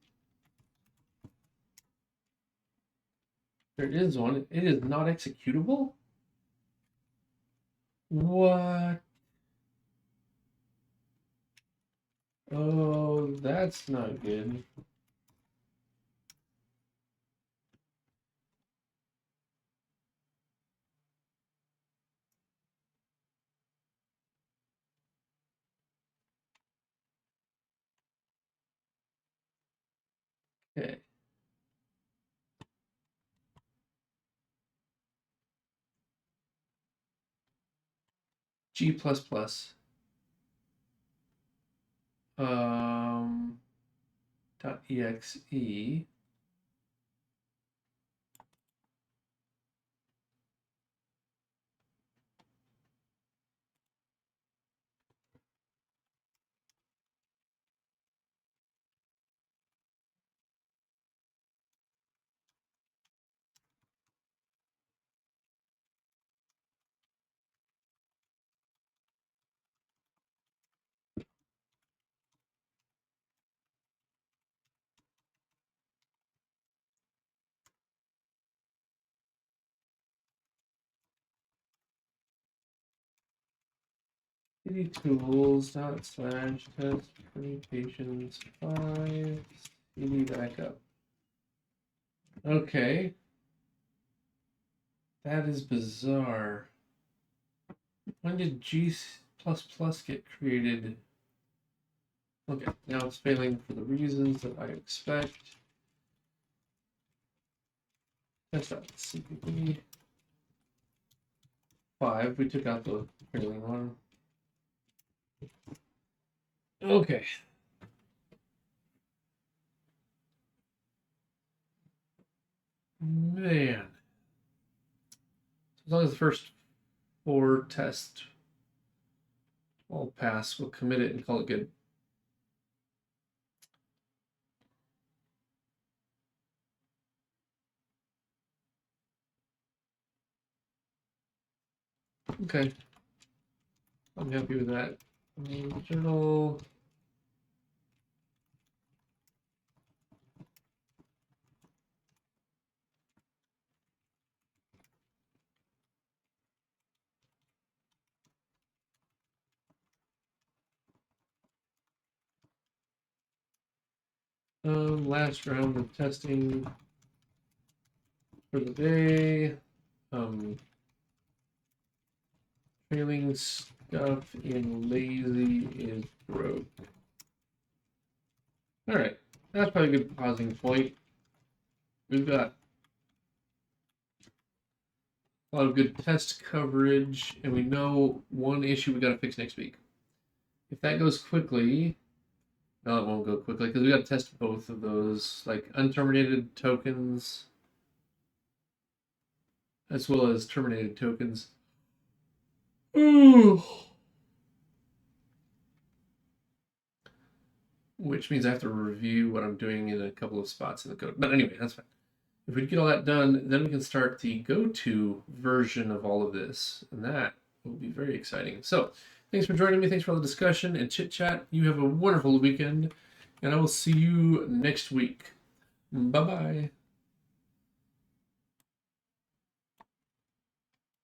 There is one. It is not executable? What? Oh, that's not good. Okay. G++. .exe. cd tools / test permutations 5 cd backup. Okay. That is bizarre. When did G++ get created? Okay, now it's failing for the reasons that I expect. That's not CPP. 5, we took out the failing one. Okay. Man. As long as the first 4 tests all pass, we'll commit it and call it good. Okay. I'm happy with that. Journal. Last round of testing for the day. Trailing stuff in lazy is broke. All right, that's probably a good pausing point. We've got a lot of good test coverage, and we know one issue we got to fix next week. If that goes quickly, no, it won't go quickly because we got to test both of those, like unterminated tokens as well as terminated tokens. Ooh. Which means I have to review what I'm doing in a couple of spots in the code. But anyway, that's fine. If we get all that done, then we can start the go-to version of all of this, and that will be very exciting. So thanks for joining me. Thanks for all the discussion and chit-chat. You have a wonderful weekend, and I will see you next week. Bye-bye.